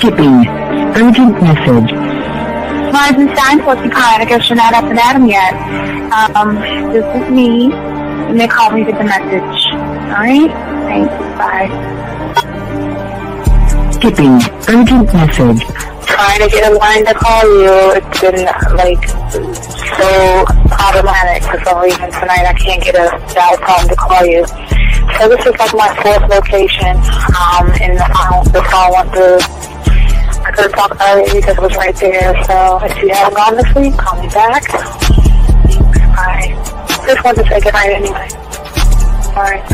Skipping. Urgent message. Martin Steinfeld, I guess you're not up and at him yet. This is me. You may call me with the message. Alright? Thanks. Bye. Skipping. Urgent message. Trying to get a line to call you. It's been, so problematic for some reason tonight. I can't get a dial phone to call you. So this is my fourth location, and the phone went through. I could have talked earlier because it was right there. So if you haven't gone this week, call me back. Thanks. Bye. Just wanted to say goodnight anyway. Alright,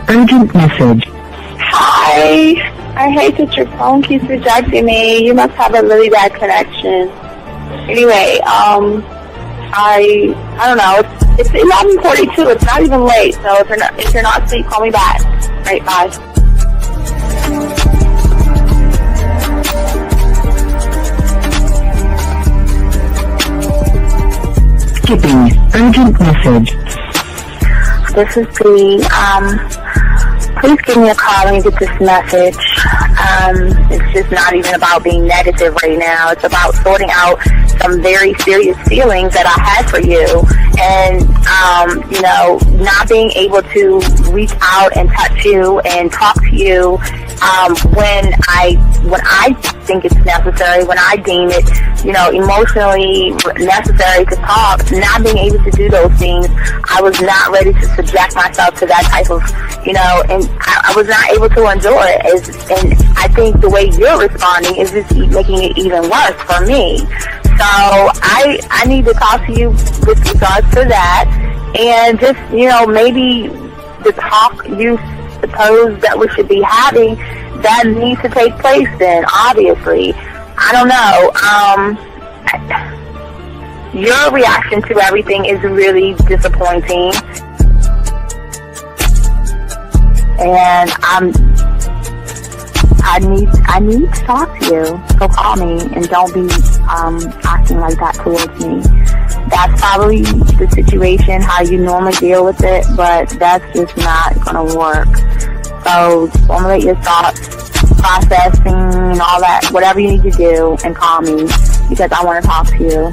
Urgent message. Hi. I hate that your phone keeps rejecting me. You must have a really bad connection. Anyway, I don't know. It's 11:42. It's not even late. So if you're not asleep, call me back. Right, bye. Skipping. Urgent message. This is the, please give me a call when you get this message. It's just not even about being negative right now. It's about sorting out some very serious feelings that I had for you. And, not being able to reach out and touch you and talk to you, when I think it's necessary, when I deem it, emotionally necessary to talk, not being able to do those things, I was not ready to subject myself to that type of, and I was not able to enjoy it. And I think the way you're responding is just making it even worse for me. So I need to talk to you with regards to that, and just, maybe the talk you suppose that we should be having, that needs to take place then, obviously. I don't know. Your reaction to everything is really disappointing. And I need to talk to you. So call me and don't be acting like that towards me. That's probably the situation, how you normally deal with it, but that's just not gonna work. So formulate your thoughts, processing and all that, whatever you need to do, and call me because I want to talk to you.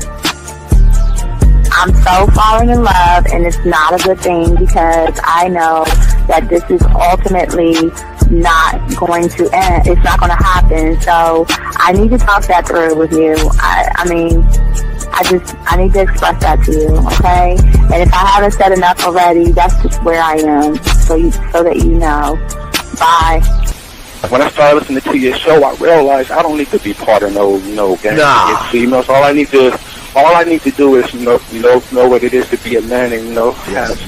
I'm so falling in love, and it's not a good thing because I know that this is ultimately not going to end. It's not going to happen. So I need to talk that through with you. I need to express that to you, okay? And if I haven't said enough already, that's just where I am, so that you know. Bye. When I started listening to your show, I realized I don't need to be part of no gang against females. All I need to do is know what it is to be a man and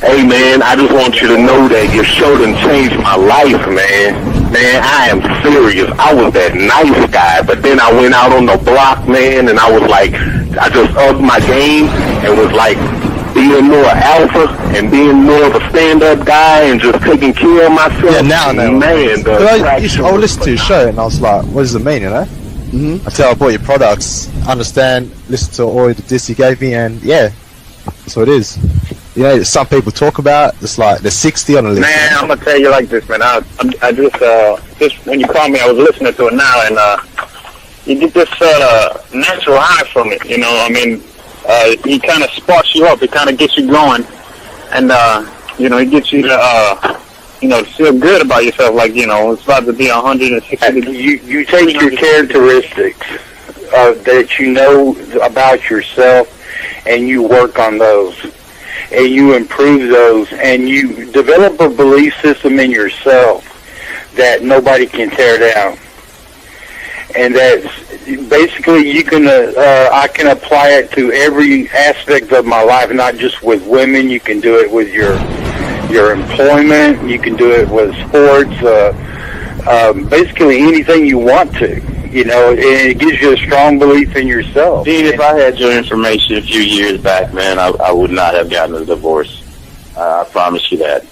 Hey man, I just want you to know that your show done changed my life, man. Man, I am serious. I was that nice guy, but then I went out on the block, man, and I was like, I just upped my game and was like being more alpha and being more of a stand-up guy and just taking care of myself. Yeah, now, man. I listened to your show and I was like, what does it mean, Mm-hmm. Until I bought your products, understand, listen to all the diss you gave me, and yeah, that's what it is. Some people talk about it's like they're 60 on the list. Man, I'm gonna tell you like this, man. I just when you called me, I was listening to it now, and you get this natural high from it. He kind of sparks you up. It kind of gets you going, and it gets you to feel good about yourself. Like it's about to be 160 degrees. You take your characteristics that you know about yourself, and you work on those, and you improve those, and you develop a belief system in yourself that nobody can tear down. And that's basically I can apply it to every aspect of my life, not just with women. You can do it with your employment. You can do it with sports. Basically anything you want to. And it gives you a strong belief in yourself. Dean, if I had your information a few years back, man, I would not have gotten a divorce. I promise you that.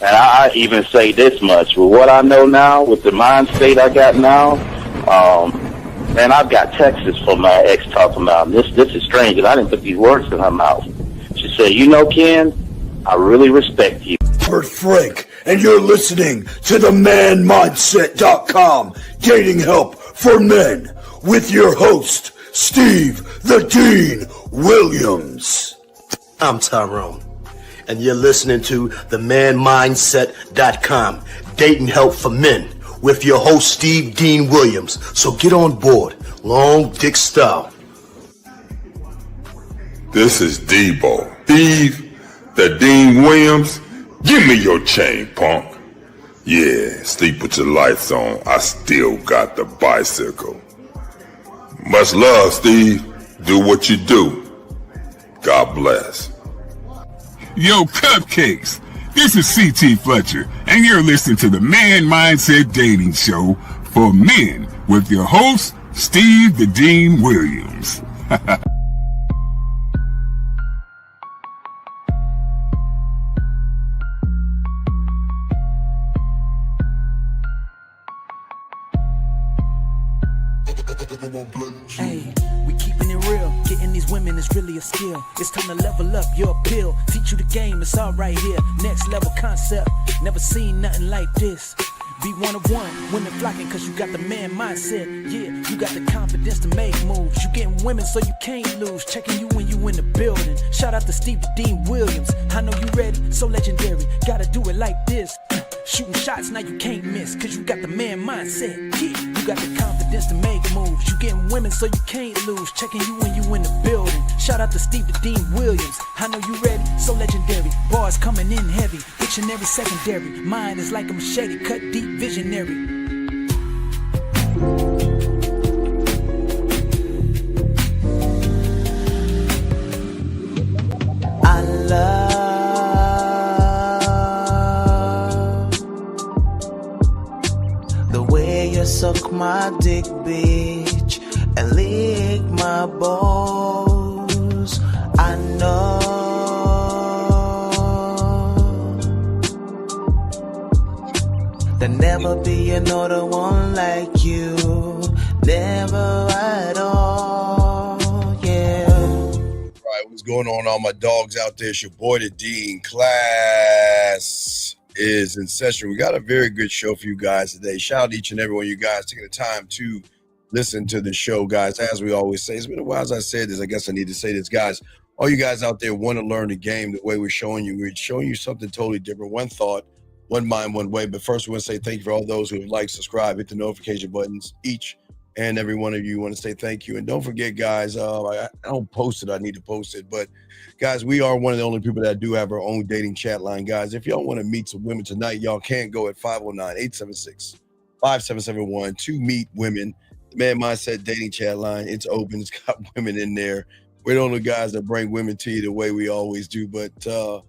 And I even say this much. With what I know now, with the mind state I got now, man, I've got texts from my ex talking about this is strange, and I didn't put these words in her mouth. She said, Ken, I really respect you. Robert Frank, and you're listening to the ManMindset.com Dating Help for Men with your host, Steve the Dean Williams. I'm Tyrone, and you're listening to the ManMindset.com Dating Help for Men with your host, Steve Dean Williams. So get on board, long dick style. This is Debo. Steve the Dean Williams. Give me your chain, punk. Yeah, sleep with your lights on. I still got the bicycle. Much love, Steve. Do what you do. God bless. Yo, cupcakes. This is C.T. Fletcher, and you're listening to the Man Mindset Dating Show for Men with your host, Steve the Dean Williams. Hey, we keeping it real. Getting these women is really a skill. It's time to level up your appeal. Teach you the game, it's all right here. Next level concept. Never seen nothing like this. Be one of one, women flocking cause you got the man mindset. Yeah, you got the confidence to make moves. You getting women so you can't lose. Checking you when you in the building. Shout out to Steve the Dean Williams. I know you ready, so legendary. Gotta do it like this. Shooting shots, now you can't miss. Cause you got the man mindset. Yeah, you got the confidence to make moves. You getting women so you can't lose. Checking you when you in the building. Shout out to Steve the Dean Williams. I know you ready, so legendary. Bars coming in heavy. Dictionary secondary. Mine is like a machete, cut deep, visionary. I love the way you suck my dick, bitch, and lick my balls. I know there'll never be another one like you, never at all, yeah. Right, what's going on, all my dogs out there? It's your boy, the Dean. Class is in session. We got a very good show for you guys today. Shout out to each and every one of you guys taking the time to listen to the show, guys. As we always say, it's been a while as I said this. I guess I need to say this, guys. All you guys out there want to learn the game the way we're showing you something totally different. One thought, one mind, one way. But first, we want to say thank you for all those who have liked, subscribe, hit the notification buttons. Each and every one of you want to say thank you. And don't forget, guys, I don't post it. I need to post it. But, guys, we are one of the only people that do have our own dating chat line. Guys, if y'all want to meet some women tonight, y'all can go at 509-876-5771 to meet women. The Man Mindset dating chat line, it's open. It's got women in there. We're the only guys that bring women to you the way we always do. But for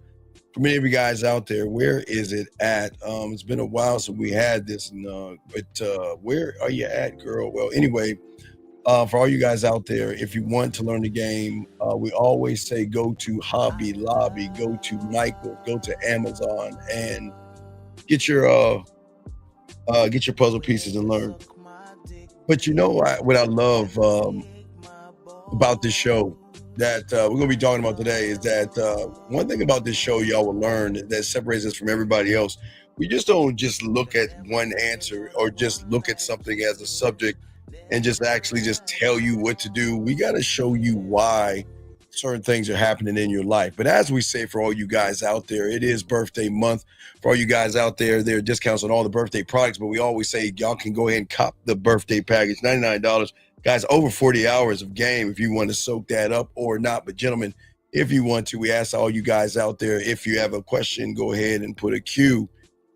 many of you guys out there, where is it at? It's been a while since we had this. But where are you at, girl? Well, anyway, for all you guys out there, if you want to learn the game, we always say go to Hobby Lobby, go to Michael, go to Amazon, and get your puzzle pieces and learn. But you know what I love about this show that we're going to be talking about today is that one thing about this show y'all will learn that separates us from everybody else. We just don't just look at one answer or just look at something as a subject and just actually just tell you what to do. We got to show you why certain things are happening in your life. But as we say, for all you guys out there, it is birthday month. For all you guys out there, there are discounts on all the birthday products, but we always say y'all can go ahead and cop the birthday package, $99. Guys, over 40 hours of game if you want to soak that up or not. But gentlemen, if you want to, we ask all you guys out there, if you have a question, go ahead and put a Q.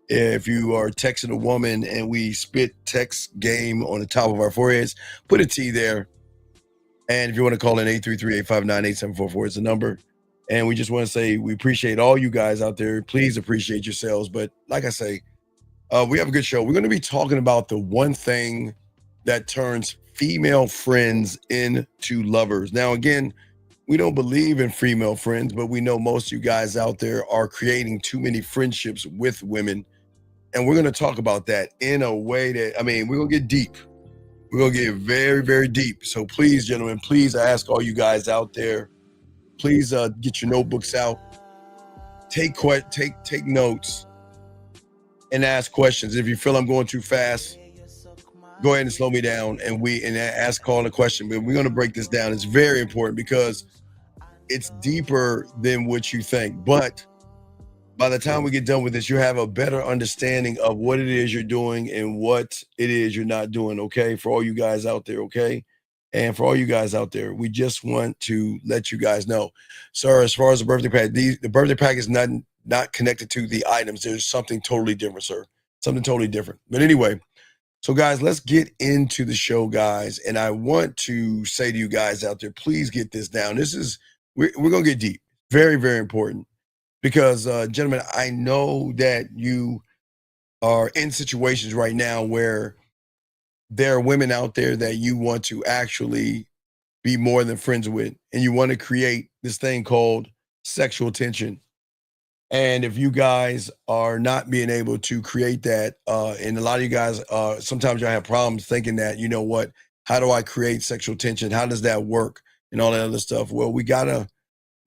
If you are texting a woman and we spit text game on the top of our foreheads, put a T there. And if you want to call in 833-859-8744 is the number. And we just want to say we appreciate all you guys out there. Please appreciate yourselves. But like I say, we have a good show. We're going to be talking about the one thing that turns female friends into lovers. Now, again, we don't believe in female friends, but we know most of you guys out there are creating too many friendships with women. And we're going to talk about that in a way that, we're going to get deep. We're going to get very, very deep. So please, gentlemen, please, I ask all you guys out there, please get your notebooks out. take notes and ask questions. If you feel I'm going too fast, go ahead and slow me down and ask Carl a question. But we're going to break this down. It's very important because it's deeper than what you think. But by the time we get done with this, you have a better understanding of what it is you're doing and what it is you're not doing, okay? For all you guys out there, okay? And for all you guys out there, we just want to let you guys know. Sir, as far as the birthday pack, the birthday pack is not connected to the items. There's something totally different, sir. Something totally different. But anyway, so guys, let's get into the show, guys. And I want to say to you guys out there, please get this down. We're going to get deep. Very, very important. Because, gentlemen, I know that you are in situations right now where there are women out there that you want to actually be more than friends with, and you want to create this thing called sexual tension. And if you guys are not being able to create that, and a lot of you guys, sometimes you have problems thinking that, you know what, how do I create sexual tension? How does that work? And all that other stuff. Well,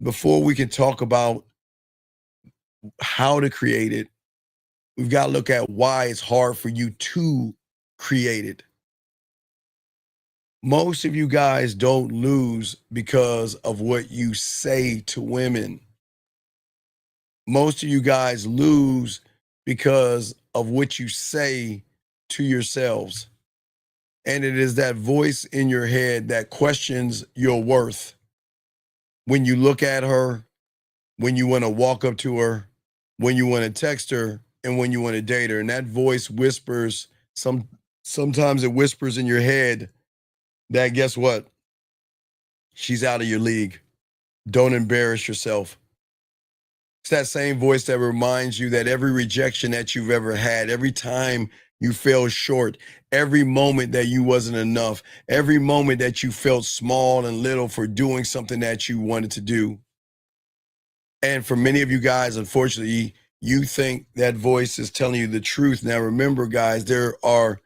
before we can talk about how to create it, we've got to look at why it's hard for you to create it. Most of you guys don't lose because of what you say to women. Most of you guys lose because of what you say to yourselves. And it is that voice in your head that questions your worth. When you look at her, when you want to walk up to her, when you want to text her, and when you want to date her. And that voice whispers, sometimes it whispers in your head that, guess what? She's out of your league. Don't embarrass yourself. It's that same voice that reminds you that every rejection that you've ever had, every time you fell short, every moment that you wasn't enough, every moment that you felt small and little for doing something that you wanted to do. And for many of you guys, unfortunately, you think that voice is telling you the truth. Now, remember, guys, there are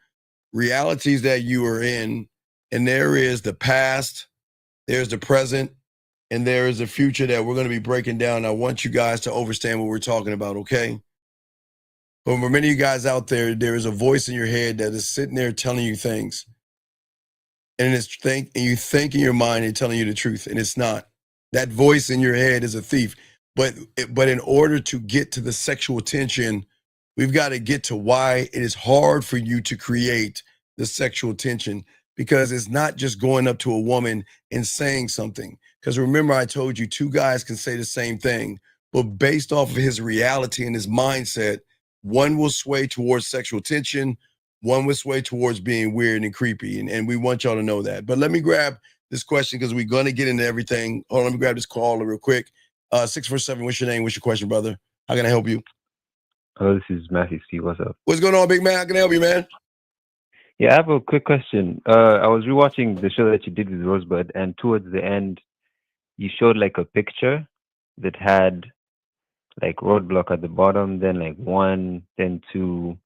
realities that you are in, and there is the past, there's the present, and there is the future that we're going to be breaking down. I want you guys to understand what we're talking about, okay? But for many of you guys out there, there is a voice in your head that is sitting there telling you things. And you think in your mind and telling you the truth, and it's not. That voice in your head is a thief. But in order to get to the sexual tension, we've got to get to why it is hard for you to create the sexual tension, because it's not just going up to a woman and saying something. Because remember, I told you 2 guys can say the same thing, but based off of his reality and his mindset, one will sway towards sexual tension, one will sway towards being weird and creepy. And we want y'all to know that. But let me grab this question because we're going to get into everything. Hold on, let me grab this caller real quick. 647, what's your name? What's your question, brother? How can I help you? Hello, this is Matthew C. What's up? What's going on, big man? How can I help you, man? Yeah, I have a quick question. I was rewatching the show that you did with Rosebud, and towards the end, you showed like a picture that had like roadblock at the bottom, then like 1, then 2,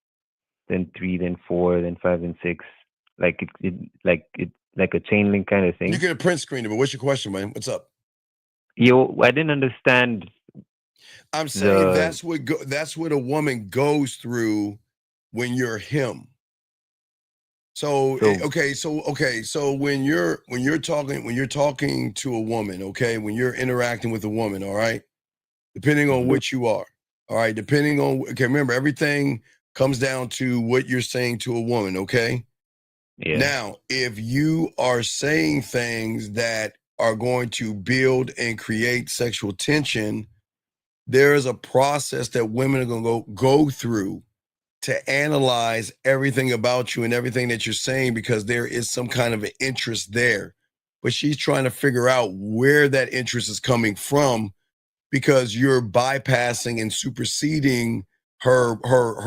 then 3, then 4, then 5, and 6. Like like a chain link kind of thing. You can print screen it, but what's your question, man? What's up? I didn't understand. I'm saying that's what a woman goes through when you're him. So when you're talking to a woman, okay, when you're interacting with a woman, all right, depending on what you are, all right, remember, everything comes down to what you're saying to a woman, okay? Yeah. Now, if you are saying things that are going to build and create sexual tension, there is a process that women are going to go through to analyze everything about you and everything that you're saying, because there is some kind of an interest there. But she's trying to figure out where that interest is coming from, because you're bypassing and superseding her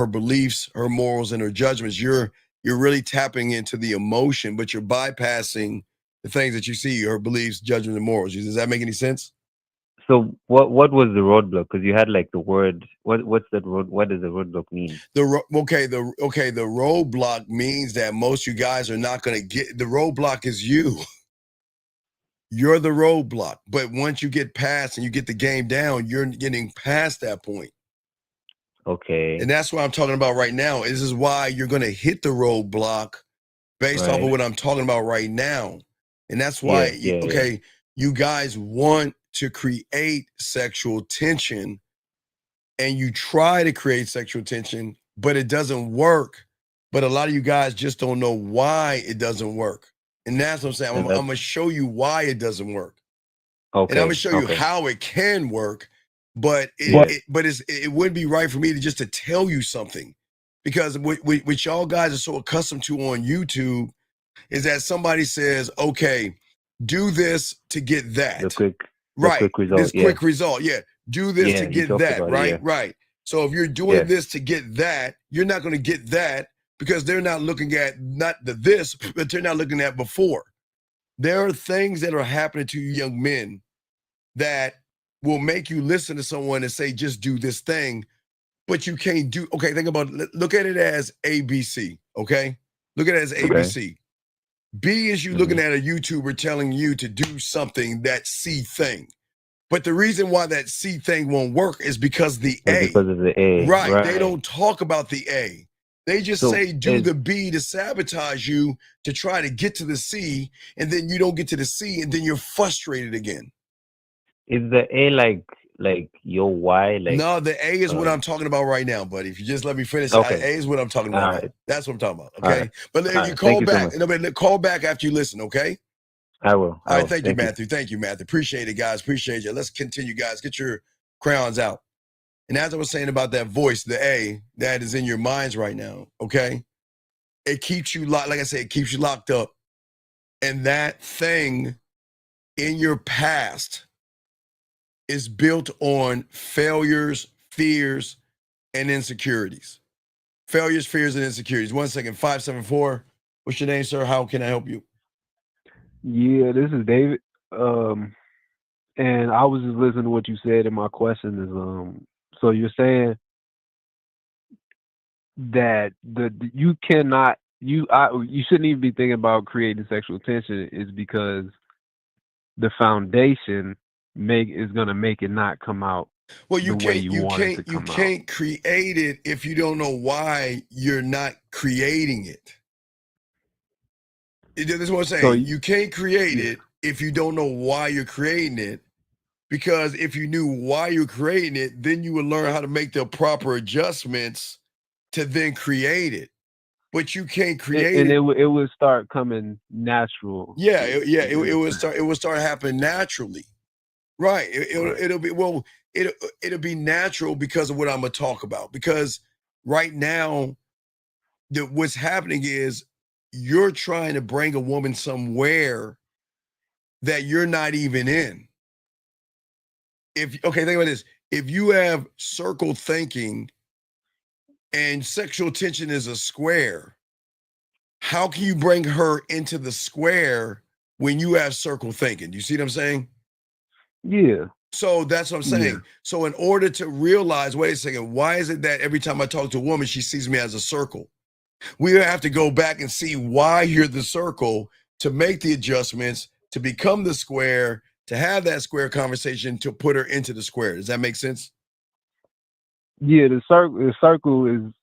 beliefs, her morals, and her judgments. You're really tapping into the emotion, but you're bypassing the things that you see, her beliefs, judgments, and morals. Does that make any sense? So what was the roadblock? Because you had like the word. What's that road? What does the roadblock mean? The roadblock means that most of you guys are not going to get. The roadblock is you. you're the roadblock. But once you get past and you get the game down, you're getting past that point. Okay. And that's what I'm talking about right now. This is why you're going to hit the roadblock based off of what I'm talking about right now. And that's why, you guys want to create sexual tension, and you try to create sexual tension, but it doesn't work. But a lot of you guys just don't know why it doesn't work. And that's what I'm saying. I'm going to show you why it doesn't work. Okay. And I'm going to show you how it can work. But it wouldn't be right for me to tell you something, because what y'all guys are so accustomed to on YouTube is that somebody says, okay, do this to get that. The quick result. Quick result. Yeah. Do this to get that. Right. Right. So if you're doing this to get that, you're not going to get that, because they're not looking at not this, but they're not looking at before. There are things that are happening to you young men that will make you listen to someone and say, just do this thing, but you can't do. Okay, think about it. Look at it as ABC. Okay, look at it as ABC. B is you looking at a YouTuber telling you to do something, that C thing. But the reason why that C thing won't work is because the A. Because of the A. Right. They don't talk about the A. They just say do the B to sabotage you to try to get to the C, and then you don't get to the C, and then you're frustrated again. Is the A like your Y? No, the A is what I'm talking about right now, buddy. If you just let me finish, okay. A is what I'm talking about. Right. That's what I'm talking about. Okay, but if you call back, call back after you listen. Okay. I will. All right. Thank you, Matthew. Thank you, Matthew. Appreciate it, guys. Appreciate you. Let's continue, guys. Get your crayons out. And as I was saying about that voice, the A that is in your minds right now. Okay. It keeps you locked. Like I said, it keeps you locked up. And that thing in your past is built on failures, fears, and insecurities. Failures, fears, and insecurities. 1 second, 574. What's your name, sir? How can I help you? Yeah, this is David. And I was just listening to what you said, and my question is, so you're saying that you cannot, you shouldn't even be thinking about creating sexual tension, is because the foundation is gonna make it not come out. Well, you can't create it if you don't know why you're not creating it. This is what I'm saying. So you can't create it if you don't know why you're creating it, because if you knew why you're creating it, then you would learn how to make the proper adjustments to then create it. But you can't create it. And it would start coming natural. Yeah, it would start happening naturally. Right. It'll be natural because of what I'm gonna talk about. Because right now, what's happening is you're trying to bring a woman somewhere that you're not even in. Think about this. If you have circle thinking and sexual tension is a square, how can you bring her into the square when you have circle thinking? Do you see what I'm saying? Yeah. So that's what I'm saying. Yeah. So in order to realize, wait a second, why is it that every time I talk to a woman, she sees me as a circle? We have to go back and see why you're the circle, to make the adjustments, to become the square, to have that square conversation, to put her into the square. Does that make sense? Yeah, the circle is,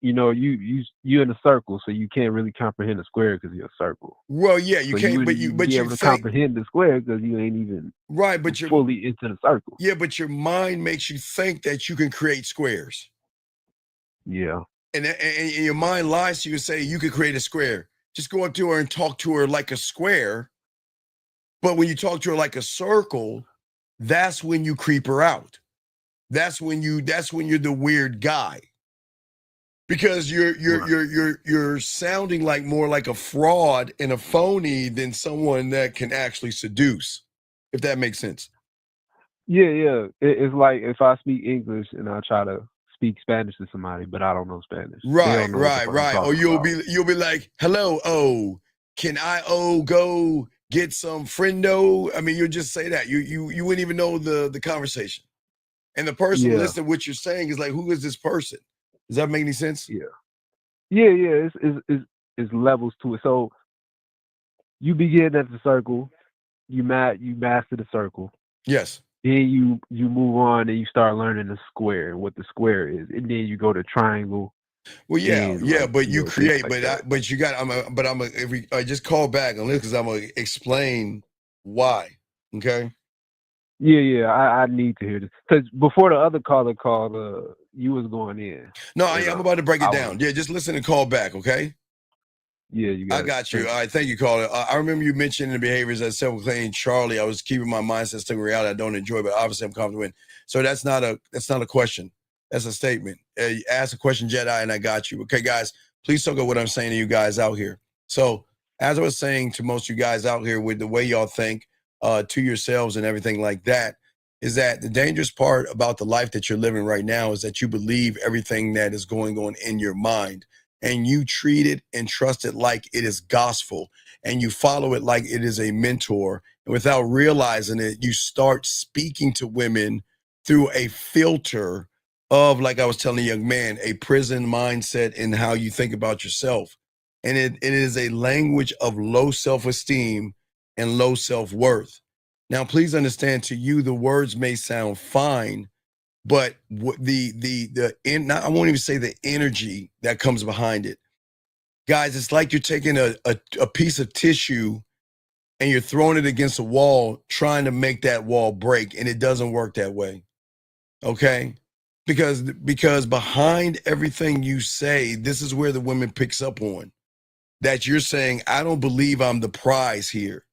you're in a circle, so you can't really comprehend the square because you're a circle. Well, yeah, you can't, but you able to comprehend the square because you ain't even but you're fully into the circle. Yeah, but your mind makes you think that you can create squares. Yeah. And your mind lies to you and say you could create a square. Just go up to her and talk to her like a square. But when you talk to her like a circle, that's when you creep her out. That's when you're the weird guy. Because you're sounding like more like a fraud and a phony than someone that can actually seduce, if that makes sense. Yeah. It's like if I speak English and I try to speak Spanish to somebody, but I don't know Spanish. Right. Or you'll be like, hello, can I go get some friendo? I mean, you'll just say that. You wouldn't even know the conversation. And the person listening to what you're saying is like, who is this person? Does that make any sense? Yeah. It's levels to it. So you begin at the circle, you master the circle. Yes. Then you move on and you start learning the square and what the square is, and then you go to triangle. Well, yeah, and, yeah, like, but you know, create, things like that. but you got. If we just call back on this because I'm gonna explain why. Okay. Yeah, I need to hear this because before the other caller called, you was going in. No, And, I'm about to break it I down. Yeah, just listen and call back. Okay. Yeah, you got I got you. All right, thank you, caller. I remember you mentioning the behaviors that self-proclaimed Charlie. I was keeping my mindset stuck in reality I don't enjoy, but obviously I'm comfortable in. So that's not a question. That's a statement. You ask a question, Jedi, and I got you. Okay, guys, please look at what I'm saying to you guys out here. So as I was saying to most of you guys out here with the way y'all think to yourselves and everything like that, is that the dangerous part about the life that you're living right now is that you believe everything that is going on in your mind. And you treat it and trust it like it is gospel, and you follow it like it is a mentor. And without realizing it, you start speaking to women through a filter of, like I was telling a young man, a prison mindset in how you think about yourself. And it is a language of low self-esteem and low self-worth. Now, please understand, to you, the words may sound fine, but what I won't even say the energy that comes behind it. Guys, it's like you're taking a piece of tissue and you're throwing it against a wall, trying to make that wall break, and it doesn't work that way. Okay? Because behind everything you say, this is where the woman picks up on. That you're saying, I don't believe I'm the prize here.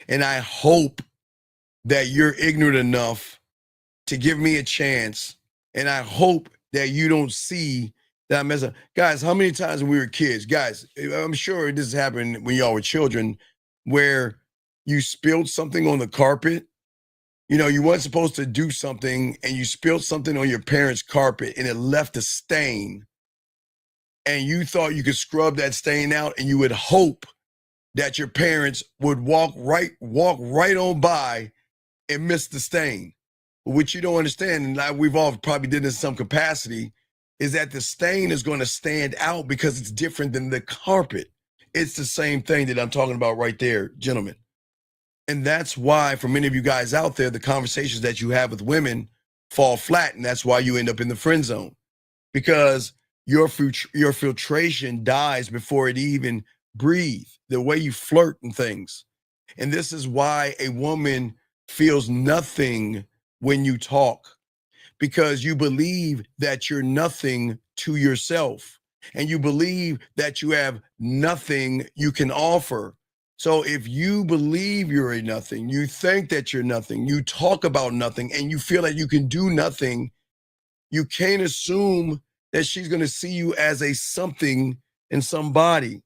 And I hope that you're ignorant enough to give me a chance, and I hope that you don't see that I'm messing up. Guys, how many times when we were kids, guys, I'm sure this happened when y'all were children, where you spilled something on the carpet. You know, you weren't supposed to do something, and you spilled something on your parents' carpet, and it left a stain, and you thought you could scrub that stain out, and you would hope that your parents would walk right on by and miss the stain. What you don't understand, and we've all probably did this in some capacity, is that the stain is going to stand out because it's different than the carpet. It's the same thing that I'm talking about right there, gentlemen. And that's why, for many of you guys out there, the conversations that you have with women fall flat, and that's why you end up in the friend zone. Because your filtration dies before it even breathes, the way you flirt and things. And this is why a woman feels nothing when you talk, because you believe that you're nothing to yourself, and you believe that you have nothing you can offer. So if you believe you're a nothing, you think that you're nothing, you talk about nothing, and you feel that you can do nothing, you can't assume that she's going to see you as a something and somebody.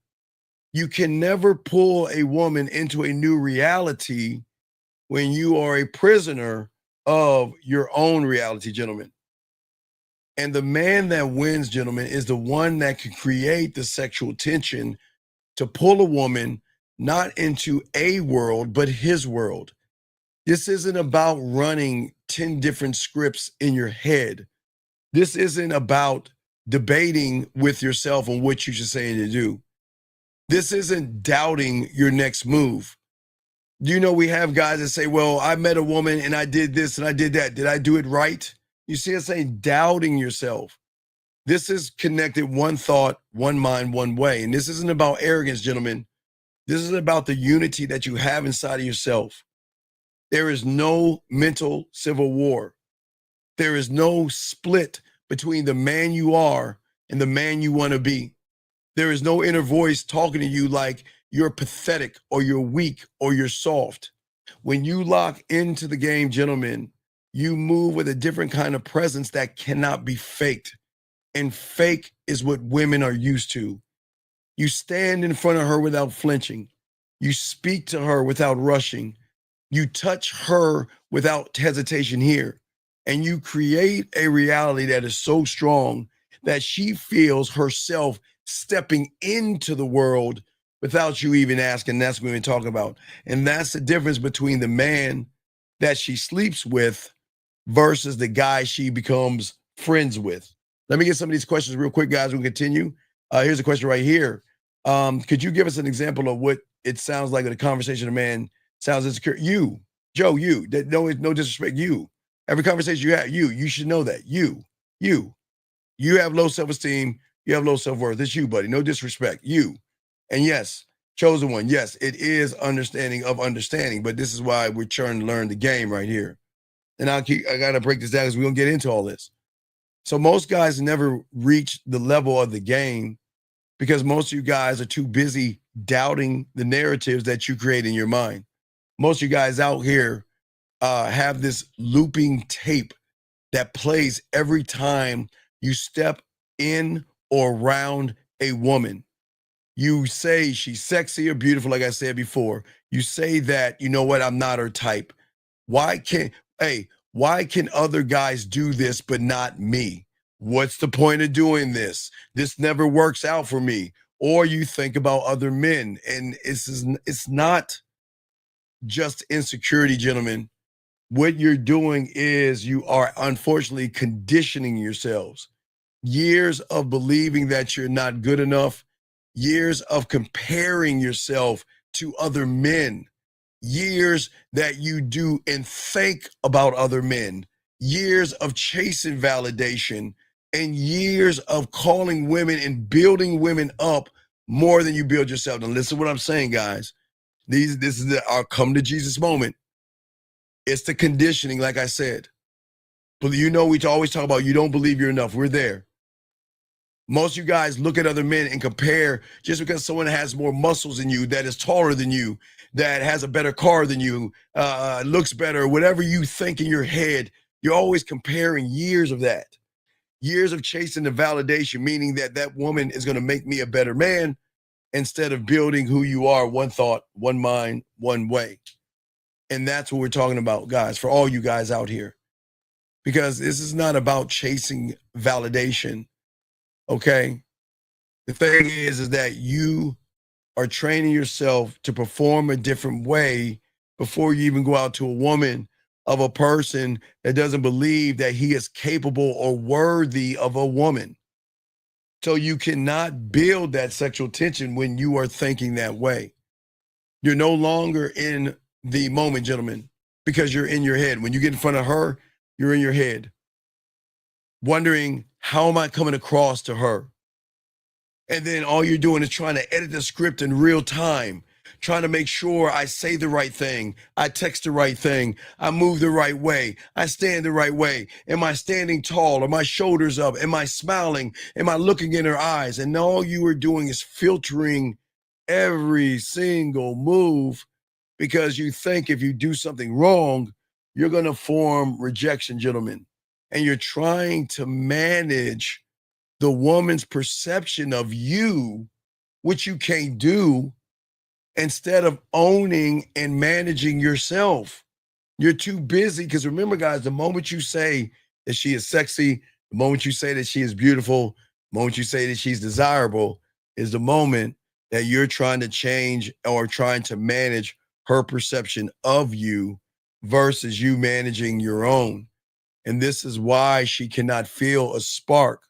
You can never pull a woman into a new reality when you are a prisoner of your own reality, gentlemen. And the man that wins, gentlemen, is the one that can create the sexual tension to pull a woman not into a world, but his world. This isn't about running 10 different scripts in your head. This isn't about debating with yourself on what you should say and do. This isn't doubting your next move. Do you know we have guys that say, well, I met a woman and I did this and I did that. Did I do it right? You see us saying doubting yourself. This is connected one thought, one mind, one way. And this isn't about arrogance, gentlemen. This is about the unity that you have inside of yourself. There is no mental civil war. There is no split between the man you are and the man you want to be. There is no inner voice talking to you like you're pathetic or you're weak or you're soft. When you lock into the game, gentlemen, you move with a different kind of presence that cannot be faked. And fake is what women are used to. You stand in front of her without flinching. You speak to her without rushing. You touch her without hesitation here. And you create a reality that is so strong that she feels herself stepping into the world without you even asking. That's what we're talking about. And that's the difference between the man that she sleeps with versus the guy she becomes friends with. Let me get some of these questions real quick, guys. We'll continue. Here's a question right here. Could you give us an example of what it sounds like in a conversation a man Sounds insecure. You, Joe, you. No disrespect. You. Every conversation you have, you should know that. You have low self-esteem. You have low self-worth. It's you, buddy. No disrespect. You. And yes, chosen one. Yes, it is understanding of understanding, but this is why we're trying to learn the game right here. And I got to break this down because we're going to get into all this. So most guys never reach the level of the game because most of you guys are too busy doubting the narratives that you create in your mind. Most of you guys out here have this looping tape that plays every time you step in or around a woman. You say she's sexy or beautiful, like I said before. You say that, you know what, I'm not her type. Why can other guys do this but not me? What's the point of doing this? This never works out for me. Or you think about other men, and it's not just insecurity, gentlemen. What you're doing is you are unfortunately conditioning yourselves. Years of believing that you're not good enough, years of comparing yourself to other men, years that you do and think about other men, years of chasing validation, and years of calling women and building women up more than you build yourself. Now listen to what I'm saying, guys. This is our come to Jesus moment. It's the conditioning, like I said. But we always talk about you don't believe you're enough. We're there. Most of you guys look at other men and compare just because someone has more muscles than you, that is taller than you, that has a better car than you, looks better, whatever you think in your head, you're always comparing years of that. Years of chasing the validation, meaning that woman is going to make me a better man instead of building who you are, one thought, one mind, one way. And that's what we're talking about, guys, for all you guys out here. Because this is not about chasing validation, okay? The thing is that you are training yourself to perform a different way before you even go out to a woman of a person that doesn't believe that he is capable or worthy of a woman. So you cannot build that sexual tension when you are thinking that way. You're no longer in the moment, gentlemen, because you're in your head. When you get in front of her, you're in your head, wondering, how am I coming across to her? And then all you're doing is trying to edit the script in real time, trying to make sure I say the right thing, I text the right thing, I move the right way, I stand the right way. Am I standing tall? Are my shoulders up? Am I smiling? Am I looking in her eyes? And all you are doing is filtering every single move because you think if you do something wrong, you're going to form rejection, gentlemen. And you're trying to manage the woman's perception of you, which you can't do, instead of owning and managing yourself. You're too busy because remember, guys, the moment you say that she is sexy, the moment you say that she is beautiful, the moment you say that she's desirable is the moment that you're trying to change or trying to manage her perception of you versus you managing your own. And this is why she cannot feel a spark.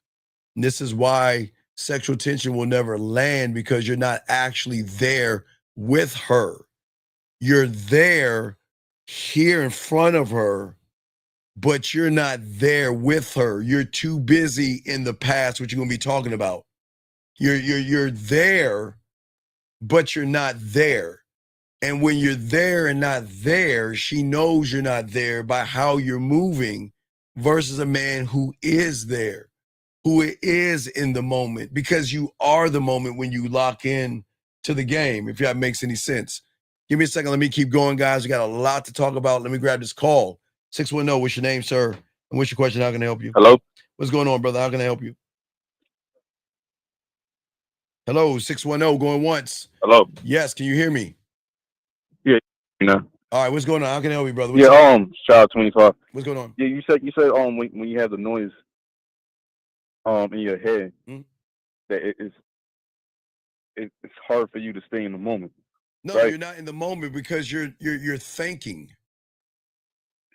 And this is why sexual tension will never land, because you're not actually there with her. You're there here in front of her, but you're not there with her. You're too busy in the past, which you're going to be talking about. You're there, but you're not there. And when you're there and not there, she knows you're not there by how you're moving versus a man who is there, who is in the moment, because you are the moment when you lock in to the game, if that makes any sense. Give me a second. Let me keep going, guys. We got a lot to talk about. Let me grab this call. 610, what's your name, sir? And what's your question? How can I help you? Hello? What's going on, brother? How can I help you? Hello, 610, going once. Hello? Yes, can you hear me? Yeah, you know. All right, what's going on? How can I help you, brother? Child 25. What's going on? Yeah, you said when you have the noise in your head, that it's hard for you to stay in the moment. No, right? You're not in the moment because you're thinking.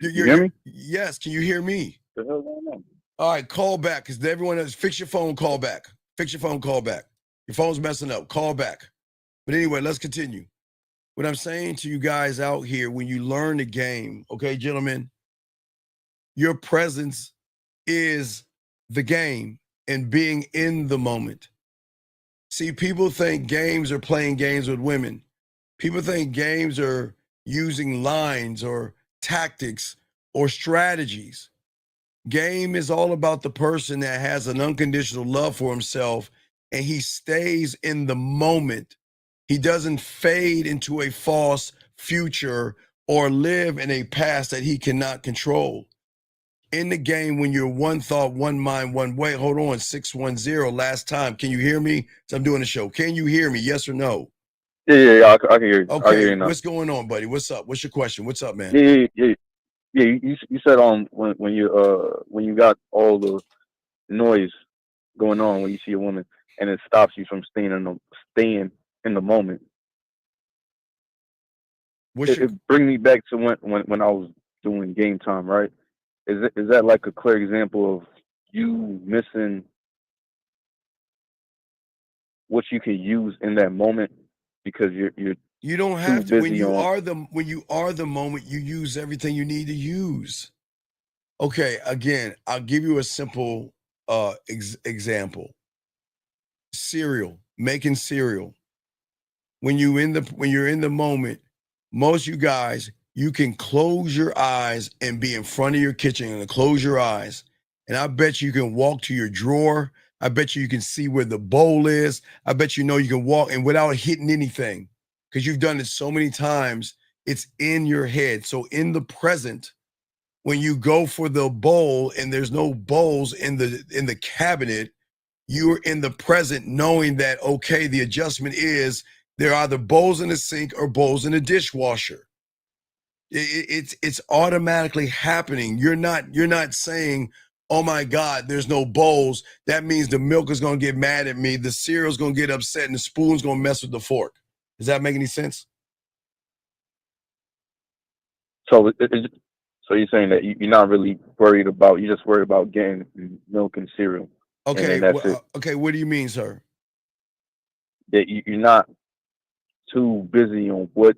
You hear me? Yes, can you hear me? The hell going on? All right, call back, because everyone else, fix your phone, call back. Fix your phone, call back. Your phone's messing up, call back. But anyway, let's continue. What I'm saying to you guys out here, when you learn the game, okay, gentlemen, your presence is the game and being in the moment. See, people think games are playing games with women. People think games are using lines or tactics or strategies. Game is all about the person that has an unconditional love for himself and he stays in the moment. He doesn't fade into a false future or live in a past that he cannot control. In the game, when you're one thought, one mind, one way, hold on, 610, last time. Can you hear me? So I'm doing the show. Can you hear me? Yes or no? Yeah, I can hear you. I can hear Okay, you now. what's going on, buddy? What's up? What's your question? What's up, man? Yeah. You said when you got all the noise going on when you see a woman and it stops you from staying in the moment. It bring me back to when I was doing game time, right? Is that like a clear example of you missing what you can use in that moment because you're You don't have to. When you are the moment, you use everything you need to use. Okay, again, I'll give you a simple example. Cereal, making cereal. When you're in the moment, most you guys, you can close your eyes and be in front of your kitchen and close your eyes. And I bet you can walk to your drawer. I bet you can see where the bowl is. I bet you can walk and without hitting anything. Because you've done it so many times, it's in your head. So in the present, when you go for the bowl and there's no bowls in the cabinet, you're in the present knowing that, okay, the adjustment is there are either bowls in the sink or bowls in the dishwasher. It's automatically happening. You're not saying, oh my God, there's no bowls. That means the milk is going to get mad at me. The cereal's going to get upset and the spoon's going to mess with the fork. Does that make any sense? So you're saying that you're not really worried about, you're just worried about getting milk and cereal. Okay. And that's it. Okay. What do you mean, sir? That you're not too busy on what,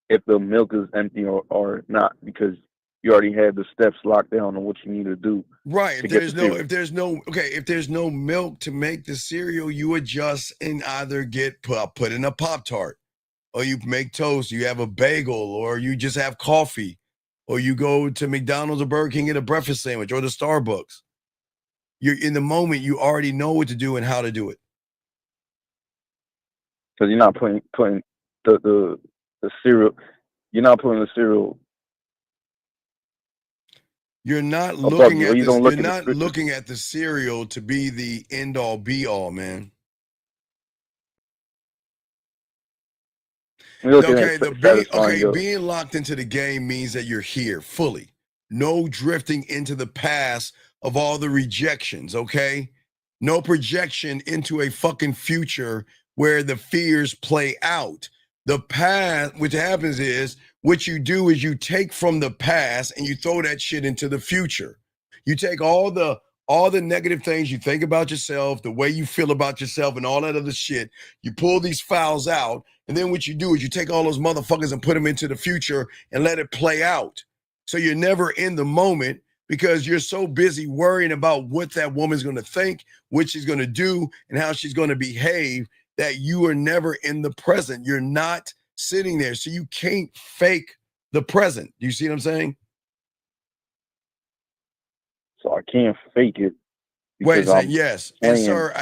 if the milk is empty or not, because you already had the steps locked down on what you need to do. Right. If there's no milk to make the cereal, you adjust and either get put in a Pop-Tart, or you make toast, you have a bagel, or you just have coffee, or you go to McDonald's or Burger King and get a breakfast sandwich or the Starbucks. You're in the moment, you already know what to do and how to do it. Because you're not putting the cereal, you're not putting the cereal. You're not looking at looking at the cereal to be the end all be all, man. Being locked into the game means that you're here fully. No drifting into the past of all the rejections, okay? No projection into a fucking future where the fears play out. The past, what happens is, what you do is you take from the past and you throw that shit into the future. You take all the negative things you think about yourself, the way you feel about yourself and all that other shit, you pull these files out, and then what you do is you take all those motherfuckers and put them into the future and let it play out. So you're never in the moment because you're so busy worrying about what that woman's going to think, what she's going to do, and how she's going to behave, that you are never in the present. You're not sitting there. So you can't fake the present. Do you see what I'm saying? So I can't fake it. Wait a second. Yes. And sir,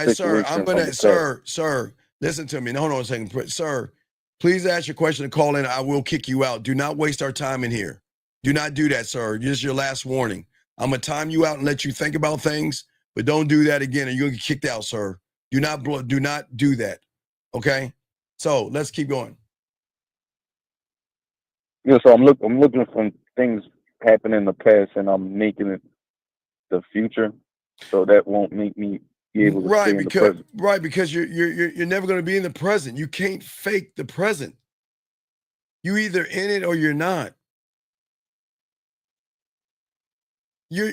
listen to me. Hold on a second. Sir, please ask your question and call in. I will kick you out. Do not waste our time in here. Do not do that, sir. This is your last warning. I'm going to time you out and let you think about things, but don't do that again or you're going to get kicked out, sir. Do not do that. Okay? So let's keep going. Yeah, so I'm looking for things happen in the past and I'm making it the future. So that won't make me be able to stay in the present. Right, because you're never going to be in the present. You can't fake the present. You either in it or you're not. You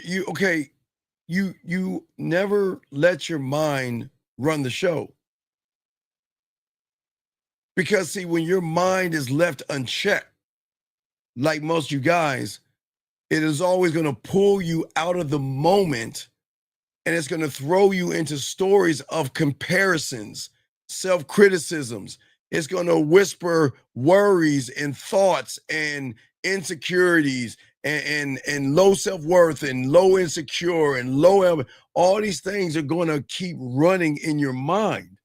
never let your mind run the show. Because see, when your mind is left unchecked, like most you guys, it is always going to pull you out of the moment, and it's going to throw you into stories of comparisons, self-criticisms. It's going to whisper worries and thoughts and insecurities and low self-worth and low insecure and low, all these things are going to keep running in your mind.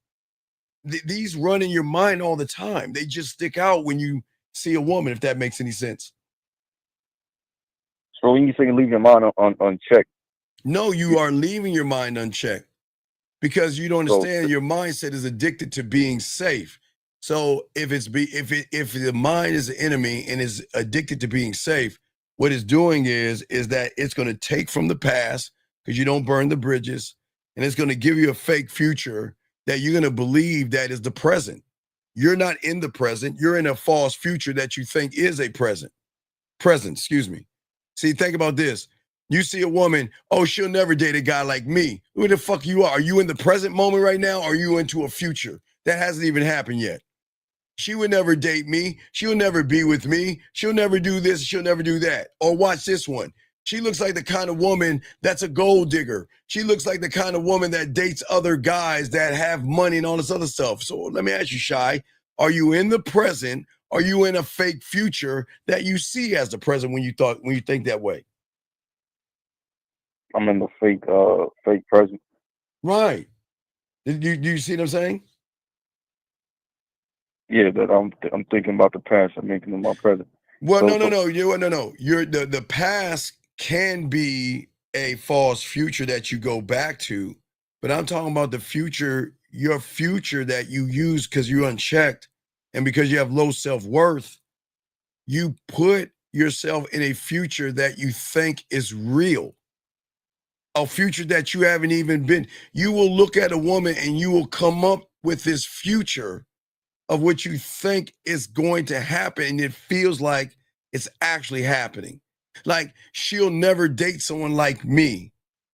These run in your mind all the time. They just stick out when you see a woman, if that makes any sense. So when you say leave your mind unchecked. No, you are leaving your mind unchecked because you don't understand your mindset is addicted to being safe. So if the mind is the enemy and is addicted to being safe, what it's doing is that it's going to take from the past because you don't burn the bridges, and it's going to give you a fake future that you're going to believe that is the present. You're not in the present. You're in a false future that you think is a present. Excuse me. See, think about this. You see a woman, oh, she'll never date a guy like me. Who the fuck you are? Are you in the present moment right now, or are you into a future that hasn't even happened yet? She would never date me. She'll never be with me. She'll never do this. She'll never do that. Or watch this one. She looks like the kind of woman that's a gold digger. She looks like the kind of woman that dates other guys that have money and all this other stuff. So let me ask you, Shy, are you in the present? Are you in a fake future that you see as the present when you think that way? I'm in the fake present. Right. Do you see what I'm saying? Yeah, that I'm thinking about the past. I'm thinking about my present. Well, no. You're the past can be a false future that you go back to, but I'm talking about the future, your future that you use because you're unchecked and because you have low self-worth. You put yourself in a future that you think is real. A future that you haven't even been. You will look at a woman and you will come up with this future of what you think is going to happen, and it feels like it's actually happening. Like, she'll never date someone like me.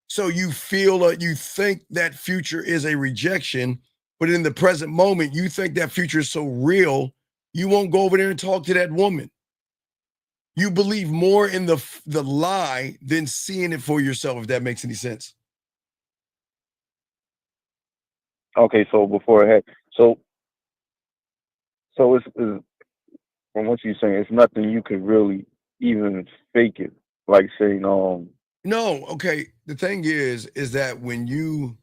So you feel, you think that future is a rejection, but in the present moment, you think that future is so real, you won't go over there and talk to that woman. You believe more in the lie than seeing it for yourself, if that makes any sense. Okay, so before I had, so it's from what you're saying, it's nothing you could really even fake it, like saying, No, okay. The thing is that when you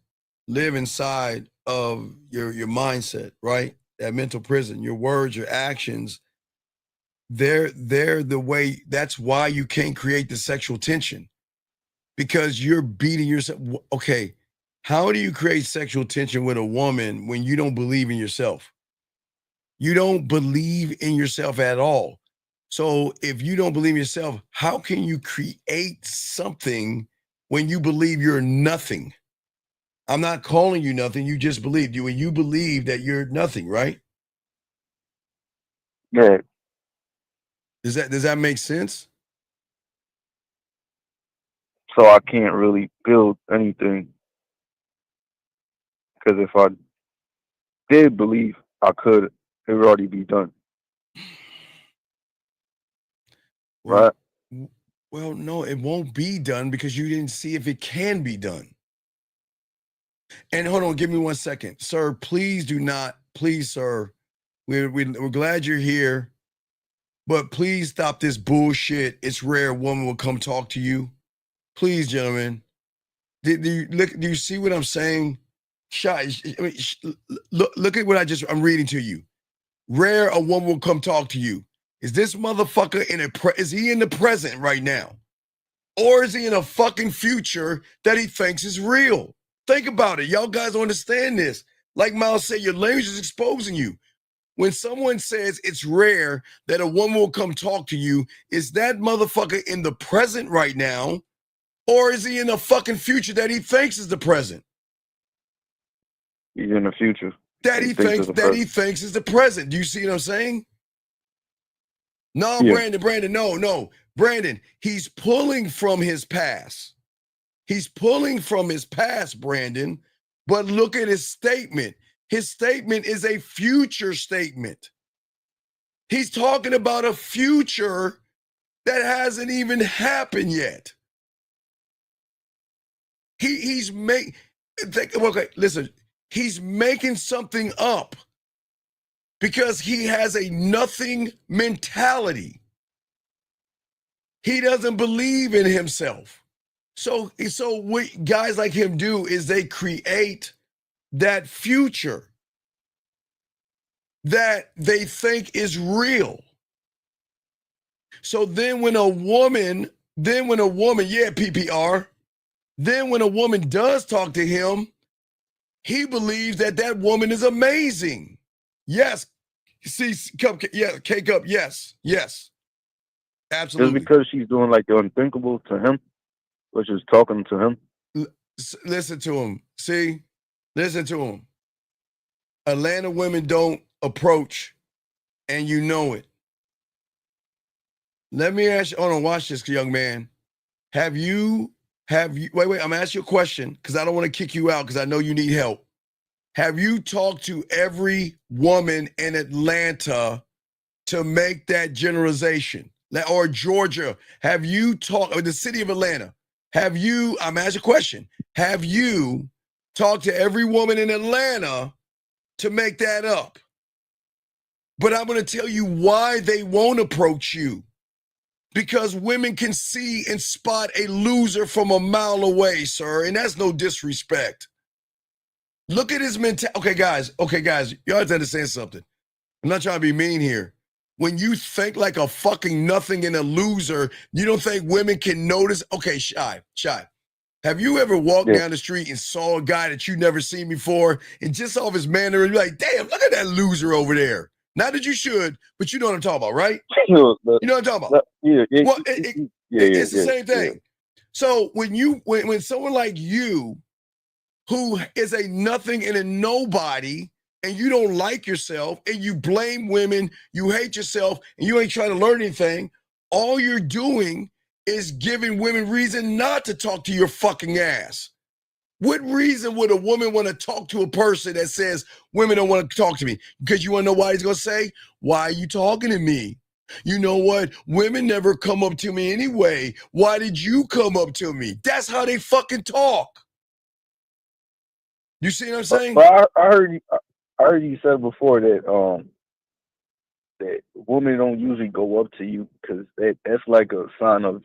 live inside of your mindset, right? That mental prison, your words, your actions, they're the way. That's why you can't create the sexual tension, because you're beating yourself. Okay, how do you create sexual tension with a woman when you don't believe in yourself? You don't believe in yourself at all. So if you don't believe in yourself, how can you create something when you believe you're nothing? I'm not calling you nothing. You just believe. When you believe that you're nothing, right? Yeah. Does that make sense? So I can't really build anything, because if I did believe I could, it would already be done. Right? Well, no, it won't be done because you didn't see if it can be done. And hold on, give me 1 second. Sir, please do not, please, sir. We're glad you're here, but please stop this bullshit. It's rare a woman will come talk to you. Please, gentlemen. Do you see what I'm saying? Look at what I'm reading to you. Rare a woman will come talk to you. Is this motherfucker is he in the present right now? Or is he in a fucking future that he thinks is real? Think about it. Y'all guys don't understand this. Like Miles said, your language is exposing you. When someone says it's rare that a woman will come talk to you, is that motherfucker in the present right now? Or is he in a fucking future that he thinks is the present? He's in the future. That he thinks is the present. Do you see what I'm saying? No, yeah. Brandon, no. Brandon, he's pulling from his past. He's pulling from his past, Brandon. But look at his statement. His statement is a future statement. He's talking about a future that hasn't even happened yet. He's making something up because he has a nothing mentality. He doesn't believe in himself. So what guys like him do is they create that future that they think is real. So then when a woman, yeah, PPR, then when a woman does talk to him, he believes that woman is amazing. Yes. See, K-Cup, yes. Absolutely. Just because she's doing like the unthinkable to him, which is talking to him. Listen to him. See? Listen to him. Atlanta women don't approach, and you know it. Let me ask you, watch this, young man. Have you, wait, I'm gonna ask you a question because I don't want to kick you out because I know you need help. Have you talked to every woman in Atlanta to make that generalization? Or Georgia, have you talked, or the city of Atlanta, I'm asking a question. Have you talked to every woman in Atlanta to make that up? But I'm going to tell you why they won't approach you. Because women can see and spot a loser from a mile away, sir, and that's no disrespect. Look at his mentality. Okay, guys, you have to understand something. I'm not trying to be mean here. When you think like a fucking nothing and a loser, you don't think women can notice? Okay, Shy. Have you ever walked down the street and saw a guy that you never seen before and just off his manner and you're like, damn, look at that loser over there. Not that you should, but you know what I'm talking about, right? You know what I'm talking about? It's the same thing. Yeah. So when someone like you, who is a nothing and a nobody, and you don't like yourself, and you blame women, you hate yourself, and you ain't trying to learn anything, all you're doing is giving women reason not to talk to your fucking ass. What reason would a woman want to talk to a person that says women don't want to talk to me? Because you want to know why he's going to say, why are you talking to me? You know what? Women never come up to me anyway. Why did you come up to me? That's how they fucking talk. You see what I'm saying? But I heard you said before that that women don't usually go up to you because that's like a sign of.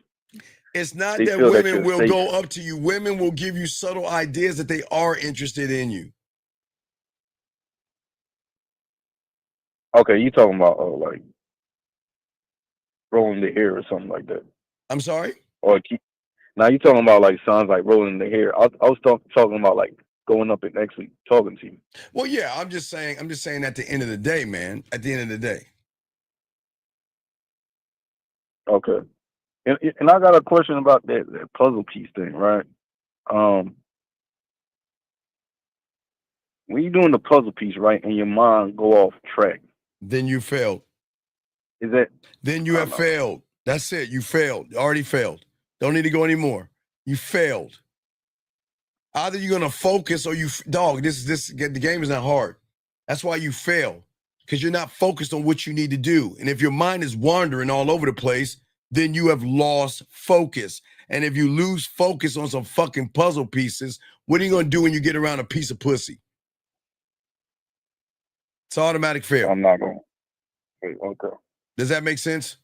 It's not that women will go up to you. Women will give you subtle ideas that they are interested in you. Okay, you talking about like rolling the hair or something like that. I'm sorry? Now you talking about like signs like rolling the hair. I was talking about like going up and actually talking to you. Well, yeah, I'm just saying at the end of the day, man, at the end of the day. Okay. And I got a question about that puzzle piece thing, right? When you're doing the puzzle piece, right, and your mind go off track, then you failed. Is that? Then you have failed. That's it. You failed. You already failed. Don't need to go anymore. You failed. Either you're gonna focus or the game is not hard. That's why you fail, because you're not focused on what you need to do. And if your mind is wandering all over the place, then you have lost focus. And if you lose focus on some fucking puzzle pieces, what are you gonna do when you get around a piece of pussy? It's automatic fail. I'm not going. Okay. Does that make sense?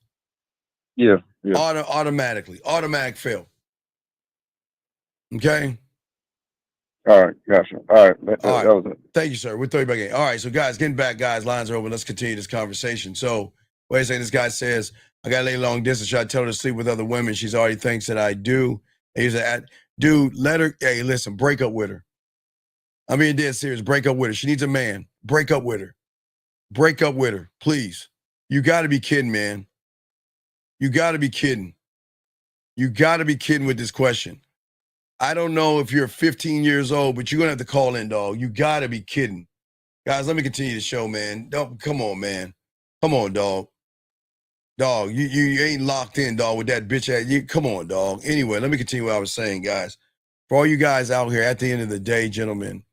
Yeah. Automatic fail. Okay. All right, gotcha. All right, that was it. Thank you, sir. We'll throw you back in. All right, so guys, getting back, guys, lines are open. Let's continue this conversation. So, wait a second. This guy says, I got to lay long distance. Should I tell her to sleep with other women? She's already thinks that I do. And he said, dude, let her, hey, listen, break up with her. I'm being dead serious. Break up with her. She needs a man. Break up with her. Break up with her, please. You got to be kidding, man. You got to be kidding. You got to be kidding with this question. I don't know if you're 15 years old, but you're going to have to call in, dog. You got to be kidding. Guys, let me continue the show, man. Come on, man. Come on, dog. Dog, you ain't locked in, dog, with that bitch ass. Come on, dog. Anyway, let me continue what I was saying, guys. For all you guys out here, at the end of the day, gentlemen,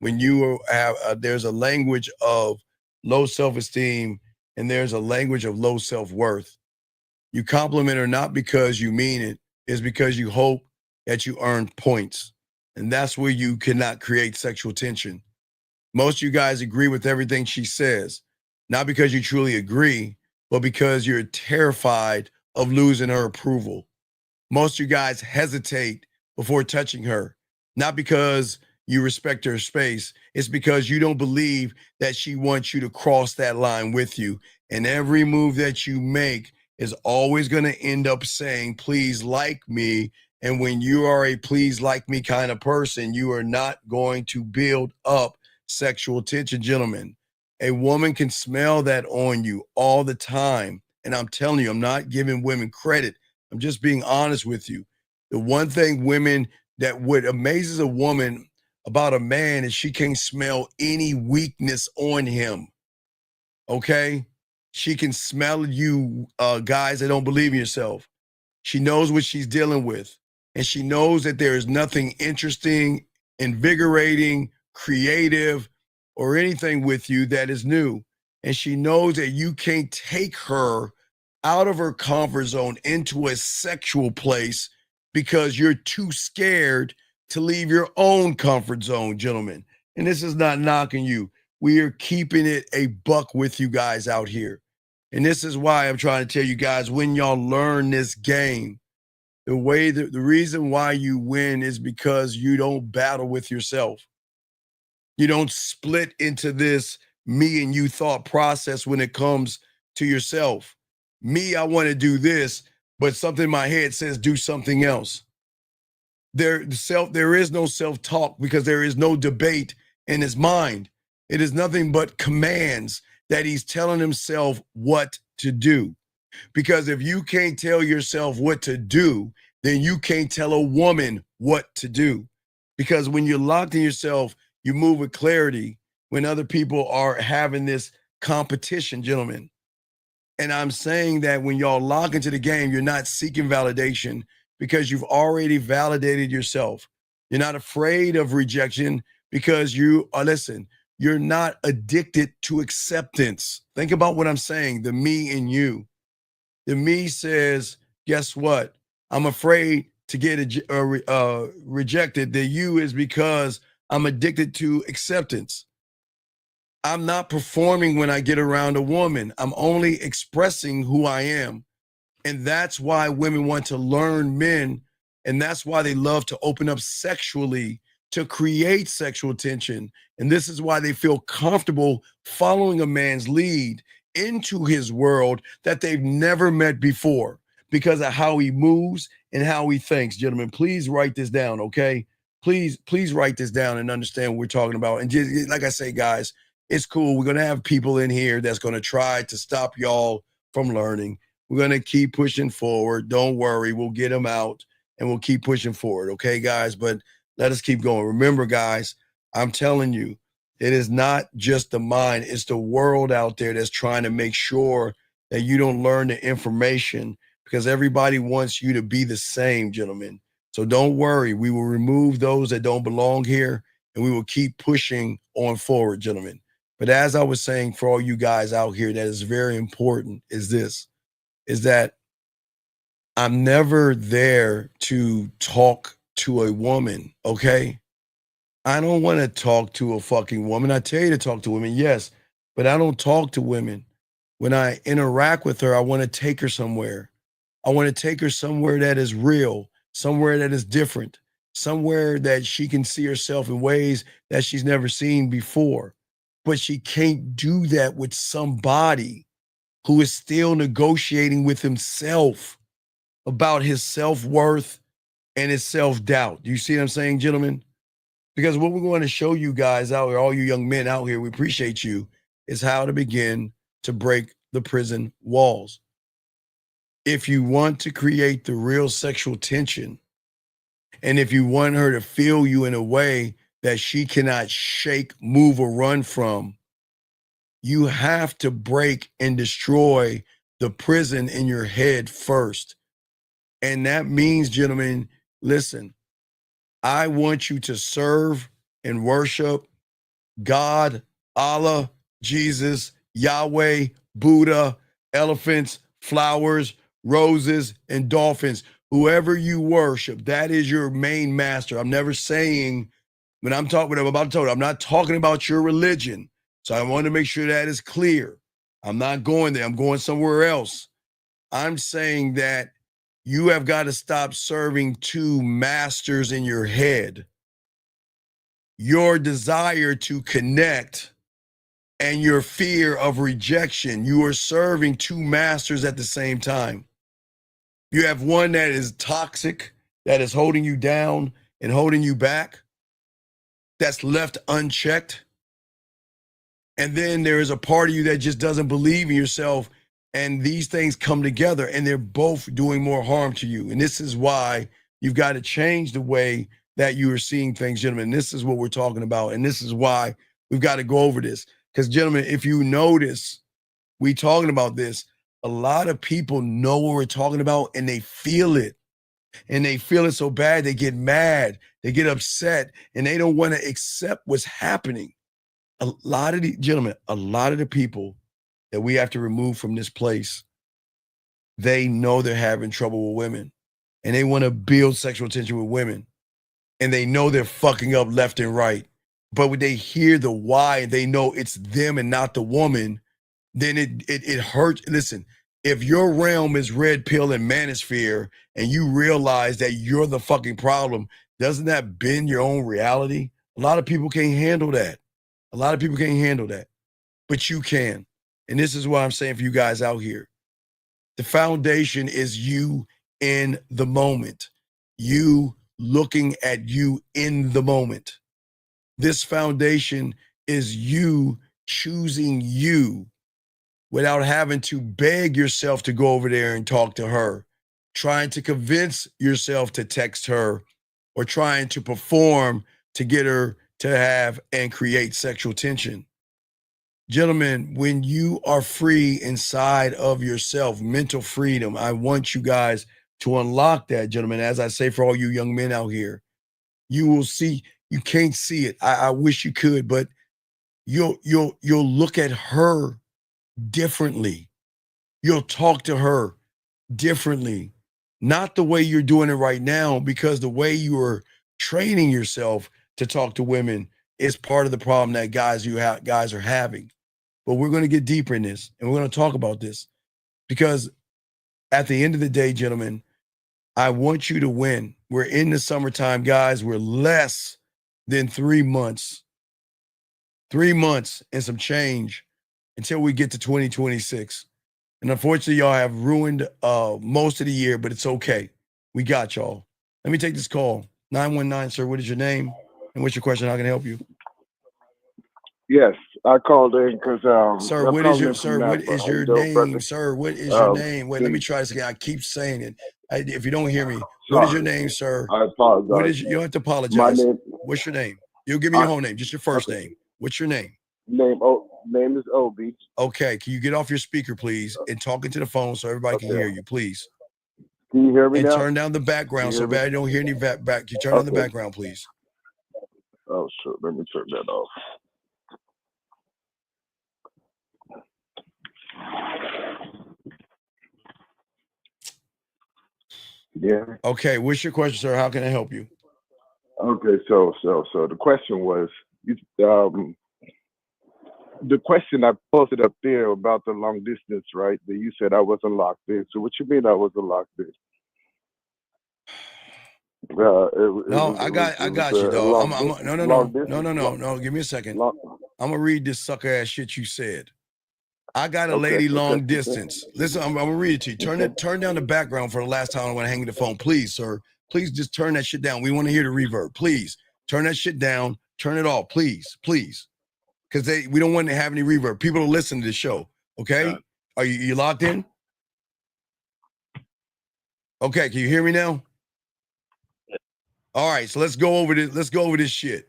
when you have, there's a language of low self-esteem and there's a language of low self-worth. You compliment her not because you mean it, it's because you hope that you earn points. And that's where you cannot create sexual tension. Most of you guys agree with everything she says, not because you truly agree, but because you're terrified of losing her approval. Most of you guys hesitate before touching her, not because you respect her space. It's because you don't believe that she wants you to cross that line with you. And every move that you make is always going to end up saying, please like me. And when you are a please like me kind of person, you are not going to build up sexual tension, gentlemen. A woman can smell that on you all the time. And I'm telling you, I'm not giving women credit. I'm just being honest with you. The one thing women that what amazes a woman about a man is she can't smell any weakness on him. Okay? She can smell you, guys that don't believe in yourself. She knows what she's dealing with. And she knows that there is nothing interesting, invigorating, creative, or anything with you that is new. And she knows that you can't take her out of her comfort zone into a sexual place because you're too scared to leave your own comfort zone, gentlemen. And this is not knocking you. We are keeping it a buck with you guys out here. And this is why I'm trying to tell you guys, when y'all learn this game, the reason why you win is because you don't battle with yourself. You don't split into this me and you thought process when it comes to yourself. Me, I want to do this, but something in my head says do something else. There is no self-talk because there is no debate in his mind. It is nothing but commands that he's telling himself what to do. Because if you can't tell yourself what to do, then you can't tell a woman what to do. Because when you're locked in yourself, you move with clarity when other people are having this competition, gentlemen. And I'm saying that when y'all lock into the game, you're not seeking validation because you've already validated yourself. You're not afraid of rejection because you are, listen, you're not addicted to acceptance. Think about what I'm saying, the me in you. The me says, guess what? I'm afraid to get rejected. The you is because I'm addicted to acceptance. I'm not performing when I get around a woman. I'm only expressing who I am. And that's why women want to learn men. And that's why they love to open up sexually to create sexual tension. And this is why they feel comfortable following a man's lead into his world that they've never met before because of how he moves and how he thinks. Gentlemen, please write this down, okay? Please write this down and understand what we're talking about. And just, like I say, guys, it's cool. We're going to have people in here that's going to try to stop y'all from learning. We're going to keep pushing forward. Don't worry. We'll get them out and we'll keep pushing forward. Okay, guys? But let us keep going. Remember, guys, I'm telling you, it is not just the mind. It's the world out there that's trying to make sure that you don't learn the information because everybody wants you to be the same, gentlemen. So don't worry. We will remove those that don't belong here and we will keep pushing on forward, gentlemen. But as I was saying, for all you guys out here, that is very important is this, is that I'm never there to talk to a woman, okay? I don't want to talk to a fucking woman. I tell you to talk to women, yes, but I don't talk to women. When I interact with her, I want to take her somewhere. I want to take her somewhere that is real, somewhere that is different, somewhere that she can see herself in ways that she's never seen before. But she can't do that with somebody who is still negotiating with himself about his self-worth and his self-doubt. Do you see what I'm saying, gentlemen? Because what we're going to show you guys out here, all you young men out here, we appreciate you, is how to begin to break the prison walls. If you want to create the real sexual tension, and if you want her to feel you in a way that she cannot shake, move, or run from, you have to break and destroy the prison in your head first. And that means, gentlemen, listen, I want you to serve and worship God, Allah, Jesus, Yahweh, Buddha, elephants, flowers, roses, and dolphins. Whoever you worship, that is your main master. I'm never saying, when I'm talking, I'm about to tell you, I'm not talking about your religion. So I want to make sure that is clear. I'm not going there. I'm going somewhere else. I'm saying that you have got to stop serving two masters in your head. Your desire to connect and your fear of rejection. You are serving two masters at the same time. You have one that is toxic, that is holding you down and holding you back, that's left unchecked. And then there is a part of you that just doesn't believe in yourself. And these things come together and they're both doing more harm to you. And this is why you've got to change the way that you are seeing things, gentlemen. This is what we're talking about. And this is why we've got to go over this. Because, gentlemen, if you notice, we talking about this, a lot of people know what we're talking about and they feel it. And they feel it so bad, they get mad, they get upset, and they don't want to accept what's happening. A lot of the, gentlemen, a lot of the people that we have to remove from this place, they know they're having trouble with women. And they want to build sexual tension with women. And they know they're fucking up left and right. But when they hear the why and they know it's them and not the woman, then it hurts. Listen, if your realm is red pill and manosphere and you realize that you're the fucking problem, doesn't that bend your own reality? A lot of people can't handle that. A lot of people can't handle that. But you can. And this is what I'm saying for you guys out here. The foundation is you in the moment. You looking at you in the moment. This foundation is you choosing you without having to beg yourself to go over there and talk to her, trying to convince yourself to text her, or trying to perform to get her to have and create sexual tension. Gentlemen, when you are free inside of yourself, mental freedom, I want you guys to unlock that, gentlemen. As I say, for all you young men out here, you will see, you can't see it. I wish you could, but you'll look at her differently. You'll talk to her differently. Not the way you're doing it right now, because the way you are training yourself to talk to women is part of the problem that guys are having. But we're going to get deeper in this, and we're going to talk about this, because at the end of the day, gentlemen, I want you to win. We're in the summertime, guys. We're less than 3 months. 3 months and some change until we get to 2026. And unfortunately, y'all have ruined most of the year, but it's okay. We got y'all. Let me take this call. 919, sir, what is your name? And what's your question? How can I help you? Yes, I called in because sir, what is your name? Sir, what is your name? Wait, let me try this again. I keep saying it. If you don't hear me, what is your name, sir? I apologize. You don't have to apologize. What's your name? You'll give me your whole name, just your first name. What's your name? Name is Obi. Okay, can you get off your speaker, please, and talk into the phone so everybody can hear you, please? Can you hear me now? And turn down the background so bad I don't hear any back. Can you turn on the background, please? Oh, sure. Let me turn that off. Yeah. Okay, what's your question, sir? How can I help you? Okay, so the question was, the question I posted up there about the long distance, right? That you said I wasn't locked in. So what you mean I wasn't locked in? I got you, though. No. Give me a second. I'm gonna read this sucker ass shit you said. I got a lady long distance. Listen, I'm gonna read it to you. Turn down the background for the last time I want to hang the phone, please, sir. Please just turn that shit down. We want to hear the reverb. Please turn that shit down. Turn it off, please, because we don't want to have any reverb. People don't listen to the show. Okay, are you locked in? Okay, can you hear me now? All right, so let's go over this. Let's go over this shit.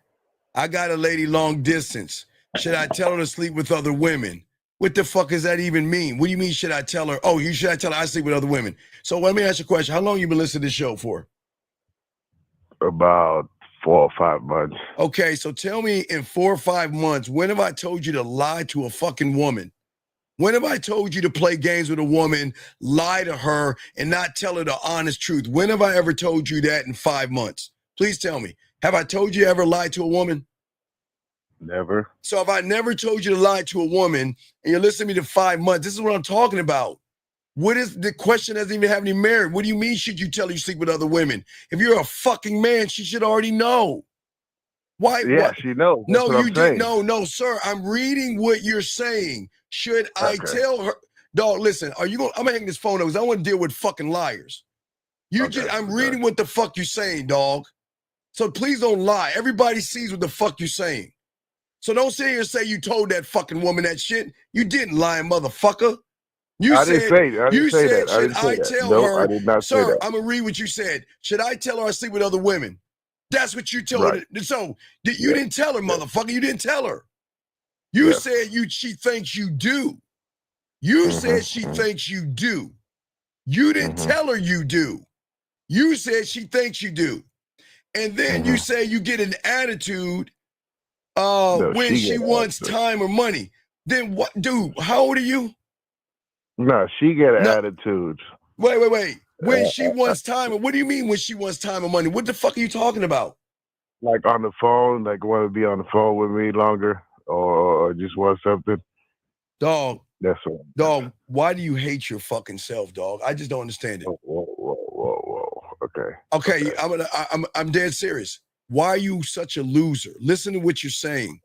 I got a lady long distance. Should I tell her to sleep with other women? What the fuck does that even mean? What do you mean, should I tell her? Oh, should I tell her I sleep with other women? So let me ask you a question. How long you been listening to this show for? About 4 or 5 months. Okay, so tell me in 4 or 5 months, when have I told you to lie to a fucking woman? When have I told you to play games with a woman, lie to her, and not tell her the honest truth? When have I ever told you that in 5 months? Please tell me. Have I told you ever lied to a woman? Never. So if I never told you to lie to a woman and you're listening to me to 5 months, this is what I'm talking about. What is the question? Doesn't even have any merit. What do you mean should you tell her you sleep with other women? If you're a fucking man, she should already know. Why? Yeah, what? she knows. No, That's what you I'm saying. didn't. No, sir. I'm reading what you're saying. Should I Okay. tell her? Dog, listen, are you going? I'm gonna hang this phone up because I want to deal with fucking liars. I'm reading what the fuck you're saying, dog. So please don't lie. Everybody sees what the fuck you're saying. So don't sit here and say you told that fucking woman that shit. You didn't lie, motherfucker. I didn't say that. I didn't say that. I Should didn't say I that. tell No, her, I did not say sir, that. I'm gonna read what you said. Should I tell her I sleep with other women? That's what you told Right. her. So you didn't tell her, motherfucker. You didn't tell her. You said she thinks you do. You said she thinks you do. You didn't tell her you do. You said she thinks you do. And then you say you get an attitude when she wants time or money. Then what, dude, how old are you? No, she get an attitude. Wait. When she wants time, what do you mean when she wants time or money? What the fuck are you talking about? Like on the phone, like want to be on the phone with me longer, or just want something. Dog. That's what. Dog, why do you hate your fucking self, dog? I just don't understand it. Whoa. Okay. Okay, I'm dead serious. Why are you such a loser? Listen to what you're saying.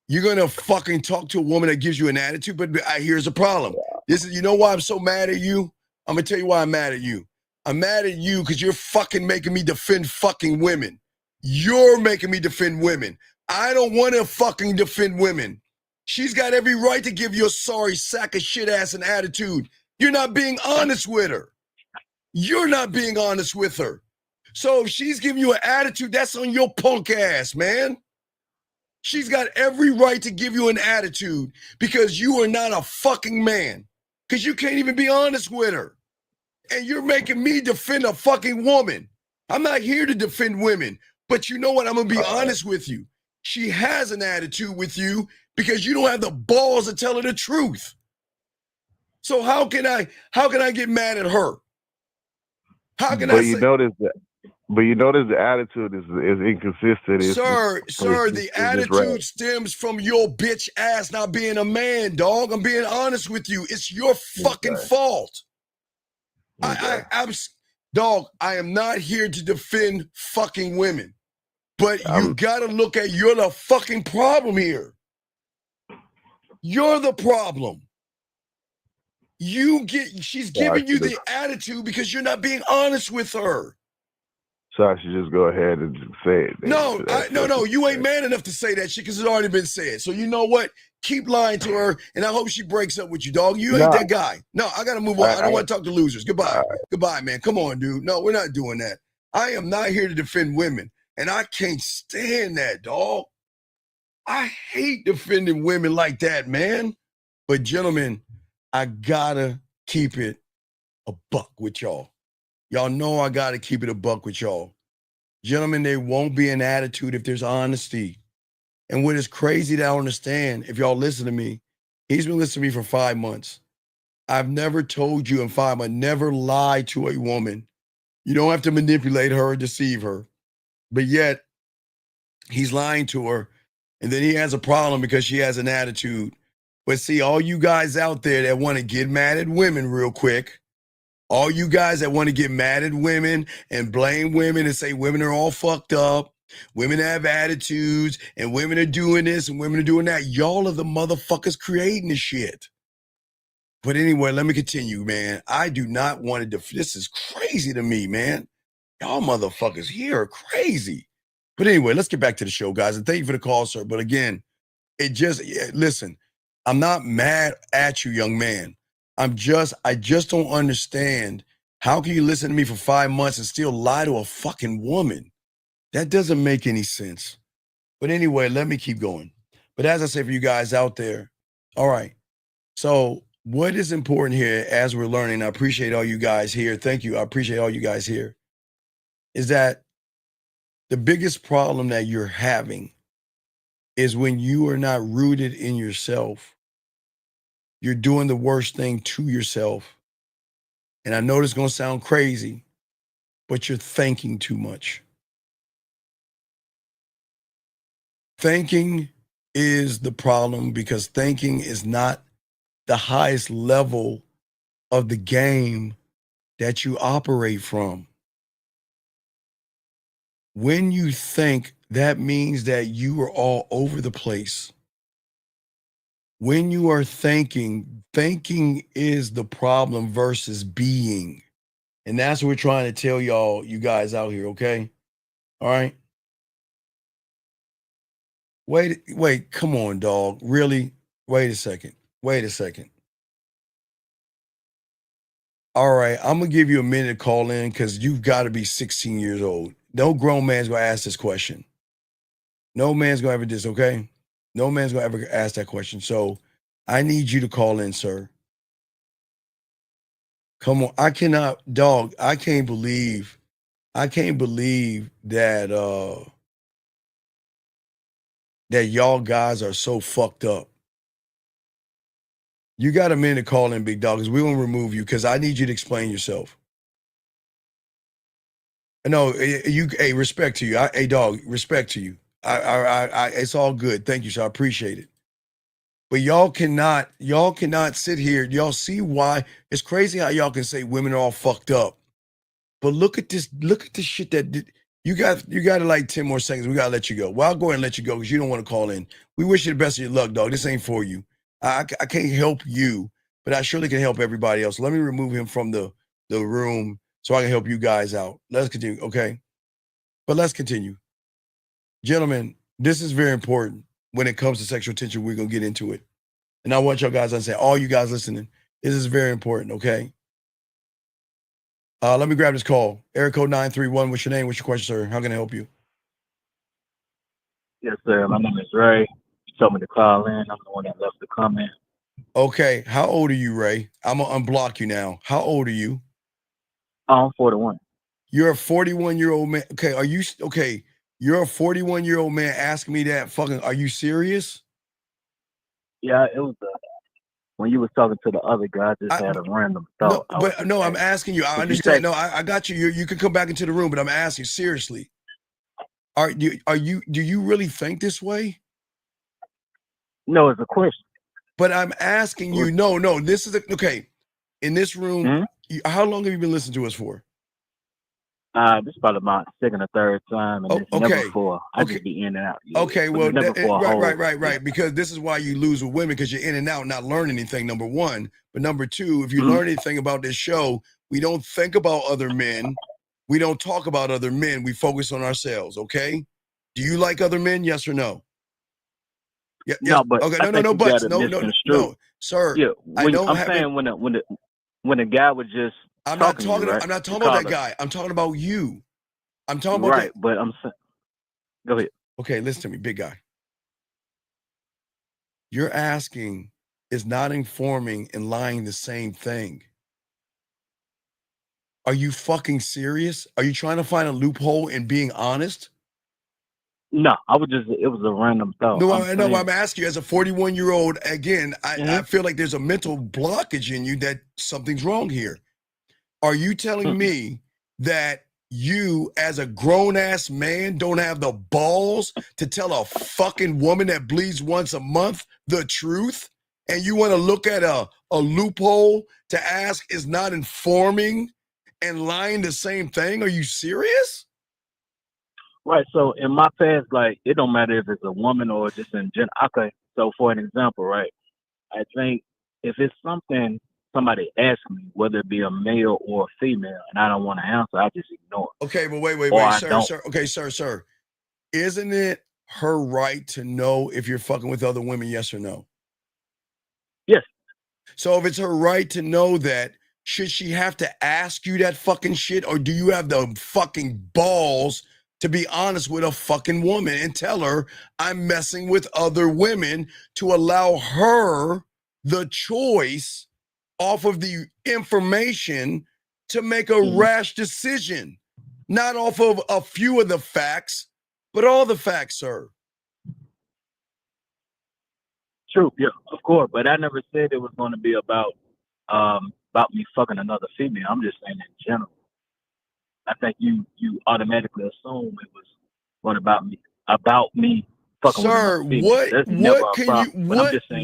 You're gonna fucking talk to a woman that gives you an attitude, but here's a problem. You know why I'm so mad at you? I'm gonna tell you why I'm mad at you. I'm mad at you because you're fucking making me defend fucking women. You're making me defend women. I don't want to fucking defend women. She's got every right to give you a sorry sack of shit ass and attitude. You're not being honest with her. You're not being honest with her. So if she's giving you an attitude, that's on your punk ass, man. She's got every right to give you an attitude because you are not a fucking man. Because you can't even be honest with her. And you're making me defend a fucking woman. I'm not here to defend women. But you know what? I'm going to be honest with you. She has an attitude with you because you don't have the balls to tell her the truth. So how can I get mad at her? How can I say? But you notice the attitude is inconsistent. Sir, the attitude stems from your bitch ass not being a man, dog. I'm being honest with you. It's your fucking fault. Dog, I am not here to defend fucking women. But you gotta look at you're the fucking problem here. You're the problem. She's giving you the attitude because you're not being honest with her. So I should just go ahead and just say it. No, you ain't man enough to say that shit because it's already been said. So you know what? Keep lying to her, and I hope she breaks up with you, dog. You ain't that guy. No, I gotta move on. I don't want to talk to losers. Goodbye. Goodbye, man. Come on, dude. No, we're not doing that. I am not here to defend women, and I can't stand that, dog. I hate defending women like that, man. But gentlemen, I gotta keep it a buck with y'all. Y'all know I gotta keep it a buck with y'all. Gentlemen, there won't be an attitude if there's honesty. And what is crazy to understand, if y'all listen to me, he's been listening to me for 5 months. I've never told you in 5 months, never lied to a woman. You don't have to manipulate her or deceive her. But yet, he's lying to her, and then he has a problem because she has an attitude. But see, all you guys out there that want to get mad at women real quick, all you guys that want to get mad at women and blame women and say women are all fucked up, women have attitudes, and women are doing this and women are doing that, y'all are the motherfuckers creating the shit. But anyway, let me continue, man. I do not want to, this is crazy to me, man. Y'all motherfuckers here are crazy. But anyway, let's get back to the show, guys. And thank you for the call, sir. But again, listen, I'm not mad at you, young man. I just don't understand. How can you listen to me for 5 months and still lie to a fucking woman? That doesn't make any sense. But anyway, let me keep going. But as I say for you guys out there, all right. So what is important here as we're learning, I appreciate all you guys here. Thank you. I appreciate all you guys here. Is that The biggest problem that you're having is when you are not rooted in yourself. You're doing the worst thing to yourself. And I know this is going to sound crazy, but you're thinking too much. Thinking is the problem because thinking is not the highest level of the game that you operate from. When you think, that means that you are all over the place. When you are thinking is the problem versus being. And that's what we're trying to tell y'all, you guys out here, okay? All right? Wait, come on, dog. Really? Wait a second. All right, I'm going to give you a minute to call in because you've got to be 16 years old. No grown man's going to ask this question. No man's going to ever do this, okay? No man's going to ever ask that question. So I need you to call in, sir. Come on. I can't believe that that y'all guys are so fucked up. You got a minute to call in, big dog, because we won't remove you because I need you to explain yourself. No, respect to you. Dog, respect to you. It's all good. Thank you, sir. I appreciate it. But y'all cannot sit here. Y'all see why it's crazy how y'all can say women are all fucked up. But look at this shit that you got like 10 more seconds. We gotta let you go. Well, I'll go ahead and let you go because you don't want to call in. We wish you the best of your luck, dog. This ain't for you. I can't help you, but I surely can help everybody else. Let me remove him from the room so I can help you guys out. Let's continue, okay? But let's continue. Gentlemen, this is very important when it comes to sexual tension. We're going to get into it. And I want y'all guys to say, all you guys listening, this is very important, okay? Let me grab this call. Area code 931. What's your name? What's your question, sir? How can I help you? Yes, sir. My name is Ray. You told me to call in. I'm the one that left the comment. Okay. How old are you, Ray? I'm going to unblock you now. How old are you? I'm 41. You're a 41-year-old man. Okay. You're a 41-year-old man asking me that fucking, are you serious? Yeah, it was when you was talking to the other guy, I just had a random thought. I'm asking you. I understand. I got you. You can come back into the room, but I'm asking seriously. Do you really think this way? No, it's a question. But I'm asking you. No. This is okay. In this room, how long have you been listening to us for? This is probably my second or third time, and it's never for. I just be in and out. Okay, well, right. Because this is why you lose with women, because you're in and out, not learning anything. Number one, but number two, if you learn anything about this show, we don't think about other men. We don't talk about other men. We focus on ourselves. Okay. Do you like other men? Yes or no? Yeah. No, but okay. No buts. No, sir. Yeah. When a guy would just. I'm not talking about that guy. I'm talking about you. I'm talking about right, but I'm saying. Go ahead. Okay, listen to me, big guy. You're asking is not informing and lying the same thing. Are you fucking serious? Are you trying to find a loophole in being honest? No, it was a random thought. No, I'm asking you as a 41-year-old, again, I feel like there's a mental blockage in you that something's wrong here. Are you telling me that you, as a grown-ass man, don't have the balls to tell a fucking woman that bleeds once a month the truth? And you want to look at a loophole to ask is not informing and lying the same thing? Are you serious? Right. So in my past, like, it don't matter if it's a woman or just in general. Okay. So for an example, right, I think if it's something somebody asks me, whether it be a male or a female, and I don't want to answer, I just ignore it. Okay, but wait, sir. Okay, sir. Isn't it her right to know if you're fucking with other women, yes or no? Yes. So if it's her right to know that, should she have to ask you that fucking shit, or do you have the fucking balls to be honest with a fucking woman and tell her I'm messing with other women to allow her the choice off of the information to make a rash decision? Not off of a few of the facts, but all the facts, sir. True, yeah, of course. But I never said it was going to be about me fucking another female. I'm just saying in general. I think you automatically assume it was what about me fucking Sir, with another female.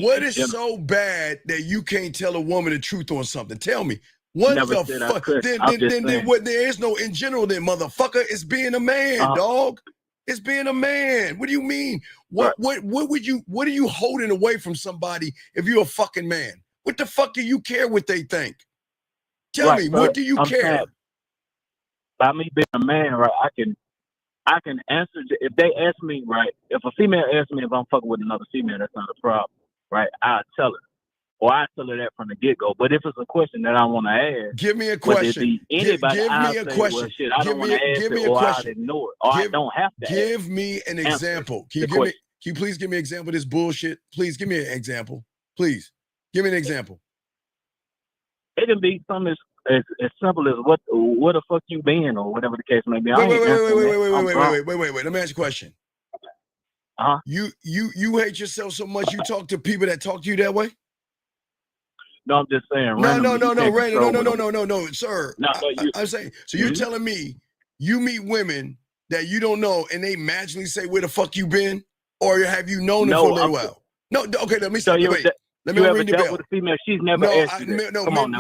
what is so bad that you can't tell a woman the truth on something? Tell me. What Never the said I fuck? could. Then I'm just saying. what, there is no in general then, motherfucker. It's being a man, dog. It's being a man. What do you mean? What are you holding away from somebody if you're a fucking man? What the fuck do you care what they think? Tell me, what do you care? Saying, by me being a man, right, I can answer if they ask me, right, if a female asks me if I'm fucking with another female, that's not a problem, right? I'll tell her. Or I tell her that from the get-go. But if it's a question that I want to ask, give me a question. Give me a question. Well, shit, I don't want to ask it, or I'll ignore it, or I don't have to. Give me an example. Can you please give me an example of this bullshit? Please give me an example. Please give me an example. It can be something as simple as what the fuck you been, or whatever the case may be. Wait. Let me ask you a question. You hate yourself so much you talk to people that talk to you that way? No, I'm just saying. No, sir. I'm saying. So you're telling me you meet women that you don't know, and they magically say where the fuck you been, or have you known them for a little while? No. Okay, let me start. Wait. Let me ring the bell. With a female, she's never asked you that. Come on,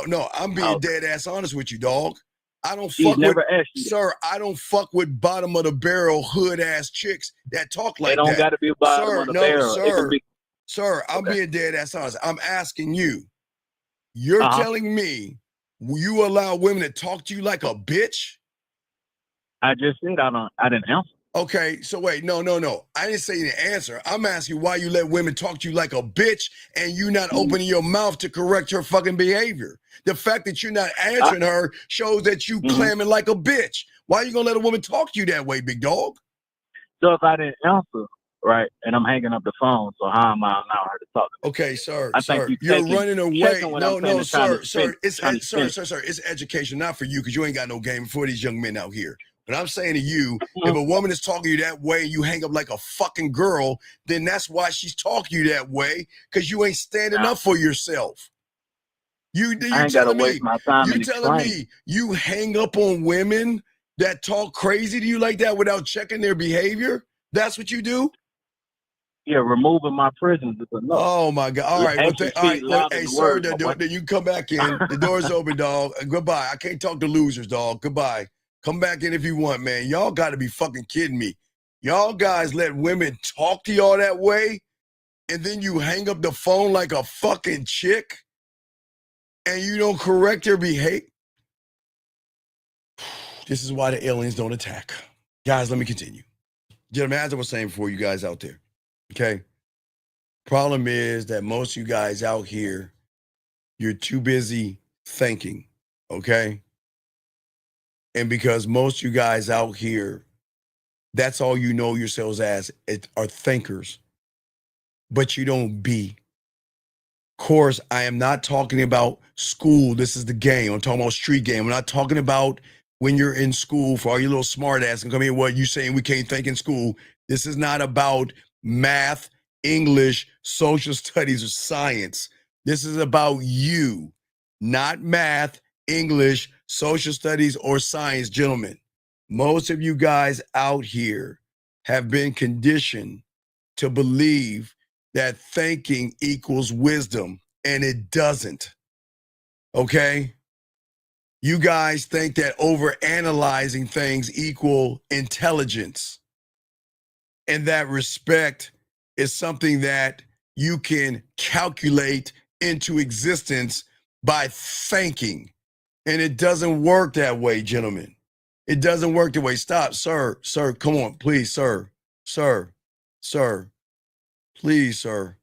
No. I'm being dead ass honest with you, dog. I don't she's fuck never with, asked you sir. I don't fuck with bottom of the barrel hood ass chicks that talk like that. They don't got to be bottom of the barrel. Sir, I'm being dead ass honest. I'm asking you. You're telling me you allow women to talk to you like a bitch? I just said I didn't answer. Okay, so wait, no. I didn't say the answer. I'm asking why you let women talk to you like a bitch and you not opening your mouth to correct her fucking behavior. The fact that you're not answering her shows that you clamming like a bitch. Why are you gonna let a woman talk to you that way, big dog? So if I didn't answer, right, and I'm hanging up the phone, so how am I allowing her to talk to me? Okay, sir, you're running away. No, sir. It's education, not for you, because you ain't got no game for these young men out here. But I'm saying to you, if a woman is talking to you that way and you hang up like a fucking girl, then that's why she's talking to you that way, because you ain't standing up for yourself. You telling me you hang up on women that talk crazy to you like that without checking their behavior? That's what you do? Yeah, removing my presence is enough. Oh my God! All right, hey, sir, then you come back in. The door's open, dog. Goodbye. I can't talk to losers, dog. Goodbye. Come back in if you want, man. Y'all got to be fucking kidding me. Y'all guys let women talk to y'all that way, and then you hang up the phone like a fucking chick, and you don't correct their behavior. This is why the aliens don't attack. Guys, let me continue. Gentlemen, as I was saying before, you guys out there, okay? Problem is that most of you guys out here, you're too busy thinking, okay? And because most of you guys out here, that's all you know yourselves as, are thinkers, but you don't be. Of course, I am not talking about school. This is the game. I'm talking about street game. I'm not talking about when you're in school for all you little smart ass and come here, what you saying we can't think in school. This is not about math, English, social studies, or science. This is about you, not math, English, social studies, or science, gentlemen. Most of you guys out here have been conditioned to believe that thinking equals wisdom, and it doesn't. Okay? You guys think that overanalyzing things equal intelligence, and that respect is something that you can calculate into existence by thinking. And it doesn't work that way, gentlemen. It doesn't work that way. Stop, sir, come on, please, sir, please, sir,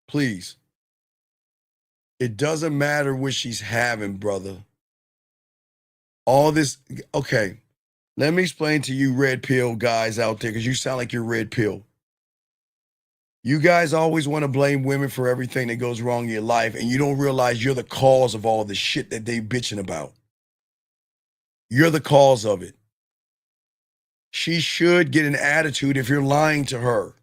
please. It doesn't matter what she's having, brother. All this, okay, let me explain to you red pill guys out there, because you sound like you're red pill. You guys always want to blame women for everything that goes wrong in your life, and you don't realize you're the cause of all the shit that they bitching about. You're the cause of it. She should get an attitude if you're lying to her.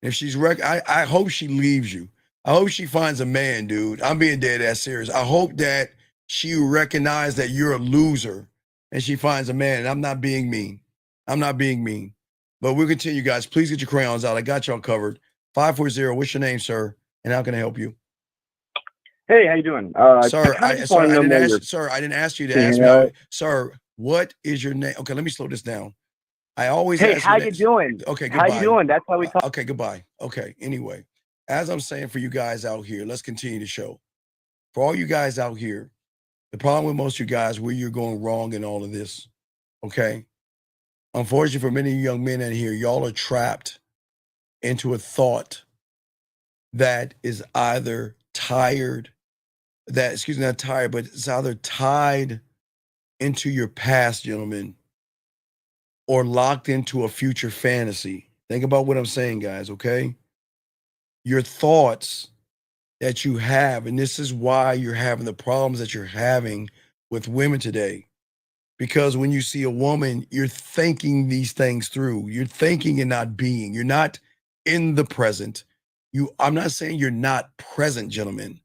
If she's I hope she leaves you. I hope she finds a man, dude. I'm being dead ass serious. I hope that she recognizes that you're a loser and she finds a man. And I'm not being mean. I'm not being mean. But we'll continue, guys. Please get your crayons out. I got y'all covered. 540, what's your name, sir? And how can I help you? Hey, how you doing? Sir, I didn't ask you to ask me. Sir, what is your name? Okay, let me slow this down. I always Hey, ask how you doing? Okay, goodbye. How you doing? That's how we talk. Okay, goodbye. Okay, anyway, as I'm saying for you guys out here, let's continue the show. For all you guys out here, the problem with most of you guys, where you're going wrong in all of this, okay? Unfortunately, for many young men out here, y'all are trapped into a thought that is either not tired, but it's either tied into your past, gentlemen, or locked into a future fantasy. Think about what I'm saying, guys, okay? Your thoughts that you have, and this is why you're having the problems that you're having with women today. Because when you see a woman, you're thinking these things through. You're thinking and not being. You're not in the present. I'm not saying you're not present, gentlemen.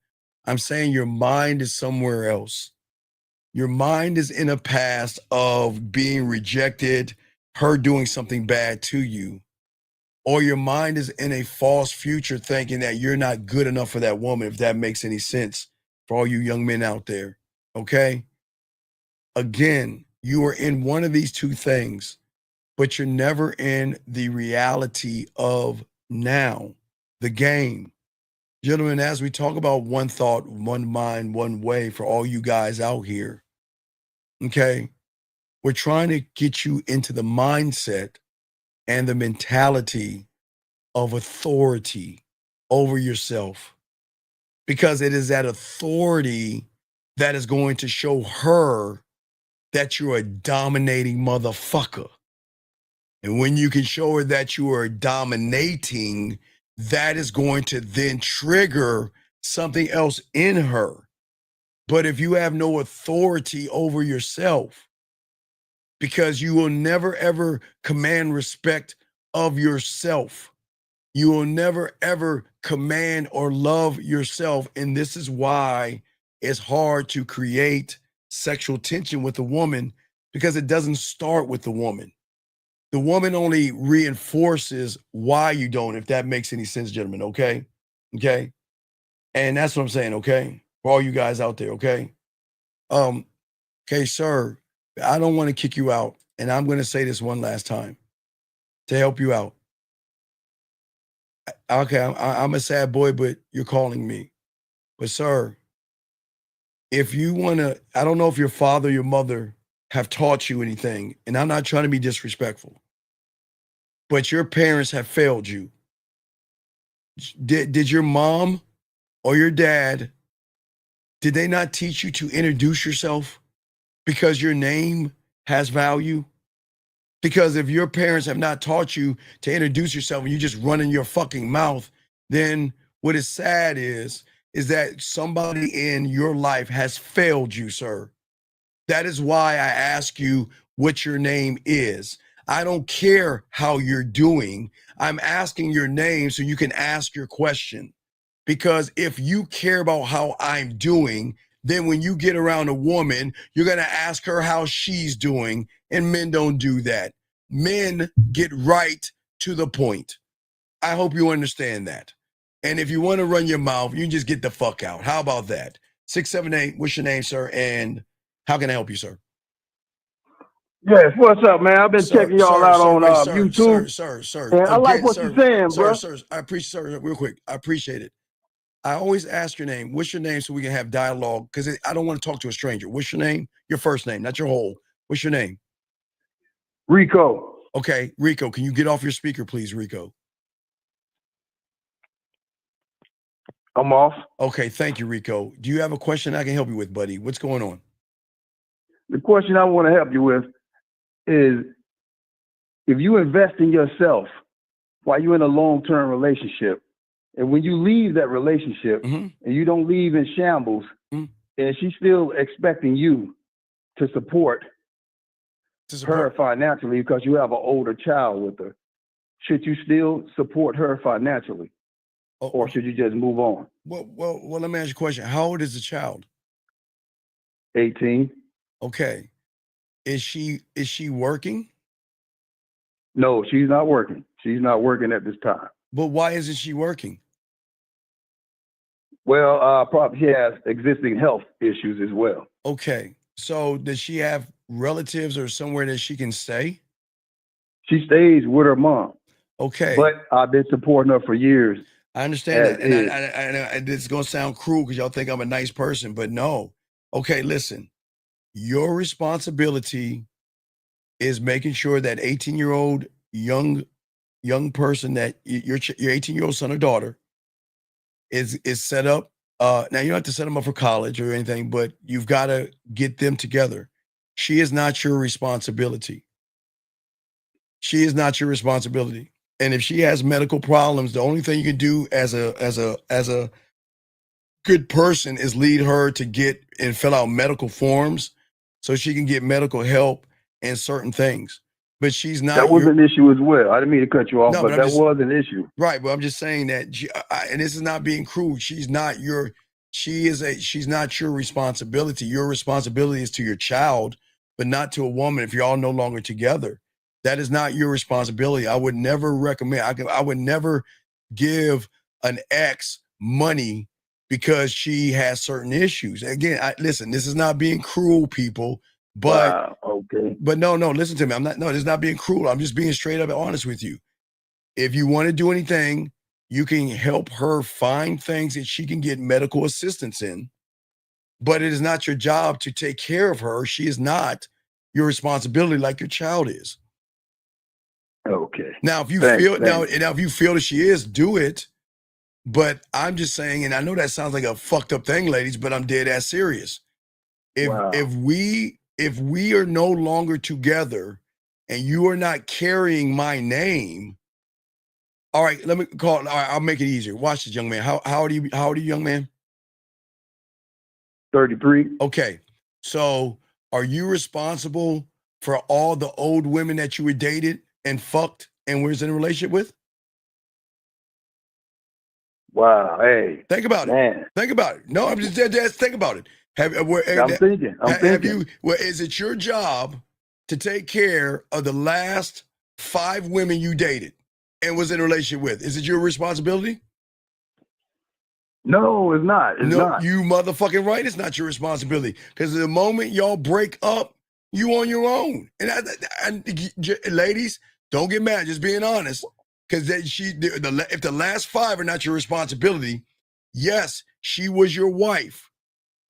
I'm saying your mind is somewhere else. Your mind is in a past of being rejected, her doing something bad to you. Or your mind is in a false future thinking that you're not good enough for that woman, if that makes any sense for all you young men out there, okay? Again, you are in one of these two things, but you're never in the reality of now, the game. Gentlemen, as we talk about one thought, one mind, one way for all you guys out here, okay? We're trying to get you into the mindset and the mentality of authority over yourself, because it is that authority that is going to show her that you're a dominating motherfucker. And when you can show her that you are dominating, that is going to then trigger something else in her. But if you have no authority over yourself, because you will never ever command respect of yourself, you will never ever command or love yourself. And this is why it's hard to create sexual tension with a woman, because it doesn't start with the woman. The woman only reinforces why you don't, if that makes any sense, gentlemen, okay? Okay? And that's what I'm saying, okay? For all you guys out there, okay? Okay, sir, I don't want to kick you out, and I'm going to say this one last time to help you out. Okay, I'm a sad boy, but you're calling me. But sir, if you want to, I don't know if your father or your mother have taught you anything, and I'm not trying to be disrespectful, but your parents have failed you. Did your mom or your dad, did they not teach you to introduce yourself because your name has value? Because if your parents have not taught you to introduce yourself and you just running your fucking mouth, then what is sad is that somebody in your life has failed you, sir. That is why I ask you what your name is. I don't care how you're doing. I'm asking your name so you can ask your question. Because if you care about how I'm doing, then when you get around a woman, you're going to ask her how she's doing. And men don't do that. Men get right to the point. I hope you understand that. And if you want to run your mouth, you can just get the fuck out. How about that? 678, what's your name, sir? And how can I help you, sir? Yes, what's up, man? I've been checking y'all out on YouTube. Sir. And I like what you're saying, bro. Sir, I appreciate, sir, real quick. I appreciate it. I always ask your name. What's your name so we can have dialogue? Because I don't want to talk to a stranger. What's your name? Your first name, not your whole. What's your name? Rico. Okay, Rico, can you get off your speaker, please, Rico? I'm off. Okay, thank you, Rico. Do you have a question I can help you with, buddy? What's going on? The question I want to help you with is, if you invest in yourself while you're in a long-term relationship, and when you leave that relationship and you don't leave in shambles, and she's still expecting you to support her financially because you have an older child with her, should you still support her financially, or should you just move on? Well, let me ask you a question. How old is the child? 18. Okay. Is she working? No, she's not working. She's not working at this time. But why isn't she working? Well, probably she has existing health issues as well. Okay. So does she have relatives or somewhere that she can stay? She stays with her mom. Okay. But I've been supporting her for years. I understand that. And this is going to sound cruel because y'all think I'm a nice person, but no. Okay, listen. Your responsibility is making sure that 18-year-old young person, that your 18-year-old son or daughter is set up. Now you don't have to set them up for college or anything, but you've got to get them together. She is not your responsibility. She is not your responsibility. And if she has medical problems, the only thing you can do as a good person is lead her to get and fill out medical forms so she can get medical help and certain things. But she's not. That was an issue as well. I didn't mean to cut you off, No, but but that was an issue. Right, but I'm just saying that, and this is not being cruel. She's not your responsibility. Your responsibility is to your child, but not to a woman if you're all no longer together. That is not your responsibility. I would never recommend, I would never give an ex money because she has certain issues. Again, listen, this is not being cruel, people, but wow, okay. But no, listen to me. This is not being cruel. I'm just being straight up and honest with you. If you want to do anything, you can help her find things that she can get medical assistance in, but it is not your job to take care of her. She is not your responsibility like your child is. Okay. Now, if you if you feel that she is, do it. But I'm just saying, and I know that sounds like a fucked up thing, ladies, but I'm dead ass serious. If we are no longer together and you are not carrying my name, all right, let me call it. All right, I'll make it easier. Watch this, young man. How old are you, young man? 33. Okay. So are you responsible for all the old women that you were dated and fucked and was in a relationship with? Wow. Hey. Think about it. Think about it. No, I'm just dead ass. Think about it. I'm thinking. Is it your job to take care of the last 5 women you dated and was in a relationship with? Is it your responsibility? No, it's not. It's not. You motherfucking right. It's not your responsibility because the moment y'all break up, you on your own. And ladies, don't get mad. Just being honest, because if the last 5 are not your responsibility, yes, she was your wife.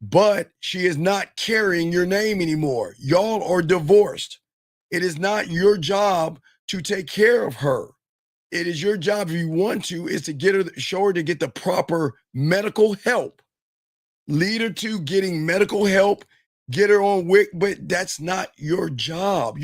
But she is not carrying your name anymore. Y'all are divorced. It is not your job to take care of her. It is your job, if you want to, is to show her to get the proper medical help. Lead her to getting medical help, get her on WIC, but that's not your job.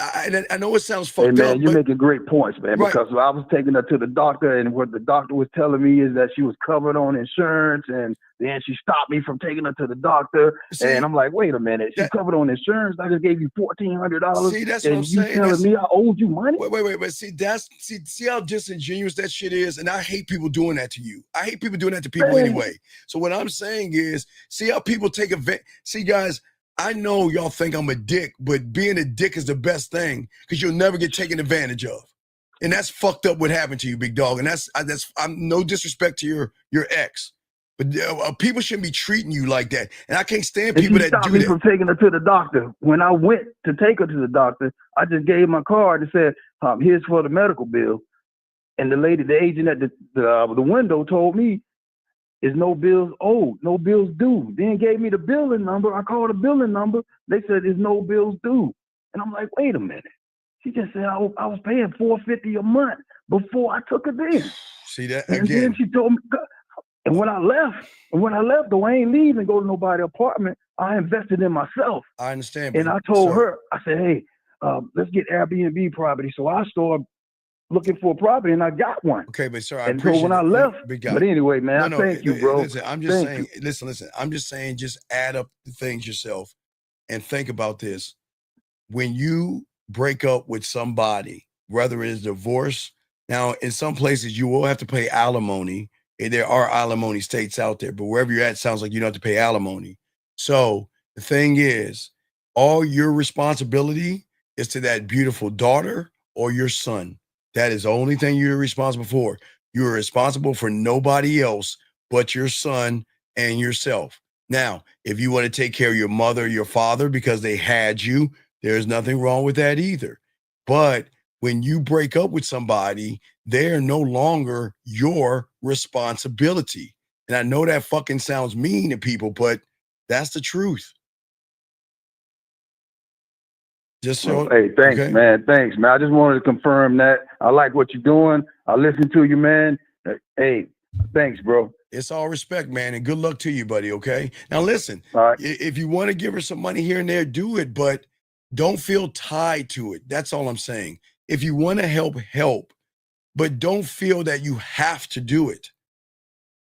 I know it sounds fucked up. You're making great points, man, because I was taking her to the doctor, and what the doctor was telling me is that she was covered on insurance, and then she stopped me from taking her to the doctor. And I'm like, wait a minute, she's covered on insurance. I just gave you $1,400. See, that's what I'm saying. You telling me I owed you money? Wait. See how disingenuous that shit is? And I hate people doing that to you. I hate people doing that to people anyway. So what I'm saying is, see how people take advantage. See, guys, I know y'all think I'm a dick, but being a dick is the best thing because you'll never get taken advantage of. And that's fucked up what happened to you, big dog. And I'm no disrespect to your ex, but people shouldn't be treating you like that. And I can't stand people that do that. From taking her to the doctor. When I went to take her to the doctor, I just gave my card and said, here's for the medical bill. And the agent at the window told me, is no bills owed, no bills due. Then gave me the billing number. I called the billing number. They said there's no bills due. And I'm like, wait a minute. She just said I was paying $450 a month before I took her there. See that and again? Then she told me, and when I left, though I ain't leave and go to nobody's apartment, I invested in myself. I understand. And I told her, I said, hey, let's get Airbnb property. So I started looking for a property, and I got one. Okay, but sir, I and appreciate so when I left, but anyway, man, no, thank you, bro. Listen, I'm just saying. Listen. I'm just saying, just add up the things yourself, and think about this. when you break up with somebody, whether it is divorce, now in some places you will have to pay alimony. And there are alimony states out there, but wherever you're at, it sounds like you don't have to pay alimony. So the thing is, all your responsibility is to that beautiful daughter or your son. That is the only thing you're responsible for. You're responsible for nobody else but your son and yourself. Now, if you want to take care of your mother, your father, because they had you, there's nothing wrong with that either. But when you break up with somebody, they're no longer your responsibility. And I know that fucking sounds mean to people, but that's the truth. Just so, hey, thanks, okay? man. Thanks, man. I just wanted to confirm that. I like what you're doing. I listen to you, man. Hey, thanks, bro. It's all respect, man, and good luck to you, buddy, okay? Now, listen, if you want to give her some money here and there, do it, but don't feel tied to it. That's all I'm saying. If you want to help, help, but don't feel that you have to do it,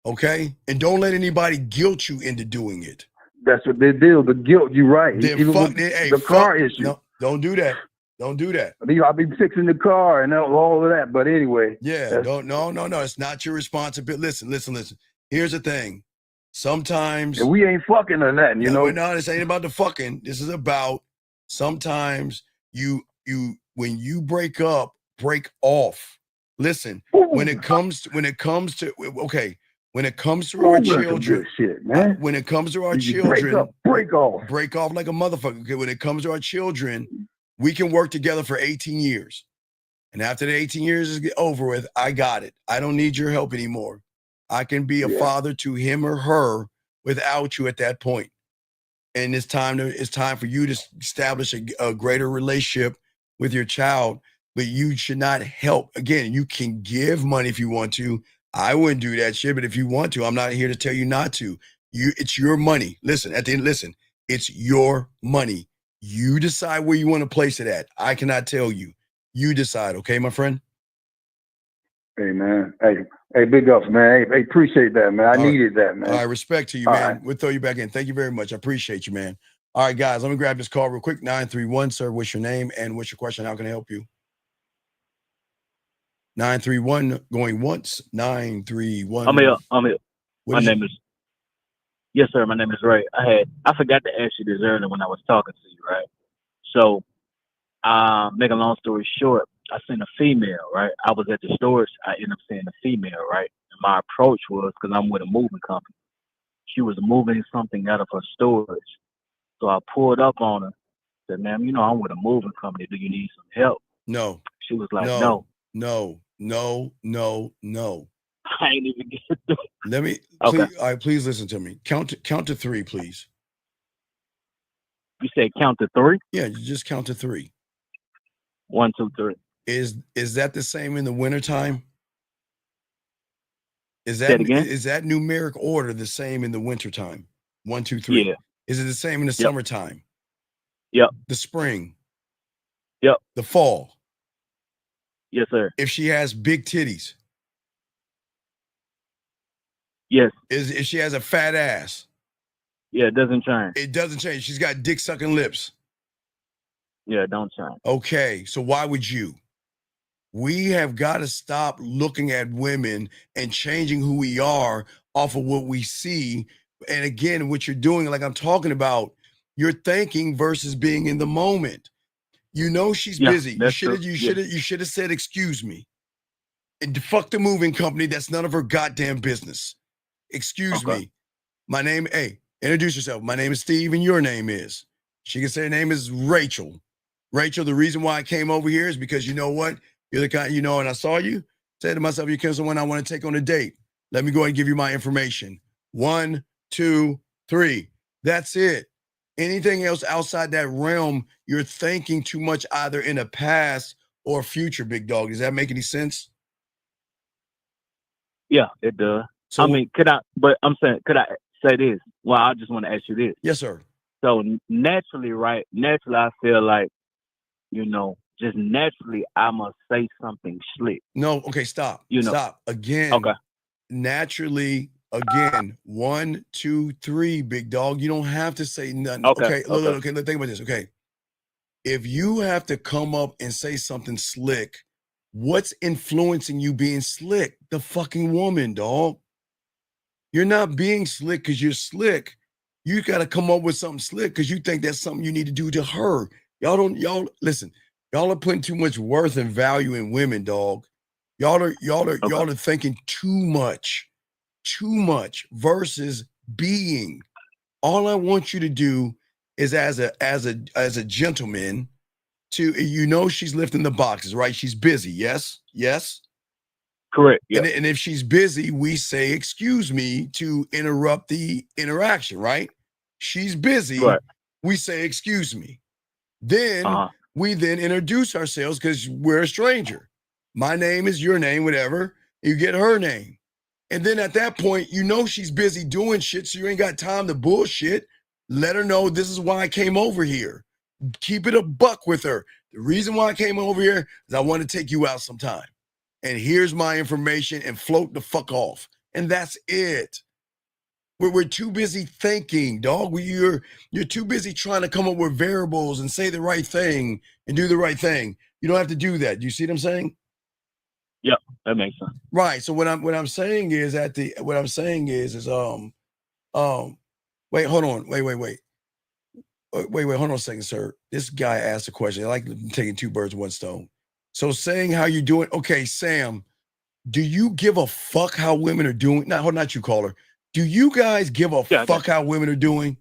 okay? And don't let anybody guilt you into doing it. That's what they do. The guilt, you're right. Then Even fuck, with hey, the fuck- car issue. No, don't do that. Don't do that. I'll be fixing the car and all of that. But anyway. Yeah, no. It's not your responsibility. Listen. Here's the thing. Sometimes And we ain't fucking or nothing, you know. No, this ain't about the fucking. This is about sometimes you when you break up, break off. Listen, when it comes to our children, when it comes to our children, break off like a motherfucker. Okay, when it comes to our children, we can work together for 18 years. And after the 18 years is over with, I got it. I don't need your help anymore. I can be a father to him or her without you at that point. And it's time for you to establish a greater relationship with your child, but you should not help. Again, you can give money if you want to. I wouldn't do that shit, but if you want to, I'm not here to tell you not to. It's your money. Listen, it's your money. You decide where you want to place it at. I cannot tell you. You decide, okay, my friend? Hey, man. Hey, big ups, man. Hey, appreciate that, man. I needed that, man. All right, respect to you, All man. right. We'll throw you back in. Thank you very much. I appreciate you, man. All right, guys, let me grab this call real quick. 931, sir. What's your name and what's your question? How can I help you? 931 going once. 931. I'm here. What is Yes, sir. My name is Ray. I forgot to ask you this earlier when I was talking to you, right? So, make a long story short, I seen a female, right? I was at the storage. I ended up seeing a female, right? And my approach was, because I'm with a moving company, she was moving something out of her storage. So I pulled up on her, said, ma'am, you know, I'm with a moving company. Do you need some help? No. She was like, No. no. I ain't even get to do it. Let me, Okay. please, all right, please listen to me. Count to three, please. You said count to three? Yeah, you just count to three. 1, 2, 3. Is that the same in the wintertime? Is Say it again? is that numeric order the same in the wintertime? 1, 2, 3. Yeah. Is it the same in the summertime? Yep. The spring? Yep. The fall? Yes, sir. If she has big titties? Yes. If she has a fat ass? Yeah, it doesn't change. It doesn't change. She's got dick sucking lips. Yeah, it don't change. Okay, so why would you? We have got to stop looking at women and changing who we are off of what we see. And again, what you're doing, like I'm talking about, you're thinking versus being in the moment. You know she's Yeah, busy. You that's should have true. you should have said, excuse me. And fuck the moving company. That's none of her goddamn business. Excuse me. My name, introduce yourself. My name is Steve, and your name is. She can say her name is Rachel. Rachel, the reason why I came over here is because you know what? You're the kind, and I saw you, said to myself, you're someone I want to take on a date. Let me go ahead and give you my information. 1, 2, 3. That's it. Anything else outside that realm, you're thinking too much either in the past or future, big dog. Does that make any sense? Yeah, it does. So, could I say this? Well, I just want to ask you this. Yes, sir. So naturally, I feel like, just naturally, I must say something slick. No, okay, stop. Stop. Again. Okay. Naturally, again, 1, 2, 3, big dog. You don't have to say nothing. Okay, Look, think about this. Okay. if you have to come up and say something slick, what's influencing you being slick? The fucking woman, dog. You're not being slick because you're slick. You got to come up with something slick because you think that's something you need to do to her. Y'all listen. Y'all are putting too much worth and value in women, dog. Y'all are thinking too much versus being. All I want you to do is as a gentleman to, she's lifting the boxes, right? She's busy. Yes. Correct. Yeah. And if she's busy, we say, excuse me, to interrupt the interaction, right? She's busy. Right. We say, excuse me. Then we then introduce ourselves because we're a stranger. My name is your name, whatever. You get her name. And then at that point, she's busy doing shit, so you ain't got time to bullshit. Let her know this is why I came over here. Keep it a buck with her. The reason why I came over here is I want to take you out sometime. And here's my information and float the fuck off. And that's it. We're too busy thinking, dog. You're too busy trying to come up with variables and say the right thing and do the right thing. You don't have to do that. Do you see what I'm saying? Yeah, that makes sense. Right. So what I'm saying is wait, hold on. Wait, hold on a second, sir. This guy asked a question. I like taking two birds with one stone. So saying how you doing, okay, Sam, do you give a fuck how women are doing? Not you, caller. Do you guys give a fuck how women are doing?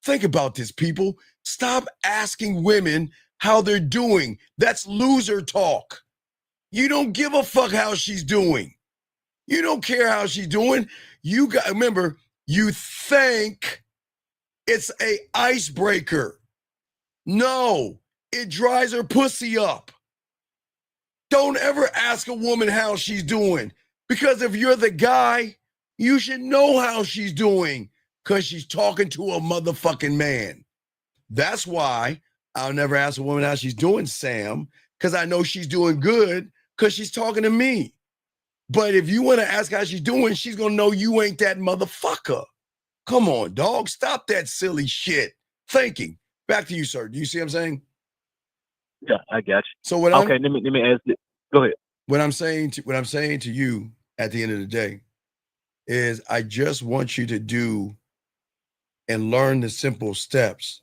Think about this, people. Stop asking women how they're doing. That's loser talk. You don't give a fuck how she's doing. You don't care how she's doing. Remember, you think it's a icebreaker. No, it dries her pussy up. Don't ever ask a woman how she's doing, because if you're the guy, you should know how she's doing because she's talking to a motherfucking man. That's why I'll never ask a woman how she's doing, Sam, because I know she's doing good because she's talking to me. But if you want to ask how she's doing, she's going to know you ain't that motherfucker. Come on, dog. Stop that silly shit. Thinking. Back to you, sir. Do you see what I'm saying? Yeah, I got you. So let me ask it. Go ahead. What I'm saying to you at the end of the day is I just want you to do and learn the simple steps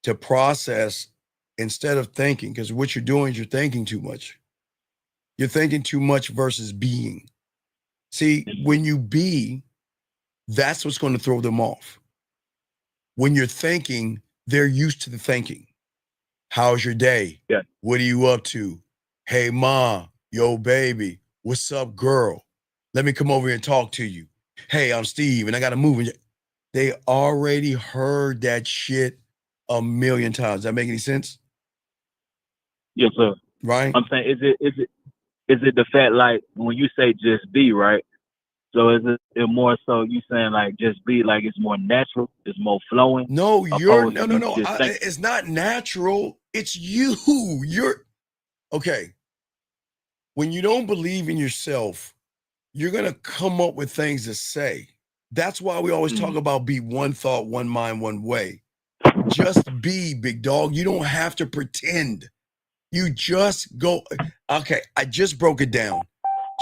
to process instead of thinking, because what you're doing is you're thinking too much. You're thinking too much versus being. See, when you be, that's what's going to throw them off. When you're thinking, they're used to the thinking. How's your day? Yeah. What are you up to? Hey, ma, yo, baby, what's up, girl? Let me come over here and talk to you. Hey, I'm Steve, and I got to move. They already heard that shit a million times. Does that make any sense? Yes, sir. Right? I'm saying, is it the fact, like, when you say just be, right? So is it more so you saying like just be, like it's more natural, it's more flowing? No, it's not natural. It's you. Okay. When you don't believe in yourself, you're going to come up with things to say. That's why we always talk about be one thought, one mind, one way. Just be, big dog. You don't have to pretend. You just go. Okay, I just broke it down.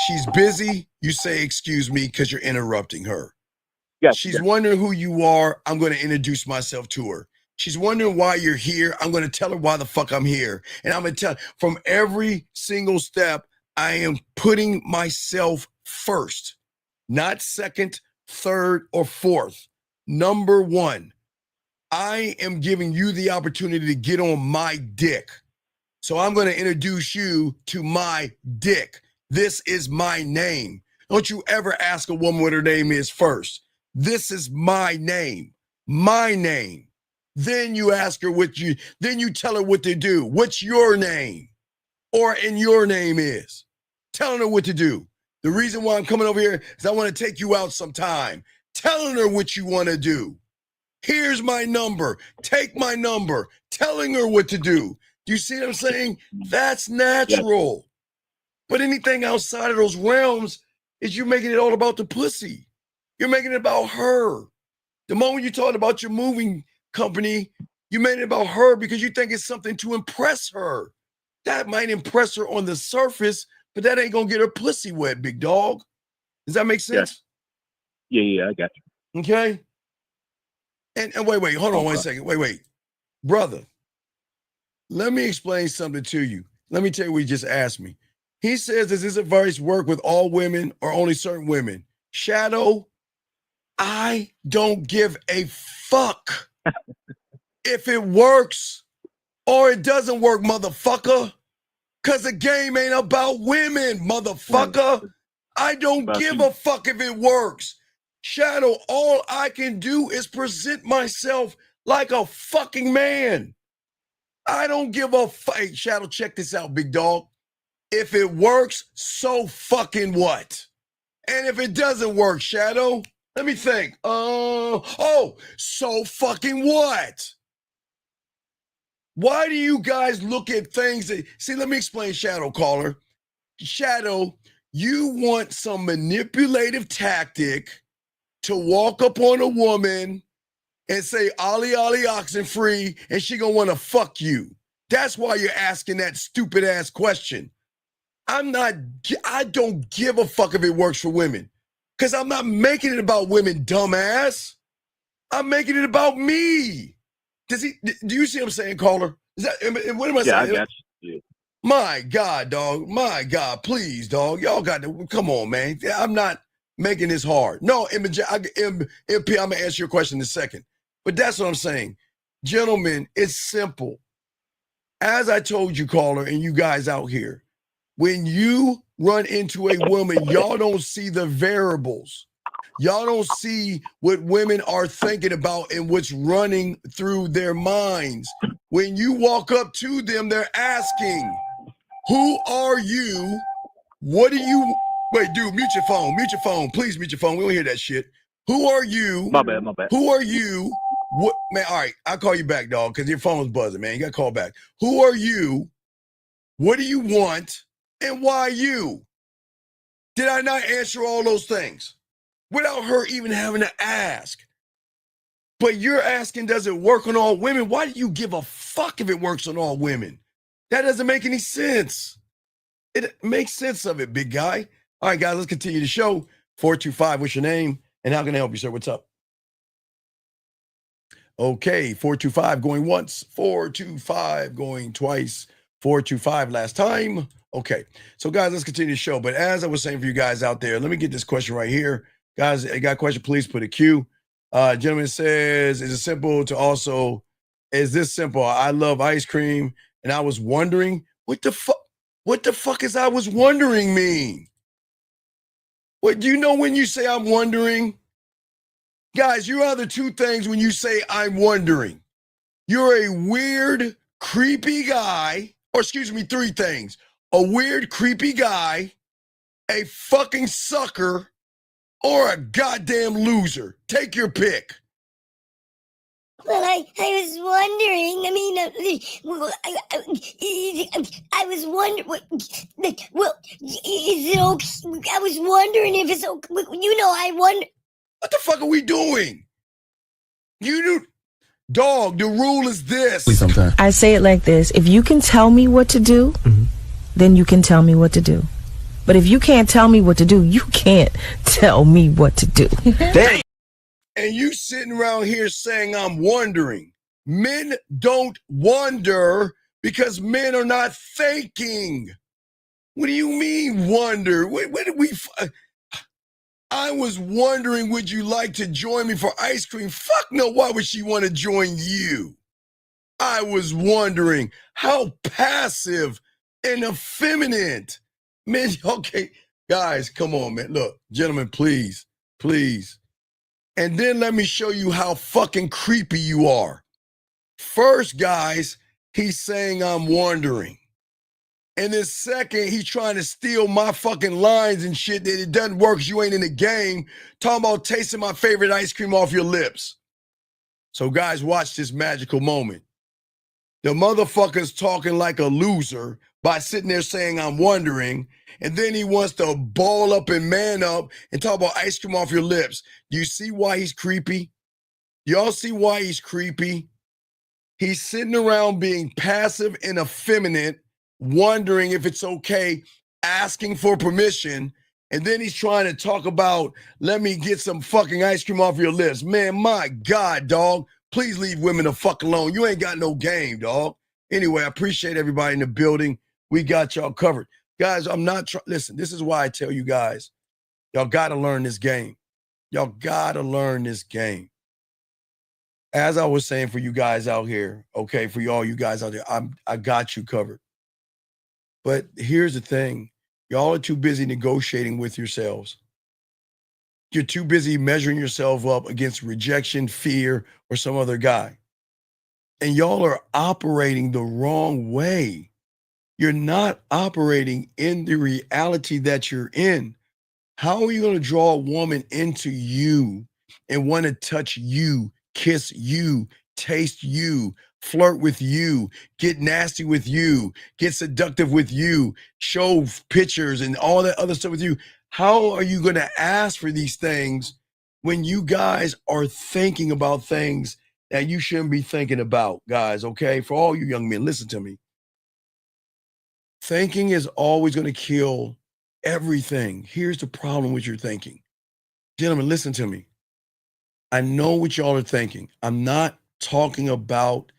She's busy. You say, excuse me, because you're interrupting her. She's wondering who you are. I'm going to introduce myself to her. She's wondering why you're here. I'm going to tell her why the fuck I'm here. And I'm going to tell from every single step, I am putting myself first, not second, third, or fourth. Number one, I am giving you the opportunity to get on my dick. So I'm going to introduce you to my dick. This is my name. Don't you ever ask a woman what her name is first. This is my name. My name. Then you ask her then you tell her what to do. What's your name? Or in your name is. Telling her what to do. The reason why I'm coming over here is I want to take you out sometime. Telling her what you want to do. Here's my number. Take my number. Telling her what to do. Do you see what I'm saying? That's natural. But anything outside of those realms is you making it all about the pussy. You're making it about her. The moment you talk about your moving company, You made it about her because you think it's something to impress her. That might impress her on the surface, but that ain't gonna get her pussy wet, big dog. Does that make sense? Yeah, I got you. Okay. And wait, hold on 1 second. Wait. Brother, let me explain something to you. Let me tell you what he just asked me. He says, does this advice work with all women or only certain women? Shadow, I don't give a fuck if it works or it doesn't work, motherfucker. Because the game ain't about women, motherfucker. I don't give a fuck if it works. Shadow, all I can do is present myself like a fucking man. I don't give a fuck. Hey, Shadow, check this out, big dog. If it works, so fucking what? And if it doesn't work, Shadow, let me think. So fucking what? Why do you guys look at things that, see, let me explain, Shadow caller. Shadow, you want some manipulative tactic to walk up on a woman and say, Ollie, Ollie, oxen free, and she gonna wanna fuck you. That's why you're asking that stupid ass question. I don't give a fuck if it works for women. Because I'm not making it about women, dumbass. I'm making it about me. Do you see what I'm saying, caller? What am I saying? I got you. Yeah. My God, dog. My God, please, dog. Y'all got to, come on, man. I'm not making this hard. No, MP, I'm going to answer your question in a second. But that's what I'm saying. Gentlemen, it's simple. As I told you, caller, and you guys out here, when you run into a woman, y'all don't see the variables. Y'all don't see what women are thinking about and what's running through their minds. When you walk up to them, they're asking, who are you? What do you, wait, dude, mute your phone. Please mute your phone. We don't hear that shit. Who are you? My bad. Who are you? What, man, all right, I'll call you back, dog, because your phone's buzzing, man. You got to call back. Who are you? What do you want? And why you? Did I not answer all those things without her even having to ask? But you're asking, does it work on all women? Why do you give a fuck if it works on all women? That doesn't make any sense. It makes sense of it, big guy. All right, guys, let's continue the show. 425, what's your name? And how can I help you, sir? What's up? Okay, 425 going once, 425 going twice, 425 last time. Okay, so guys, let's continue the show. But as I was saying for you guys out there, let me get this question right here. Guys, I got a question, please put a Q. Gentleman says, is this simple? I love ice cream, and I was wondering, what the fuck is I was wondering mean? What do you know when you say I'm wondering? Guys, you are the two things when you say I'm wondering. You're a weird, creepy guy, or excuse me, three things. A weird, creepy guy, a fucking sucker, or a goddamn loser. Take your pick. Well, I was wondering. I was wondering. Well, is it okay? I was wondering if it's okay. I wonder. What the fuck are we doing? Dog, the rule is this. I say it like this. If you can tell me what to do, then you can tell me what to do. But if you can't tell me what to do, you can't tell me what to do. And you sitting around here saying I'm wondering. Men don't wonder because men are not thinking. What do you mean wonder? Where did we... I was wondering, would you like to join me for ice cream? Fuck no, why would she want to join you? I was wondering, how passive and effeminate. Man, okay, guys, come on, man. Look, gentlemen, please. And then let me show you how fucking creepy you are. First, guys, he's saying I'm wondering. And then second, he's trying to steal my fucking lines and shit that it doesn't work because you ain't in the game. Talking about tasting my favorite ice cream off your lips. So guys, watch this magical moment. The motherfucker's talking like a loser by sitting there saying I'm wondering. And then he wants to ball up and man up and talk about ice cream off your lips. Do you see why he's creepy? Y'all see why he's creepy? He's sitting around being passive and effeminate, wondering if it's okay, asking for permission, and then he's trying to talk about, let me get some fucking ice cream off your lips. Man, my God, dog. Please leave women the fuck alone. You ain't got no game, dog. Anyway, I appreciate everybody in the building. We got y'all covered. Guys, I'm not trying. Listen, this is why I tell you guys, y'all got to learn this game. Y'all got to learn this game. As I was saying for you guys out here, okay, for all you guys out there, I got you covered. But here's the thing. Y'all are too busy negotiating with yourselves. You're too busy measuring yourself up against rejection, fear, or some other guy. And y'all are operating the wrong way. You're not operating in the reality that you're in. How are you going to draw a woman into you and want to touch you, kiss you, taste you, flirt with you, get nasty with you, get seductive with you, show pictures and all that other stuff with you? How are you going to ask for these things when you guys are thinking about things that you shouldn't be thinking about, guys, okay? For all you young men, listen to me. Thinking is always going to kill everything. Here's the problem with your thinking. Gentlemen, listen to me. I know what y'all are thinking. I'm not talking about,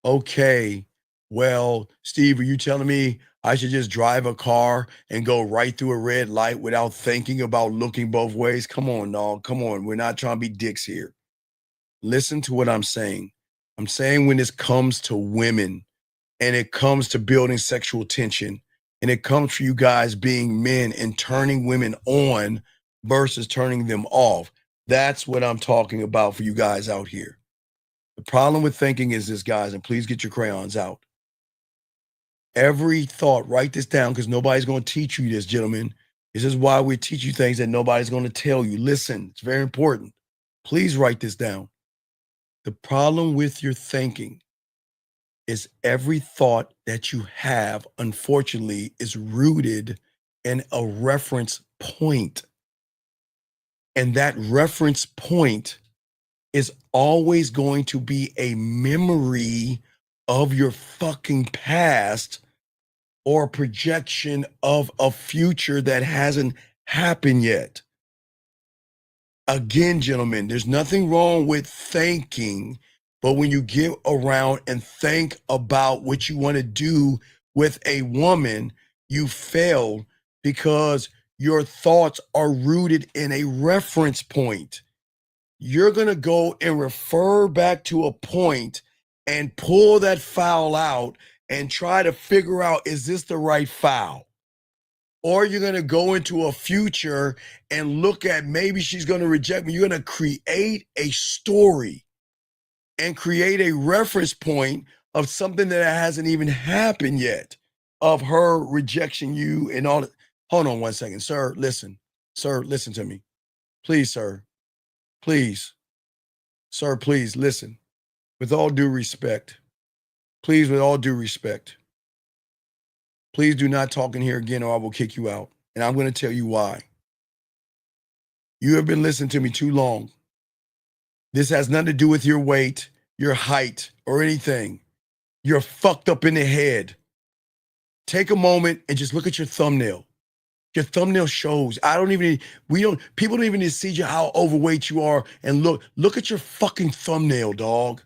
okay, well, Steve, are you telling me I should just drive a car and go right through a red light without thinking about looking both ways? Come on, dog. Come on. We're not trying to be dicks here. Listen to what I'm saying. I'm saying when this comes to women and it comes to building sexual tension and it comes for you guys being men and turning women on versus turning them off, that's what I'm talking about for you guys out here. The problem with thinking is this, guys, and please get your crayons out. Every thought, write this down because nobody's going to teach you this, gentlemen. This is why we teach you things that nobody's going to tell you. Listen, it's very important. Please write this down. The problem with your thinking is every thought that you have, unfortunately, is rooted in a reference point. And that reference point is always going to be a memory of your fucking past or a projection of a future that hasn't happened yet. Again, gentlemen, there's nothing wrong with thinking, but when you get around and think about what you want to do with a woman, you fail because your thoughts are rooted in a reference point. You're going to go and refer back to a point and pull that file out and try to figure out, is this the right file? Or you're going to go into a future and look at maybe she's going to reject me. You're going to create a story and create a reference point of something that hasn't even happened yet, of her rejection you and all that. Hold on one second, sir. Listen. Sir, listen to me. Please, sir. Please. Sir, please listen. With all due respect. Please, with all due respect. Please do not talk in here again or I will kick you out. And I'm going to tell you why. You have been listening to me too long. This has nothing to do with your weight, your height, or anything. You're fucked up in the head. Take a moment and just look at your thumbnail. Your thumbnail shows. People don't even need to see you how overweight you are. And look at your fucking thumbnail, dog.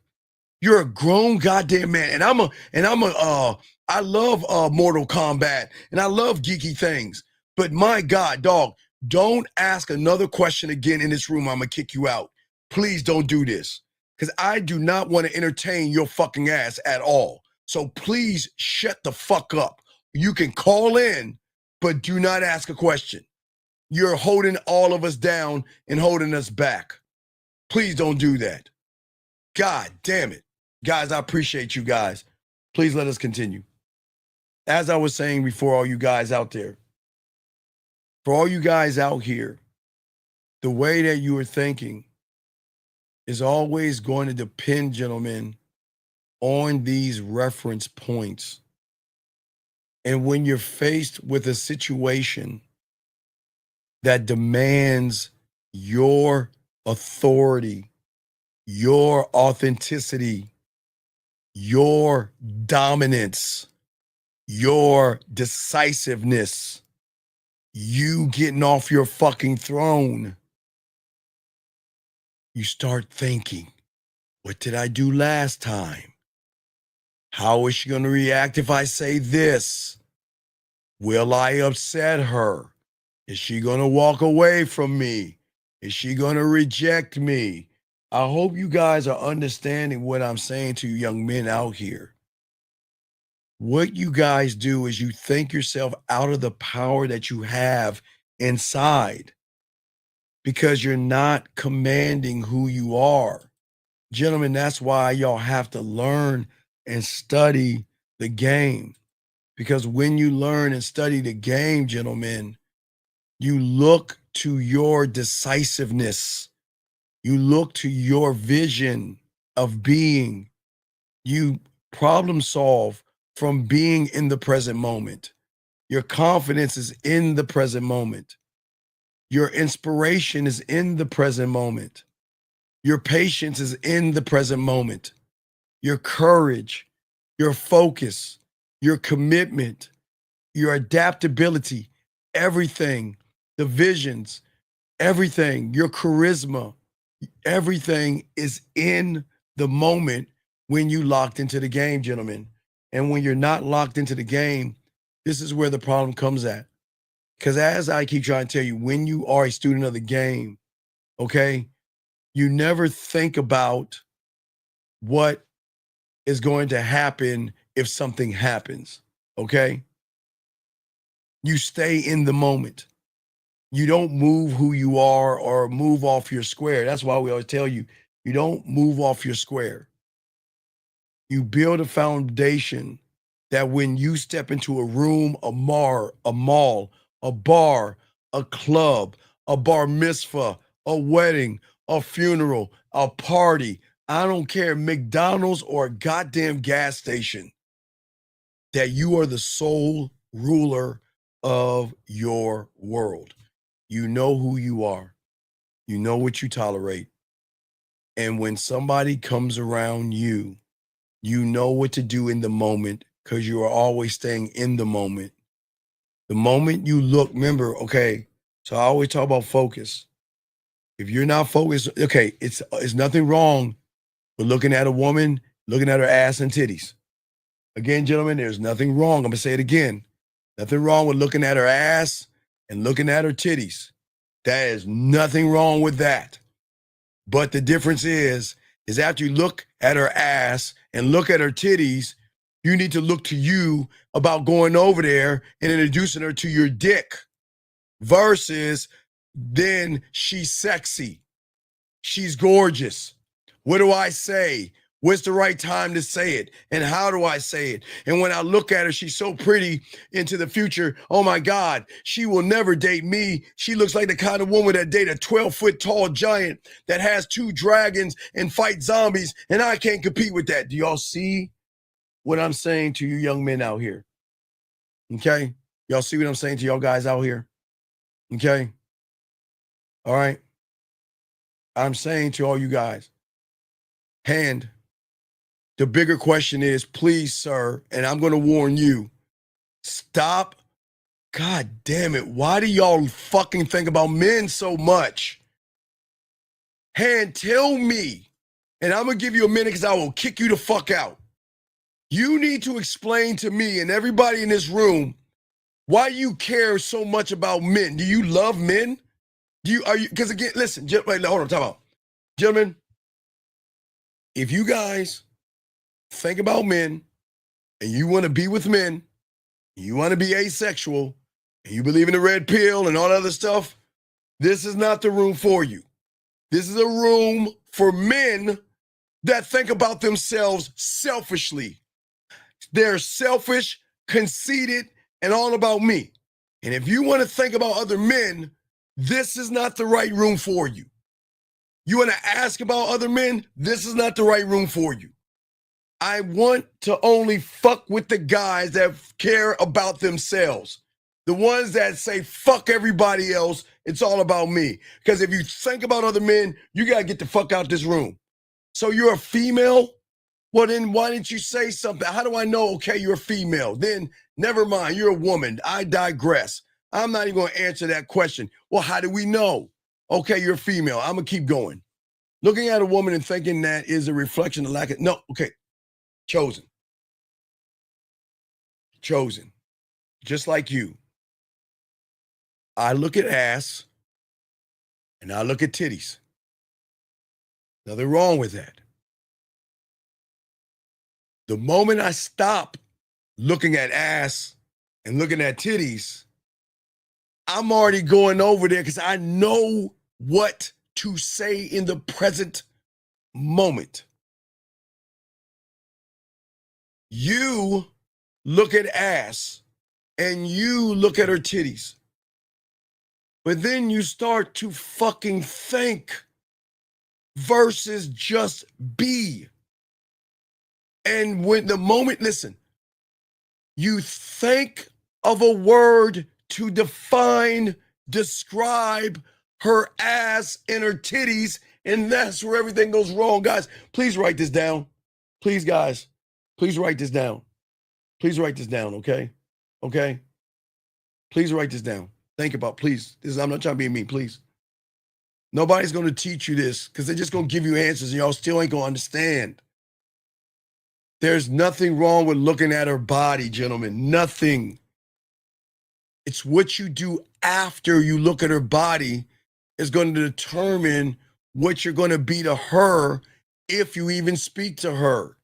You're a grown goddamn man. I love Mortal Kombat and I love geeky things. But my God, dog, don't ask another question again in this room. I'm gonna kick you out. Please don't do this. Because I do not want to entertain your fucking ass at all. So please shut the fuck up. You can call in, but do not ask a question. You're holding all of us down and holding us back. Please don't do that. God damn it. Guys, I appreciate you guys. Please let us continue. As I was saying before, all you guys out there, for all you guys out here, the way that you are thinking is always going to depend, gentlemen, on these reference points. And when you're faced with a situation that demands your authority, your authenticity, your dominance, your decisiveness, you getting off your fucking throne. You start thinking, what did I do last time? How is she going to react if I say this? Will I upset her? Is she going to walk away from me? Is she going to reject me? I hope you guys are understanding what I'm saying to you young men out here. What you guys do is you think yourself out of the power that you have inside because you're not commanding who you are. Gentlemen, that's why y'all have to learn and study the game. Because when you learn and study the game, gentlemen, you look to your decisiveness. You look to your vision of being. You problem solve from being in the present moment. Your confidence is in the present moment. Your inspiration is in the present moment. Your patience is in the present moment. Your courage, your focus, your commitment, your adaptability, everything, the visions, everything, your charisma, everything is in the moment when you locked into the game, gentlemen. And when you're not locked into the game, this is where the problem comes at. Because as I keep trying to tell you, when you are a student of the game, okay, you never think about what is going to happen if something happens, okay? You stay in the moment. You don't move who you are or move off your square. That's why we always tell you, you don't move off your square. You build a foundation that when you step into a room, a mall, a bar, a club, a bar mitzvah, a wedding, a funeral, a party, I don't care, McDonald's or a goddamn gas station, that you are the sole ruler of your world. You know who you are. You know what you tolerate. And when somebody comes around you, you know what to do in the moment because you are always staying in the moment. The moment you look, remember, okay, so I always talk about focus. If you're not focused, okay, it's nothing wrong with looking at a woman, looking at her ass and titties. Again, gentlemen, there's nothing wrong. I'm going to say it again. Nothing wrong with looking at her ass and looking at her titties. There is nothing wrong with that. But the difference is after you look at her ass and look at her titties, you need to look to you about going over there and introducing her to your dick versus then she's sexy. She's gorgeous. What do I say? What's the right time to say it? And how do I say it? And when I look at her, she's so pretty into the future. Oh my God, she will never date me. She looks like the kind of woman that date a 12-foot tall giant that has 2 dragons and fight zombies. And I can't compete with that. Do y'all see what I'm saying to you young men out here? Okay. Y'all see what I'm saying to y'all guys out here? Okay. All right. I'm saying to all you guys, and the bigger question is, please, sir, and I'm going to warn you, stop. God damn it. Why do y'all fucking think about men so much? And tell me, and I'm going to give you a minute because I will kick you the fuck out. You need to explain to me and everybody in this room why you care so much about men. Do you love men? Because again, listen, wait, hold on, time out. Gentlemen, if you guys think about men and you want to be with men, you want to be asexual, and you believe in the red pill and all that other stuff, this is not the room for you. This is a room for men that think about themselves selfishly. They're selfish, conceited, and all about me. And if you want to think about other men, this is not the right room for you. You want to ask about other men? This is not the right room for you. I want to only fuck with the guys that care about themselves. The ones that say, fuck everybody else, it's all about me. Because if you think about other men, you got to get the fuck out this room. So you're a female Well, then why didn't you say something? How do I know, okay, you're a female? Then never mind, you're a woman. I digress. I'm not even going to answer that question. Well, how do we know? Okay, you're a female. I'm going to keep going. Looking at a woman and thinking that is a reflection of lack of, no, okay, chosen. Chosen. Just like you. I look at ass and I look at titties. Nothing wrong with that. The moment I stop looking at ass and looking at titties, I'm already going over there because I know what to say in the present moment. You look at ass and you look at her titties. But then you start to fucking think versus just be. And when the moment, listen, you think of a word to define, describe her ass and her titties, and that's where everything goes wrong. Guys, please write this down. Please, guys, please write this down. Please write this down, okay? Okay? Please write this down. Think about, please. I'm not trying to be mean, please. Nobody's going to teach you this because they're just going to give you answers and y'all still ain't going to understand. There's nothing wrong with looking at her body, gentlemen. Nothing. It's what you do after you look at her body is going to determine what you're going to be to her if you even speak to her.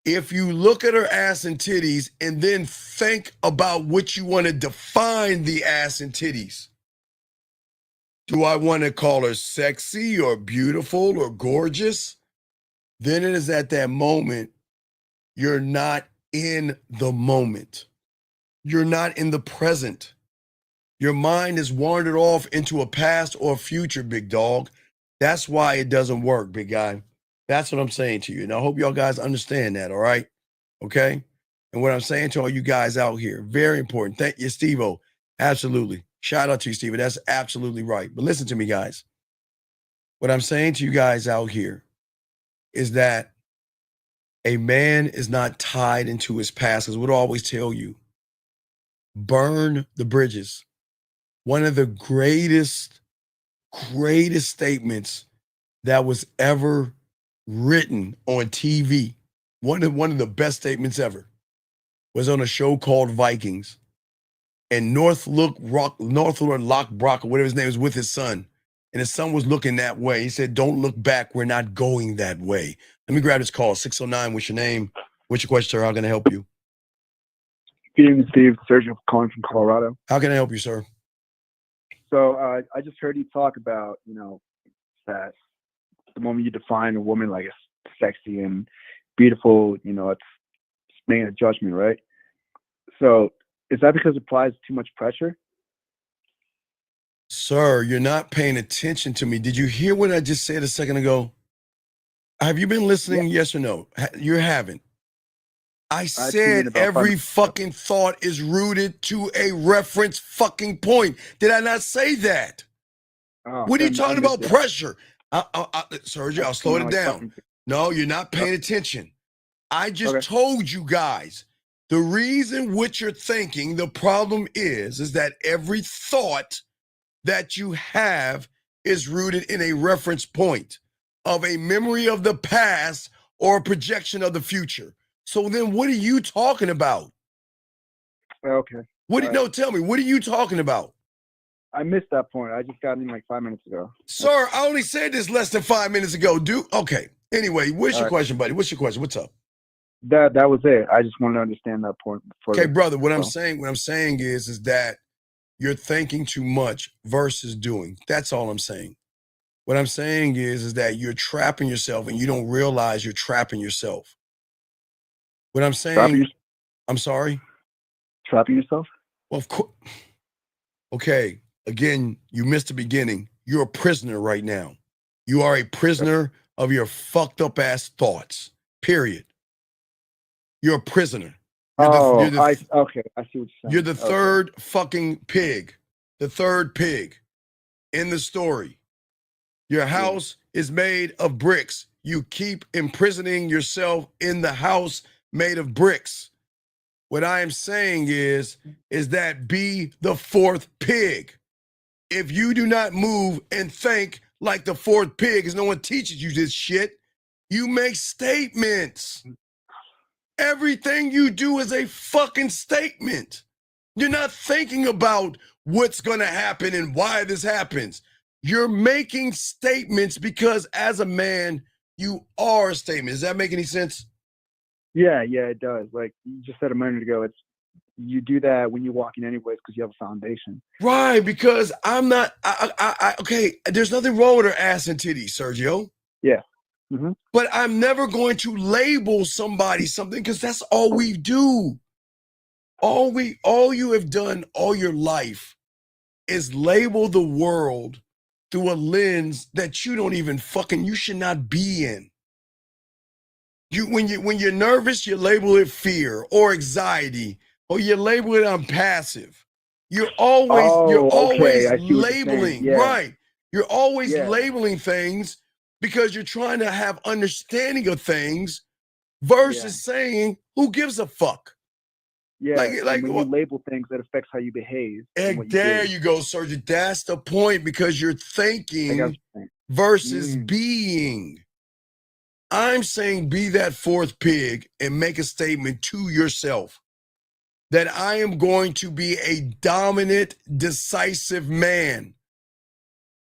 If you look at her ass and titties and then think about what you want to define the ass and titties. Do I want to call her sexy or beautiful or gorgeous? Then it is at that moment, you're not in the moment. You're not in the present. Your mind has wandered off into a past or a future, big dog. That's why it doesn't work, big guy. That's what I'm saying to you. And I hope y'all guys understand that, all right? Okay? And what I'm saying to all you guys out here, very important. Thank you, Steve-O. Absolutely. Shout out to you, Steve. That's absolutely right. But listen to me, guys. What I'm saying to you guys out here is that a man is not tied into his past. Because what I always tell you, burn the bridges. One of the greatest statements that was ever written on TV, one of the best statements ever, was on a show called Vikings. And Northwood Lockbrock, or whatever his name is, with his son. And his son was looking that way. He said, don't look back. We're not going that way. Let me grab this call. 609, what's your name? What's your question, sir? How can I help you? Good evening, Steve. Sergio calling from Colorado. How can I help you, sir? So I just heard you talk about, that the moment you define a woman like as sexy and beautiful, it's making a judgment, right? So is that because it applies too much pressure? Sir, you're not paying attention to me. Did you hear what I just said a second ago? Have you been listening? Yeah. Yes or no? You haven't. I said every fucking thought is rooted to a reference fucking point. Did I not say that? What are you talking about pressure? Sergio, I'll slow it down. No, you're not paying attention. I just told you guys, the reason what you're thinking, the problem is that every thought that you have is rooted in a reference point of a memory of the past or a projection of the future. So then what are you talking about? Okay. Tell me, what are you talking about? I missed that point. I just got in like 5 minutes ago. Sir, I only said this less than 5 minutes ago, dude. Okay. Anyway, what's your question, buddy? What's your question? What's up? That was it. I just wanted to understand that point. Okay, brother, what I'm saying is that you're thinking too much versus doing. That's all I'm saying. What I'm saying is that you're trapping yourself and you don't realize you're trapping yourself. What I'm saying, I'm sorry? Trapping yourself? Well, of course. Okay, again, you missed the beginning. You're a prisoner right now. You are a prisoner of your fucked up ass thoughts, period. You're a prisoner. I see what you're saying. You're the third fucking pig. The third pig in the story. Your house is made of bricks. You keep imprisoning yourself in the house made of bricks. What I am saying is that be the fourth pig. If you do not move and think like the fourth pig, because no one teaches you this shit, you make statements. Everything you do is a fucking statement. You're not thinking about what's going to happen and why this happens. You're making statements because as a man, you are a statement. Does that make any sense? Yeah, it does. Like you just said a minute ago, you do that when you walk in anyways because you have a foundation. Right, because I'm not, okay, there's nothing wrong with her ass and titties, Sergio. Yeah. Mm-hmm. But I'm never going to label somebody something because that's all we do. All you have done all your life is label the world through a lens that you don't even you should not be in. When you're nervous, you label it fear or anxiety, or you label it I'm passive. You're always labeling, right? You're always labeling things because you're trying to have understanding of things versus saying, who gives a fuck? Yeah, like when you label things, that affects how you behave. And there you go, Sergeant. That's the point, because you're thinking versus being. I'm saying be that fourth pig and make a statement to yourself that I am going to be a dominant, decisive man.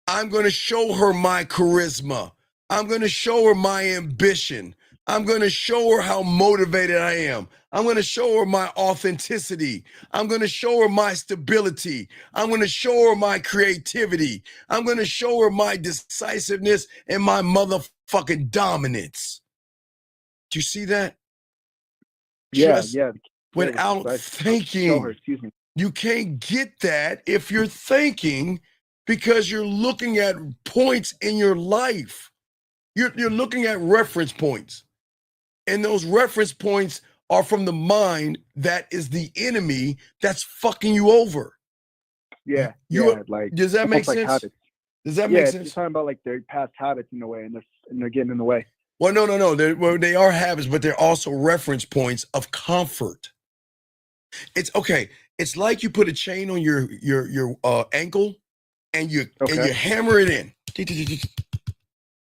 I'm going to show her my charisma. I'm going to show her my ambition. I'm going to show her how motivated I am. I'm going to show her my authenticity. I'm going to show her my stability. I'm going to show her my creativity. I'm going to show her my decisiveness and my motherfucking dominance. Do you see that? Yeah. Without thinking. Show her, excuse me. You can't get that if you're thinking, because you're looking at points in your life. You're looking at reference points. And those reference points are from the mind that is the enemy that's fucking you over. Yeah. Like, does that make sense? Habits. Does that make sense? You're talking about like their past habits in a way, and they're getting in the way. Well, no. They are habits, but they're also reference points of comfort. It's okay. It's like you put a chain on your ankle, and you hammer it in.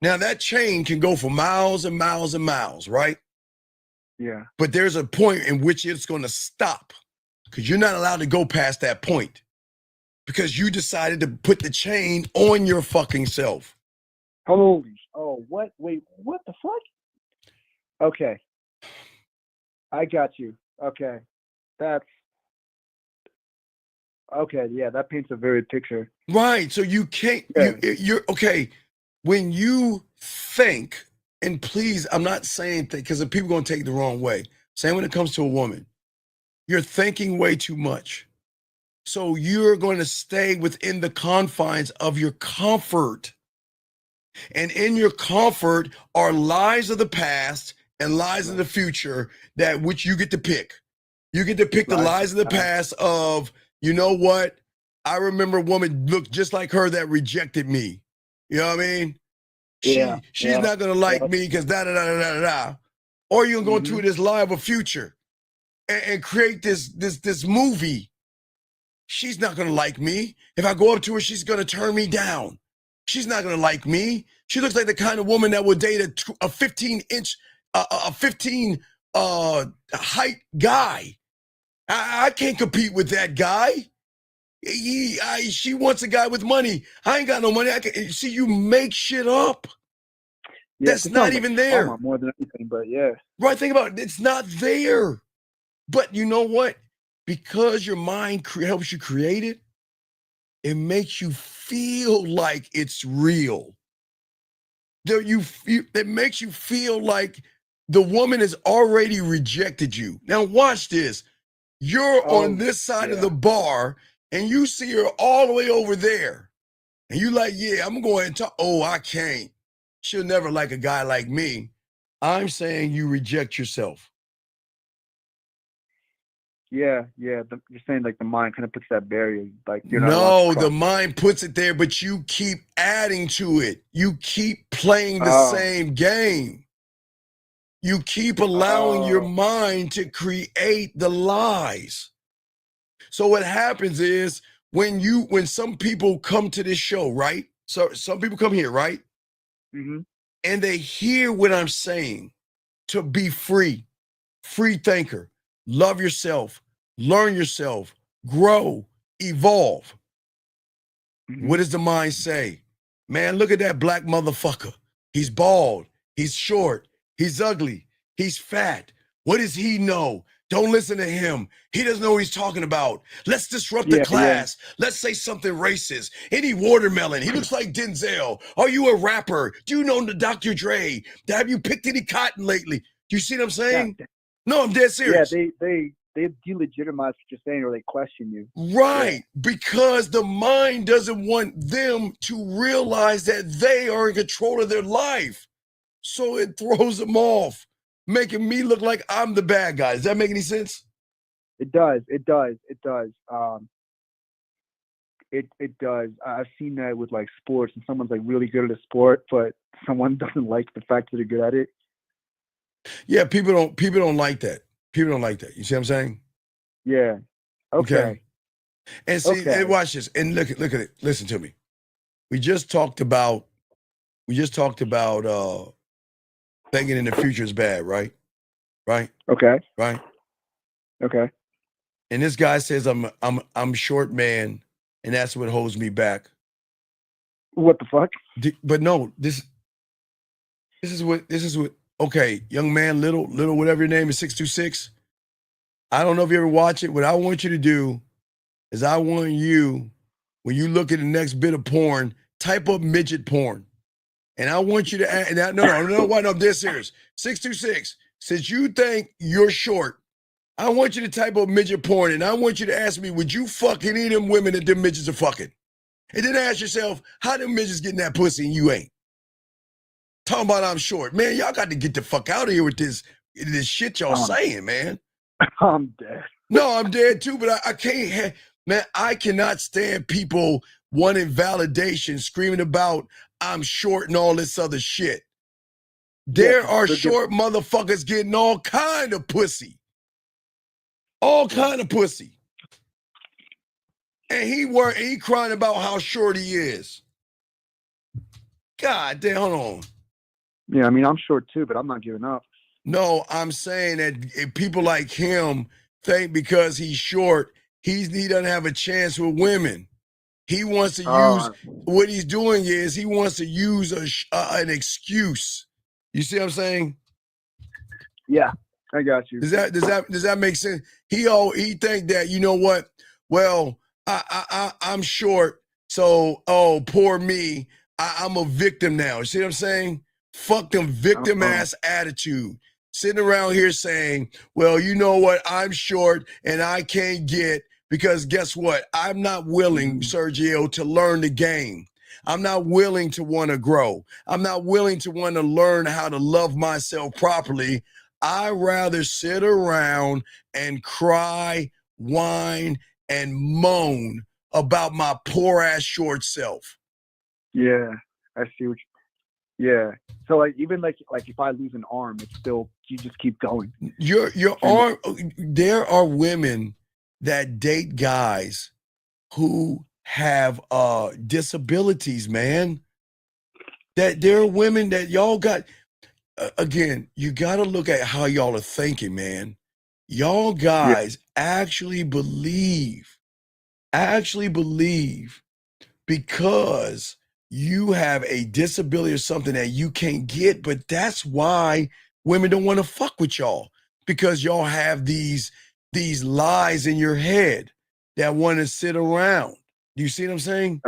Now that chain can go for miles and miles and miles, right? Yeah. But there's a point in which it's going to stop, because you're not allowed to go past that point, because you decided to put the chain on your fucking self. What? Wait, what the fuck? Okay. I got you. Okay. That paints a vivid picture. Right. So you can't, you're okay. When you think, and please, I'm not saying that because people are going to take it the wrong way. Same when it comes to a woman. You're thinking way too much. So you're going to stay within the confines of your comfort. And in your comfort are lies of the past and lies of the future that which you get to pick. You get to pick the lies of the past of, you know what? I remember a woman looked just like her that rejected me. You know what I mean? She's not gonna like me because da. Or you're gonna go into this lie of a future and create this movie. She's not gonna like me. If I go up to her, she's gonna turn me down. She's not gonna like me. She looks like the kind of woman that would date a 15-inch, a 15 height guy. I can't compete with that guy. She wants a guy with money. I ain't got no money. See, you make shit up. That's not even there. More than anything, but yeah. Right, think about it. It's not there. But you know what? Because your mind helps you create it, it makes you feel like it's real. It makes you feel like the woman has already rejected you. Now watch this. You're on this side of the bar, and you see her all the way over there. And you like, yeah, I'm going to talk. Oh, I can't. She'll never like a guy like me. I'm saying you reject yourself. Yeah. You're saying like the mind kind of puts that barrier, like you're not allowed No, to the cross. mind puts it there, but you keep adding to it. You keep playing the Oh. same game. You keep allowing your Oh. mind to create the lies. So what happens is when some people come to this show, right? So some people come here, right? Mm-hmm. And they hear what I'm saying to be free thinker, love yourself, learn yourself, grow, evolve. What does the mind say? Man, look at that black motherfucker. He's bald. He's short. He's ugly. He's fat. What does he know? Don't listen to him. He doesn't know what he's talking about. Let's disrupt the class. Let's say something racist. Any watermelon. He looks like Denzel. Are you a rapper? Do you know the Dr. Dre? Have you picked any cotton lately? Do you see what I'm saying? No, I'm dead serious. Yeah, they delegitimize what you're saying, or they question you. Right, because the mind doesn't want them to realize that they are in control of their life. So it throws them off, making me look like I'm the bad guy. Does that make any sense? It does. It does. It does. I've seen that with like sports, and someone's like really good at a sport, but someone doesn't like the fact that they're good at it. Yeah, people don't like that. People don't like that. You see what I'm saying? Yeah. Okay. And see, and watch this. And look at it. Listen to me. We just talked about thinking in the future is bad, right? Right? Okay. Right? Okay. And this guy says I'm short man, and that's what holds me back. What the fuck? But no, this is what okay, young man, little, whatever your name is, 626. I don't know if you ever watch it. What I want you to do is I want you, when you look at the next bit of porn, type up midget porn. And I want you to add, no, I'm dead serious. 626, since you think you're short, I want you to type up midget porn, and I want you to ask me, would you fuck any of them women that them midgets are fucking? And then ask yourself, how them midgets getting that pussy and you ain't? Talking about I'm short. Man, y'all got to get the fuck out of here with this shit y'all saying, man. I'm dead. No, I'm dead too, but I can't man, I cannot stand people wanting validation, screaming about I'm short and all this other shit. There are short motherfuckers getting all kind of pussy. All kind of pussy. And he crying about how short he is. God damn, hold on. Yeah, I mean, I'm short too, but I'm not giving up. No, I'm saying that if people like him think because he's short, he doesn't have a chance with women. He wants to use, what he's doing is he wants to use an excuse. You see what I'm saying? Yeah, I got you. Does that make sense? He think that, you know what? Well, I'm short, so poor me. I'm a victim now. You see what I'm saying? Fuck them victim ass attitude. Sitting around here saying, well, you know what? I'm short and I can't get, because guess what? I'm not willing, Sergio, to learn the game. I'm not willing to want to grow. I'm not willing to want to learn how to love myself properly. I'd rather sit around and cry, whine, and moan about my poor ass short self. Yeah, I see what yeah. So like even like if I lose an arm, it's still, you just keep going. Your arm, there are women that date guys who have disabilities, man. That there are women that y'all got, again, you got to look at how y'all are thinking, man. Y'all guys actually believe because you have a disability or something that you can't get, but that's why women don't want to fuck with y'all, because y'all have these lies in your head that want to sit around. Do you see what I'm saying?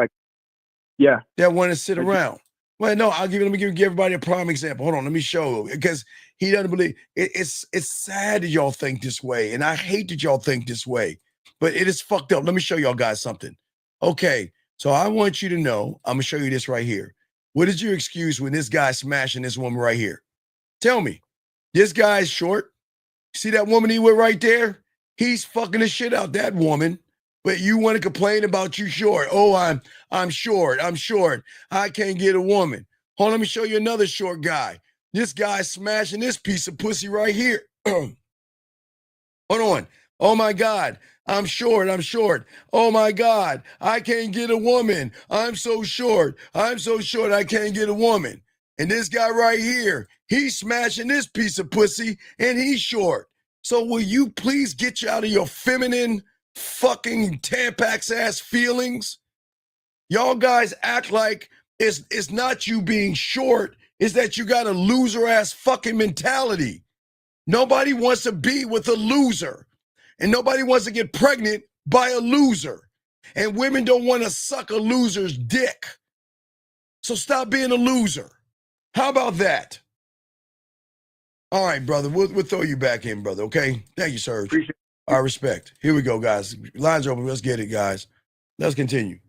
Yeah. That want to sit around. Well, no, let me give everybody a prime example. Hold on, let me show you, because he doesn't believe it's sad that y'all think this way, and I hate that y'all think this way, but it is fucked up. Let me show y'all guys something. Okay, so I want you to know, I'm gonna show you this right here. What is your excuse when this guy's smashing this woman right here? Tell me. This guy's short. See that woman he with right there? He's fucking the shit out that woman, but you want to complain about you short. Oh, I'm short. I'm short. I can't get a woman. Hold on, let me show you another short guy. This guy's smashing this piece of pussy right here. Hold on. Oh my God, I'm short. I'm short. Oh my God, I can't get a woman. I'm so short. I'm so short. I can't get a woman. And this guy right here, he's smashing this piece of pussy and he's short. So will you please get you out of your feminine fucking Tampax ass feelings? Y'all guys act like it's not you being short, it's that you got a loser ass fucking mentality. Nobody wants to be with a loser. And nobody wants to get pregnant by a loser. And women don't want to suck a loser's dick. So stop being a loser. How about that? All right, brother. We'll throw you back in, brother, okay? Thank you, Serge. Appreciate it. Our respect. Here we go, guys. Lines are open. Let's get it, guys. Let's continue.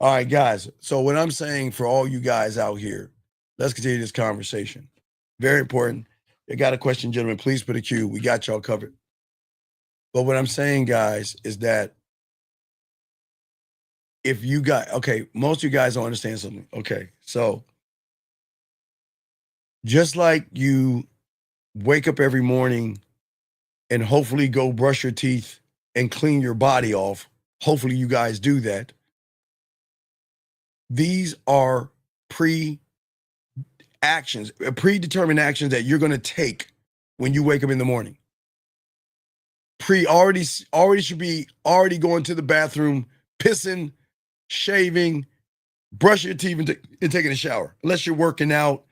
All right, guys. So what I'm saying for all you guys out here, let's continue this conversation. Very important. You got a question, gentlemen, please put a Q. We got y'all covered. But what I'm saying, guys, is that if you got, okay, most of you guys don't understand something. Okay, so just like you wake up every morning and hopefully go brush your teeth and clean your body off, hopefully you guys do that. These are predetermined actions that you're going to take when you wake up in the morning. Already should be going to the bathroom, pissing, shaving, brushing your teeth and taking a shower. Unless you're working out,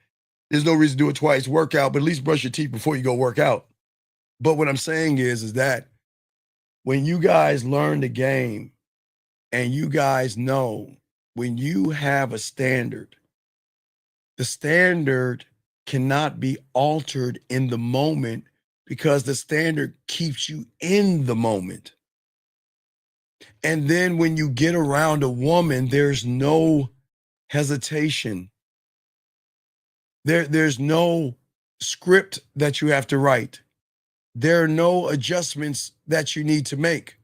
there's no reason to do it twice. Work out, but at least brush your teeth before you go work out. But what I'm saying is that when you guys learn the game and you guys know when you have a standard, the standard cannot be altered in the moment because the standard keeps you in the moment. And then when you get around a woman, there's no hesitation. There's no script that you have to write. There are no adjustments that you need to make.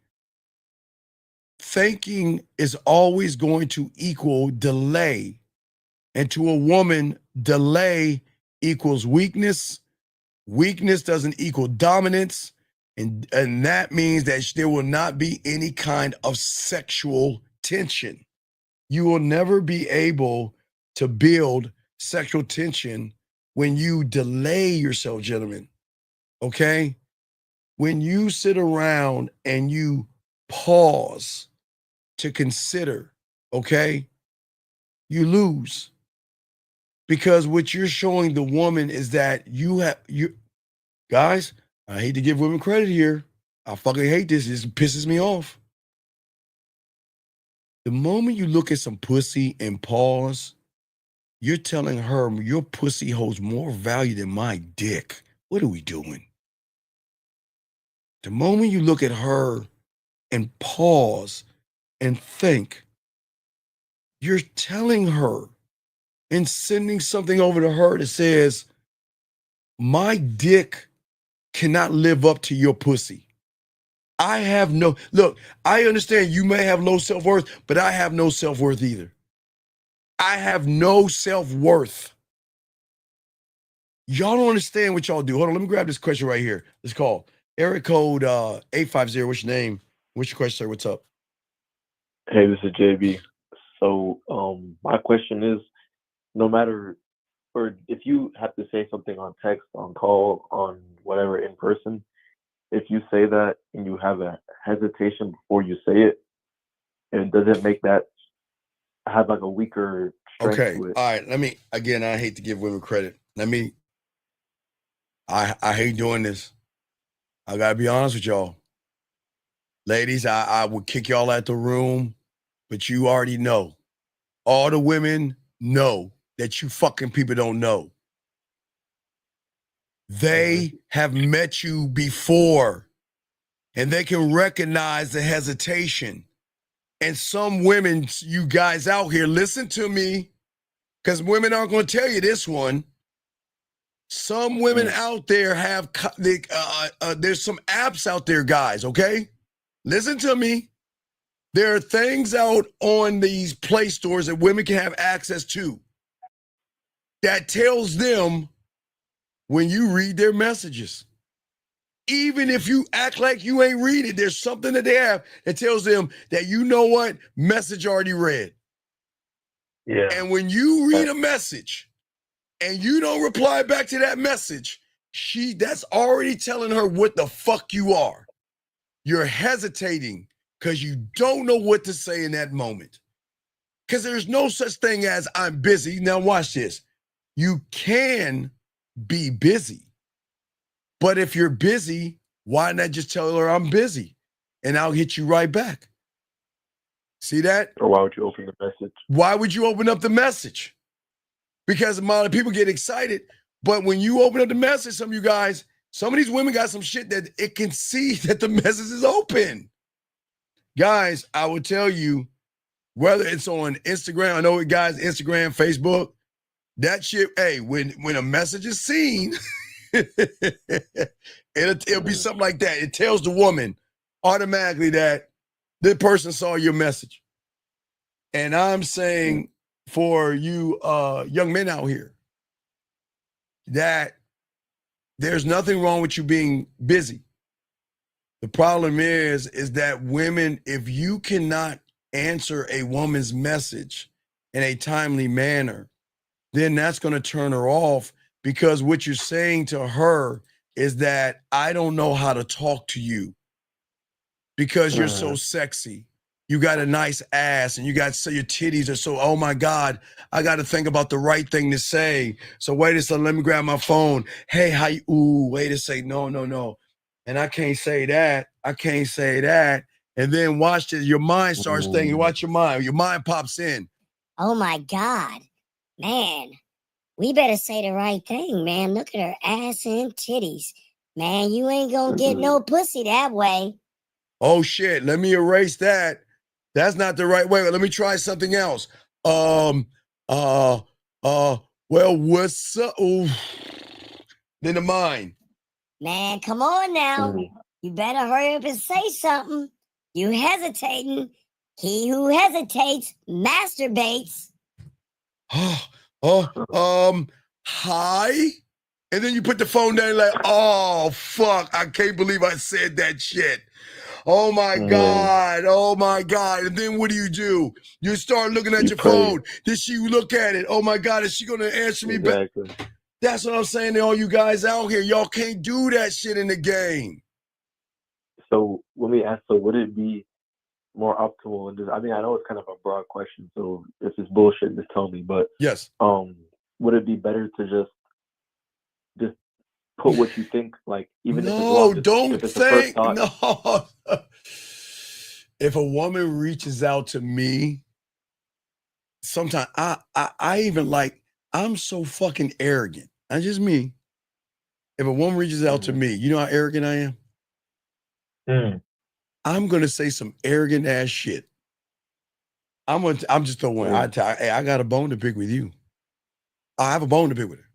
Thinking is always going to equal delay. And to a woman, delay equals weakness. Weakness doesn't equal dominance. And that means that there will not be any kind of sexual tension. You will never be able to build sexual tension when you delay yourself, gentlemen. Okay? When you sit around and you pause to consider, okay, you lose. Because what you're showing the woman is that you guys, I hate to give women credit here. I fucking hate this. This pisses me off. The moment you look at some pussy and pause, you're telling her your pussy holds more value than my dick. What are we doing? The moment you look at her and pause and think, you're telling her and sending something over to her that says, my dick cannot live up to your pussy. Look, I understand you may have low self-worth, but I have no self-worth either. I have no self-worth. Y'all don't understand what y'all do. Hold on, let me grab this question right here. Let's call. Area code 850, what's your name? What's your question, sir? What's up? Hey, this is JB. So my question is, no matter, or if you have to say something on text, on call, on whatever, in person, if you say that and you have a hesitation before you say it, and does it make that have like a weaker strength Okay, to it? all right. I hate to give women credit. I hate doing this. I gotta be honest with y'all. Ladies, I would kick y'all out the room, but you already know. All the women know that you fucking people don't know. They have met you before, and they can recognize the hesitation. And some women, you guys out here, listen to me, because women aren't going to tell you this one. Some women out there have, there's some apps out there, guys, okay? Listen to me. There are things out on these Play stores that women can have access to that tells them when you read their messages. Even if you act like you ain't read it, there's something that they have that tells them that, you know what, message already read. Yeah. And when you read a message and you don't reply back to that message, that's already telling her what the fuck you are. You're hesitating because you don't know what to say in that moment. Because there's no such thing as I'm busy. Now watch this. You can be busy. But if you're busy, why not just tell her I'm busy and I'll hit you right back? See that? Or why would you open the message? Why would you open up the message? Because a lot of people get excited. But when you open up the message, some of you guys, some of these women got some shit that it can see that the message is open. Guys, I will tell you, whether it's on Instagram, I know it, guys, Instagram, Facebook, that shit, hey, when a message is seen, it'll be something like that. It tells the woman automatically that the person saw your message. And I'm saying for you young men out here that there's nothing wrong with you being busy. The problem is that women, if you cannot answer a woman's message in a timely manner, then that's going to turn her off, because what you're saying to her is that I don't know how to talk to you because you're so sexy. You got a nice ass and you got, so your titties are so, oh my God, I got to think about the right thing to say. So wait a second, let me grab my phone. Hey, how you, ooh, wait a second, no. And I can't say that. I can't say that. And then watch this, your mind starts thinking, watch your mind pops in. Oh my God, man. We better say the right thing, man. Look at her ass and titties. Man, you ain't gonna get no pussy that way. Oh shit, let me erase that. That's not the right way. Let me try something else. Well, what's up? Ooh. Then the mind. Man, come on now. You better hurry up and say something. You hesitating. He who hesitates masturbates. Hi? And then you put the phone down like, oh, fuck, I can't believe I said that shit. Oh my God. And then what do? You start looking at your phone. Did she look at it? Oh my God, is she going to answer me back? That's what I'm saying to all you guys out here. Y'all can't do that shit in the game. So let me ask, so would it be more optimal? And I mean, I know it's kind of a broad question, so if it's bullshit, just tell me. But yes, would it be better to just put what you think, like even if it's think. No. If a woman reaches out to me, sometimes I even like, I'm so fucking arrogant. That's just me. If a woman reaches out to me, you know how arrogant I am? I'm gonna say some arrogant ass shit. I'm just throwing. I got a bone to pick with you. I have a bone to pick with her.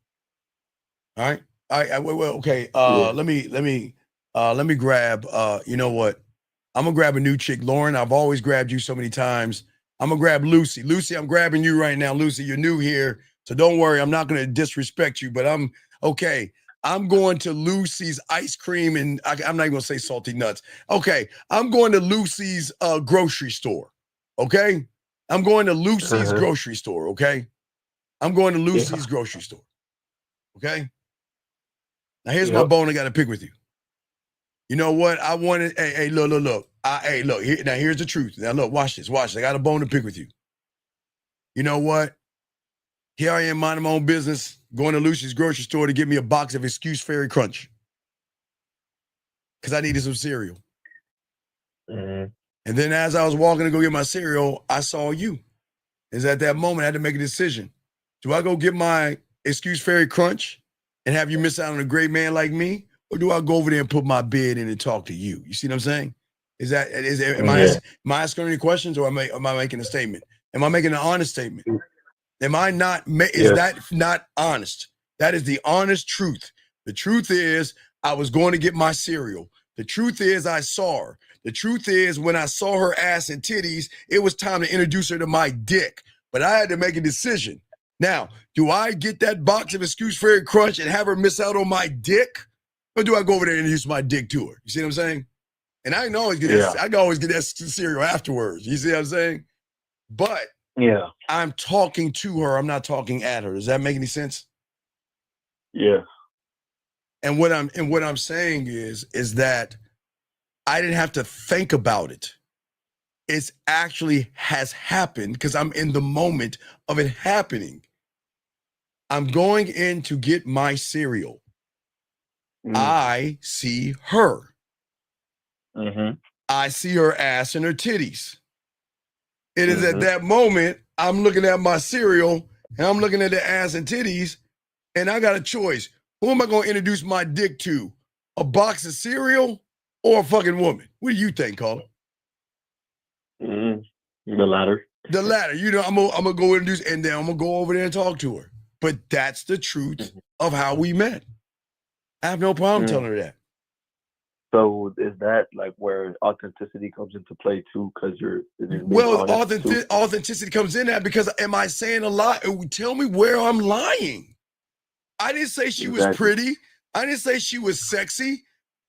All right. Okay. Let me grab. You know what? I'm gonna grab a new chick, Lauren. I've always grabbed you so many times. I'm gonna grab Lucy. Lucy, I'm grabbing you right now. Lucy, you're new here, so don't worry. I'm not gonna disrespect you, but I'm okay. I'm going to Lucy's ice cream, and I'm not even gonna say salty nuts. Okay, I'm going to Lucy's grocery store. Okay, I'm going to Lucy's grocery store. Okay, I'm going to Lucy's grocery store. Okay. Now here's my bone I got to pick with you. You know what? I wanted. Hey, look. Look. Now here's the truth. Now look, watch this. I got a bone to pick with you. You know what? Here I am minding my own business, going to Lucy's grocery store to get me a box of Excuse Fairy Crunch because I needed some cereal. And then as I was walking to go get my cereal, I saw you. Is at that moment I had to make a decision. Do I go get my Excuse Fairy Crunch and have you miss out on a great man like me? Or do I go over there and put my bid in and talk to you? You see what I'm saying? Am I asking any questions, or am I making a statement? Am I making an honest statement? Am I not, is that not honest? That is the honest truth. The truth is I was going to get my cereal. The truth is I saw her. The truth is when I saw her ass and titties, it was time to introduce her to my dick. But I had to make a decision. Now, do I get that box of Excuse Fairy Crunch and have her miss out on my dick? Or do I go over there and introduce my dick to her? You see what I'm saying? And I can always get that, I can always get that cereal afterwards. You see what I'm saying? But Yeah. I'm talking to her. I'm not talking at her. Does that make any sense? Yeah. And what I'm saying is that I didn't have to think about it. It's actually has happened because I'm in the moment of it happening. I'm going in to get my cereal. I see her. I see her ass and her titties. It is at that moment I'm looking at my cereal and I'm looking at the ass and titties, and I got a choice. Who am I going to introduce my dick to? A box of cereal or a fucking woman? What do you think, Carla? The latter. The latter. You know, I'm gonna go introduce, and then I'm gonna go over there and talk to her. But that's the truth of how we met. I have no problem telling her that. So is that like where authenticity comes into play too? Because you're well, authenticity comes in that because am I saying a lie? Tell me where I'm lying. I didn't say she was pretty. I didn't say she was sexy.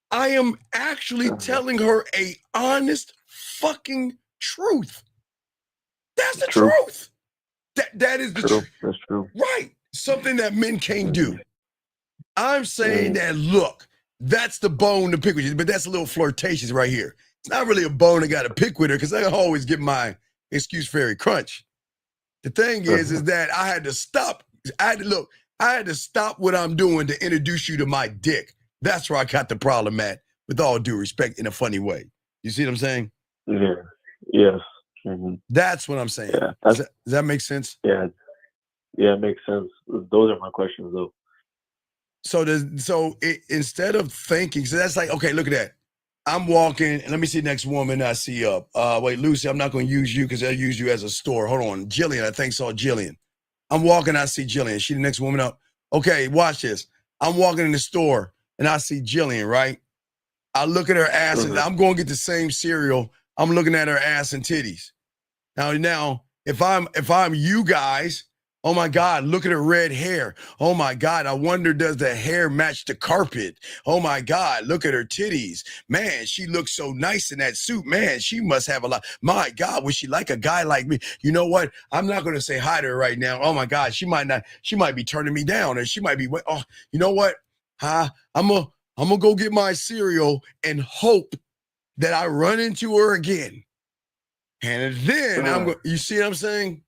I am actually telling her a honest fucking truth. That's the truth. That is the truth. That's true. Right. Something that men can't do. I'm saying that, look, that's the bone to pick with you, but that's a little flirtatious right here. It's not really a bone I got to pick with her because I always get my Excuse Fairy Crunch. The thing is that I had to stop. I had to stop what I'm doing to introduce you to my dick. That's where I got the problem at, with all due respect, in a funny way. You see what I'm saying? Yeah. Yes. That's what I'm saying. Yeah. Does that make sense? Yeah. Yeah, it makes sense. Those are my questions, though. Instead of thinking, so that's like, okay, look at that. I'm walking, and let me see the next woman I see up. Wait, Lucy, I'm not going to use you because I'll use you as a store. Hold on. Jillian, I think saw Jillian. I'm walking, I see Jillian. She the next woman up. Okay, watch this. I'm walking in the store, and I see Jillian, right? I look at her ass, and I'm going to get the same cereal. I'm looking at her ass and titties. Now, if I'm you guys, oh my God, look at her red hair. Oh my God, I wonder, does the hair match the carpet? Oh my God, look at her titties. Man, she looks so nice in that suit. Man, she must have a lot. My God, would she like a guy like me? You know what? I'm not going to say hi to her right now. Oh my God, she might be turning me down, or she might be, oh, you know what? I'm going to go get my cereal and hope that I run into her again. And then you see what I'm saying?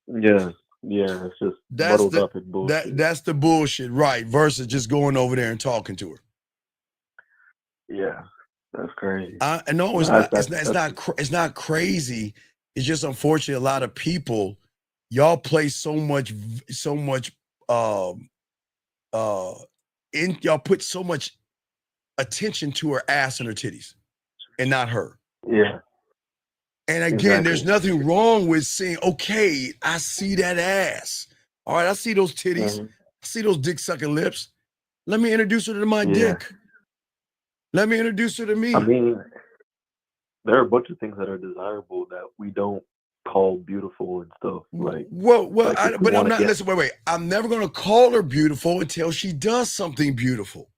Yeah. Yeah, it's just muddled up in bullshit. That's the bullshit, right? Versus just going over there and talking to her. Yeah, that's crazy. No, it's not. It's not crazy. It's just unfortunately a lot of people, y'all place so much. Y'all put so much attention to her ass and her titties, and not her. Yeah. And again, there's nothing wrong with saying, okay, I see that ass. All right, I see those titties. I see those dick-sucking lips. Let me introduce her to my dick. Let me introduce her to me. I mean, there are a bunch of things that are desirable that we don't call beautiful and stuff. Like, but I'm not, listen, wait. I'm never going to call her beautiful until she does something beautiful.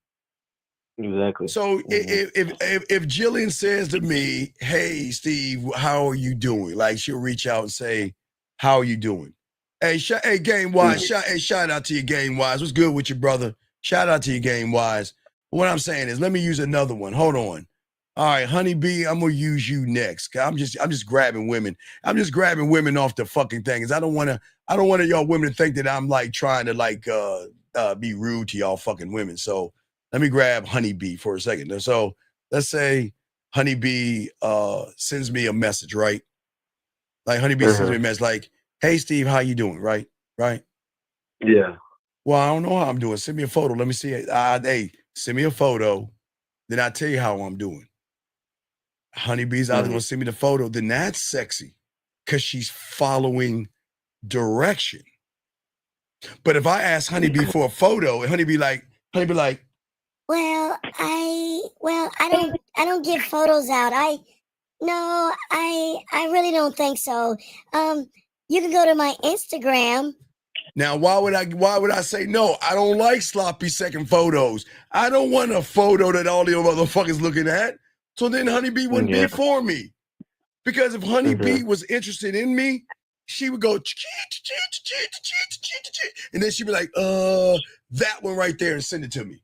Exactly. So if Jillian says to me, hey, Steve, how are you doing? Like, she'll reach out and say, how are you doing? Hey, Game Wise, shout out to you, Game Wise. What's good with you, brother? Shout out to you, Game Wise. What I'm saying is, let me use another one. Hold on. All right, Honeybee, I'm gonna use you next. I'm just grabbing women. I'm just grabbing women off the fucking thing. Cause I don't want y'all women to think that I'm like trying to be rude to y'all fucking women. So let me grab Honeybee for a second. So let's say Honeybee sends me a message, right? Like Honeybee sends me a message like, hey, Steve, how you doing? Right? Yeah. Well, I don't know how I'm doing. Send me a photo. Let me see it. Hey, send me a photo. Then I'll tell you how I'm doing. Honeybee's either going to send me the photo. Then that's sexy because she's following direction. But if I ask Honeybee for a photo, and Honeybee like, Well, I don't give photos out. I really don't think so. You can go to my Instagram. now why would I say no? I don't like sloppy second photos. I don't want a photo that all the motherfuckers looking at. So then Honeybee wouldn't be for me. Because if Honeybee was interested in me, she would go, and then she'd be like, that one right there, and send it to me.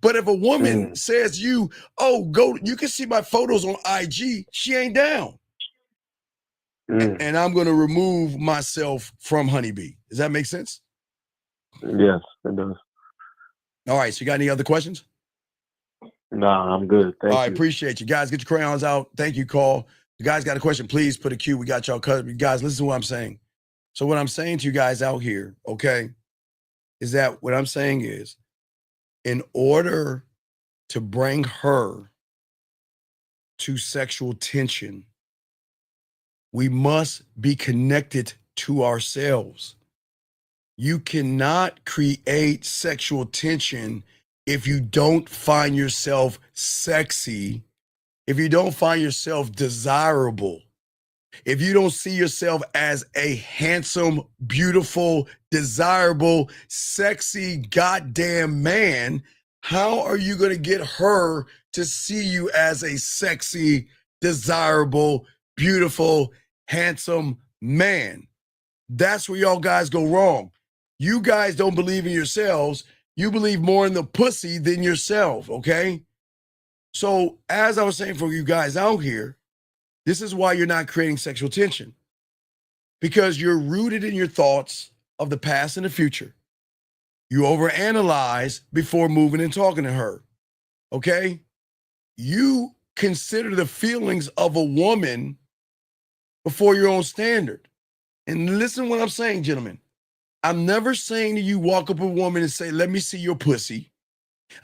But if a woman says you can see my photos on IG, she ain't down. And I'm going to remove myself from Honeybee. Does that make sense? Yes, it does. All right, so you got any other questions? Nah, I'm good. Thank All right, you. appreciate you. Guys, get your crayons out. Thank you, Call. You guys got a question, please put a Q. We got y'all covered. You guys, listen to what I'm saying. So what I'm saying to you guys out here, okay, is that what I'm saying is, in order to bring her to sexual tension, we must be connected to ourselves. You cannot create sexual tension if you don't find yourself sexy, if you don't find yourself desirable, if you don't see yourself as a handsome, beautiful, desirable, sexy, goddamn man, how are you going to get her to see you as a sexy, desirable, beautiful, handsome man? That's where y'all guys go wrong. You guys don't believe in yourselves. You believe more in the pussy than yourself, okay? So as I was saying for you guys out here, this is why you're not creating sexual tension, because you're rooted in your thoughts of the past and the future. You overanalyze before moving and talking to her, okay? You consider the feelings of a woman before your own standard. And listen to what I'm saying, gentlemen. I'm never saying that you walk up to a woman and say, let me see your pussy.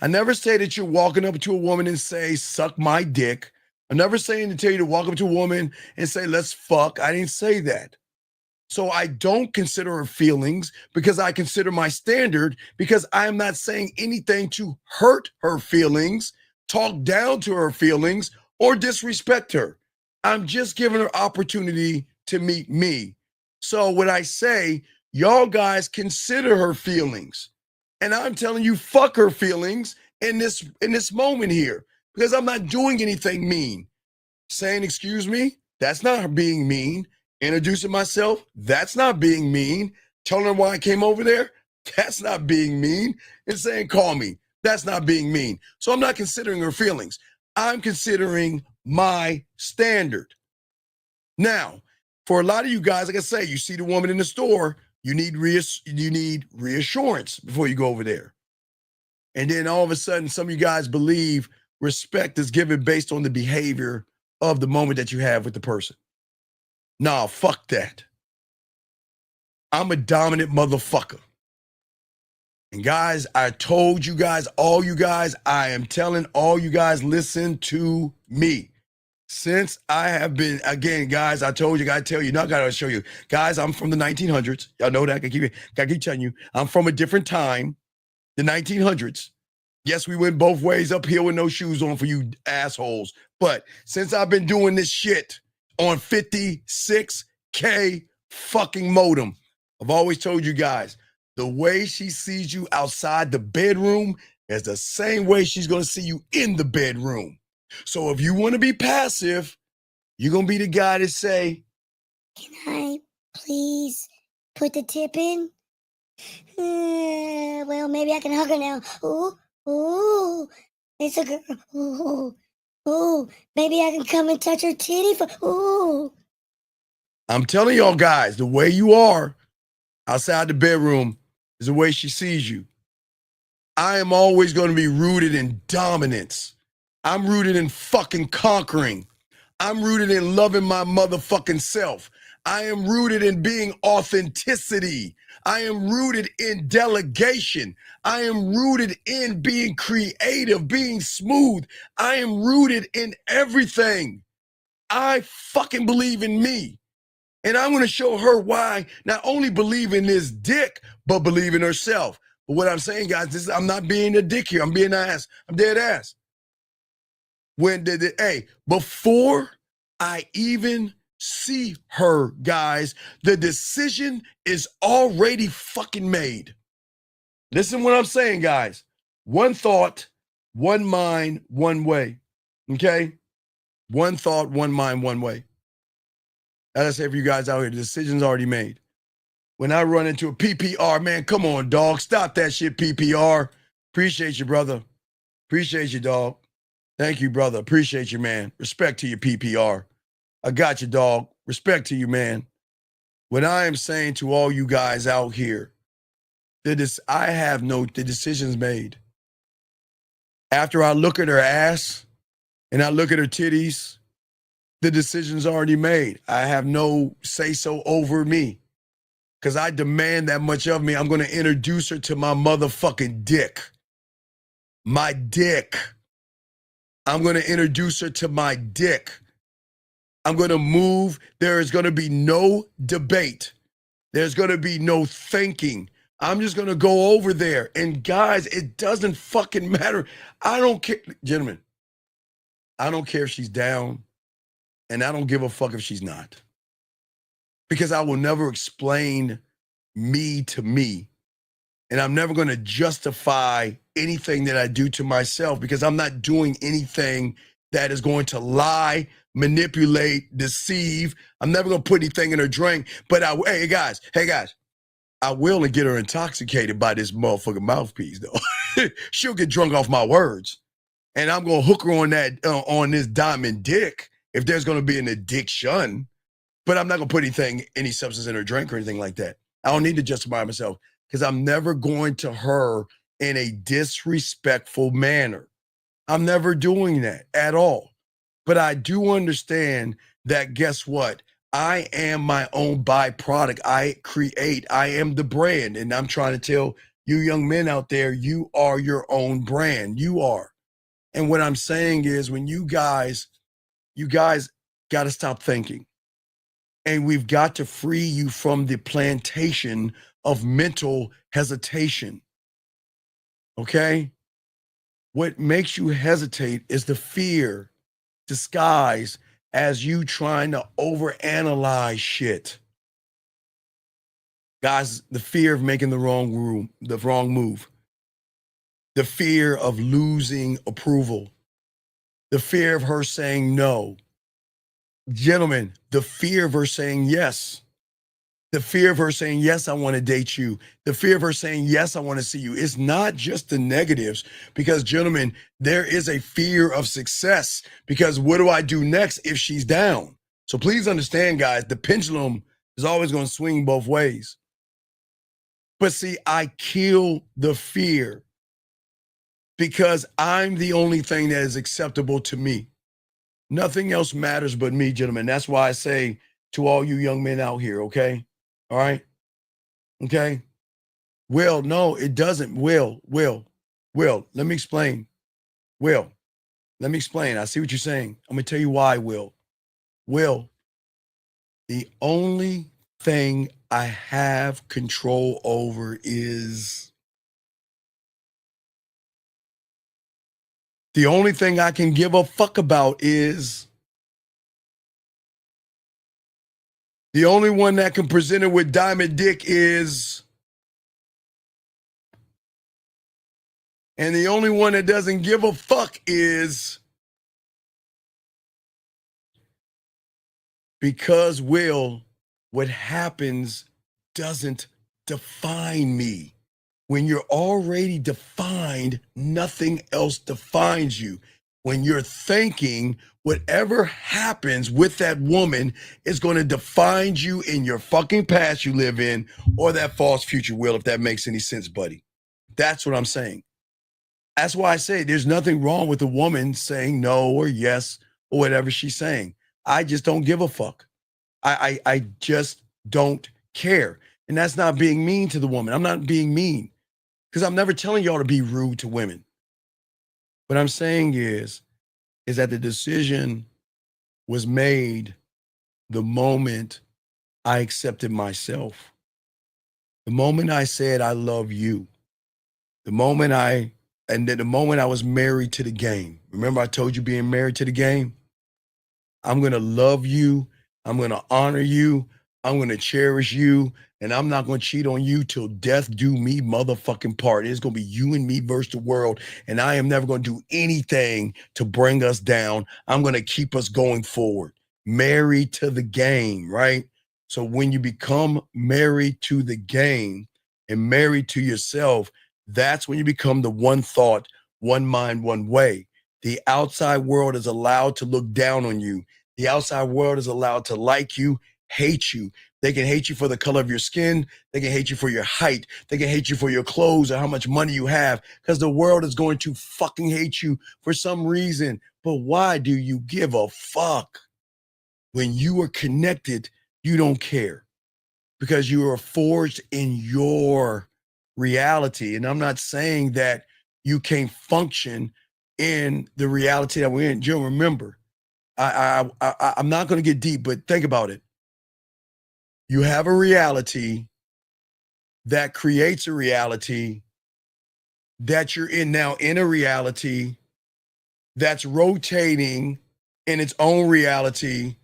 I never say that you're walking up to a woman and say, suck my dick. I'm never saying to tell you to walk up to a woman and say, let's fuck. I didn't say that. So I don't consider her feelings because I consider my standard, because I am not saying anything to hurt her feelings, talk down to her feelings, or disrespect her. I'm just giving her opportunity to meet me. So when I say, y'all guys consider her feelings, and I'm telling you, fuck her feelings in this moment here, because I'm not doing anything mean. Saying, excuse me, that's not being mean. Introducing myself, that's not being mean. Telling her why I came over there, that's not being mean. And saying, call me, that's not being mean. So I'm not considering her feelings. I'm considering my standard. Now, for a lot of you guys, like I say, you see the woman in the store, you need reassurance before you go over there. And then all of a sudden, some of you guys believe respect is given based on the behavior of the moment that you have with the person. Nah, fuck that. I'm a dominant motherfucker. And guys, I told you guys, all you guys, I am telling all you guys, listen to me. Since I have been, again, guys, I told you, I tell you, not gotta show you. Guys, I'm from the 1900s. Y'all know that. I keep telling you. I'm from a different time, the 1900s. Yes, we went both ways uphill with no shoes on for you assholes. But since I've been doing this shit on 56K fucking modem, I've always told you guys, the way she sees you outside the bedroom is the same way she's gonna see you in the bedroom. So if you want to be passive, you're going to be the guy to say, can I please put the tip in? Well, maybe I can hug her now. Ooh, it's a girl. Ooh, maybe I can come and touch her titty. Ooh. I'm telling y'all guys, the way you are outside the bedroom is the way she sees you. I am always going to be rooted in dominance. I'm rooted in fucking conquering. I'm rooted in loving my motherfucking self. I am rooted in being authenticity. I am rooted in delegation. I am rooted in being creative, being smooth. I am rooted in everything. I fucking believe in me. And I'm going to show her why not only believe in this dick, but believe in herself. But what I'm saying, guys, I'm not being a dick here. I'm being an ass. I'm dead ass. Before I even see her, guys, the decision is already fucking made. Listen what I'm saying, guys. One thought, one mind, one way. Okay? One thought, one mind, one way. As I say for you guys out here, the decision's already made. When I run into a PPR, man, come on, dog. Stop that shit, PPR. Appreciate you, brother. Appreciate you, dog. Thank you, brother. Appreciate you, man. Respect to your PPR. I got you, dog. Respect to you, man. When I am saying to all you guys out here, the decision's made. After I look at her ass and I look at her titties, the decision's already made. I have no say-so over me because I demand that much of me. I'm going to introduce her to my motherfucking dick. My dick. I'm going to introduce her to my dick. I'm going to move. There is going to be no debate. There's going to be no thinking. I'm just going to go over there. And guys, it doesn't fucking matter. I don't care. Gentlemen, I don't care if she's down. And I don't give a fuck if she's not. Because I will never explain me to me. And I'm never going to justify anything that I do to myself because I'm not doing anything that is going to lie, manipulate, deceive. I'm never going to put anything in her drink. But hey guys, I will get her intoxicated by this motherfucking mouthpiece though. She'll get drunk off my words. And I'm going to hook her on that, on this diamond dick if there's going to be an addiction. But I'm not going to put any substance in her drink or anything like that. I don't need to justify myself because I'm never going to her in a disrespectful manner. I'm never doing that at all. But I do understand that, guess what? I am my own byproduct. I create. I am the brand. And I'm trying to tell you young men out there, you are your own brand. You are. And what I'm saying is when you guys got to stop thinking. And we've got to free you from the plantation of mental hesitation. Okay? What makes you hesitate is the fear disguised as you trying to overanalyze shit. Guys, the fear of making the wrong move. The fear of losing approval. The fear of her saying no. Gentlemen, the fear of her saying yes. The fear of her saying, yes, I want to date you. The fear of her saying, yes, I want to see you. It's not just the negatives because, gentlemen, there is a fear of success because what do I do next if she's down? So please understand, guys, the pendulum is always going to swing both ways. But see, I kill the fear because I'm the only thing that is acceptable to me. Nothing else matters but me, gentlemen. That's why I say to all you young men out here, okay? All right? Okay? Will, no, it doesn't. Will, let me explain. Will, let me explain. I see what you're saying. I'm going to tell you why, Will. Will, the only thing I have control over is the only thing I can give a fuck about is the only one that can present it with diamond dick is, and the only one that doesn't give a fuck is, because Will, what happens doesn't define me. When you're already defined, nothing else defines you. When you're thinking, whatever happens with that woman is going to define you in your fucking past you live in or that false future, Will, if that makes any sense, buddy. That's what I'm saying. That's why I say there's nothing wrong with a woman saying no or yes or whatever she's saying. I just don't give a fuck. I just don't care. And that's not being mean to the woman. I'm not being mean. Because I'm never telling y'all to be rude to women. What I'm saying is that the decision was made the moment I accepted myself. The moment I said, I love you, the moment I was married to the game. Remember I told you being married to the game? I'm going to love you. I'm going to honor you. I'm going to cherish you. And I'm not going to cheat on you till death do me motherfucking part. It's going to be you and me versus the world. And I am never going to do anything to bring us down. I'm going to keep us going forward. Married to the game, right? So when you become married to the game and married to yourself, that's when you become the one thought, one mind, one way. The outside world is allowed to look down on you. The outside world is allowed to like you, hate you. They can hate you for the color of your skin. They can hate you for your height. They can hate you for your clothes or how much money you have, because the world is going to fucking hate you for some reason. But why do you give a fuck? When you are connected, you don't care, because you are forged in your reality. And I'm not saying that you can't function in the reality that we're in. Joe, remember, I'm not going to get deep, but think about it. You have a reality that creates a reality that you're in now, in a reality that's rotating in its own reality,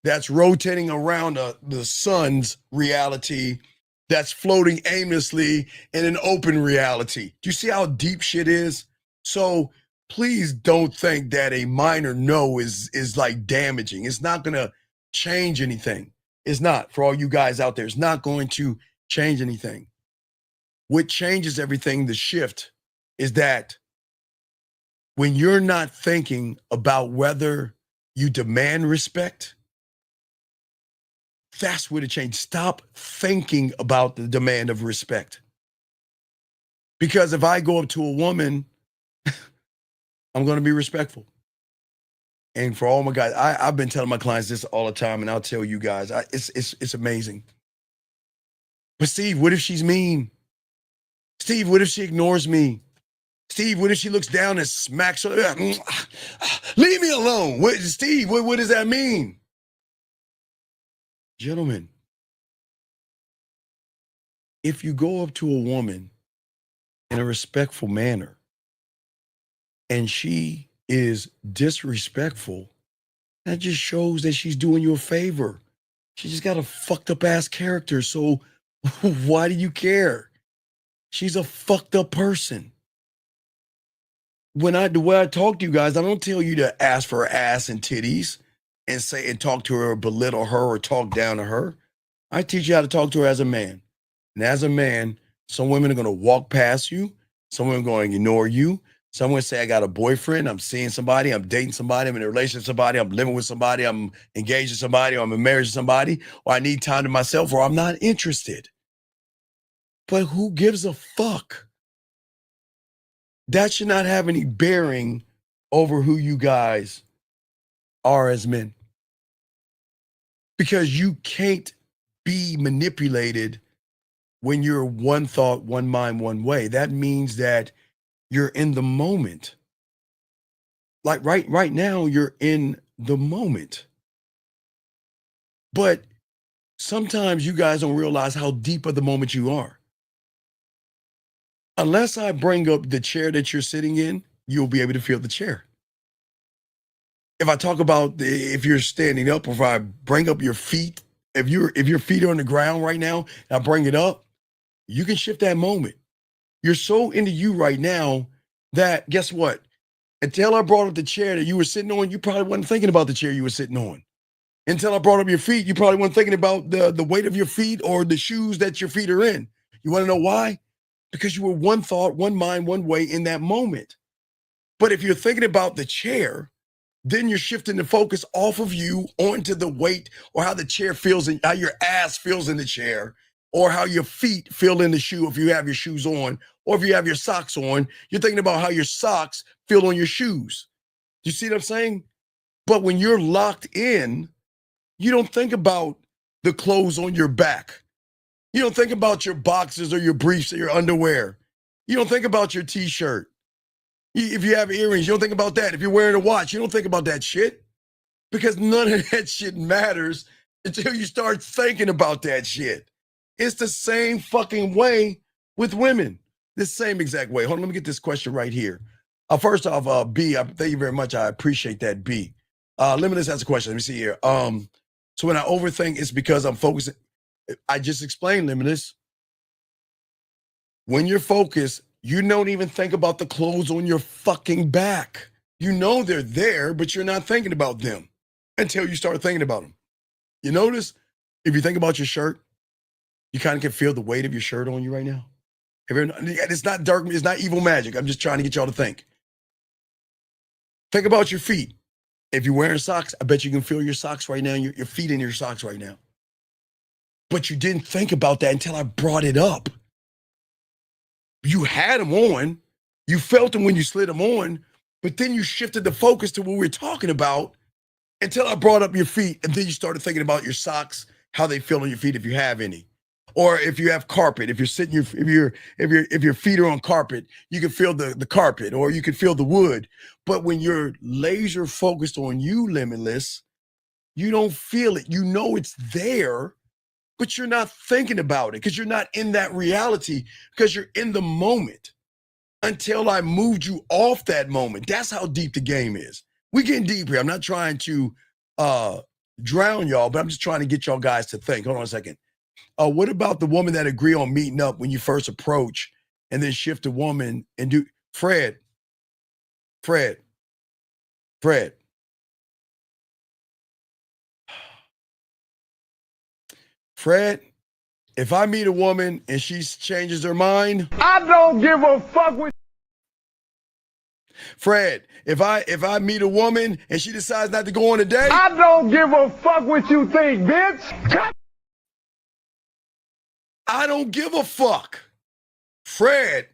that's rotating around the sun's reality, that's floating aimlessly in an open reality. Do you see how deep shit is? So please don't think that a minor no is like damaging. It's not going to change anything. It's not. For all you guys out there, it's not going to change anything. What changes everything, the shift, is that when you're not thinking about whether you demand respect, that's where the change. Stop thinking about the demand of respect. Because if I go up to a woman, I'm going to be respectful. And for all my guys, I've been telling my clients this all the time, and I'll tell you guys, it's amazing. But Steve, what if she's mean? Steve, what if she ignores me? Steve, what if she looks down and smacks her? Leave me alone. Steve, what does that mean? Gentlemen, if you go up to a woman in a respectful manner and she is disrespectful, that just shows that she's doing you a favor. She just got a fucked up ass character. So why do you care? She's a fucked up person. The way I talk to you guys, I don't tell you to ask for ass and titties and say and talk to her or belittle her or talk down to her. I teach you how to talk to her as a man. And as a man, some women are going to walk past you. Some women are going to ignore you. Some women say, I got a boyfriend, I'm seeing somebody, I'm dating somebody, I'm in a relationship with somebody, I'm living with somebody, I'm engaged to somebody, or I'm in marriage to somebody, or I need time to myself, or I'm not interested. But who gives a fuck? That should not have any bearing over who you guys are as men. Because you can't be manipulated when you're one thought, one mind, one way. That means that you're in the moment. Like right now, you're in the moment. But sometimes you guys don't realize how deep of the moment you are. Unless I bring up the chair that you're sitting in, you'll be able to feel the chair. If I talk about if you're standing up, or if I bring up your feet, if your feet are on the ground right now, and I bring it up, you can shift that moment. You're so into you right now that, guess what? Until I brought up the chair that you were sitting on, you probably wasn't thinking about the chair you were sitting on. Until I brought up your feet, you probably weren't thinking about the weight of your feet or the shoes that your feet are in. You want to know why? Because you were one thought, one mind, one way in that moment. But if you're thinking about the chair, then you're shifting the focus off of you onto the weight, or how the chair feels and how your ass feels in the chair, or how your feet feel in the shoe if you have your shoes on, or if you have your socks on. You're thinking about how your socks feel on your shoes. You see what I'm saying? But when you're locked in, you don't think about the clothes on your back. You don't think about your boxers or your briefs or your underwear. You don't think about your t-shirt. If you have earrings, you don't think about that. If you're wearing a watch, you don't think about that shit. Because none of that shit matters until you start thinking about that shit. It's the same fucking way with women. The same exact way. Hold on, let me get this question right here. First off, B, thank you very much. I appreciate that, B. Limitless has a question. Let me see here. So when I overthink, it's because I'm focusing. I just explained, Limitless. When you're focused, you don't even think about the clothes on your fucking back. You know they're there, but you're not thinking about them until you start thinking about them. You notice if you think about your shirt, you kind of can feel the weight of your shirt on you right now. It's not dark, it's not evil magic. I'm just trying to get y'all to think. Think about your feet. If you're wearing socks, I bet you can feel your socks right now, your feet in your socks right now. But you didn't think about that until I brought it up. You had them on, you felt them when you slid them on, but then you shifted the focus to what we're talking about until I brought up your feet, and then you started thinking about your socks, how they feel on your feet if you have any. Or if you have carpet, if you're sitting, if your feet are on carpet, you can feel the carpet, or you can feel the wood. But when you're laser focused on you, Limitless, you don't feel it. You know it's there, but you're not thinking about it because you're not in that reality, because you're in the moment until I moved you off that moment. That's how deep the game is. We're getting deep here. I'm not trying to drown y'all, but I'm just trying to get y'all guys to think. Hold on a second. What about the woman that agree on meeting up when you first approach and then shift the woman and do Fred, Fred, if I meet a woman and she changes her mind, I don't give a fuck with Fred, if I meet a woman and she decides not to go on a date, I don't give a fuck what you think, bitch. I don't give a fuck. Fred,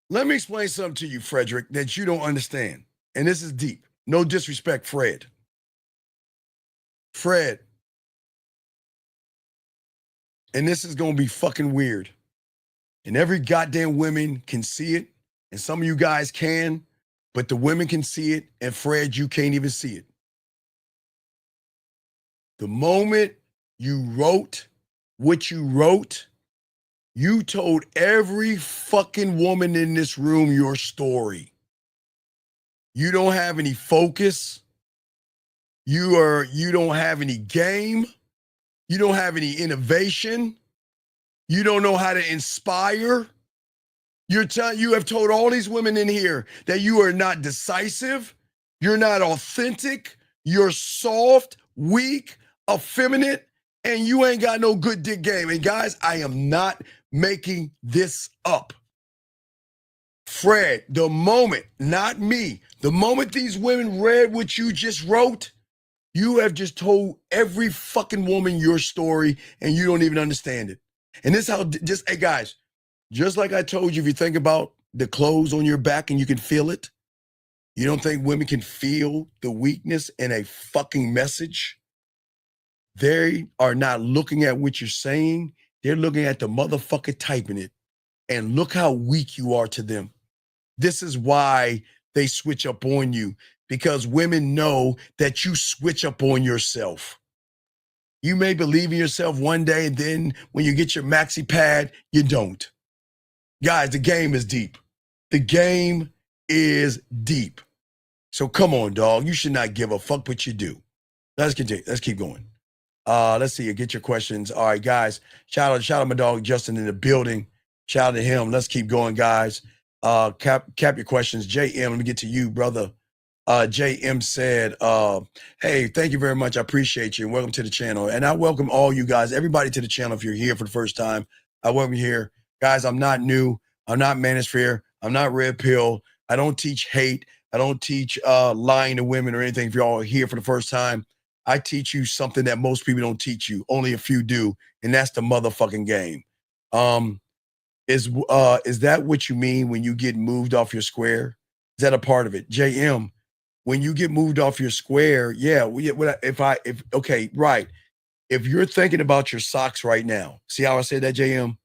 let me explain something to you, Frederick, that you don't understand. And this is deep. No disrespect, Fred. Fred, and this is going to be fucking weird. And every goddamn woman can see it. And some of you guys can, but the women can see it. And Fred, you can't even see it. The moment you wrote what you wrote, you told every fucking woman in this room your story. You don't have any focus. You don't have any game. You don't have any innovation. You don't know how to inspire. You have told all these women in here that you are not decisive. You're not authentic. You're soft, weak, effeminate, and you ain't got no good dick game. And guys, I am not making this up. Fred, the moment, not me, the moment these women read what you just wrote, you have just told every fucking woman your story and you don't even understand it. And this is how, hey guys, just like I told you, if you think about the clothes on your back and you can feel it, you don't think women can feel the weakness in a fucking message? They are not looking at what you're saying. They're looking at the motherfucker typing it. And look how weak you are to them. This is why they switch up on you, because women know that you switch up on yourself. You may believe in yourself one day, and then when you get your maxi pad, you don't. Guys, the game is deep. The game is deep. So come on, dog. You should not give a fuck what you do. Let's continue. Let's keep going. Let's see. Get your questions. All right, guys. Shout out my dog Justin in the building. Shout out to him. Let's keep going, guys. Cap your questions. JM, let me get to you, brother. JM said, hey, thank you very much. I appreciate you. Welcome to the channel. And I welcome all you guys, everybody to the channel. If you're here for the first time, I welcome you here. Guys, I'm not new. I'm not Manosphere. I'm not Red Pill. I don't teach hate. I don't teach lying to women or anything. If y'all are here for the first time, I teach you something that most people don't teach you. Only a few do. And that's the motherfucking game. Is that what you mean when you get moved off your square? Is that a part of it? JM, when you get moved off your square, yeah. Okay, right. If you're thinking about your socks right now, see how I said that, JM?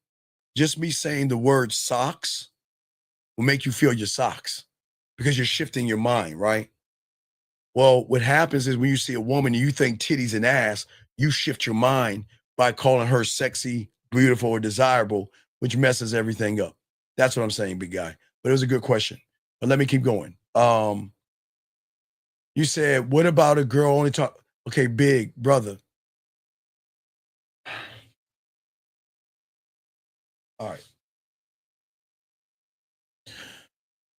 Just me saying the word socks will make you feel your socks because you're shifting your mind, right? Well, what happens is when you see a woman and you think titties and ass, you shift your mind by calling her sexy, beautiful, or desirable, which messes everything up. That's what I'm saying, big guy. But it was a good question. But let me keep going. You said, what about a girl only talk? Okay, big brother. All right.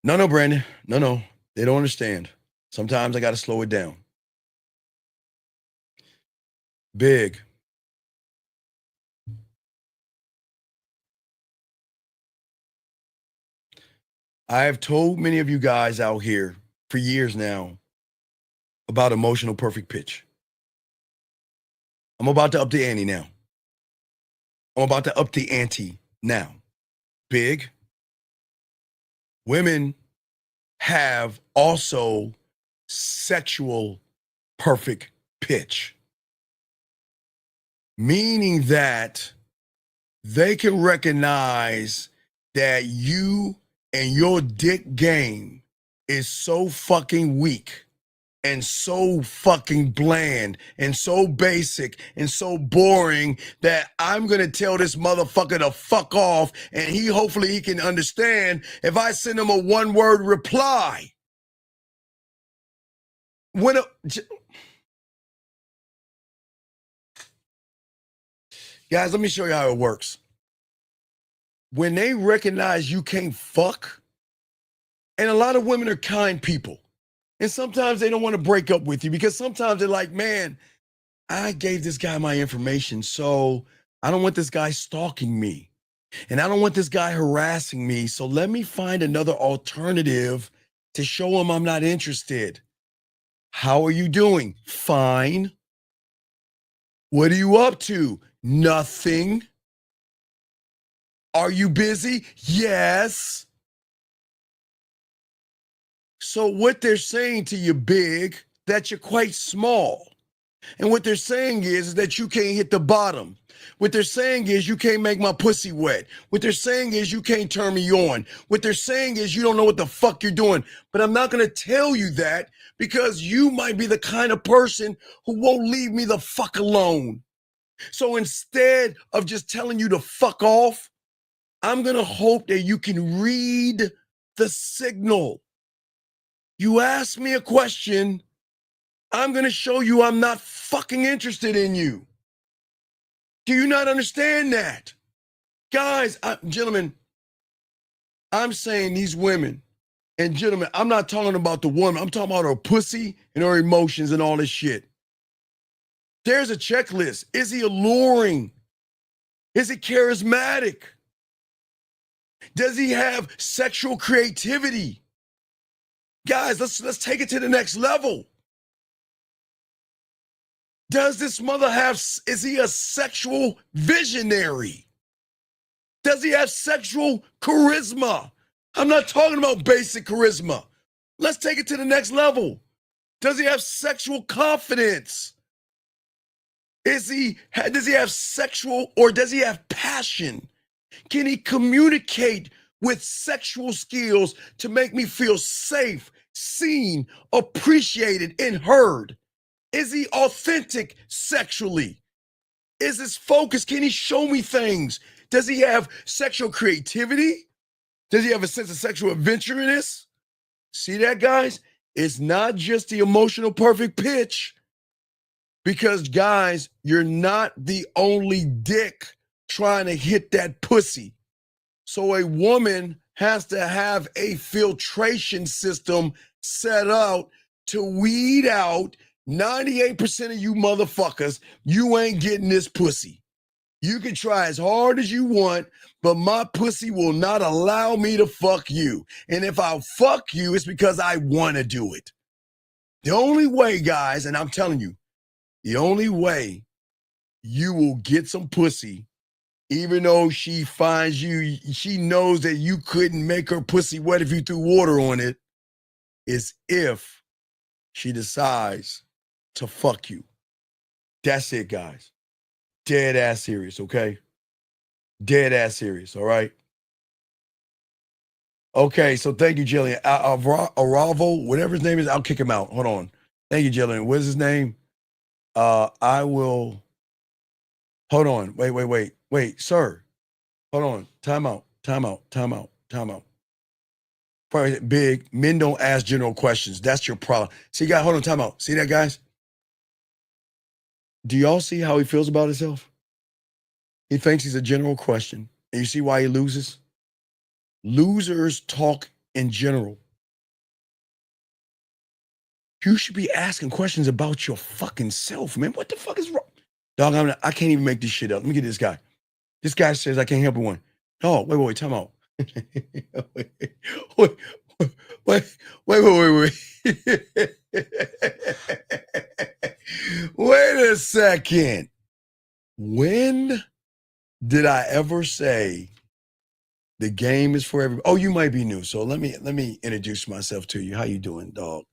No, Brandon. No. They don't understand. Sometimes I got to slow it down. Big. I have told many of you guys out here for years now about emotional perfect pitch. I'm about to up the ante now. Big. Women have also sexual perfect pitch, meaning that they can recognize that you and your dick game is so fucking weak and so fucking bland and so basic and so boring that I'm going to tell this motherfucker to fuck off, and hopefully he can understand if I send him a one-word reply. Guys, let me show you how it works. When they recognize you can't fuck, and a lot of women are kind people, and sometimes they don't want to break up with you because sometimes they're like, man, I gave this guy my information, so I don't want this guy stalking me, and I don't want this guy harassing me, so let me find another alternative to show him I'm not interested. How are you doing? Fine. What are you up to? Nothing. Are you busy? Yes. So what they're saying to you, big, that you're quite small. And what they're saying is that you can't hit the bottom. What they're saying is you can't make my pussy wet. What they're saying is you can't turn me on. What they're saying is you don't know what the fuck you're doing. But I'm not going to tell you that because you might be the kind of person who won't leave me the fuck alone. So instead of just telling you to fuck off, I'm going to hope that you can read the signal. You ask me a question, I'm going to show you I'm not fucking interested in you. Do you not understand that? Guys, gentlemen, I'm saying these women, and gentlemen, I'm not talking about the woman. I'm talking about her pussy and her emotions and all this shit. There's a checklist. Is he alluring? Is he charismatic? Does he have sexual creativity? Guys, let's take it to the next level. Does this mother is he a sexual visionary? Does he have sexual charisma? I'm not talking about basic charisma. Let's take it to the next level. Does he have sexual confidence? Does he have sexual, or does he have passion? Can he communicate with sexual skills to make me feel safe, seen, appreciated, and heard? Is he authentic sexually? Is his focus? Can he show me things? Does he have sexual creativity? Does he have a sense of sexual adventurousness? See that, guys? It's not just the emotional perfect pitch. Because, guys, you're not the only dick trying to hit that pussy. So a woman has to have a filtration system set out to weed out 98% of you motherfuckers. You ain't getting this pussy. You can try as hard as you want, but my pussy will not allow me to fuck you. And if I fuck you, it's because I want to do it. The only way, guys, and I'm telling you, the only way you will get some pussy, even though she finds you, she knows that you couldn't make her pussy wet if you threw water on it, is if she decides to fuck you. That's it, guys. Dead ass serious, okay? Dead ass serious, all right? Okay, so thank you, Jillian. Aravo, whatever his name is, I'll kick him out. Hold on. Thank you, Jillian. What's his name? I will Hold on. Wait, sir. Hold on. Time out. Probably big. Men don't ask general questions. That's your problem. See, guys, hold on. Time out. See that, guys? Do y'all see how he feels about himself? He thinks he's a general question. And you see why he loses? Losers talk in general. You should be asking questions about your fucking self, man. What the fuck is wrong? Dog, I can't even make this shit up. Let me get this guy. This guy says I can't help but one. Oh, wait, time out. Wait. Wait a second. When did I ever say the game is for everybody? Oh, you might be new. So let me introduce myself to you. How you doing, dog?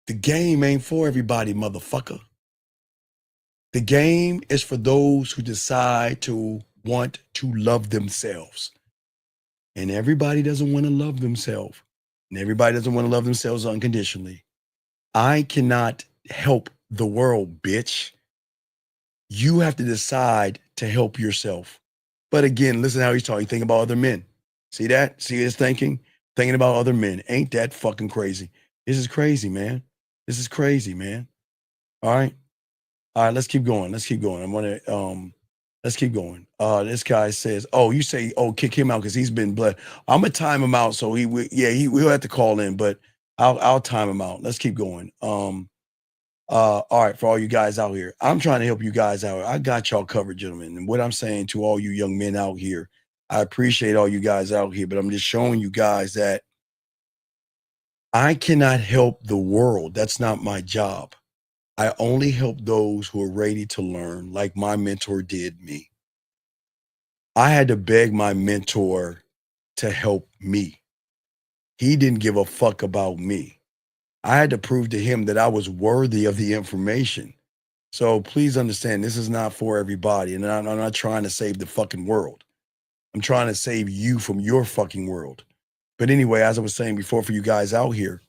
The game ain't for everybody, motherfucker. The game is for those who decide to want to love themselves. And everybody doesn't want to love themselves. And everybody doesn't want to love themselves unconditionally. I cannot help the world, bitch. You have to decide to help yourself. But again, listen how he's talking. Think about other men. See that? See his thinking? Thinking about other men. Ain't that fucking crazy? This is crazy, man. This is crazy, man. All right, let's keep going. Let's keep going. Let's keep going. This guy says, oh, you say, oh, kick him out because he's been blessed. I'm gonna time him out, so we'll have to call in, but I'll time him out. Let's keep going. All right, for all you guys out here, I'm trying to help you guys out. I got y'all covered, gentlemen. And what I'm saying to all you young men out here, I appreciate all you guys out here, but I'm just showing you guys that I cannot help the world. That's not my job. I only help those who are ready to learn, like my mentor did me. I had to beg my mentor to help me. He didn't give a fuck about me. I had to prove to him that I was worthy of the information. So please understand, this is not for everybody. And I'm not trying to save the fucking world. I'm trying to save you from your fucking world. But anyway, as I was saying before, for you guys out here,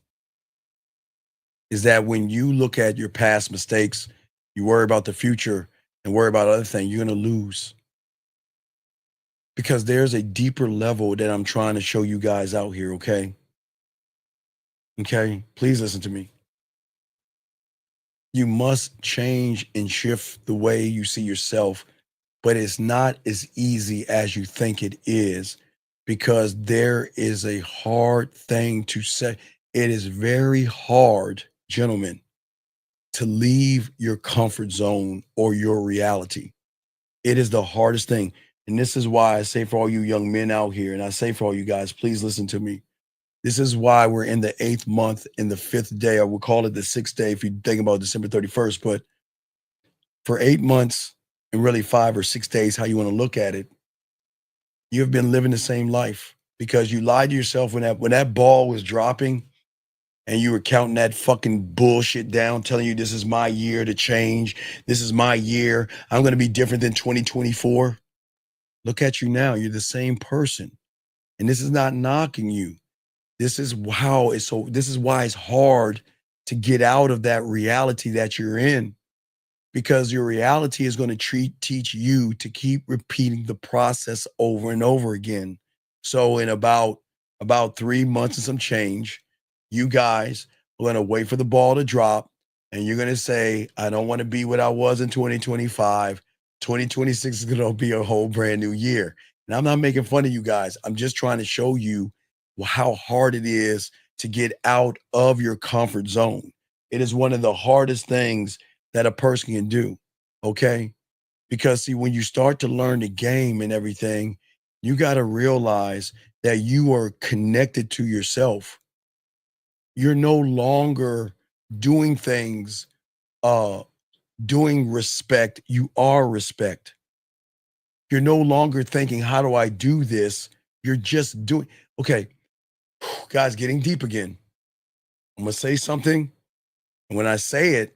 is that when you look at your past mistakes, you worry about the future and worry about other things, you're going to lose. Because there's a deeper level that I'm trying to show you guys out here, okay? Okay, please listen to me. You must change and shift the way you see yourself, but it's not as easy as you think it is, because there is a hard thing to say. It is very hard, gentlemen, to leave your comfort zone or your reality. It is the hardest thing. And this is why I say for all you young men out here, and I say for all you guys, please listen to me. This is why we're in the 8th month in the 5th day. I would call it the 6th day if you think about December 31st. But for 8 months and really 5 or 6 days, how you want to look at it, you've been living the same life because you lied to yourself when that ball was dropping and you were counting that fucking bullshit down, telling you this is my year to change. This is my year. I'm going to be different than 2024. Look at you now. You're the same person. And this is not knocking you. This is why it's hard to get out of that reality that you're in, because your reality is going to teach you to keep repeating the process over and over again. So in about 3 months and some change, you guys are going to wait for the ball to drop and you're going to say, I don't want to be what I was in 2025. 2026 is going to be a whole brand new year. And I'm not making fun of you guys. I'm just trying to show you how hard it is to get out of your comfort zone. It is one of the hardest things that a person can do, okay? Because see, when you start to learn the game and everything, you got to realize that you are connected to yourself. You're no longer doing things, doing respect. You are respect. You're no longer thinking, how do I do this? You're just doing, okay. Guys, getting deep again. I'm going to say something. And when I say it,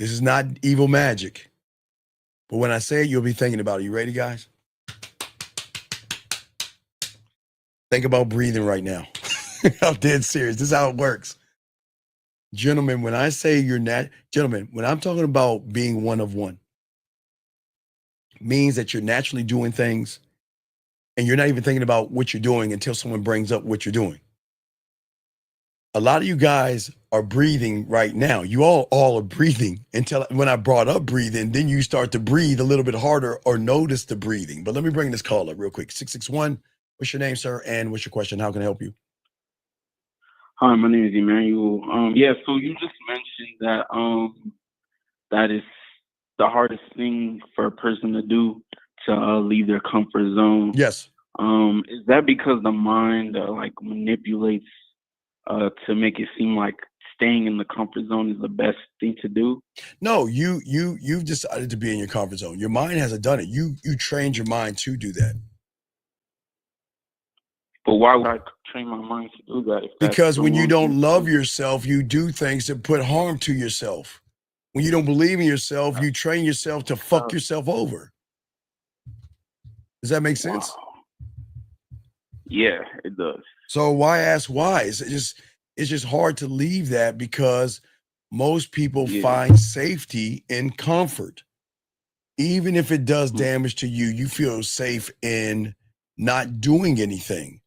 this is not evil magic. But when I say it, you'll be thinking about it. You ready, guys? Think about breathing right now. I'm dead serious. This is how it works. Gentlemen, when I say you're not, gentlemen, when I'm talking about being one of one, means that you're naturally doing things and you're not even thinking about what you're doing until someone brings up what you're doing. A lot of you guys are breathing right now. You all are breathing until when I brought up breathing, then you start to breathe a little bit harder or notice the breathing. But let me bring this call up real quick. 661, what's your name, sir? And what's your question? How can I help you? Hi, my name is Emmanuel. Yeah, so you just mentioned that that is the hardest thing for a person to do to leave their comfort zone. Yes. Is that because the mind like manipulates to make it seem like staying in the comfort zone is the best thing to do? No, you've decided to be in your comfort zone. Your mind hasn't done it. You trained your mind to do that. But why would I train my mind to do that? Because when you don't love yourself, you do things that put harm to yourself. When you don't believe in yourself, you train yourself to fuck yourself over. Does that make sense? Wow. Yeah, it does. So why ask why? It's just hard to leave that because most people find safety in comfort. Even if it does damage to you, you feel safe in not doing anything.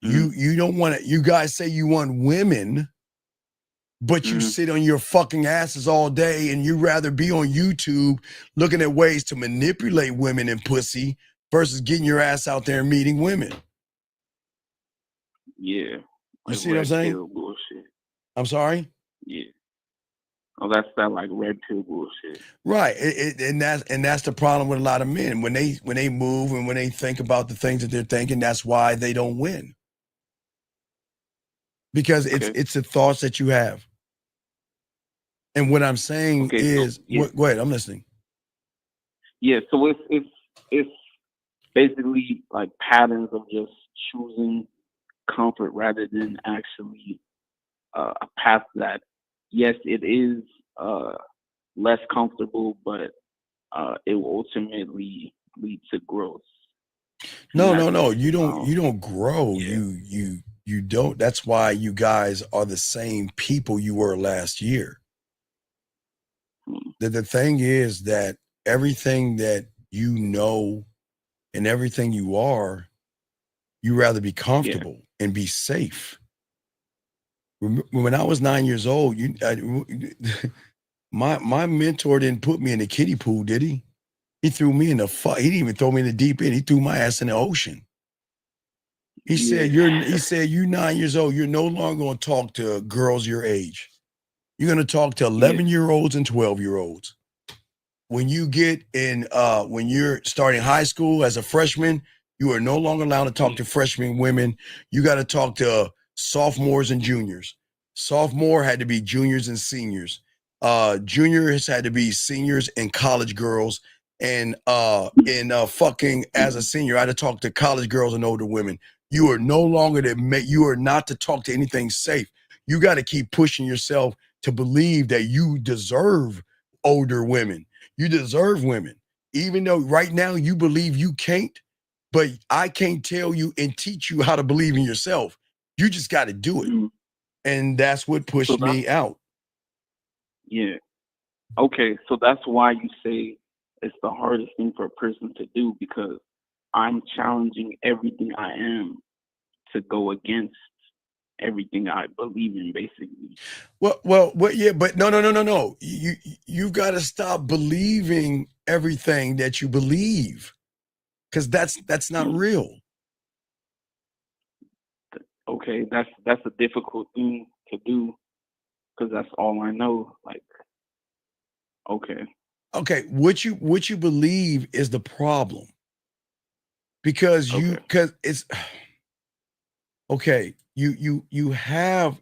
You don't want to, you guys say you want women, but you sit on your fucking asses all day and you rather be on YouTube looking at ways to manipulate women and pussy versus getting your ass out there and meeting women. Yeah. You see what I'm saying? Bullshit. I'm sorry? Yeah. Oh, that's that like red pill bullshit. Right. And that's the problem with a lot of men. When they move and when they think about the things that they're thinking, that's why they don't win. Because it's the thoughts that you have. And what I'm saying is, go ahead, I'm listening. Yeah, so it's basically like patterns of just choosing comfort rather than actually a path that, yes, it is less comfortable, but it will ultimately lead to growth. No. You don't grow. You don't. That's why you guys are the same people you were last year. The thing is that everything that you know and everything you are, you rather be comfortable and be safe. When I was 9 years old, my mentor didn't put me in the kiddie pool, did he? He threw me in the he didn't even throw me in the deep end. He threw my ass in the ocean. He said, you're 9 years old. You're no longer going to talk to girls your age. You're going to talk to 11-year-olds and 12-year-olds. When you get in, when you're starting high school as a freshman, you are no longer allowed to talk to freshman women. You got to talk to sophomores and juniors. Sophomore had to be juniors and seniors. Juniors had to be seniors and college girls. And fucking as a senior, I had to talk to college girls and older women. You are no longer you are not to talk to anything safe. You got to keep pushing yourself to believe that you deserve older women. You deserve women. Even though right now you believe you can't, but I can't tell you and teach you how to believe in yourself. You just got to do it. And that's what pushed me out. Yeah. Okay. So that's why you say it's the hardest thing for a person to do, because I'm challenging everything I am to go against everything I believe in, basically. Well, yeah, but no. You got to stop believing everything that you believe, because that's not real. Okay, that's a difficult thing to do, because that's all I know. Like, okay, what you believe is the problem, because it's okay. You have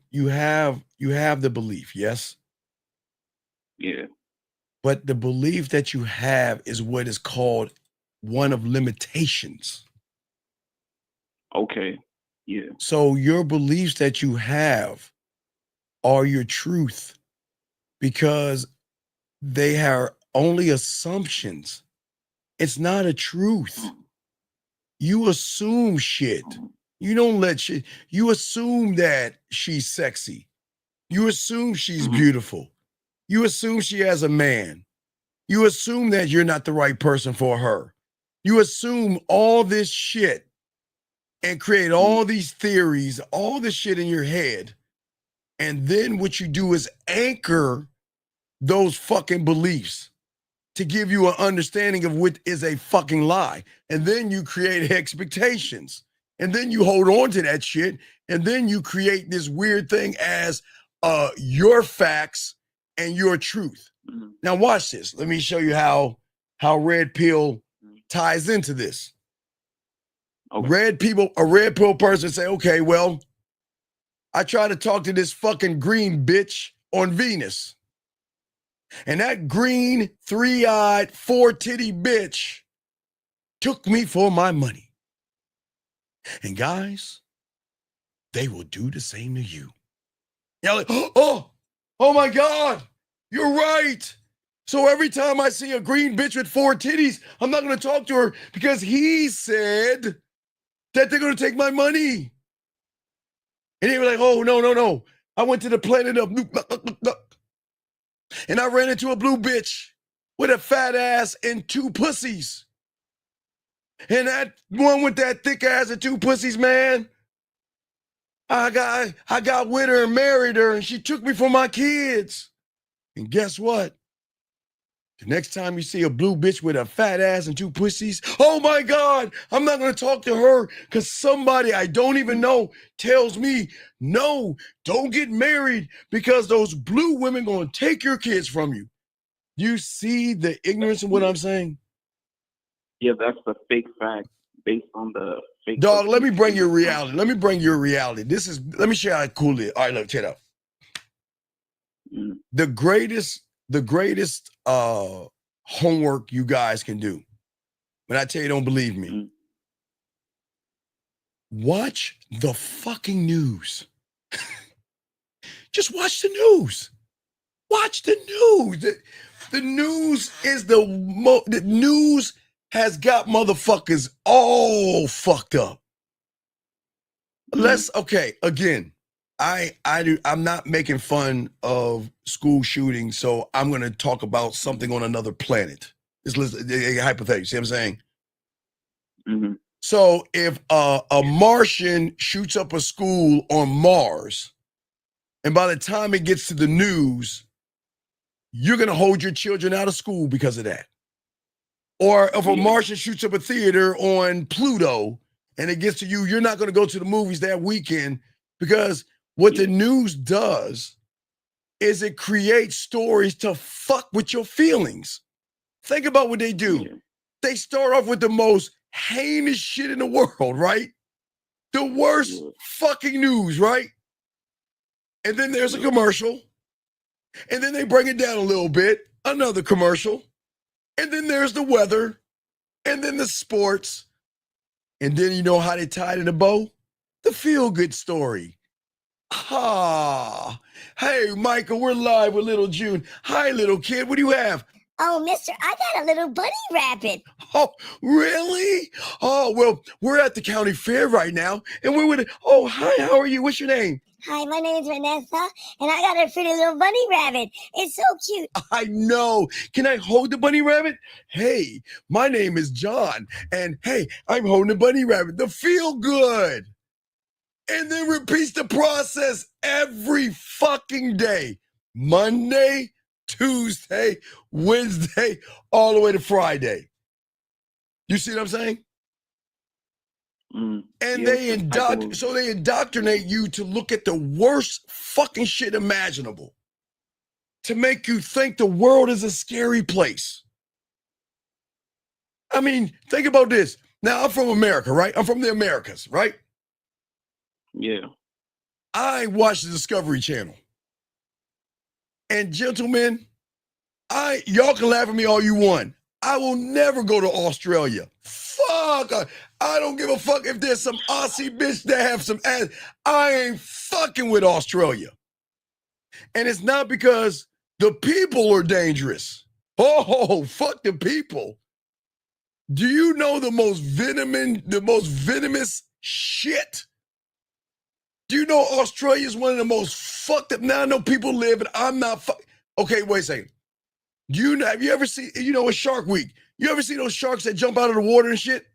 the belief, yes. Yeah. But the belief that you have is what is called one of limitations. Okay. Yeah. So your beliefs that you have are your truth, because they are only assumptions. It's not a truth. You assume shit. You don't let shit. You assume that she's sexy. You assume she's beautiful. You assume she has a man. You assume that you're not the right person for her. You assume all this shit and create all these theories, all this shit in your head. And then what you do is anchor those fucking beliefs to give you an understanding of what is a fucking lie. And then you create expectations. And then you hold on to that shit. And then you create this weird thing as your facts and your truth. Now watch this. Let me show you how red pill ties into this. A red pill person say, okay, well, I tried to talk to this fucking green bitch on Venus. And that green, 3-eyed, 4-titty bitch took me for my money. And guys, they will do the same to you. You're like, oh my God, you're right. So every time I see a green bitch with 4 titties, I'm not going to talk to her because he said that they're going to take my money. And they were like, oh, no. I went to the planet of and I ran into a blue bitch with a fat ass and 2 pussies. And that one with that thick ass and 2 pussies, man, I got with her and married her, and she took me for my kids. And guess what? The next time you see a blue bitch with a fat ass and 2 pussies, oh my God, I'm not going to talk to her because somebody I don't even know tells me, no, don't get married because those blue women going to take your kids from you. You see the ignorance of what I'm saying? Yeah, that's the fake fact based on the fake. Dog, let me bring you reality. Let me show you how cool it is. All right, look, check it out. The greatest homework you guys can do, when I tell you don't believe me, watch the fucking news. Just watch the news. Watch the news. The news is the news has got motherfuckers all fucked up. Again, I'm not making fun of school shootings, so I'm going to talk about something on another planet. It's hypothetical, see what I'm saying? Mm-hmm. So if a Martian shoots up a school on Mars, and by the time it gets to the news, you're going to hold your children out of school because of that. Or if a Martian shoots up a theater on Pluto and it gets to you, you're not going to go to the movies that weekend because what the news does is it creates stories to fuck with your feelings. Think about what they do. Yeah. They start off with the most heinous shit in the world, right? The worst fucking news, right? And then there's a commercial. And then they bring it down a little bit. Another commercial. And then there's the weather. And then the sports. And then you know how they tied in a bow? The feel-good story. Hey, Michael, we're live with little June. Hi, little kid. What do you have? Oh, mister, I got a little bunny rabbit. Oh, really? Oh, well, we're at the county fair right now. And we're with it. Oh, hi, how are you? What's your name? Hi, my name is Vanessa, and I got a pretty little bunny rabbit. It's so cute. I know. Can I hold the bunny rabbit? Hey, my name is John, and hey, I'm holding the bunny rabbit. The feel good. And then repeats the process every fucking day. Monday, Tuesday, Wednesday, all the way to Friday. You see what I'm saying? And they indoctrinate you to look at the worst fucking shit imaginable to make you think the world is a scary place. I mean, think about this. Now, I'm from America, right? I'm from the Americas, right? Yeah. I watch the Discovery Channel. And gentlemen, y'all can laugh at me all you want. I will never go to Australia. Fuck. I don't give a fuck if there's some Aussie bitch that have some ass. I ain't fucking with Australia. And it's not because the people are dangerous. Oh, fuck the people. Do you know the most venomous shit? Do you know Australia is one of the most fucked up? Now I know people live, and I'm not Okay, wait a second. Have you ever seen, it's Shark Week. You ever see those sharks that jump out of the water and shit?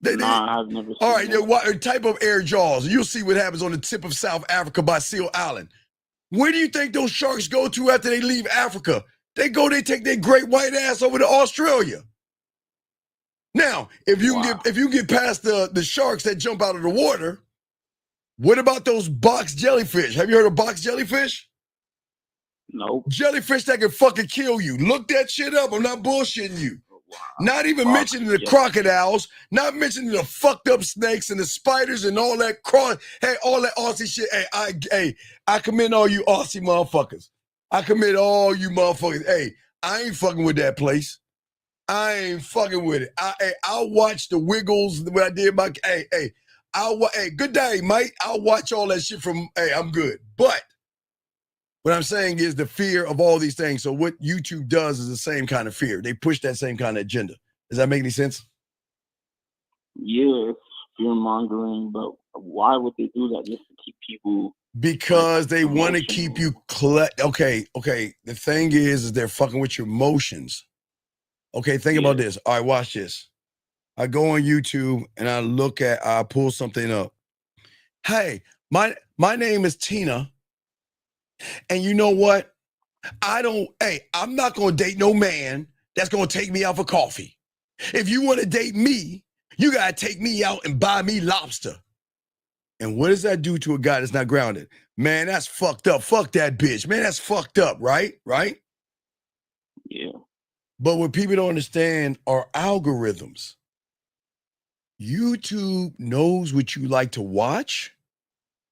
Nah, I've never seen all right, that. type of air jaws. You'll see what happens on the tip of South Africa by Seal Island. Where do you think those sharks go to after they leave Africa? They take their great white ass over to Australia. Now, if you get past the sharks that jump out of the water, what about those box jellyfish? Have you heard of box jellyfish? No. Jellyfish that can fucking kill you. Look that shit up. I'm not bullshitting you. Wow. Not even mentioning the crocodiles, not mentioning the fucked up snakes and the spiders and all that all that Aussie shit. I commend all you Aussie motherfuckers. I commend all you motherfuckers. Hey, I ain't fucking with that place. I ain't fucking with it. I'll watch the Wiggles when I did my. Good day, mate. I'll watch all that shit from. I'm good. But what I'm saying is the fear of all these things. So what YouTube does is the same kind of fear. They push that same kind of agenda. Does that make any sense? Yeah, it's fear mongering, but why would they do that? Just to keep people. Because they want to keep you Okay. The thing is they're fucking with your emotions. Okay, think about this. All right, watch this. I go on YouTube and I pull something up. Hey, my name is Tina. And you know what? I'm not going to date no man that's going to take me out for coffee. If you want to date me, you got to take me out and buy me lobster. And what does that do to a guy that's not grounded? Man, that's fucked up. Fuck that bitch. Man, that's fucked up, right? Right? Yeah. But what people don't understand are algorithms. YouTube knows what you like to watch.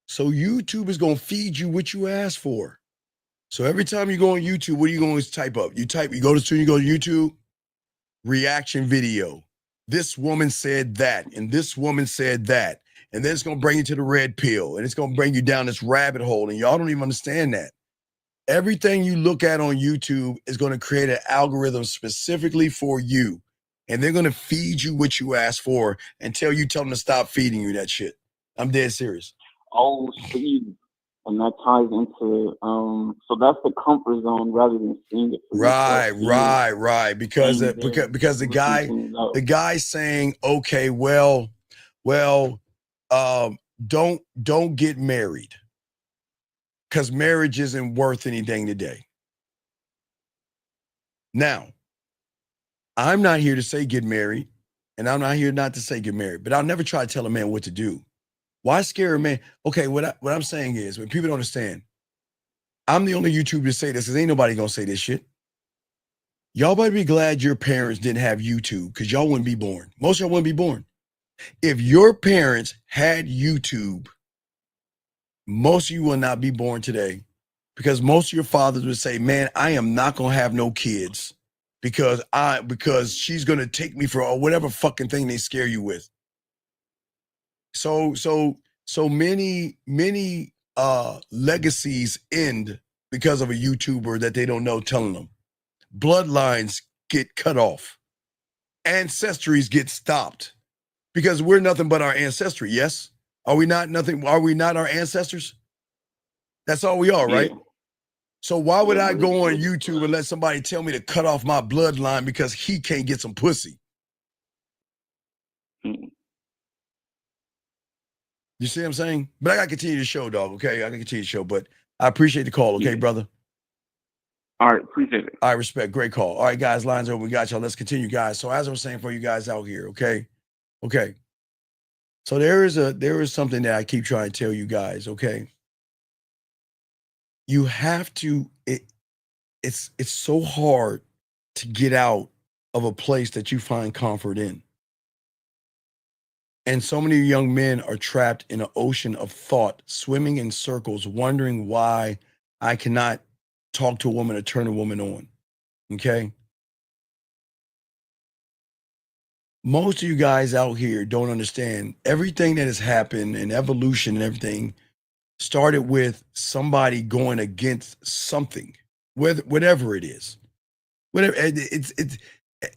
So YouTube is going to feed you what you ask for. So every time you go on YouTube, what are you going to type up? You go to YouTube, reaction video. This woman said that, and this woman said that. And then it's going to bring you to the red pill, and it's going to bring you down this rabbit hole. And y'all don't even understand that. Everything you look at on YouTube is going to create an algorithm specifically for you. And they're going to feed you what you ask for until you tell them to stop feeding you that shit. I'm dead serious. Oh, Steve. And that ties into, so that's the comfort zone rather than seeing it. Right. Because the guy's saying, okay, don't get married. Because marriage isn't worth anything today. Now, I'm not here to say get married, and I'm not here not to say get married, but I'll never try to tell a man what to do. Why scare a man? Okay, what I'm saying is, when people don't understand, I'm the only YouTuber to say this, because ain't nobody gonna say this shit. Y'all better be glad your parents didn't have YouTube, because y'all wouldn't be born. Most of y'all wouldn't be born. If your parents had YouTube, most of you will not be born today, because most of your fathers would say, man, I am not going to have no kids because she's going to take me for whatever fucking thing they scare you with. So many legacies end because of a YouTuber that they don't know telling them. Bloodlines get cut off. Ancestries get stopped because we're nothing but our ancestry. Yes. Are we not nothing? Are we not our ancestors? That's all we are, right? So why would I go on YouTube and let somebody tell me to cut off my bloodline because he can't get some pussy? You see what I'm saying? But I got to continue the show, dog, okay? I got to continue the show, but I appreciate the call, okay, brother? All right, appreciate it. I respect. Great call. All right, guys, lines open. We got y'all. Let's continue, guys. So as I was saying for you guys out here, okay? Okay. So there is something that I keep trying to tell you guys, okay? You have to, it's so hard to get out of a place that you find comfort in. And so many young men are trapped in an ocean of thought, swimming in circles, wondering why I cannot talk to a woman or turn a woman on, okay? Most of you guys out here don't understand everything that has happened and evolution and everything started with somebody going against something, whatever it is. Whatever it's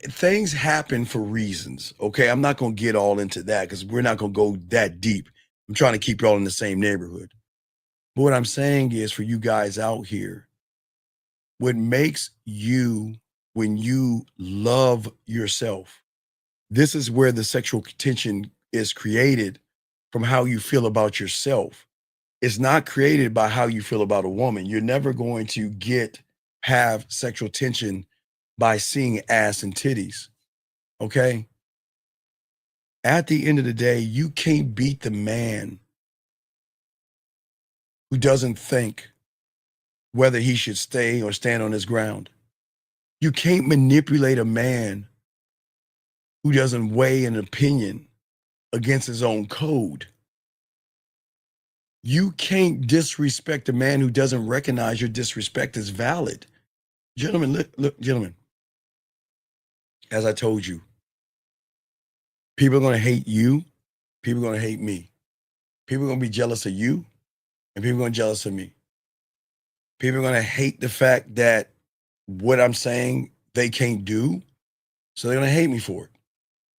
things happen for reasons. Okay, I'm not gonna get all into that because we're not gonna go that deep. I'm trying to keep y'all in the same neighborhood. But what I'm saying is, for you guys out here, what makes you, when you love yourself, this is where the sexual tension is created from how you feel about yourself. It's not created by how you feel about a woman. You're never going to have sexual tension by seeing ass and titties. Okay? At the end of the day, you can't beat the man who doesn't think whether he should stay or stand on his ground. You can't manipulate a man who doesn't weigh an opinion against his own code. You can't disrespect a man who doesn't recognize your disrespect as valid. Gentlemen, look, gentlemen, as I told you, people are going to hate you. People are going to hate me. People are going to be jealous of you, and people are going to be jealous of me. People are going to hate the fact that what I'm saying they can't do, so they're going to hate me for it.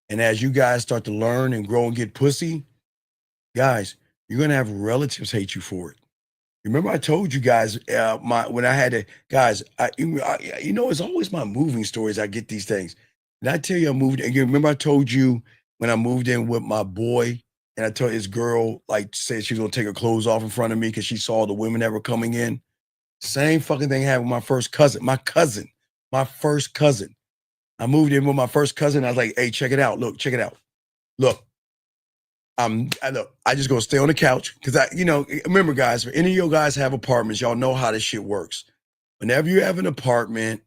And as you guys start to learn and grow and get pussy, guys, you're going to have relatives hate you for it. Remember I told you guys when I had to, guys, you know, it's always my moving stories. I get these things. And I tell you, I moved, and you remember I told you when I moved in with my boy, and I told his girl, like, said she was going to take her clothes off in front of me because she saw the women that were coming in. Same fucking thing happened with my first cousin, my first cousin. I moved in with my first cousin. I was like, hey, check it out. Look, check it out. Look, I just gonna stay on the couch because remember, guys, if any of you guys have apartments, y'all know how this shit works. Whenever you have an apartment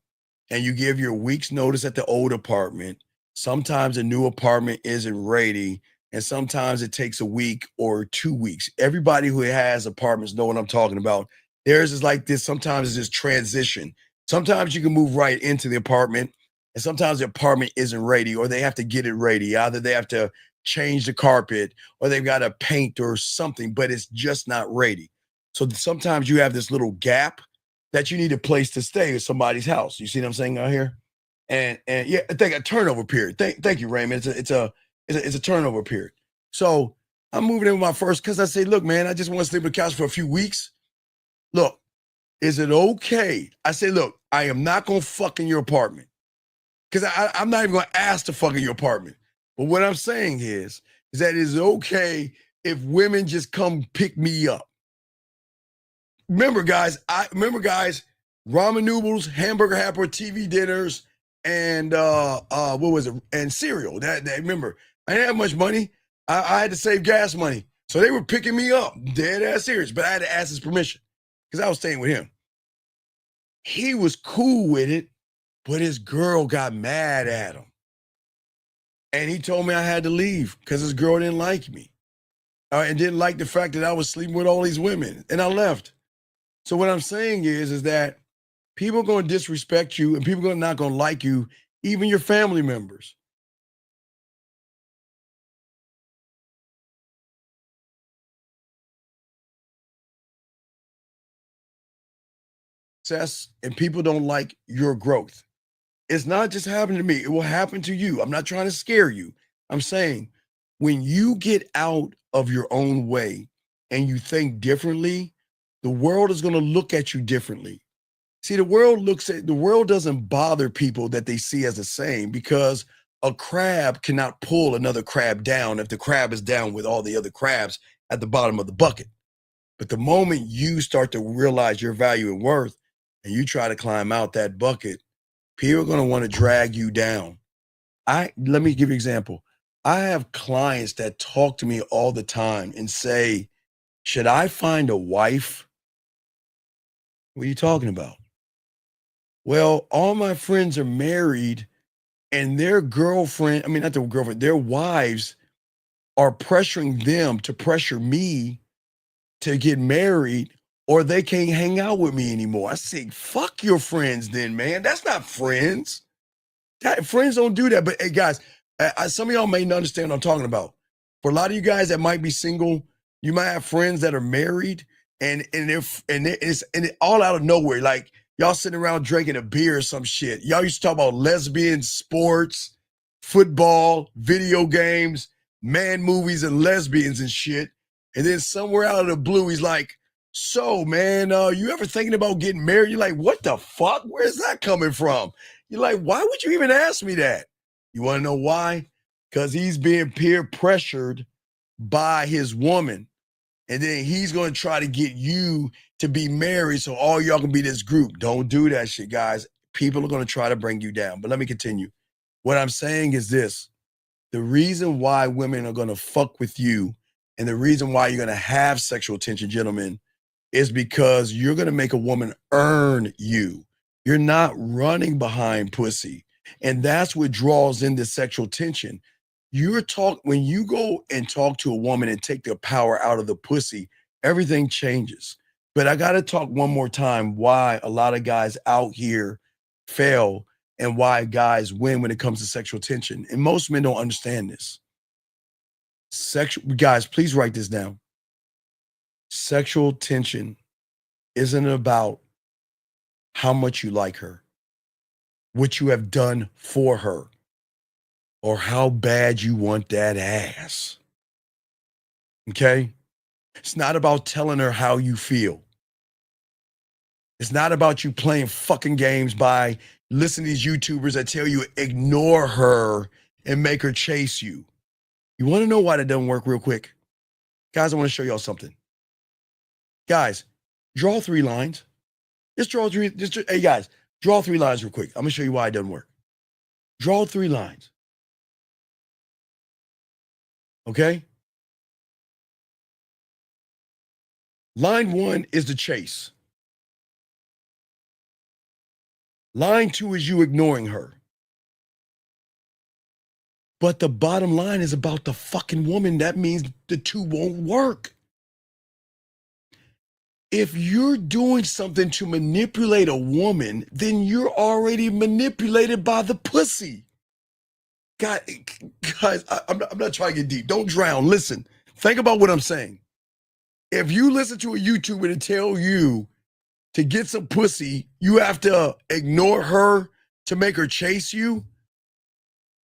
and you give your week's notice at the old apartment, sometimes a new apartment isn't ready, and sometimes it takes a week or 2 weeks. Everybody who has apartments know what I'm talking about. Theirs is like this. Sometimes it's just transition. Sometimes you can move right into the apartment, and sometimes the apartment isn't ready, or they have to get it ready. Either they have to change the carpet, or they've got to paint or something, but it's just not ready. So sometimes you have this little gap that you need a place to stay at somebody's house. You see what I'm saying out here? And yeah, I think a turnover period. Thank you, Raymond. It's a turnover period. So I'm moving in with my first, because I say, look, man, I just want to sleep on the couch for a few weeks. Look, is it okay? I say, look, I am not going to fuck in your apartment, because I'm not even going to ask to fuck in your apartment. But what I'm saying is that it's okay if women just come pick me up. Remember, guys, ramen noodles, hamburger helper, TV dinners, and what was it? And cereal. That remember, I didn't have much money. I had to save gas money. So they were picking me up, dead ass serious. But I had to ask his permission because I was staying with him. He was cool with it, but his girl got mad at him. And he told me I had to leave because his girl didn't like me and didn't like the fact that I was sleeping with all these women. And I left. So what I'm saying is that people are going to disrespect you, and people are not going to like you, even your family members. Success, and people don't like your growth. It's not just happening to me. It will happen to you. I'm not trying to scare you. I'm saying when you get out of your own way and you think differently, the world is going to look at you differently. See, the world doesn't bother people that they see as the same, because a crab cannot pull another crab down if the crab is down with all the other crabs at the bottom of the bucket. But the moment you start to realize your value and worth and you try to climb out that bucket, people are going to want to drag you down. Let me give you an example. I have clients that talk to me all the time and say, should I find a wife? What are you talking about? Well, all my friends are married, and their their wives are pressuring them to pressure me to get married, or they can't hang out with me anymore. I say, fuck your friends then, man. That's not friends. Friends don't do that. But hey, guys, some of y'all may not understand what I'm talking about. For a lot of you guys that might be single, you might have friends that are married, and it's all out of nowhere. Like, y'all sitting around drinking a beer or some shit. Y'all used to talk about lesbians, sports, football, video games, man movies, and lesbians and shit. And then somewhere out of the blue, he's like, So, man, you ever thinking about getting married? You're like, what the fuck? Where's that coming from? You're like, why would you even ask me that? You want to know why? Because he's being peer pressured by his woman. And then he's going to try to get you to be married so all y'all can be this group. Don't do that shit, guys. People are going to try to bring you down. But let me continue. What I'm saying is this. The reason why women are going to fuck with you and the reason why you're going to have sexual tension, gentlemen, is because you're going to make a woman earn you. You're not running behind pussy. And that's what draws in the sexual tension. When you go and talk to a woman and take the power out of the pussy, everything changes. But I got to talk one more time why a lot of guys out here fail and why guys win when it comes to sexual tension. And most men don't understand this. Guys, please write this down. Sexual tension isn't about how much you like her, what you have done for her, or how bad you want that ass. Okay? It's not about telling her how you feel. It's not about you playing fucking games by listening to these YouTubers that tell you ignore her and make her chase you. You want to know why that doesn't work real quick? Guys, I want to show y'all something. Guys, draw 3 lines. Hey guys, draw 3 lines real quick. I'm going to show you why it doesn't work. Draw 3 lines. Okay? Line 1 is the chase. Line 2 is you ignoring her. But the bottom line is about the fucking woman. That means the two won't work. If you're doing something to manipulate a woman, then you're already manipulated by the pussy. Guys, I'm not trying to get deep. Don't drown. Listen, think about what I'm saying. If you listen to a YouTuber to tell you to get some pussy, you have to ignore her to make her chase you,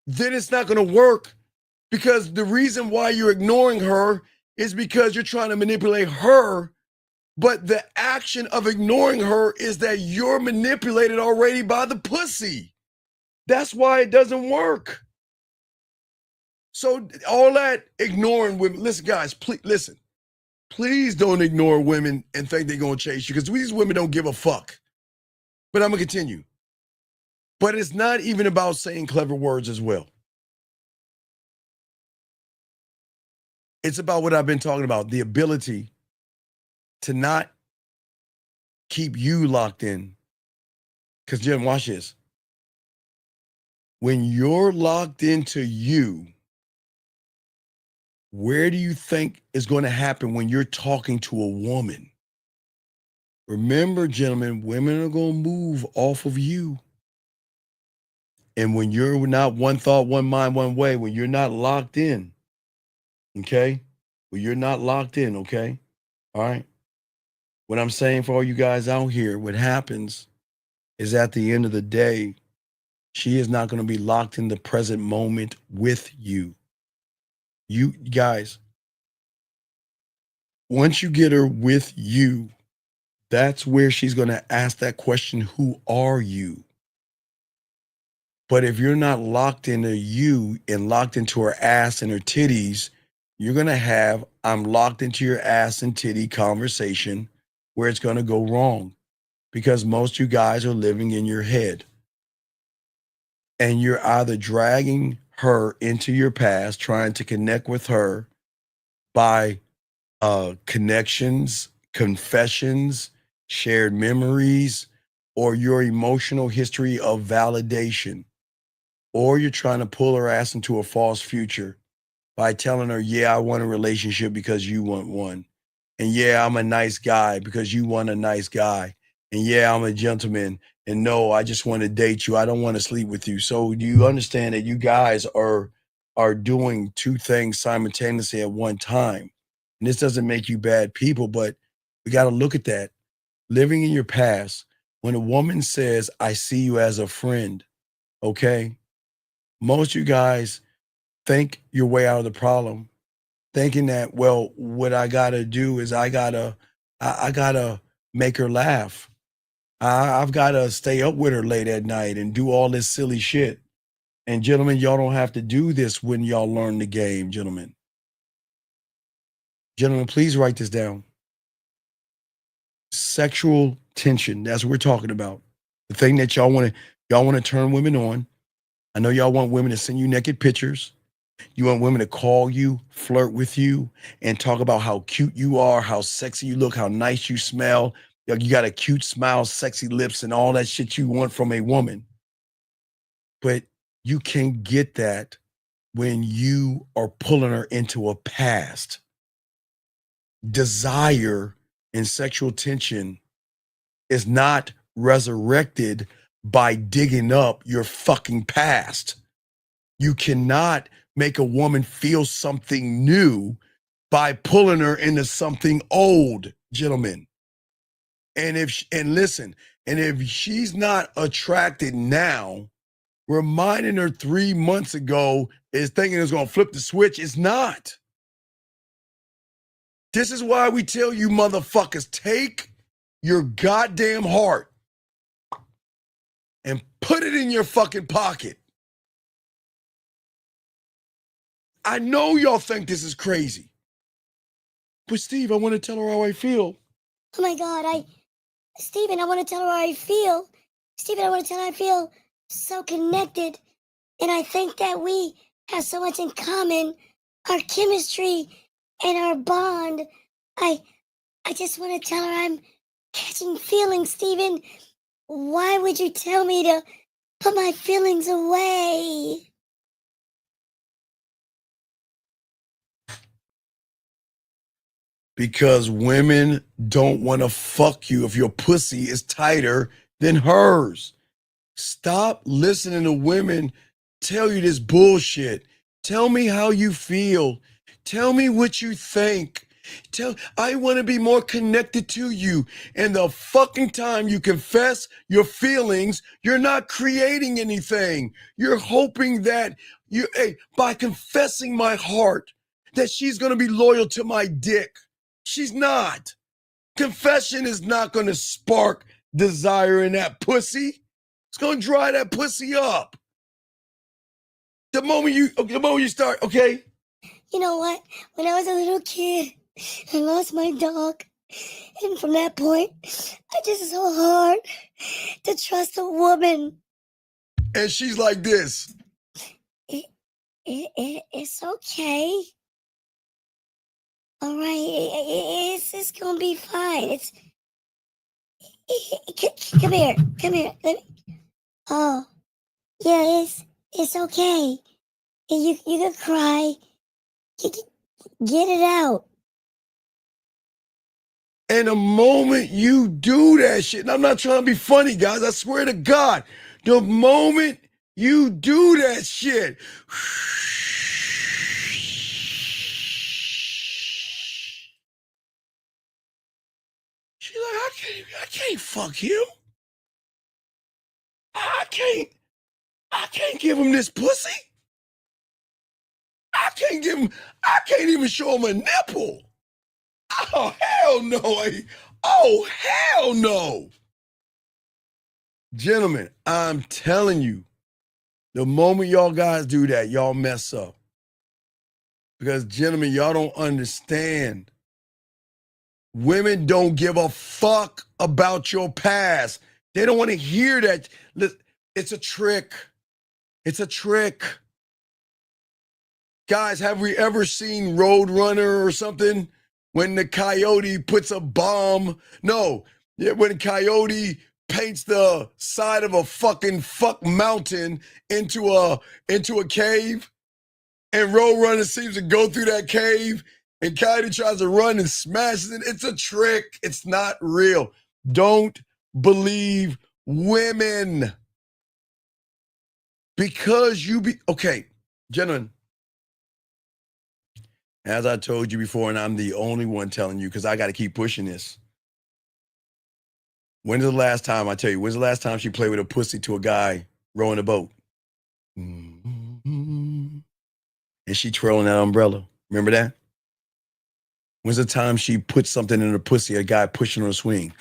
then it's not going to work, because the reason why you're ignoring her is because you're trying to manipulate her. But the action of ignoring her is that you're manipulated already by the pussy. That's why it doesn't work. So all that ignoring women, listen, guys, please listen. Please don't ignore women and think they're going to chase you, because these women don't give a fuck. But I'm going to continue. But it's not even about saying clever words as well. It's about what I've been talking about, the ability to not keep you locked in. Because, Jim, watch this. When you're locked into you, where do you think is going to happen when you're talking to a woman? Remember, gentlemen, women are going to move off of you. And when you're not one thought, one mind, one way, when you're not locked in, okay? When you're not locked in, okay? All right? What I'm saying for all you guys out here, what happens is at the end of the day, she is not going to be locked in the present moment with you. You guys, once you get her with you, that's where she's going to ask that question, who are you? But if you're not locked into you and locked into her ass and her titties, you're going to have, I'm locked into your ass and titty conversation where it's going to go wrong, because most of you guys are living in your head. And you're either dragging her into your past, trying to connect with her by connections, confessions, shared memories, or your emotional history of validation. Or you're trying to pull her ass into a false future by telling her, yeah, I want a relationship because you want one. And yeah, I'm a nice guy because you want a nice guy. And yeah, I'm a gentleman. And no, I just want to date you. I don't want to sleep with you. So do you understand that you guys are doing 2 things simultaneously at one time? And this doesn't make you bad people, but we got to look at that. Living in your past, when a woman says, I see you as a friend, okay? Most of you guys think your way out of the problem, thinking that, well, what I got to do is I got to I gotta make her laugh. I've gotta stay up with her late at night and do all this silly shit. And gentlemen, y'all don't have to do this when y'all learn the game, gentlemen. Gentlemen, please write this down. Sexual tension. That's what we're talking about. The thing that y'all want to turn women on. I know y'all want women to send you naked pictures. You want women to call you, flirt with you, and talk about how cute you are, how sexy you look, how nice you smell. You got a cute smile, sexy lips, and all that shit you want from a woman. But you can get that when you are pulling her into a past. Desire and sexual tension is not resurrected by digging up your fucking past. You cannot make a woman feel something new by pulling her into something old, gentlemen. And if she's not attracted now, reminding her 3 months ago is thinking it's going to flip the switch. It's not. This is why we tell you motherfuckers, take your goddamn heart and put it in your fucking pocket. I know y'all think this is crazy. But Steve, I want to tell her how I feel. Oh my God, Steven, I want to tell her how I feel. Steven, I want to tell her I feel so connected. And I think that we have so much in common. Our chemistry and our bond. I just want to tell her I'm catching feelings, Steven. Why would you tell me to put my feelings away? Because women don't want to fuck you if your pussy is tighter than hers. Stop listening to women tell you this bullshit. Tell me how you feel. Tell me what you think. I want to be more connected to you. And the fucking time you confess your feelings, you're not creating anything. You're hoping that by confessing my heart, that she's going to be loyal to my dick. She's not. Confession is not going to spark desire in that pussy. It's going to dry that pussy up. The moment you start, okay? You know what? When I was a little kid, I lost my dog. And from that point, I just so hard to trust a woman. And she's like this. It's okay. All right, it's gonna be fine. Come here. Oh, yeah, it's okay. You can cry. Get it out. And the moment you do that shit, and I'm not trying to be funny, guys, I swear to God, the moment you do that shit, she's like, I can't fuck him. I can't give him this pussy. I can't even show him a nipple. Oh, hell no. Oh, hell no. Gentlemen, I'm telling you, the moment y'all guys do that, y'all mess up. Because, gentlemen, y'all don't understand. Women don't give a fuck about your past. They don't want to hear that. It's a trick. It's a trick. Guys, have we ever seen Roadrunner or something? When the coyote puts a bomb. No, when Coyote paints the side of a fucking fuck mountain into a cave, and Roadrunner seems to go through that cave, and Coyote tries to run and smashes it. It's a trick. It's not real. Don't believe women. Because okay, gentlemen. As I told you before, and I'm the only one telling you because I got to keep pushing this. When's the last time she played with a pussy to a guy rowing a boat? And she twirling that umbrella. Remember that? When's the time she put something in her pussy, a guy pushing her swing?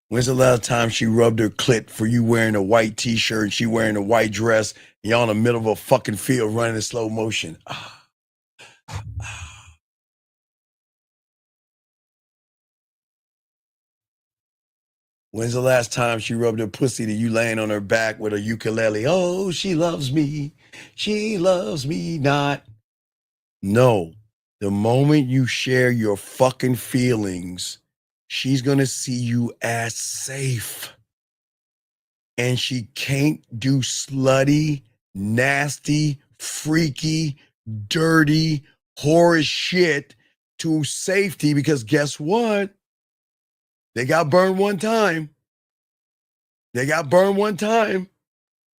When's the last time she rubbed her clit for you wearing a white t-shirt and she wearing a white dress and y'all in the middle of a fucking field running in slow motion? When's the last time she rubbed her pussy to you laying on her back with a ukulele? Oh, she loves me. She loves me not. No. The moment you share your fucking feelings, she's going to see you as safe. And she can't do slutty, nasty, freaky, dirty, whorish shit to safety because guess what? They got burned one time. They got burned one time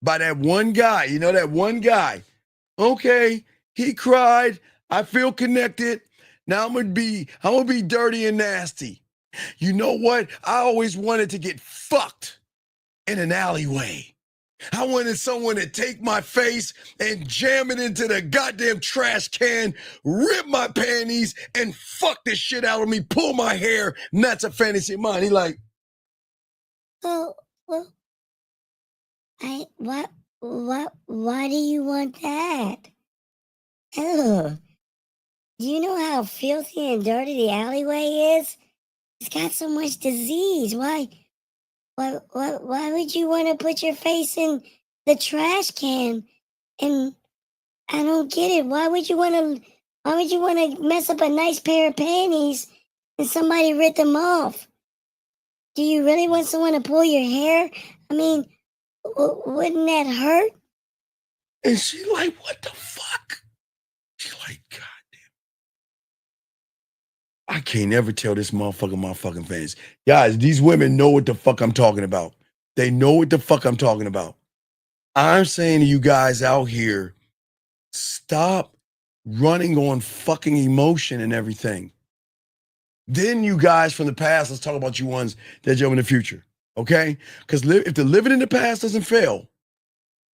by that one guy. You know, that one guy. Okay, he cried. I feel connected. Now I'm gonna be dirty and nasty. You know what? I always wanted to get fucked in an alleyway. I wanted someone to take my face and jam it into the goddamn trash can, rip my panties, and fuck the shit out of me, pull my hair, and that's a fantasy of mine. He like, well, why do you want that? Ugh. Do you know how filthy and dirty the alleyway is? It's got so much disease. Why would you want to put your face in the trash can? And I don't get it. Why would you want to mess up a nice pair of panties and somebody rip them off? Do you really want someone to pull your hair? I mean, wouldn't that hurt? and she like, what the fuck? She like, God. I can't ever tell this motherfucker my fucking fans. Guys, these women know what the fuck I'm talking about. They know what the fuck I'm talking about. I'm saying to you guys out here, stop running on fucking emotion and everything. Then you guys from the past, let's talk about you ones that jump in the future, okay? Because if the living in the past doesn't fail,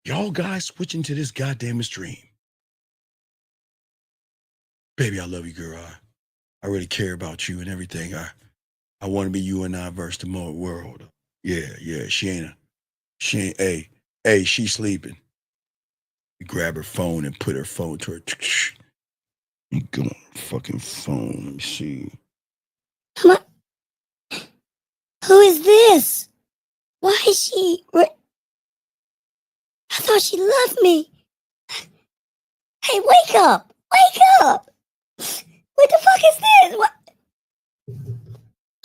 y'all guys switching to this goddamn stream. Baby, I love you, girl. I really care about you and everything. I want to be you and I versus the world. Yeah. She ain't, hey, she's sleeping. You grab her phone and put her phone to her. Go on her fucking phone. Let me see. Who is this? Why is she? I thought she loved me. Hey, wake up! Wake up! What the fuck is this? What?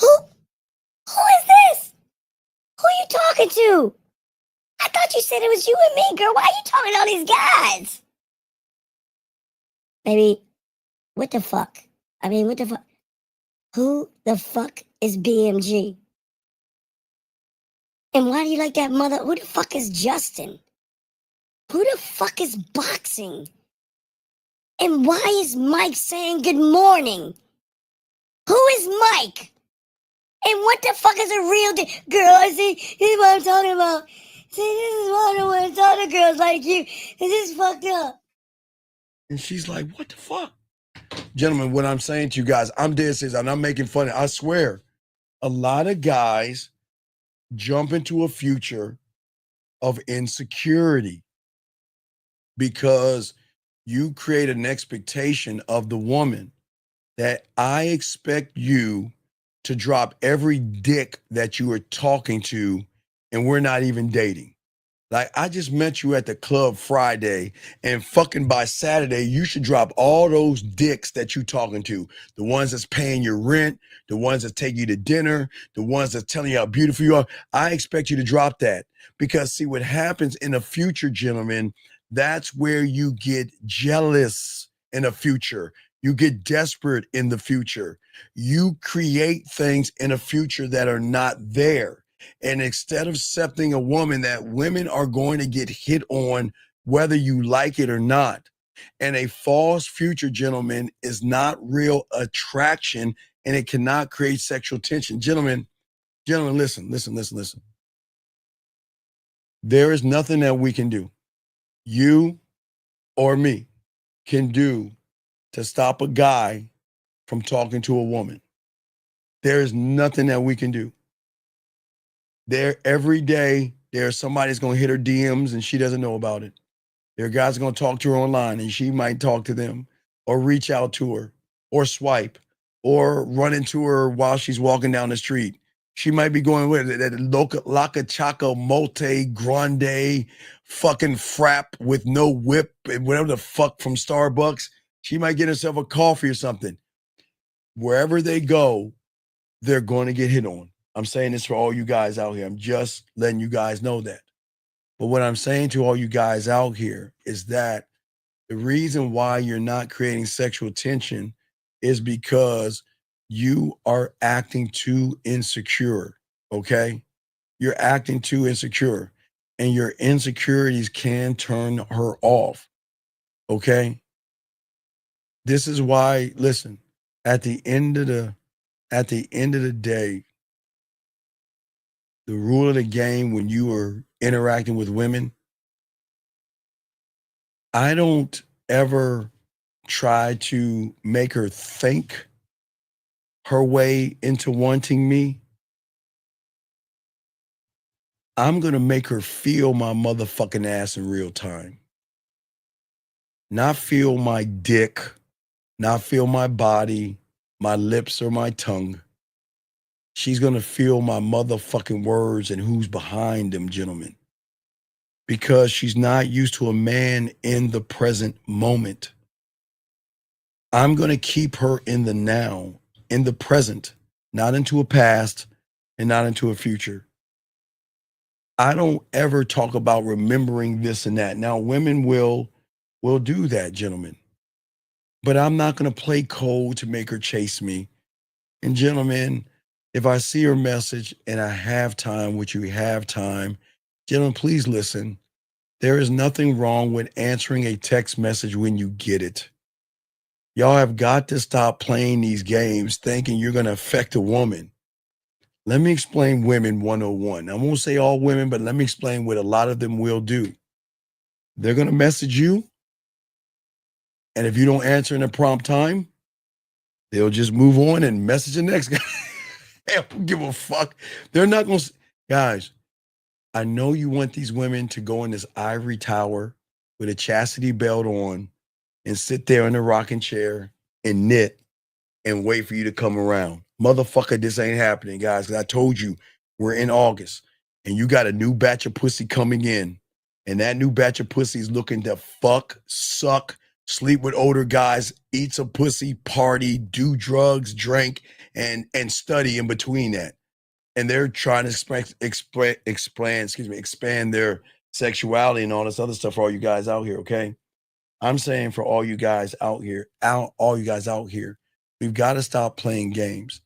Who is this? Who are you talking to? I thought you said it was you and me, girl. Why are you talking to all these guys? Baby, what the fuck? I mean, what the fuck? Who the fuck is BMG? And why do you like that mother? Who the fuck is Justin? Who the fuck is boxing? And why is Mike saying good morning? Who is Mike? And what the fuck is a real girl? See, this is what I'm talking about. See, this is why I don't want to talk to girls like you. This is fucked up. And she's like, what the fuck? Gentlemen, what I'm saying to you guys, I'm dead serious. I'm not making fun. I swear, a lot of guys jump into a future of insecurity because you create an expectation of the woman that I expect you to drop every dick that you are talking to and we're not even dating. Like, I just met you at the club Friday and fucking by Saturday, you should drop all those dicks that you talking to. The ones that's paying your rent, the ones that take you to dinner, the ones that's telling you how beautiful you are. I expect you to drop that because see what happens in the future, gentlemen, that's where you get jealous in the future. You get desperate in the future. You create things in a future that are not there. And instead of accepting a woman that women are going to get hit on whether you like it or not. And a false future, gentlemen, is not real attraction and it cannot create sexual tension. Gentlemen, listen. There is nothing that we can do. you or me can do to stop a guy from talking to a woman. There is nothing that we can do. There, every day, there's somebody's going to hit her DMs and she doesn't know about it. There are guys going to talk to her online and she might talk to them or reach out to her or swipe or run into her while she's walking down the street. She might be going with that Loca Chaca Molte Grande fucking frap with no whip and whatever the fuck from Starbucks. She might get herself a coffee or something. Wherever they go, they're going to get hit on. I'm saying this for all you guys out here. I'm just letting you guys know that. But what I'm saying to all you guys out here is that the reason why you're not creating sexual tension is because you are acting too insecure, okay? You're acting too insecure, and your insecurities can turn her off, okay? This is why, listen, at the end of the day, the rule of the game when you are interacting with women, I don't ever try to make her think her way into wanting me. I'm going to make her feel my motherfucking ass in real time. Not feel my dick, not feel my body, my lips or my tongue. She's going to feel my motherfucking words and who's behind them, gentlemen. Because she's not used to a man in the present moment. I'm going to keep her in the now, in the present, not into a past and not into a future. I don't ever talk about remembering this and that. Now, women will do that, gentlemen. But I'm not going to play cold to make her chase me. And gentlemen, if I see her message and I have time, which you have time, gentlemen, please listen. There is nothing wrong with answering a text message when you get it. Y'all have got to stop playing these games thinking you're going to affect a woman. Let me explain women 101. I won't say all women, but let me explain what a lot of them will do. They're going to message you, and if you don't answer in a prompt time, they'll just move on and message the next guy. They don't give a fuck. They're not going to... Guys, I know you want these women to go in this ivory tower with a chastity belt on and sit there in a rocking chair and knit and wait for you to come around. Motherfucker, this ain't happening, guys, because I told you we're in August and you got a new batch of pussy coming in, and that new batch of pussy is looking to fuck, suck, sleep with older guys, eat some pussy, party, do drugs, drink, and study in between that. And they're trying to expand their sexuality and all this other stuff for all you guys out here, okay? I'm saying for all you guys out here, we've got to stop playing games.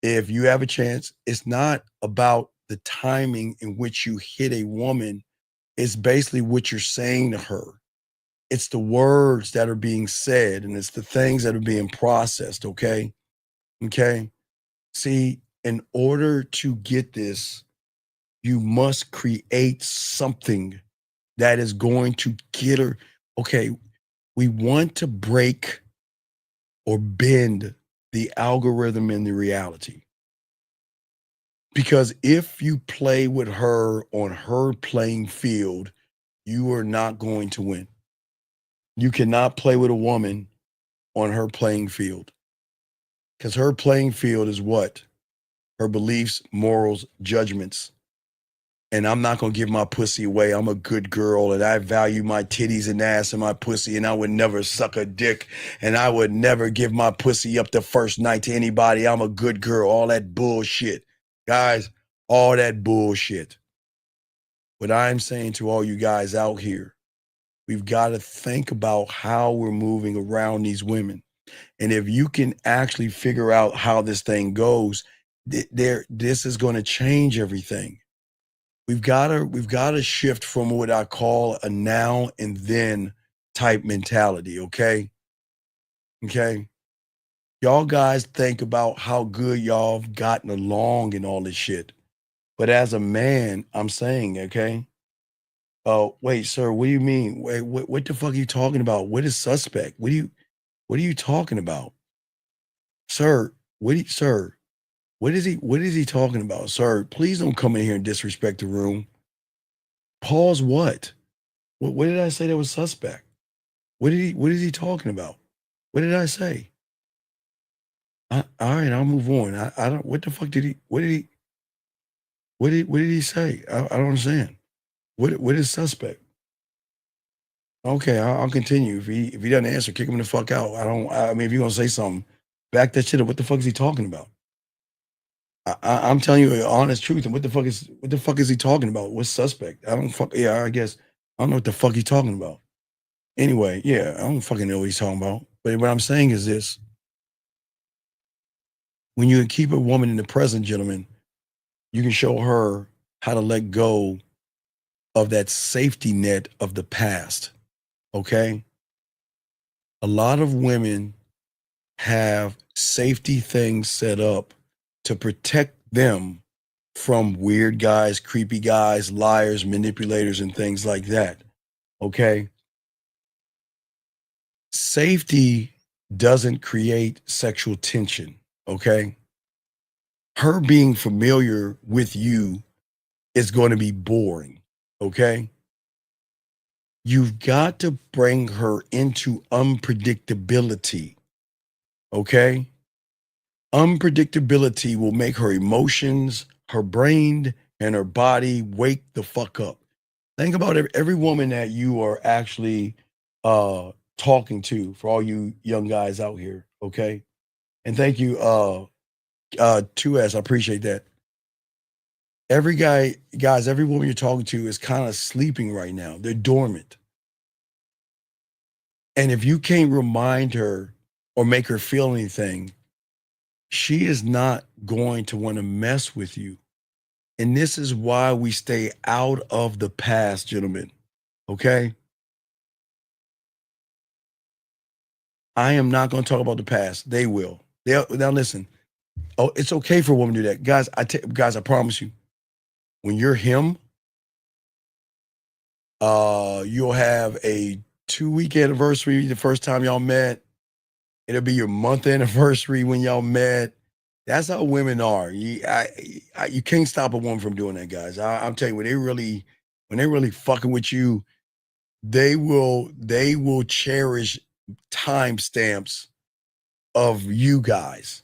If you have a chance, it's not about the timing in which you hit a woman. It's basically what you're saying to her. It's the words that are being said, and it's the things that are being processed, okay? Okay? See, in order to get this, you must create something that is going to get her. Okay, we want to break or bend the algorithm in the reality. Because if you play with her on her playing field, you are not going to win. You cannot play with a woman on her playing field. Because her playing field is what? Her beliefs, morals, judgments. And I'm not going to give my pussy away. I'm a good girl, and I value my titties and ass and my pussy, and I would never suck a dick, and I would never give my pussy up the first night to anybody. I'm a good girl. All that bullshit. Guys, all that bullshit. What I'm saying to all you guys out here, we've got to think about how we're moving around these women. And if you can actually figure out how this thing goes, this is going to change everything. We've got to shift from what I call a now and then type mentality, okay? Okay? Y'all guys think about how good y'all have gotten along and all this shit. But as a man, I'm saying, okay, Oh, wait, sir, what do you mean? Wait, what the fuck are you talking about? What is suspect? What are you talking about? Sir, what is he talking about? Sir, please don't come in here and disrespect the room. Pause what? What did I say that was suspect? What is he talking about? What did I say? All right, I'll move on. I don't, what the fuck did he, what did he say? I don't understand. What is suspect? Okay, I'll continue. If he doesn't answer, kick him the fuck out. I mean, if you're gonna say something, back that shit up. What the fuck is he talking about? I'm telling you the honest truth. And what the fuck is he talking about? What's suspect? I guess I don't know what the fuck he's talking about. Anyway, yeah, I don't fucking know what he's talking about. But what I'm saying is this: when you keep a woman in the present, gentlemen, you can show her how to let go of that safety net of the past. Okay? A lot of women have safety things set up to protect them from weird guys, creepy guys, liars, manipulators, and things like that. Okay? Safety doesn't create sexual tension. Okay? Her being familiar with you is going to be boring. Okay? You've got to bring her into unpredictability. Okay? Unpredictability will make her emotions, her brain, and her body wake the fuck up. Think about every woman that you are actually talking to, for all you young guys out here, okay? And thank you, 2S, I appreciate that. Every woman you're talking to is kind of sleeping right now. They're dormant. And if you can't remind her or make her feel anything, she is not going to want to mess with you. And this is why we stay out of the past, gentlemen. Okay? I am not going to talk about the past. They will. Now listen. Oh, it's okay for a woman to do that. Guys, I promise you, when you're him, you'll have a 2-week anniversary the first time y'all met. It'll be your month anniversary when y'all met. That's how women are. You can't stop a woman from doing that, guys. I'm telling you, when they really fucking with you, they will cherish timestamps of you guys.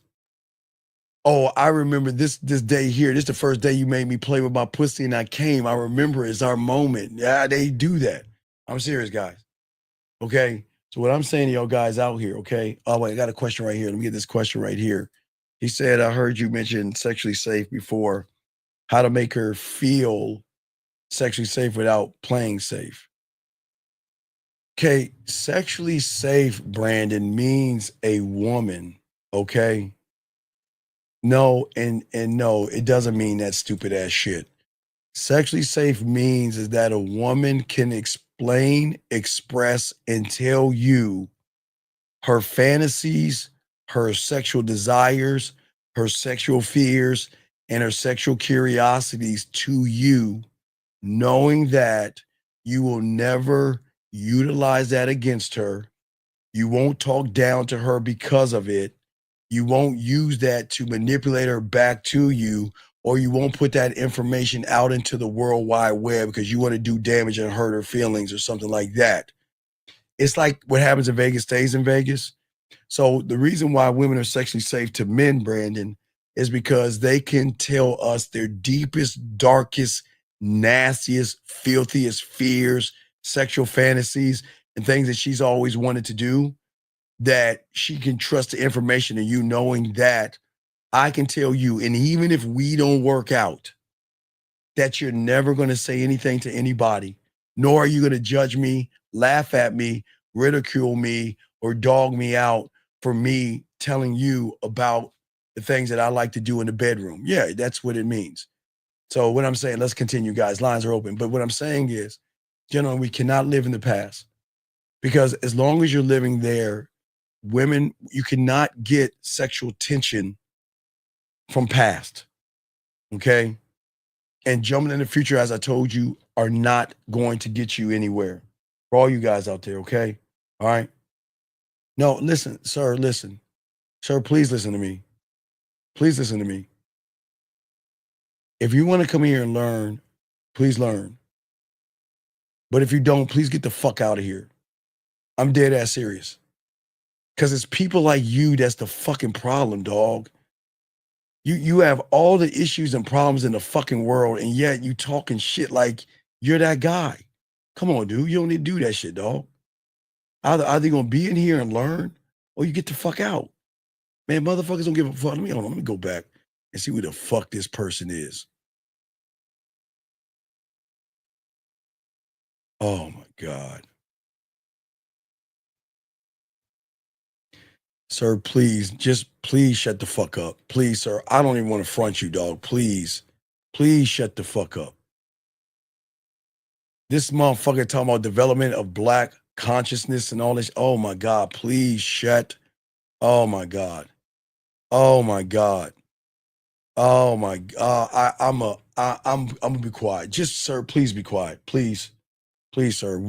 Oh, I remember this day here. This is the first day you made me play with my pussy and I came. I remember it's our moment. Yeah, they do that. I'm serious, guys. Okay. So what I'm saying to y'all guys out here, okay? Oh, wait, I got a question right here. Let me get this question right here. He said, I heard you mention sexually safe before. How to make her feel sexually safe without playing safe. Okay, sexually safe, Brandon, means a woman, okay? No, and no, it doesn't mean that stupid ass shit. Sexually safe means is that a woman can explain, express, and tell you her fantasies, her sexual desires, her sexual fears, and her sexual curiosities to you, knowing that you will never utilize that against her. You won't talk down to her because of it. You won't use that to manipulate her back to you, or you won't put that information out into the World Wide Web because you want to do damage and hurt her feelings or something like that. It's like what happens in Vegas stays in Vegas. So the reason why women are sexually safe to men, Brandon, is because they can tell us their deepest, darkest, nastiest, filthiest fears, sexual fantasies, and things that she's always wanted to do, that she can trust the information in you, knowing that I can tell you, and even if we don't work out, that you're never going to say anything to anybody, nor are you going to judge me, laugh at me, ridicule me, or dog me out for me telling you about the things that I like to do in the bedroom. Yeah, that's what it means. So what I'm saying, let's continue, guys. Lines are open. But what I'm saying is, gentlemen, we cannot live in the past, because as long as you're living there, women, you cannot get sexual tension from past. Okay? And jumping in the future, as I told you, are not going to get you anywhere. For all you guys out there, okay? All right? No, listen, sir, listen. Sir, please listen to me. Please listen to me. If you want to come here and learn, please learn. But if you don't, please get the fuck out of here. I'm dead ass serious. Because it's people like you that's the fucking problem, dog. You have all the issues and problems in the fucking world, and yet you talking shit like you're that guy. Come on, dude. You don't need to do that shit, dog. Either you're going to be in here and learn, or you get the fuck out. Man, motherfuckers don't give a fuck. Let me go back and see who the fuck this person is. Oh, my God. Sir, please shut the fuck up. Please, sir. I don't even want to front you, dog. Please shut the fuck up. This motherfucker talking about development of black consciousness and all this. Oh my God, please shut. Oh my God. Oh my God. Oh my God. I'm gonna be quiet. Just, sir, please be quiet. Please, sir.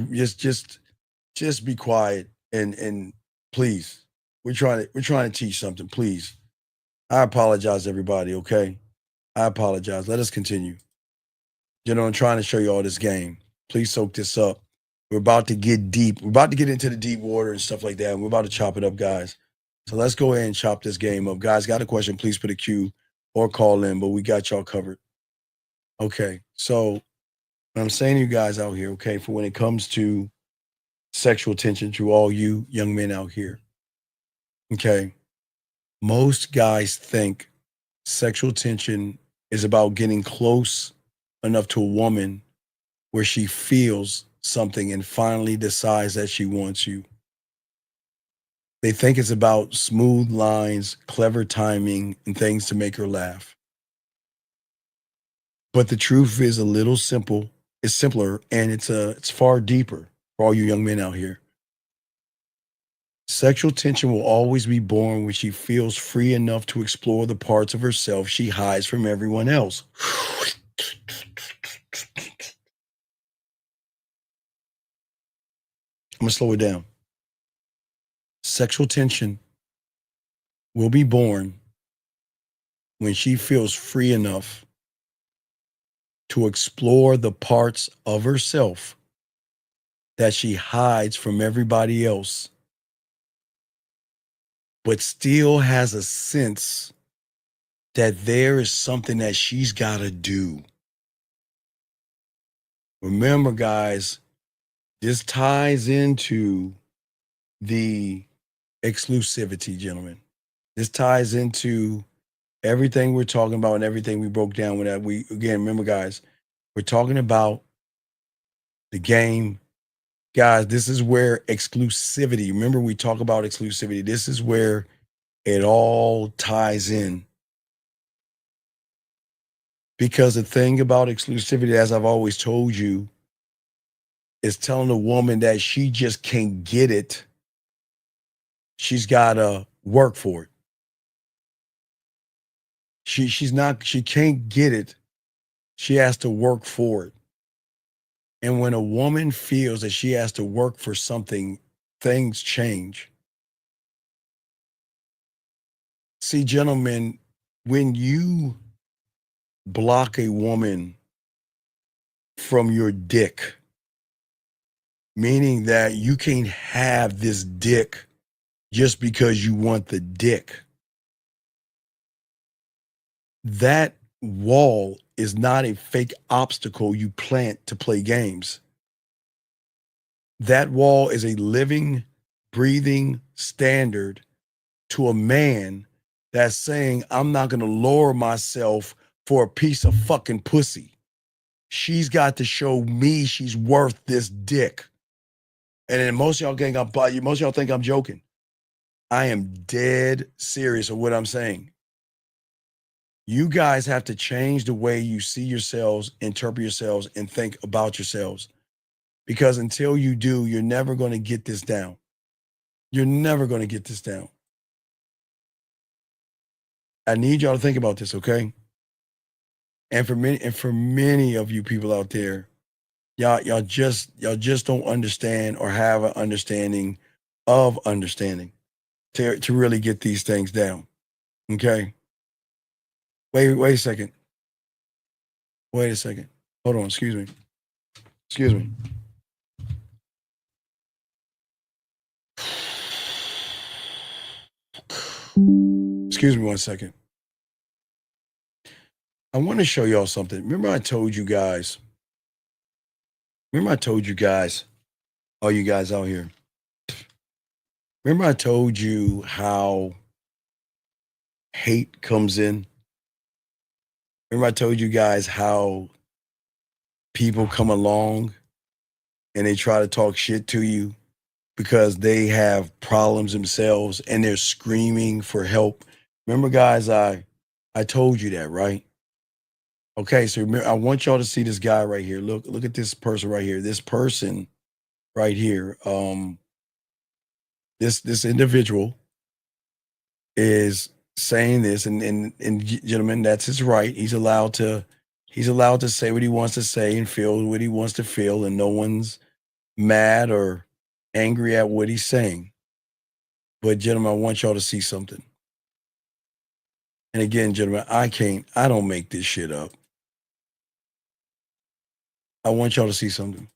Just be quiet and please. We're trying to teach something, please. I apologize, everybody, okay? I apologize. Let us continue. You know, I'm trying to show you all this game. Please soak this up. We're about to get deep. We're about to get into the deep water and stuff like that. And we're about to chop it up, guys. So let's go ahead and chop this game up. Guys, got a question, please put a Q or call in, but we got y'all covered. Okay, so what I'm saying to you guys out here, okay, for when it comes to sexual tension to all you young men out here, okay, most guys think sexual tension is about getting close enough to a woman where she feels something and finally decides that she wants you. They think it's about smooth lines, clever timing, and things to make her laugh. But the truth is it's simpler, and it's far deeper for all you young men out here. Sexual tension will always be born when she feels free enough to explore the parts of herself she hides from everyone else. I'm going to slow it down. Sexual tension will be born when she feels free enough to explore the parts of herself that she hides from everybody else, but still has a sense that there is something that she's got to do. Remember, guys, this ties into the exclusivity, gentlemen. This ties into everything we're talking about and everything we broke down with that. Remember, guys, we're talking about the game. Guys, this is where exclusivity, remember we talk about exclusivity. This is where it all ties in. Because the thing about exclusivity, as I've always told you, is telling a woman that she just can't get it. She's got to work for it. She can't get it. She has to work for it. And when a woman feels that she has to work for something, things change. See, gentlemen, when you block a woman from your dick, meaning that you can't have this dick just because you want the dick, that wall is not a fake obstacle you plant to play games. That wall is a living, breathing standard to a man that's saying, I'm not going to lower myself for a piece of fucking pussy. She's got to show me she's worth this dick. And then most of y'all think I'm joking. I am dead serious of what I'm saying. You guys have to change the way you see yourselves, interpret yourselves, and think about yourselves. Because until you do, you're never going to get this down. You're never going to get this down. I need y'all to think about this, okay? And for many of you people out there, Y'all just don't understand or have an understanding of understanding to really get these things down. Okay. Wait a second. Wait a second. Hold on. Excuse me. Excuse me. Excuse me 1 second. I want to show y'all something. Remember I told you guys, all you guys out here, remember I told you how hate comes in? Remember I told you guys how people come along and they try to talk shit to you because they have problems themselves and they're screaming for help. Remember, guys, I told you that, right? Okay, so remember, I want y'all to see this guy right here. Look at this person right here. This person right here. This individual is saying this, and gentlemen, that's his right. He's allowed to say what he wants to say and feel what he wants to feel, and no one's mad or angry at what he's saying. But gentlemen, I want y'all to see something. And again, gentlemen, I don't make this shit up. I want y'all to see something.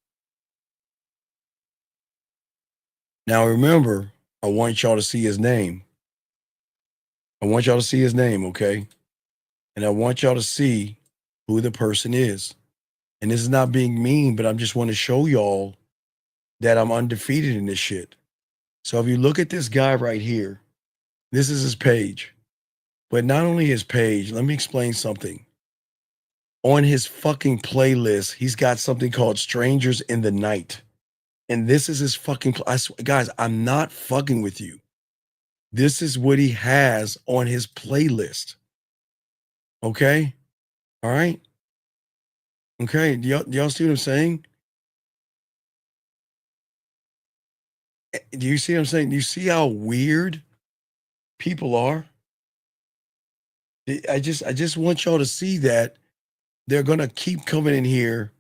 Now remember, I want y'all to see his name. I want y'all to see his name, okay? And I want y'all to see who the person is. And this is not being mean, but I just want to show y'all that I'm undefeated in this shit. So if you look at this guy right here, this is his page. But not only his page, let me explain something. On his fucking playlist, he's got something called Strangers in the Night. And this is his fucking, guys, I'm not fucking with you. This is what he has on his playlist. Okay? All right? Okay, do y'all see what I'm saying? Do you see what I'm saying? Do you see how weird people are? I just want y'all to see that they're going to keep coming in here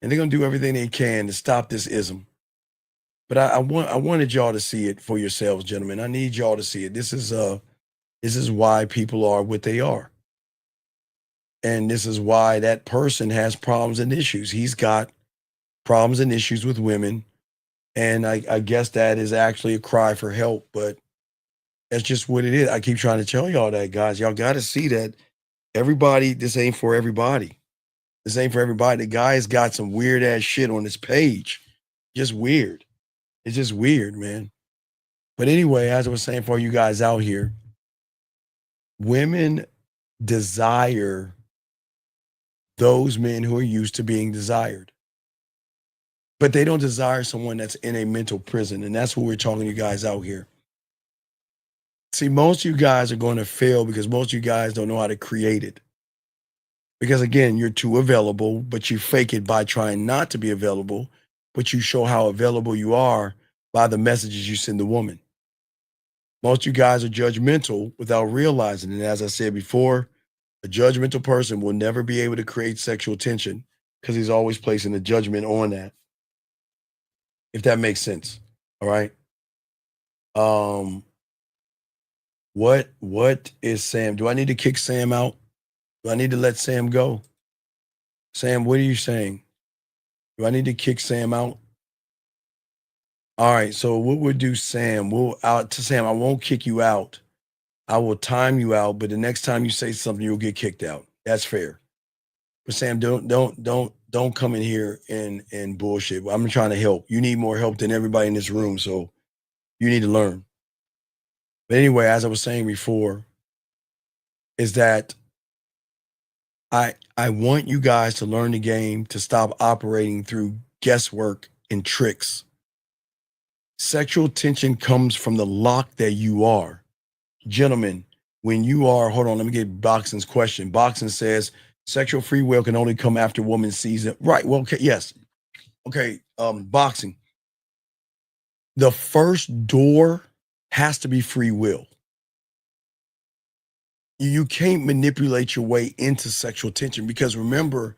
and they're going to do everything they can to stop this ism. But I wanted y'all to see it for yourselves, gentlemen. I need y'all to see it. This is why people are what they are. And this is why that person has problems and issues. He's got problems and issues with women. And I guess that is actually a cry for help, but that's just what it is. I keep trying to tell y'all that, guys. Y'all got to see that this ain't for everybody. This ain't for everybody. The guy's got some weird ass shit on his page. Just weird. It's just weird, man. But anyway, as I was saying for you guys out here, women desire those men who are used to being desired. But they don't desire someone that's in a mental prison. And that's what we're talking to you guys out here. See, most of you guys are going to fail because most of you guys don't know how to create it. Because again, you're too available, but you fake it by trying not to be available, but you show how available you are by the messages you send the woman. Most of you guys are judgmental without realizing it. As I said before, a judgmental person will never be able to create sexual tension because he's always placing a judgment on that. If that makes sense. All right. What is Sam? Do I need to kick Sam out? Do I need to let Sam go? Sam, what are you saying? Do I need to kick Sam out? All right, so what we'll do, Sam, Sam, I won't kick you out. I will time you out, but the next time you say something, you'll get kicked out. That's fair. But Sam, don't come in here and bullshit. I'm trying to help. You need more help than everybody in this room, so you need to learn. But anyway, as I was saying before, is that I want you guys to learn the game, to stop operating through guesswork and tricks. Sexual tension comes from the lock that you are. Gentlemen, when you are, hold on, let me get Boxing's question. Boxing says, sexual free will can only come after woman sees it. Right, well, okay, yes. Okay, Boxing. The first door has to be free will. You can't manipulate your way into sexual tension because remember,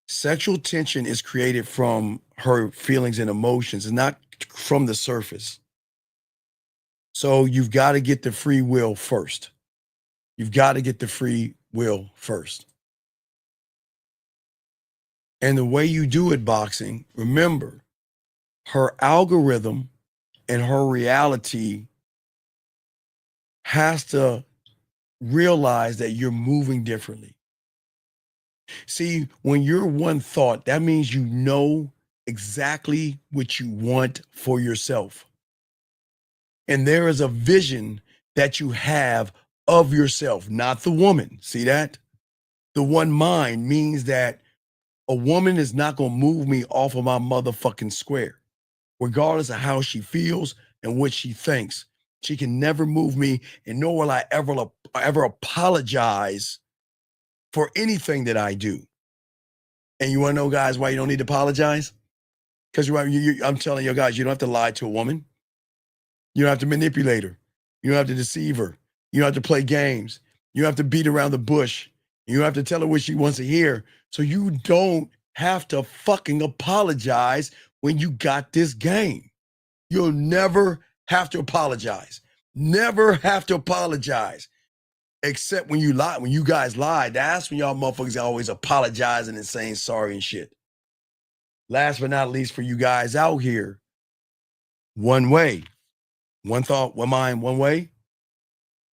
Sexual tension is created from her feelings and emotions, and not from the surface. So you've got to get the free will first. You've got to get the free will first. And the way you do it, boxing, remember, her algorithm and her reality has to realize that you're moving differently. See, when you're one thought, that means you know exactly what you want for yourself. And there is a vision that you have of yourself, not the woman. See that? The one mind means that a woman is not going to move me off of my motherfucking square, regardless of how she feels and what she thinks. She can never move me, and nor will I ever apologize for anything that I do. And you want to know, guys, why you don't need to apologize? Because I'm telling you guys, you don't have to lie to a woman. You don't have to manipulate her. You don't have to deceive her. You don't have to play games. You don't have to beat around the bush. You don't have to tell her what she wants to hear. So you don't have to fucking apologize when you got this game. You'll never have to apologize. Never have to apologize. Except when you lie, when you guys lie, that's when y'all motherfuckers are always apologizing and saying sorry and shit. Last but not least, for you guys out here, one way, one thought, one mind, one way,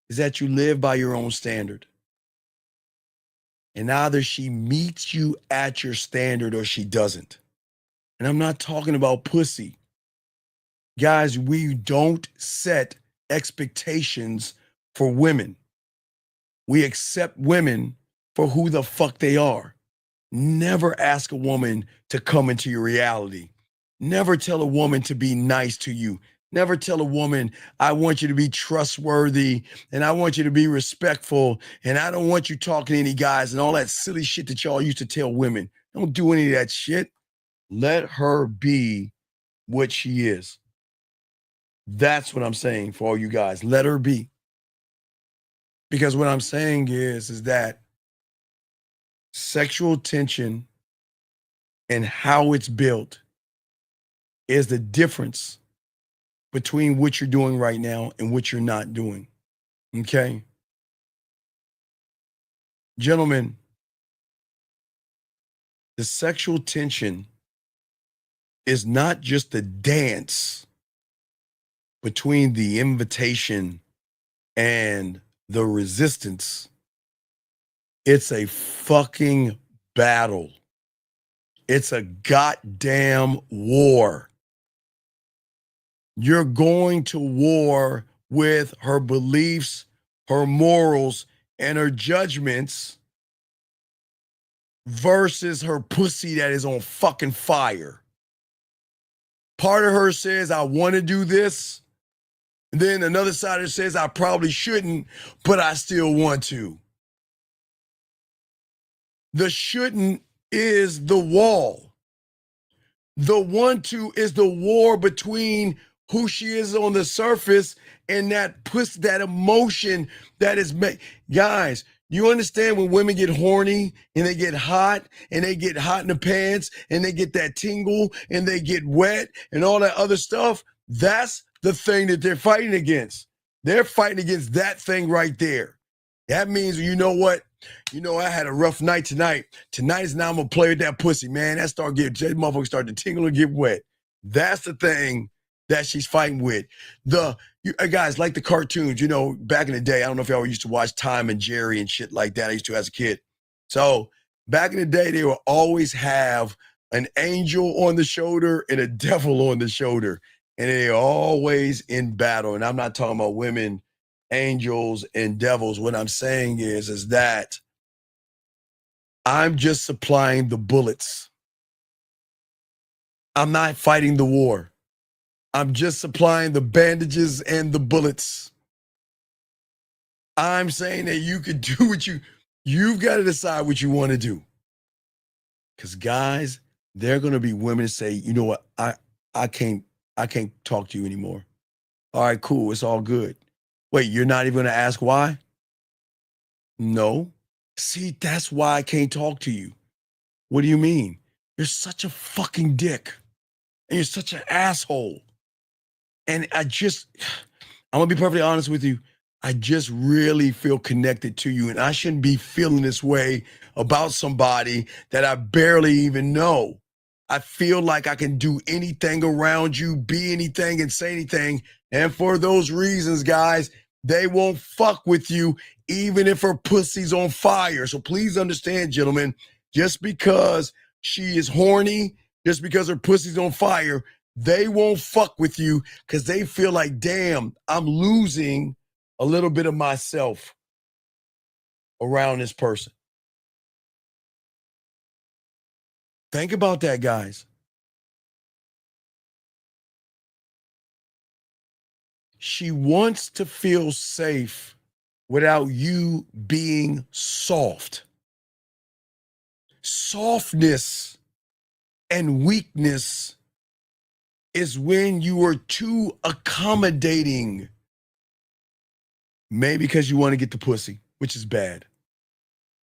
is that you live by your own standard. And either she meets you at your standard or she doesn't. And I'm not talking about pussy. Guys, we don't set expectations for women. We accept women for who the fuck they are. Never ask a woman to come into your reality. Never tell a woman to be nice to you. Never tell a woman, I want you to be trustworthy and I want you to be respectful and I don't want you talking to any guys and all that silly shit that y'all used to tell women. Don't do any of that shit. Let her be what she is. That's what I'm saying for all you guys. Let her be. Because what I'm saying is that sexual tension and how it's built is the difference between what you're doing right now and what you're not doing. Okay? Gentlemen, the sexual tension is not just the dance between the invitation and the resistance. It's a fucking battle. It's a goddamn war. You're going to war with her beliefs, her morals, and her judgments versus her pussy that is on fucking fire. Part of her says, I want to do this. And then another side of her says, I probably shouldn't, but I still want to. The shouldn't is the wall. The want to is the war between who she is on the surface and that push, that emotion that is guys, you understand when women get horny and they get hot in the pants and they get that tingle and they get wet and all that other stuff? That's the thing that they're fighting against. They're fighting against that thing right there. That means, you know what? You know, I had a rough night tonight. Tonight is now I'm gonna play with that pussy, man. That motherfucker start to tingle and get wet. That's the thing that she's fighting with. Guys, like the cartoons, you know, back in the day, I don't know if y'all used to watch Tom and Jerry and shit like that. I used to as a kid. So back in the day, they would always have an angel on the shoulder and a devil on the shoulder. And they're always in battle. And I'm not talking about women, angels, and devils. What I'm saying is that I'm just supplying the bullets. I'm not fighting the war. I'm just supplying the bandages and the bullets. I'm saying that you could do what you've got to decide what you want to do. Because guys, there are going to be women that say, you know what, I can't talk to you anymore. All right, cool, it's all good. Wait, you're not even going to ask why? No. See, that's why I can't talk to you. What do you mean? You're such a fucking dick. And you're such an asshole. And I'm gonna be perfectly honest with you. I just really feel connected to you. And I shouldn't be feeling this way about somebody that I barely even know. I feel like I can do anything around you, be anything and say anything. And for those reasons, guys, they won't fuck with you even if her pussy's on fire. So please understand, gentlemen, just because she is horny, just because her pussy's on fire, they won't fuck with you because they feel like, damn, I'm losing a little bit of myself around this person. Think about that, guys. She wants to feel safe without you being soft. Softness and weakness is when you are too accommodating. Maybe because you want to get the pussy, which is bad.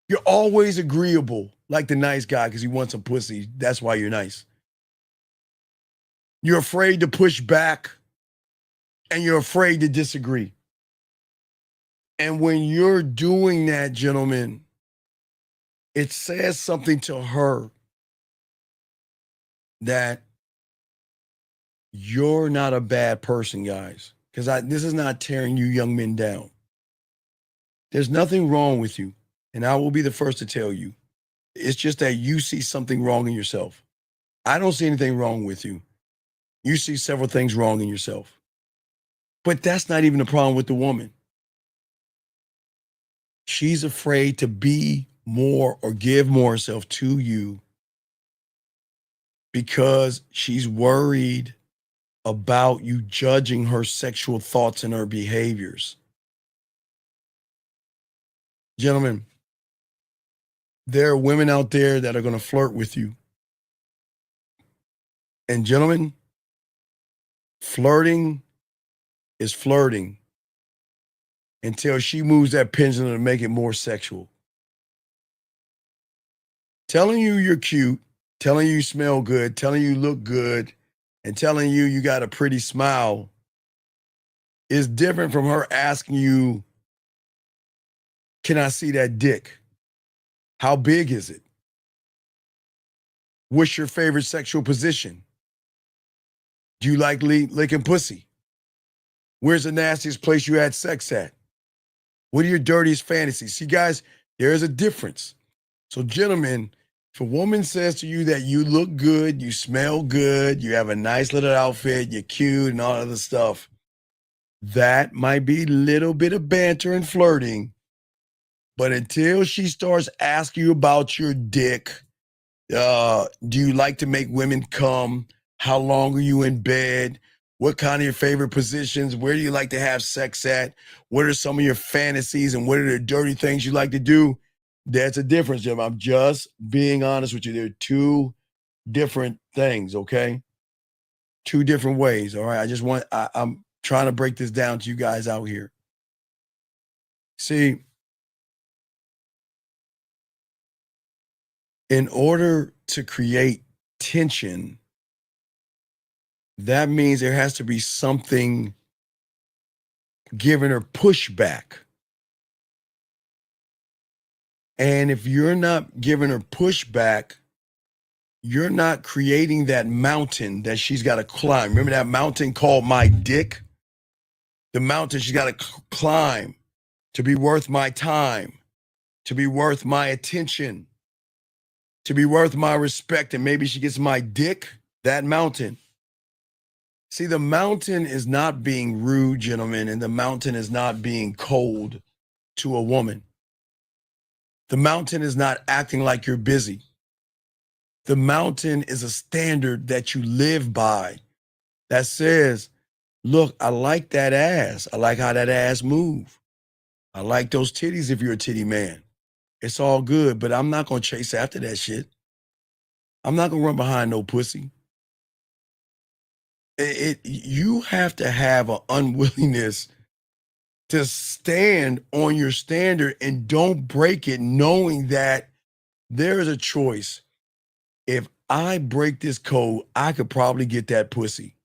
You're always agreeable, like the nice guy, because he wants some pussy. That's why you're nice. You're afraid to push back, and you're afraid to disagree. And when you're doing that, gentlemen, it says something to her that you're not a bad person, guys. Because this is not tearing you young men down. There's nothing wrong with you. And I will be the first to tell you. It's just that you see something wrong in yourself. I don't see anything wrong with you. You see several things wrong in yourself. But that's not even the problem with the woman. She's afraid to be more or give more herself to you because she's worried about you judging her sexual thoughts and her behaviors. Gentlemen, there are women out there that are going to flirt with you. And gentlemen, flirting is flirting until she moves that pendulum to make it more sexual. Telling you you're cute, telling you smell good, telling you look good, and telling you you got a pretty smile is different from her asking you, can I see that dick? How big is it? What's your favorite sexual position? Do you like licking pussy? Where's the nastiest place you had sex at? What are your dirtiest fantasies? See, guys, there is a difference. So, gentlemen, if a woman says to you that you look good, you smell good, you have a nice little outfit, you're cute and all other stuff, that might be a little bit of banter and flirting. But until she starts asking you about your dick, do you like to make women come? How long are you in bed? What kind of your favorite positions? Where do you like to have sex at? What are some of your fantasies and what are the dirty things you like to do? There's a difference, Jim. I'm just being honest with you. There are two different things, okay? Two different ways, all right? I'm trying to break this down to you guys out here. See, in order to create tension, that means there has to be something giving her pushback. And if you're not giving her pushback, you're not creating that mountain that she's got to climb. Remember that mountain called my dick? The mountain she's got to climb to be worth my time, to be worth my attention, to be worth my respect, and maybe she gets my dick, that mountain. See, the mountain is not being rude, gentlemen, and the mountain is not being cold to a woman. The mountain is not acting like you're busy. The mountain is a standard that you live by that says, look, I like that ass. I like how that ass move. I like those titties if you're a titty man. It's all good, but I'm not going to chase after that shit. I'm not going to run behind no pussy. You have to have an unwillingness to stand on your standard and don't break it, knowing that there is a choice. if I break this code, I could probably get that pussy.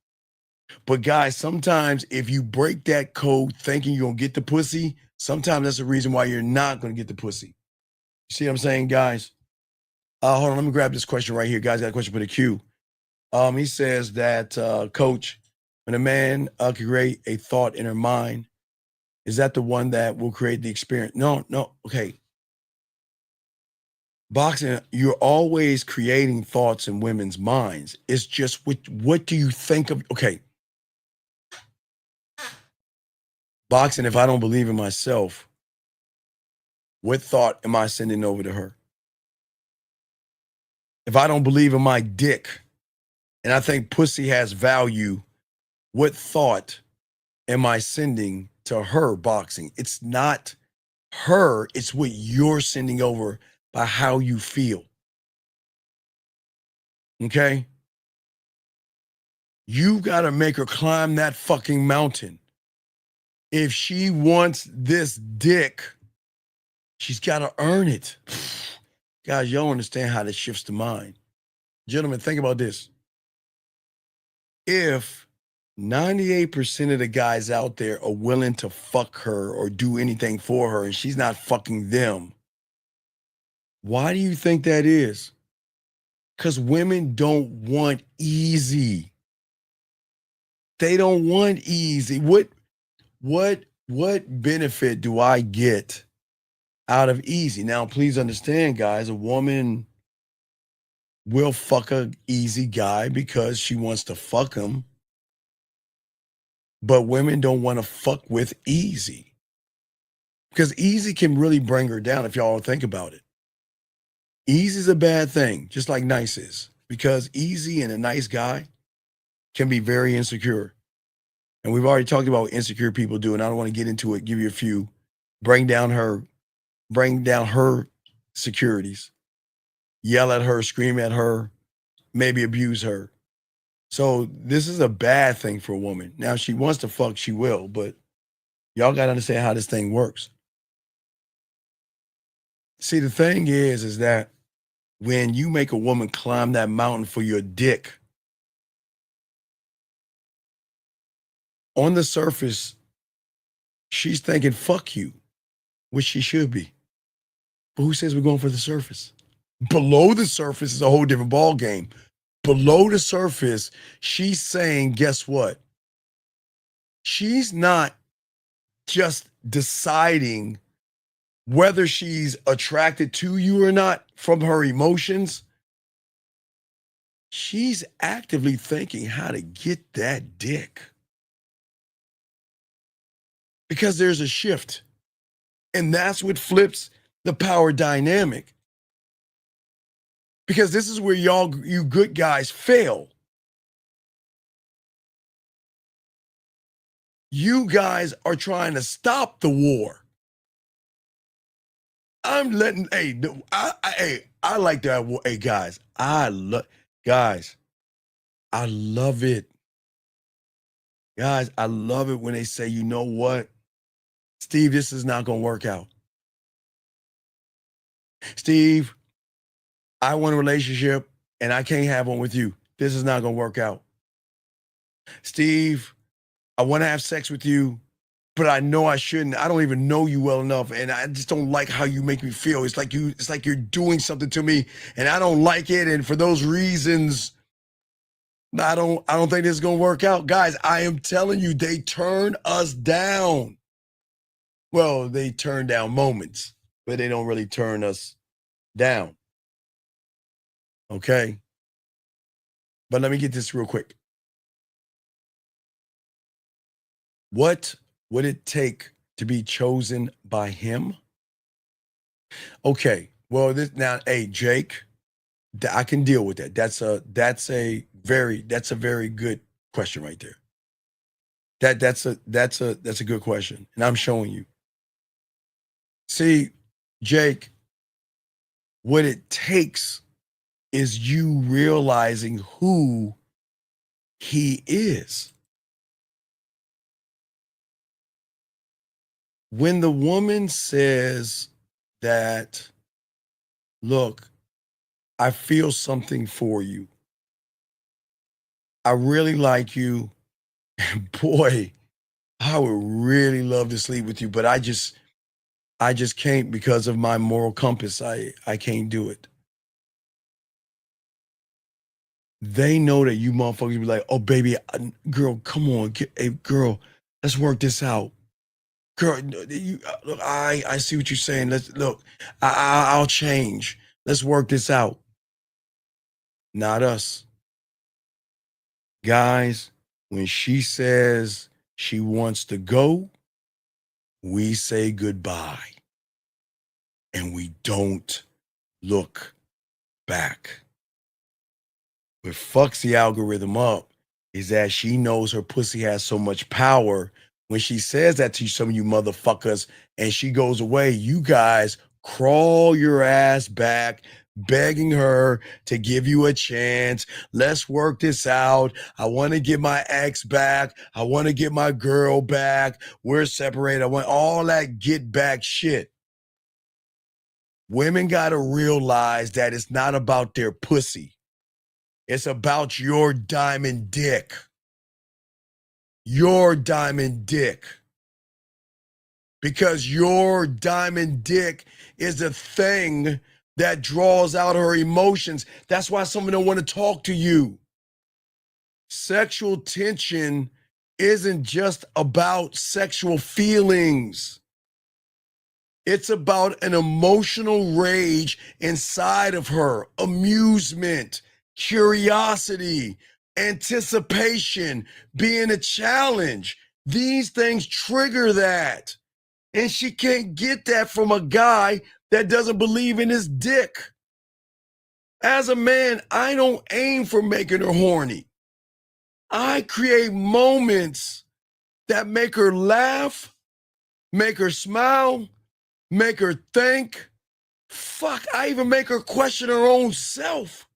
But guys, sometimes if you break that code thinking you're gonna get the pussy, sometimes that's the reason why you're not gonna get the pussy. You see what I'm saying, guys? Hold on, let me grab this question right here. Guys, got a question for the queue. He says that, coach, when a man can create a thought in her mind, is that the one that will create the experience? No, okay. Boxing, you're always creating thoughts in women's minds. It's just what do you think of? Okay. Boxing, if I don't believe in myself, what thought am I sending over to her? If I don't believe in my dick and I think pussy has value, what thought am I sending to her, boxing? It's not her, it's what you're sending over by how you feel. Okay? You got to make her climb that fucking mountain. If she wants this dick, she's got to earn it. Guys, you don't understand how this shifts the mind. Gentlemen, think about this. If 98% of the guys out there are willing to fuck her or do anything for her and she's not fucking them, why do you think that is? Because women don't want easy. They don't want easy. What benefit do I get out of easy? Now, please understand, guys, a woman will fuck a easy guy because she wants to fuck him. But women don't want to fuck with easy. Because easy can really bring her down if y'all think about it. Easy is a bad thing, just like nice is. Because easy and a nice guy can be very insecure. And we've already talked about what insecure people do, and I don't want to get into it, give you a few. Bring down her securities. Yell at her, scream at her, maybe abuse her. So this is a bad thing for a woman. Now, if she wants to fuck, she will, but y'all got to understand how this thing works. See, the thing is that when you make a woman climb that mountain for your dick, on the surface, she's thinking, fuck you, which she should be. But who says we're going for the surface? Below the surface is a whole different ball game. Below the surface, she's saying, guess what? She's not just deciding whether she's attracted to you or not from her emotions. She's actively thinking how to get that dick. Because there's a shift. And that's what flips the power dynamic. Because this is where you good guys fail. You guys are trying to stop the war. I'm letting, I like that. Hey, guys, I love it. Guys, I love it when they say, you know what? Steve, this is not going to work out. Steve, I want a relationship and I can't have one with you. This is not going to work out. Steve, I want to have sex with you, but I know I shouldn't. I don't even know you well enough, and I just don't like how you make me feel. It's like you're doing something to me, and I don't like it. And for those reasons, I don't think this is gonna work out. Guys, I am telling you, they turn us down. Well, they turn down moments, but they don't really turn us down. Okay? But let me get this real quick. What would it take to be chosen by him? Okay, well, hey, Jake, I can deal with that. That's a very good question right there. That's a good question, and I'm showing you. See, Jake, what it takes is you realizing who he is. When the woman says that, look, I feel something for you. I really like you. And boy, I would really love to sleep with you, but I just can't because of my moral compass. I can't do it. They know that you motherfuckers be like, oh baby, girl, come on, hey girl, let's work this out. Girl, look, I see what you're saying. Let's look, I'll change. Let's work this out. Not us. Guys, when she says she wants to go, we say goodbye. And we don't look back. What fucks the algorithm up is that she knows her pussy has so much power. When she says that to some of you motherfuckers and she goes away, you guys crawl your ass back, begging her to give you a chance. Let's work this out. I want to get my ex back. I want to get my girl back. We're separated. I want all that get back shit. Women got to realize that it's not about their pussy. It's about your diamond dick. Your diamond dick. Because your diamond dick is the thing that draws out her emotions. That's why someone don't want to talk to you. Sexual tension isn't just about sexual feelings. It's about an emotional rage inside of her, amusement, curiosity, anticipation, being a challenge. These things trigger that. And she can't get that from a guy that doesn't believe in his dick. As a man, I don't aim for making her horny. I create moments that make her laugh, make her smile, make her think. Fuck, I even make her question her own self.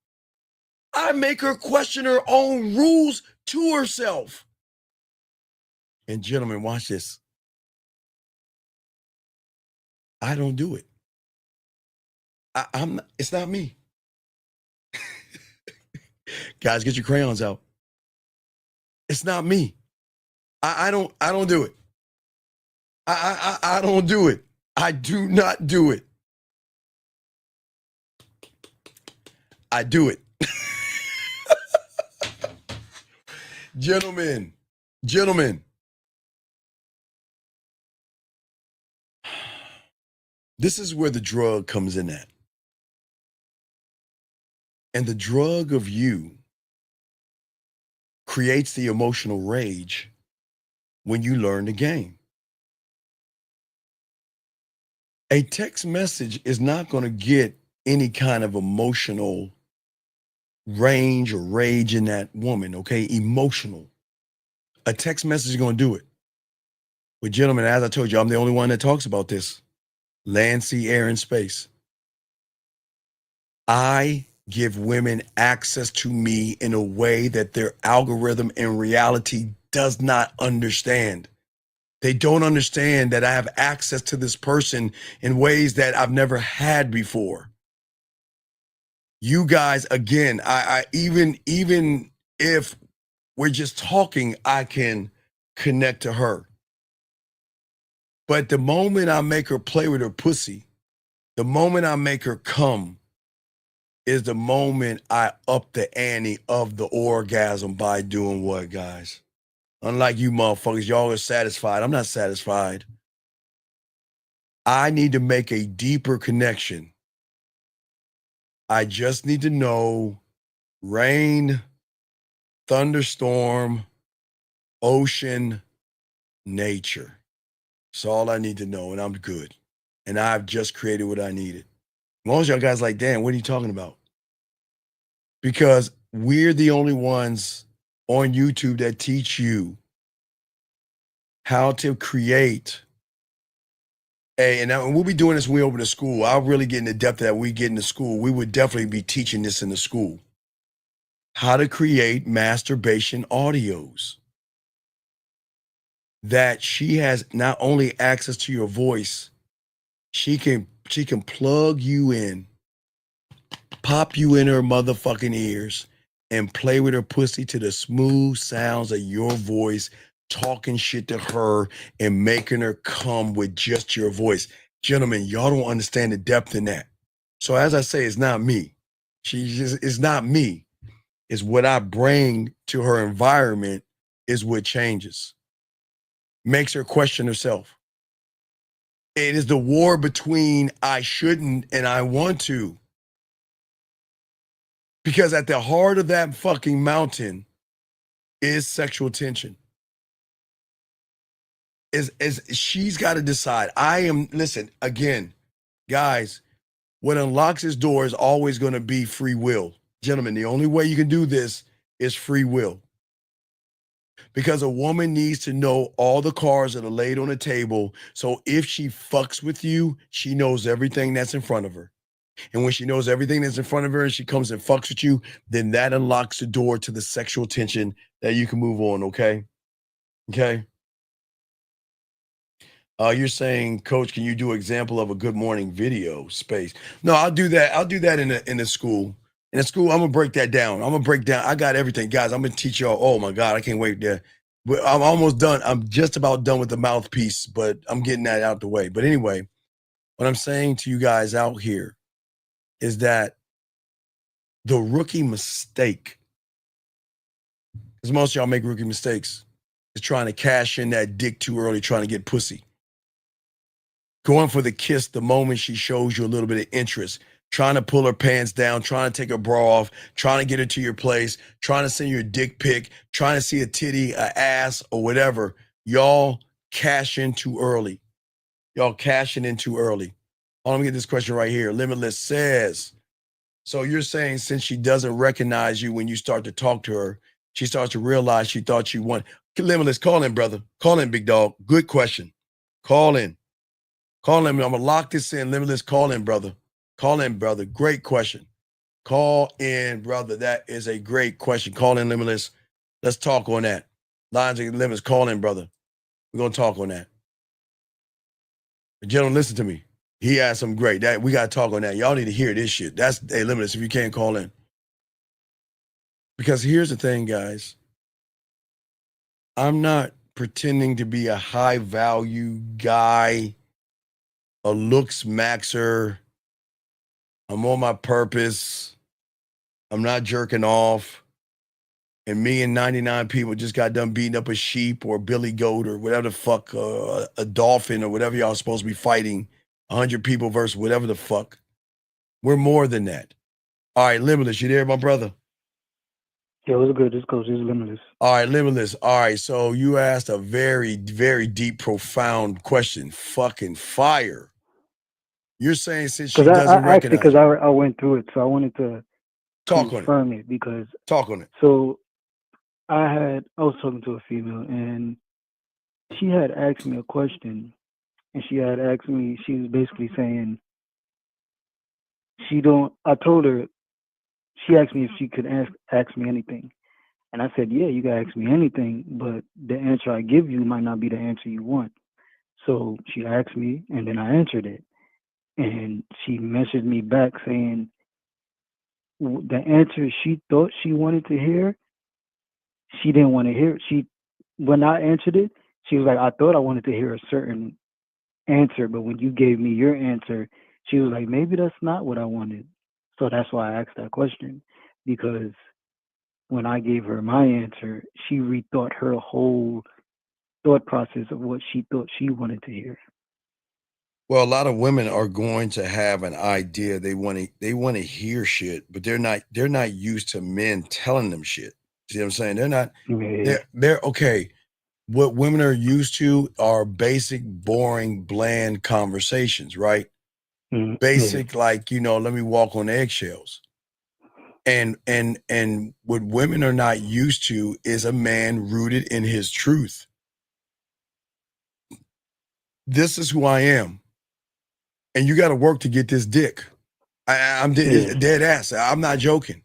I make her question her own rules to herself. And gentlemen, watch this. I don't do it. It's not me. Guys, get your crayons out. It's not me. I don't do it. I don't do it. I do not do it. I do it. Gentlemen, this is where the drug comes in at. And the drug of you creates the emotional rage when you learn the game. A text message is not going to get any kind of emotional range or rage in that woman, okay? Emotional. A text message is going to do it. But gentlemen, as I told you, I'm the only one that talks about this. Land, sea, air, and space. I give women access to me in a way that their algorithm in reality does not understand. They don't understand that I have access to this person in ways that I've never had before. You guys, again, I even if we're just talking, I can connect to her. But the moment I make her play with her pussy, the moment I make her come, is the moment I up the ante of the orgasm by doing what, guys? Unlike you motherfuckers, y'all are satisfied. I'm not satisfied. I need to make a deeper connection. I just need to know rain, thunderstorm, ocean, nature. That's all I need to know, and I'm good. And I've just created what I needed. Most of y'all guys like, damn, what are you talking about? Because we're the only ones on YouTube that teach you how to create and we'll be doing this when we open the school. I'll really get into depth that we get into school. We would definitely be teaching this in the school. How to create masturbation audios. That she has not only access to your voice, she can plug you in pop you in her motherfucking ears and play with her pussy to the smooth sounds of your voice, talking shit to her and making her come with just your voice. Gentlemen, y'all don't understand the depth in that. So as I say, it's not me. It's not me. It's what I bring to her environment is what changes. Makes her question herself. It is the war between I shouldn't and I want to. Because at the heart of that fucking mountain is sexual tension. Is she's got to decide. Listen, again, guys, what unlocks this door is always going to be free will. Gentlemen, the only way you can do this is free will. Because a woman needs to know all the cards that are laid on the table. So if she fucks with you, she knows everything that's in front of her. And when she knows everything that's in front of her and she comes and fucks with you, then that unlocks the door to the sexual tension that you can move on, okay? Okay? You're saying, Coach, can you do an example of a good morning video space? No, I'll do that. I'll do that in the school. In the school, I'm gonna break that down. I'm gonna break down. I got everything, guys. I'm gonna teach y'all. Oh my God, I can't wait there. But I'm almost done. I'm just about done with the mouthpiece, but I'm getting that out the way. But anyway, what I'm saying to you guys out here is that the rookie mistake, because most of y'all make rookie mistakes, is trying to cash in that dick too early, trying to get pussy. Going for the kiss the moment she shows you a little bit of interest, trying to pull her pants down, trying to take her bra off, trying to get her to your place, trying to send you a dick pic, trying to see a titty, a ass, or whatever. Y'all cash in too early. Y'all cashing in too early. Let me get this question right here. Limitless says, so you're saying since she doesn't recognize you when you start to talk to her, she starts to realize she thought you won. Limitless, call in, brother. Call in, big dog. Good question. Call in. Call in. I'm going to lock this in. Limitless, call in, brother. Call in, brother. Great question. Call in, brother. That is a great question. Call in, Limitless. Let's talk on that. Lines of Limitless, call in, brother. We're going to talk on that. Gentlemen, listen to me. He has some great. That we got to talk on that. Y'all need to hear this shit. That's Limitless if you can't call in. Because here's the thing, guys. I'm not pretending to be a high value guy, a looks maxer. I'm on my purpose. I'm not jerking off. And me and 99 people just got done beating up a sheep or a billy goat or whatever the fuck, a dolphin or whatever y'all supposed to be fighting. 100 people versus whatever the fuck. We're more than that. All right, Limitless, you there, my brother? Yeah, what's good? This Coach is Limitless. All right, Limitless. All right, so you asked a very, very deep, profound question. Fucking fire. You're saying since she doesn't recognize because I went through it, so I wanted to confirm it because talk on it. So I was talking to a female and she had asked me a question, and she had asked me. She was basically saying I told her. She asked me if she could ask me anything, and I said, yeah, you can ask me anything, but the answer I give you might not be the answer you want. So she asked me, and then I answered it. And she messaged me back saying the answer she thought she wanted to hear, she didn't want to hear. When I answered it, she was like, I thought I wanted to hear a certain answer, but when you gave me your answer, she was like, maybe that's not what I wanted. So that's why I asked that question, because when I gave her my answer, she rethought her whole thought process of what she thought she wanted to hear. Well, a lot of women are going to have an idea. They want to hear shit, but they're not used to men telling them shit. See what I'm saying? They're not. They're okay. What women are used to are basic, boring, bland conversations, right? Mm-hmm. Basic, like, let me walk on eggshells. And what women are not used to is a man rooted in his truth. This is who I am. And you got to work to get this dick. I'm dead ass. I'm not joking.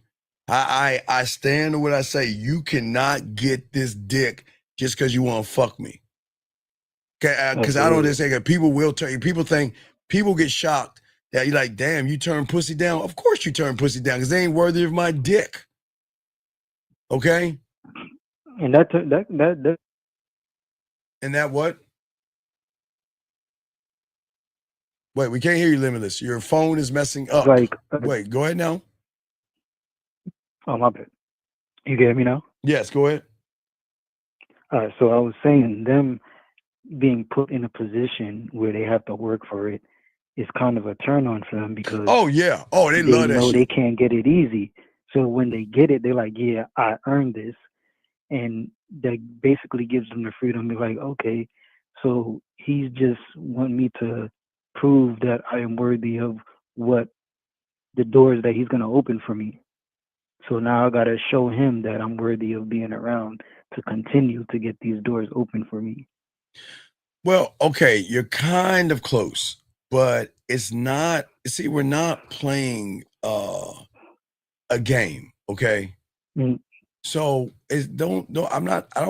I stand on what I say. You cannot get this dick just because you want to fuck me. Okay, because I don't just say people will tell you. People get shocked Yeah, you're like, damn, you turn pussy down? Of course you turn pussy down, because they ain't worthy of my dick. Okay? And that And that what? Wait, we can't hear you, Limitless. Your phone is messing up. like, Wait, go ahead now. oh my bad. You get me now? Yes, go ahead. All right. So I was saying them being put in a position where they have to work for it is kind of a turn on for them because Oh, yeah. Oh, they love that know shit. they can't get it easy. So when they get it, they're like, yeah, I earned this. And that basically gives them the freedom to be like, okay, so he's just want me to prove that I am worthy of what the doors that he's going to open for me. So now I got to show him that I'm worthy of being around to continue to get these doors open for me. Well, okay, you're kind of close, but it's not. See, we're not playing a game, okay? Mm. So I don't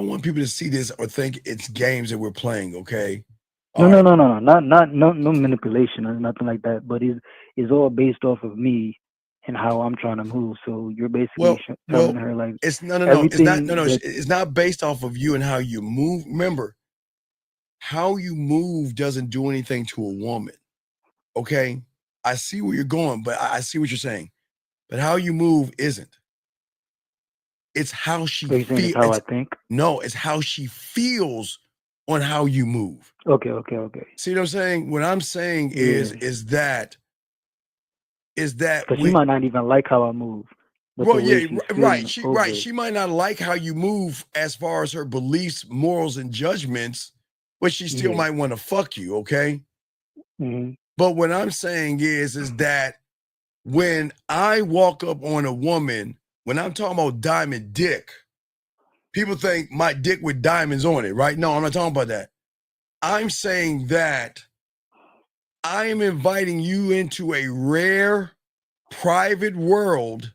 want people to see this or think it's games that we're playing, okay? No, no manipulation or nothing like that. But it's all based off of me and how I'm trying to move. So you're basically telling her like it's no, everything it's not based off of you and how you move. Remember, how you move doesn't do anything to a woman. Okay, I see where you're going, but I see what you're saying. But how you move isn't. It's how she feels. How I think. No, it's how she feels on how you move. Okay. See what I'm saying? What I'm saying is that because she might not even like how I move. Well, yeah, right. She might not like how you move as far as her beliefs, morals, and judgments, but she still might want to fuck you, okay? Mm-hmm. But what I'm saying is that when I walk up on a woman, when I'm talking about diamond dick, people think my dick with diamonds on it, right? No, I'm not talking about that. I'm saying that I am inviting you into a rare, private world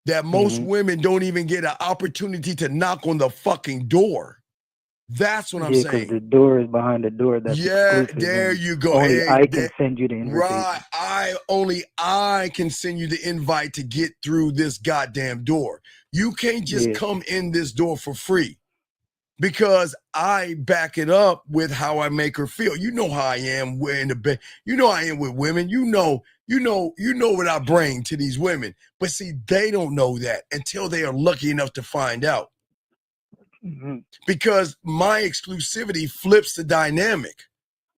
that most women don't even get an opportunity to knock on the fucking door. That's what I'm saying. Because the door is behind the door. That's exclusive. There you go. Only I can send you the invitation. Right. Only I can send you the invite to get through this goddamn door. You can't just come in this door for free because I back it up with how I make her feel. You know how I am in the bed. You know I am with women. You know what I bring to these women. But see, they don't know that until they are lucky enough to find out. Mm-hmm. Because my exclusivity flips the dynamic.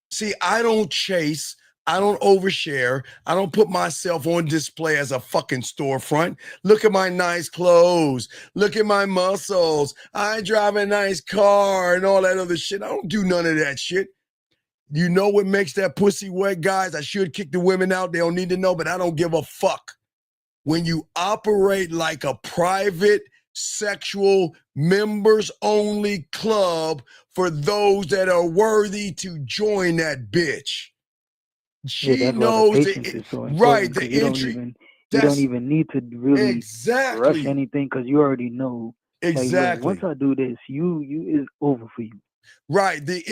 See, I don't chase. I don't overshare. I don't put myself on display as a fucking storefront. Look at my nice clothes. Look at my muscles. I drive a nice car and all that other shit. I don't do none of that shit. You know what makes that pussy wet, guys? I should kick the women out. They don't need to know, but I don't give a fuck. When you operate like a private sexual members only club for those that are worthy to join that bitch. She knows the entry. You don't even need to really rush anything because you already know. Exactly. Like, once I do this, you is over for you. Right. Hey,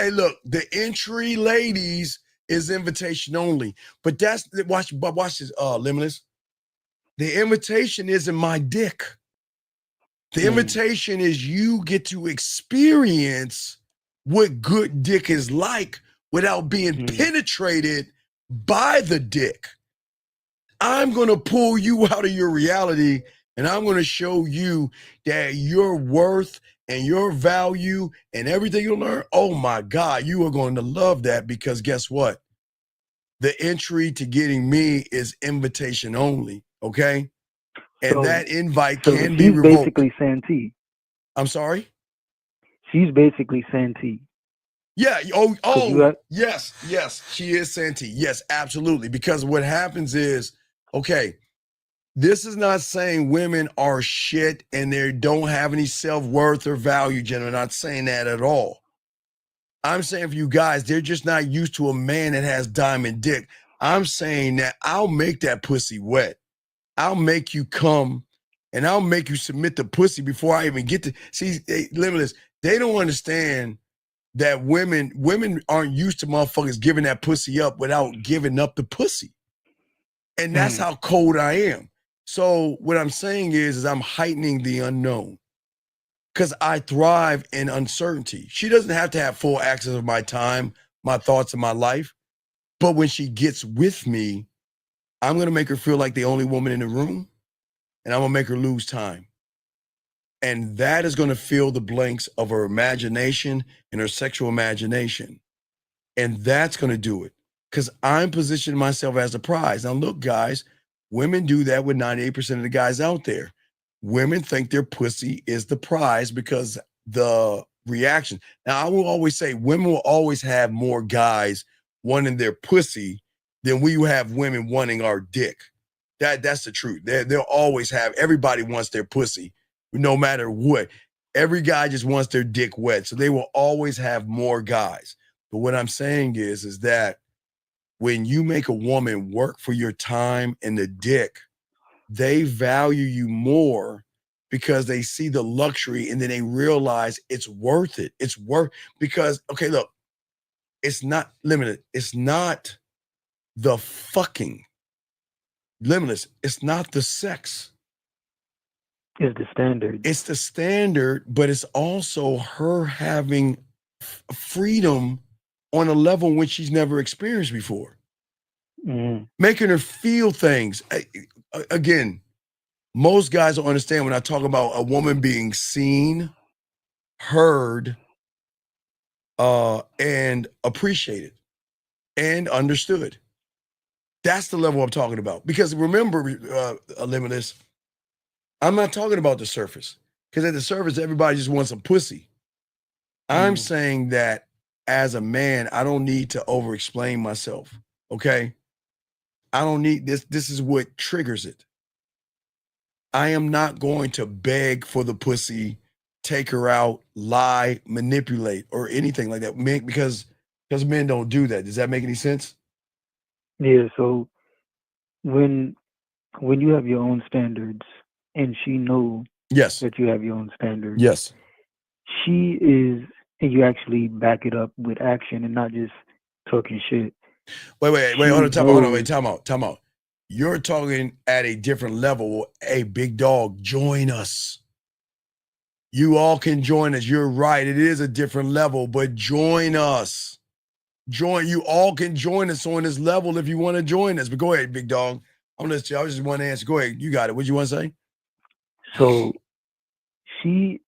look, the entry, ladies, is invitation only. But watch this, Limitless. The invitation isn't my dick. The invitation is you get to experience what good dick is like without being penetrated by the dick. I'm going to pull you out of your reality and I'm going to show you that your worth and your value and everything you learn. Oh my God, you are going to love that because guess what? The entry to getting me is invitation only. Okay. And that invite can be revoked. She's basically Santee. I'm sorry? She's basically Santee. Yeah. Yes. She is Santee. Yes, absolutely. Because what happens is, okay, this is not saying women are shit and they don't have any self-worth or value, gentlemen. I'm not saying that at all. I'm saying for you guys, they're just not used to a man that has diamond dick. I'm saying that I'll make that pussy wet. I'll make you come and I'll make you submit the pussy before I even get to see Limitless. They don't understand that women aren't used to motherfuckers giving that pussy up without giving up the pussy. And that's how cold I am. So what I'm saying is I'm heightening the unknown because I thrive in uncertainty. She doesn't have to have full access of my time, my thoughts, and my life. But when she gets with me, I'm going to make her feel like the only woman in the room, and I'm going to make her lose time. And that is going to fill the blanks of her imagination and her sexual imagination. And that's going to do it because I'm positioning myself as a prize. Now, look, guys, women do that with 98% of the guys out there. Women think their pussy is the prize because the reaction. Now, I will always say women will always have more guys wanting their pussy than we have women wanting our dick. That's the truth. They'll always have, everybody wants their pussy, no matter what. Every guy just wants their dick wet. So they will always have more guys. But what I'm saying is that when you make a woman work for your time and the dick, they value you more because they see the luxury and then they realize it's worth it. It's worth, because, okay, look, it's not limited. It's not the fucking limitless. It's not the sex. It's the standard. It's the standard, but it's also her having freedom on a level which she's never experienced before. Making her feel things. Again, most guys don't understand when I talk about a woman being seen, heard, and appreciated and understood. That's the level I'm talking about. Because remember, Limitless, I'm not talking about the surface. Because at the surface, everybody just wants a pussy. I'm saying that as a man, I don't need to over-explain myself, okay? I don't need this. This is what triggers it. I am not going to beg for the pussy, take her out, lie, manipulate, or anything like that. Because men don't do that. Does that make any sense? Yeah, so when you have your own standards and she knows that you have your own standards. Yes. She is, and you actually back it up with action and not just talking shit. Wait, hold on, time out. You're talking at a different level. Hey, big dog, join us. You all can join us. You're right. It is a different level, but join us. You all can join us on this level if you want to join us. But go ahead, big dog. I just want to answer. Go ahead. You got it. What you want to say? So she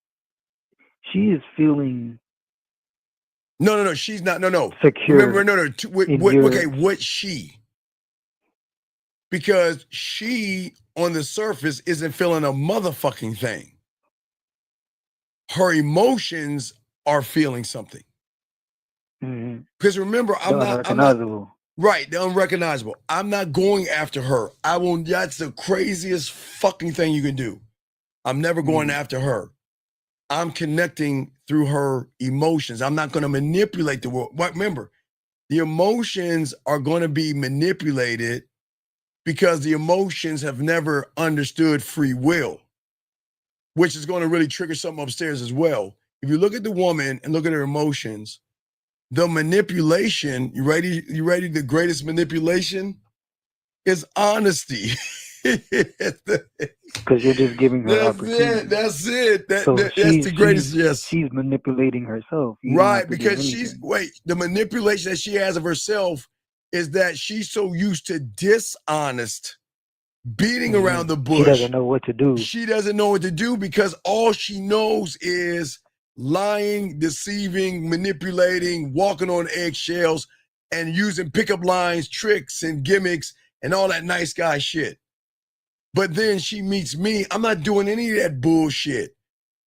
is feeling. No. She's not. No. Secure. Remember, what she? Because she, on the surface, isn't feeling a motherfucking thing. Her emotions are feeling something. Because remember, I'm not right. They're unrecognizable. I'm not going after her. I won't. That's the craziest fucking thing you can do. I'm never going after her. I'm connecting through her emotions. I'm not going to manipulate the world. But remember, the emotions are going to be manipulated because the emotions have never understood free will, which is going to really trigger something upstairs as well. If you look at the woman and look at her emotions, the manipulation, you ready? The greatest manipulation is honesty. Because you're just giving her opportunity. That's it. That's the greatest. Yes. She's manipulating herself. Right, because the manipulation that she has of herself is that she's so used to dishonest, beating around the bush. She doesn't know what to do. She doesn't know what to do because all she knows is lying, deceiving, manipulating, walking on eggshells, and using pickup lines, tricks, and gimmicks, and all that nice guy shit. But then she meets me. I'm not doing any of that bullshit.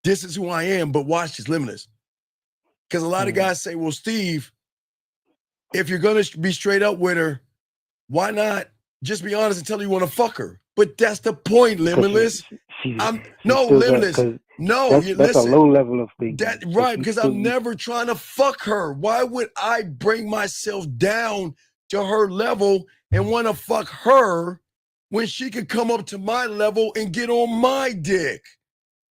This is who I am, but watch this, Limitless. Because a lot of guys say, well, Steve, if you're going to be straight up with her, why not just be honest and tell her you want to fuck her? But that's the point, Limitless. Limitless. That's a low level of thinking. Right, because I'm never trying to fuck her. Why would I bring myself down to her level and want to fuck her when she could come up to my level and get on my dick?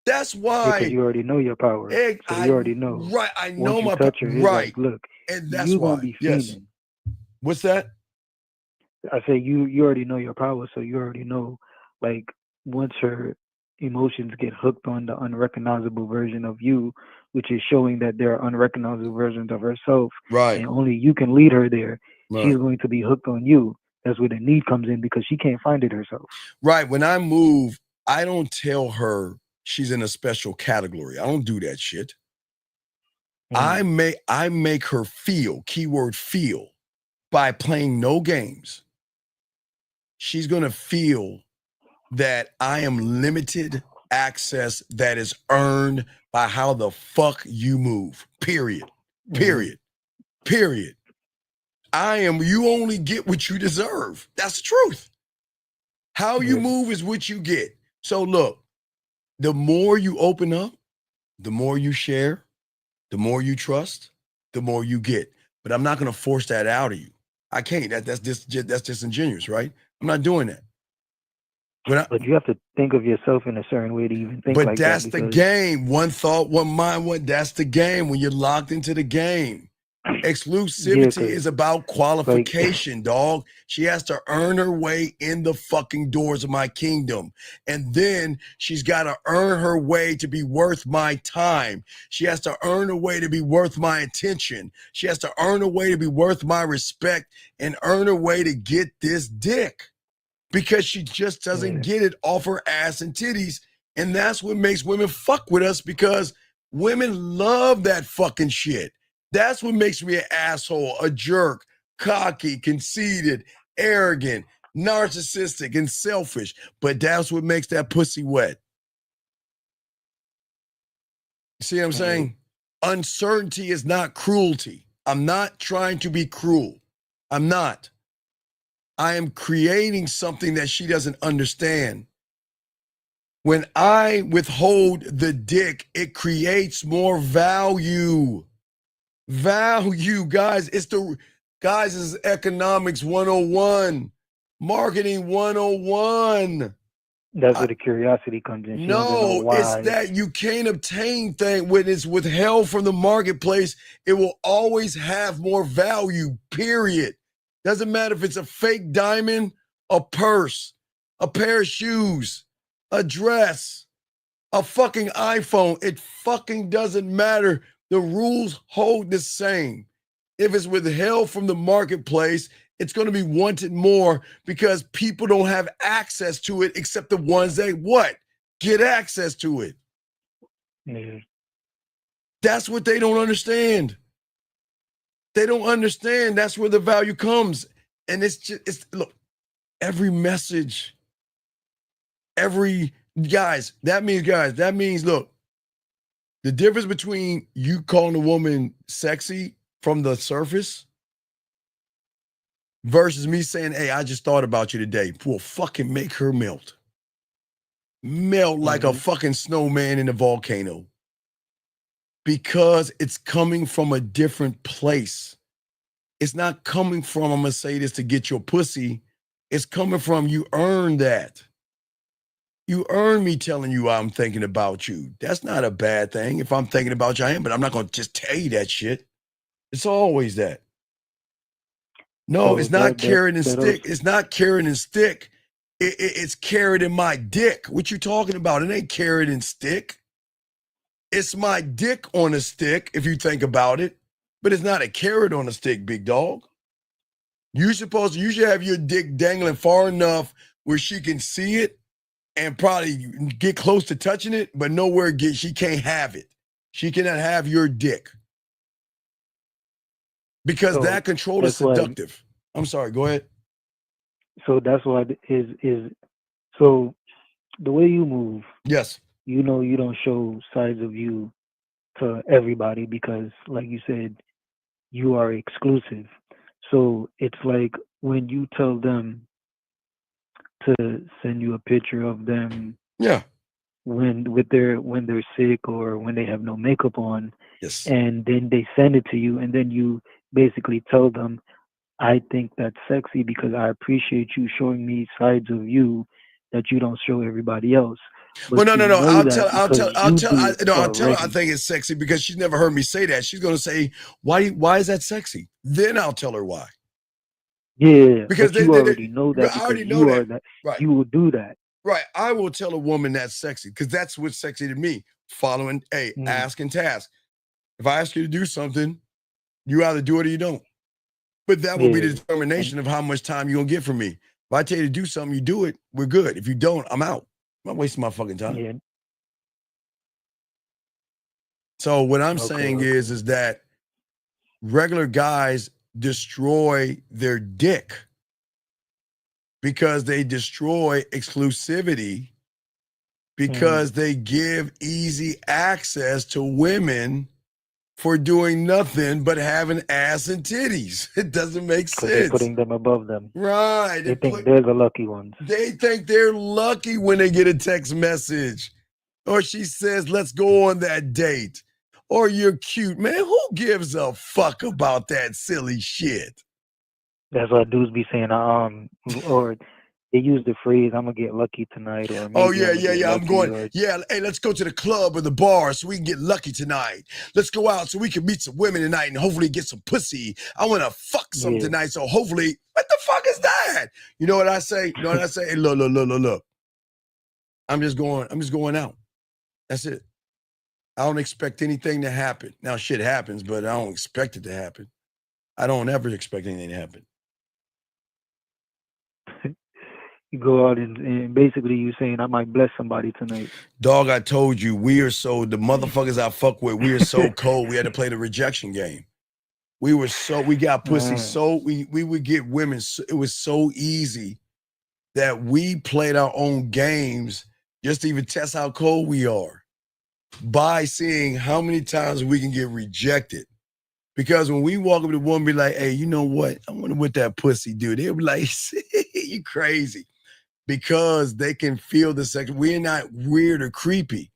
That's why. Because you already know your power. You already know. Right, I know my power. Right. Like, look, and that's why. Be yes. What's that? I say you already know your power, so you already know, like, once her emotions get hooked on the unrecognizable version of you, which is showing that there are unrecognizable versions of herself, Right. and only you can lead her there, Right. she's going to be hooked on you. That's where the need comes in because she can't find it herself. Right. When I move, I don't tell her she's in a special category. I don't do that shit. I make her feel, keyword feel, by playing no games. She's gonna feel that I am limited access that is earned by how the fuck you move. Period. Period. Period. You only get what you deserve. That's the truth. How you move is what you get. So look, the more you open up, the more you share, the more you trust, the more you get. But I'm not going to force that out of you. I can't. That's disingenuous, right? I'm not doing that. But you have to think of yourself in a certain way to even think but like that's that. the game. One thought, one mind, that's the game when you're locked into the game. Exclusivity is about qualification, dog. She has to earn her way in the fucking doors of my kingdom. And then she's got to earn her way to be worth my time. She has to earn her way to be worth my attention. She has to earn her way to be worth my respect and earn her way to get this dick. Because she just doesn't get it off her ass and titties. And that's what makes women fuck with us, because women love that fucking shit. That's what makes me an asshole, a jerk, cocky, conceited, arrogant, narcissistic, and selfish. But that's what makes that pussy wet. You see what I'm saying? Uncertainty is not cruelty. I'm not trying to be cruel. I'm not. I am creating something that she doesn't understand. When I withhold the dick, it creates more value. Value, guys. This is economics 101, marketing 101. That's where the curiosity comes in. She wants to know No, why. it's that you can't obtain thing when it's withheld from the marketplace. It will always have more value, period. Doesn't matter if it's a fake diamond, a purse, a pair of shoes, a dress, a fucking iPhone. It fucking doesn't matter. The rules hold the same. If it's withheld from the marketplace, it's going to be wanted more because people don't have access to it except the ones that get access to it. That's what they don't understand. They don't understand. That's where the value comes. And look, every message, that means, look, the difference between you calling a woman sexy from the surface versus me saying, hey, I just thought about you today, will fucking make her melt. Melt like a fucking snowman in a volcano. Because it's coming from a different place. It's not coming from, I'm going to say this to get your pussy. It's coming from, you earned that. You earn me telling you I'm thinking about you. That's not a bad thing. If I'm thinking about you, I am, but I'm not going to just tell you that shit. It's always that. No, it's not carrot and stick. It's not carrot and stick. It's carrot and my dick. What you talking about? It ain't carrot and stick. It's my dick on a stick, if you think about it. But it's not a carrot on a stick, big dog. You should have your dick dangling far enough where she can see it and probably get close to touching it, but nowhere she can't have it. She cannot have your dick. Because that control is seductive. I'm sorry, go ahead. So that's why so the way you move. Yes. You know you don't show sides of you to everybody because, like you said, you are exclusive. So it's like when you tell them to send you a picture of them, when they're sick or when they have no makeup on, and then they send it to you, and then you basically tell them, I think that's sexy because I appreciate you showing me sides of you that you don't show everybody else. But well, no. I'll tell her I think it's sexy because she's never heard me say that. She's going to say, why is that sexy? Then I'll tell her why. Yeah, Because but you already know that I because already know you that. are that. Right. You will do that. Right. I will tell a woman that's sexy because that's what's sexy to me. Following, ask and task. If I ask you to do something, you either do it or you don't. But that will be the determination of how much time you're going to get from me. If I tell you to do something, you do it, we're good. If you don't, I'm out. I'm not wasting my fucking time. Yeah. So what I'm saying is that regular guys destroy their dick because they destroy exclusivity because they give easy access to women for doing nothing but having ass and titties. It doesn't make sense. They're putting them above them. Right. They think they're the lucky ones. They think they're lucky when they get a text message or she says, let's go on that date. Or you're cute. Man, who gives a fuck about that silly shit? That's what dudes be saying. Or they use the phrase, "I'm gonna get lucky tonight," or Oh, maybe I'm going. Yeah, hey, let's go to the club or the bar so we can get lucky tonight. Let's go out so we can meet some women tonight and hopefully get some pussy. I want to fuck some tonight, so hopefully, what the fuck is that? You know what I say? Hey, look. I'm just going out. That's it. I don't expect anything to happen. Now, shit happens, but I don't expect it to happen. I don't ever expect anything to happen. You go out and basically you saying, I might bless somebody tonight. Dog, I told you, the motherfuckers I fuck with, we are so cold. We had to play the rejection game. We got pussy we would get women. It was so easy that we played our own games just to even test how cold we are by seeing how many times we can get rejected. Because when we walk up to one, be like, hey, you know what? I wonder what that pussy do. They'll be like, you crazy. Because they can feel the sex. We're not weird or creepy.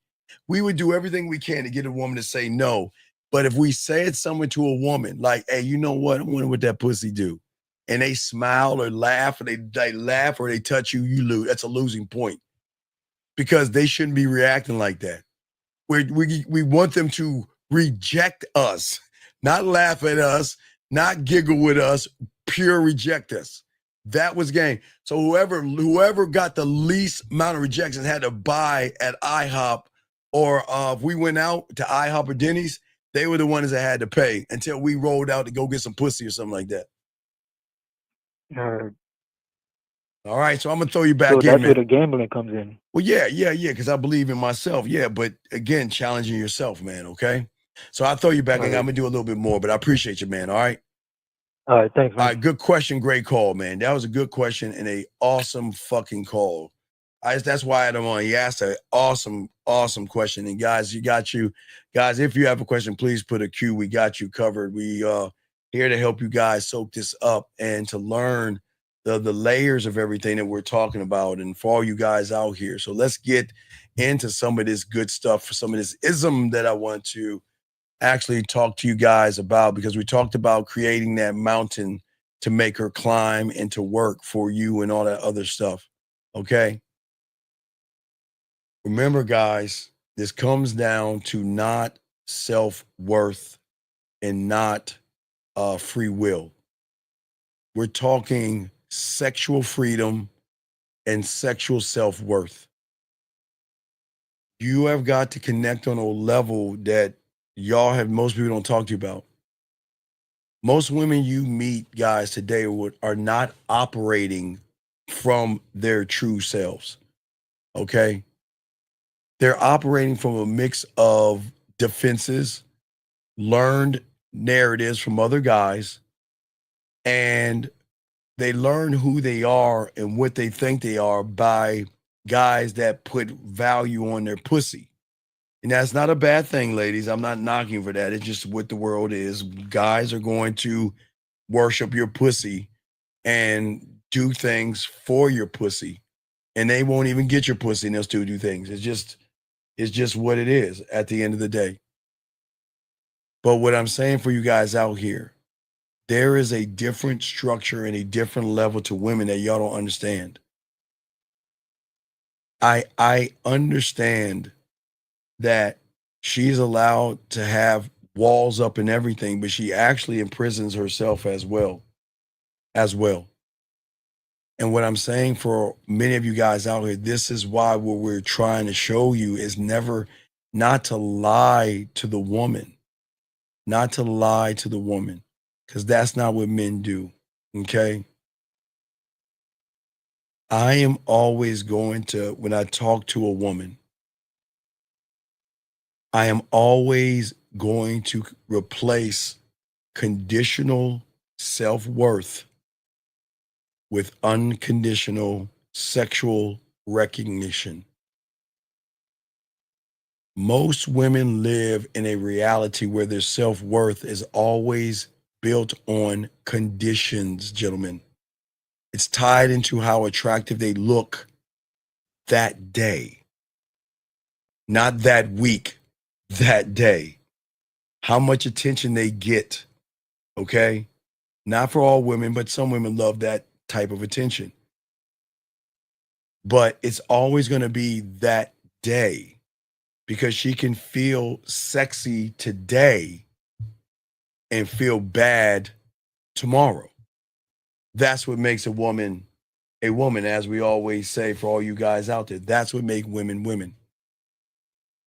We would do everything we can to get a woman to say no. But if we say it somewhere to a woman, like, hey, you know what? I wonder what that pussy do. And they smile or laugh, or they laugh or they touch you, you lose. That's a losing point. Because they shouldn't be reacting like that. We want them to reject us, not laugh at us, not giggle with us, pure reject us. That was game. So whoever got the least amount of rejections had to buy at IHOP, or if we went out to IHOP or Denny's, they were the ones that had to pay until we rolled out to go get some pussy or something like that. All right, so I'm gonna throw you back in. So that's where the gambling comes in. Well, yeah, because I believe in myself. Yeah, but again, challenging yourself, man. Okay, so I'll throw you back in. I'm gonna do a little bit more, but I appreciate you, man. All right. All right, thanks, man. All right, good question, great call, man. That was a good question and a awesome fucking call. That's why I had him on. He asked an awesome question. And guys, guys, if you have a question, please put a Q. We got you covered. We here to help you guys soak this up and to learn the layers of everything that we're talking about, and for all you guys out here. So let's get into some of this good stuff, for some of this ism that I want to actually talk to you guys about, because we talked about creating that mountain to make her climb and to work for you and all that other stuff. Okay. Remember, guys, this comes down to not self-worth and not free will. We're talking sexual freedom and sexual self-worth. You have got to connect on a level that most people don't talk to you about. Most women you meet, guys, today are not operating from their true selves. Okay? They're operating from a mix of defenses, learned narratives from other guys, and they learn who they are and what they think they are by guys that put value on their pussy. And that's not a bad thing, ladies. I'm not knocking for that. It's just what the world is. Guys are going to worship your pussy and do things for your pussy. And they won't even get your pussy and they'll still do things. It's just what it is at the end of the day. But what I'm saying for you guys out here, there is a different structure and a different level to women that y'all don't understand. I understand that she's allowed to have walls up and everything, but she actually imprisons herself as well. And what I'm saying for many of you guys out here, this is why what we're trying to show you is never not to lie to the woman, not to lie to the woman, because that's not what men do. Okay. I am always going to, when I talk to a woman, I am always going to replace conditional self-worth with unconditional sexual recognition. Most women live in a reality where their self-worth is always built on conditions, gentlemen. It's tied into how attractive they look that day, not that week, that day. How much attention they get, okay? Not for all women, but some women love that type of attention. But it's always going to be that day because she can feel sexy today and feel bad tomorrow. That's what makes a woman, as we always say for all you guys out there. That's what makes women women.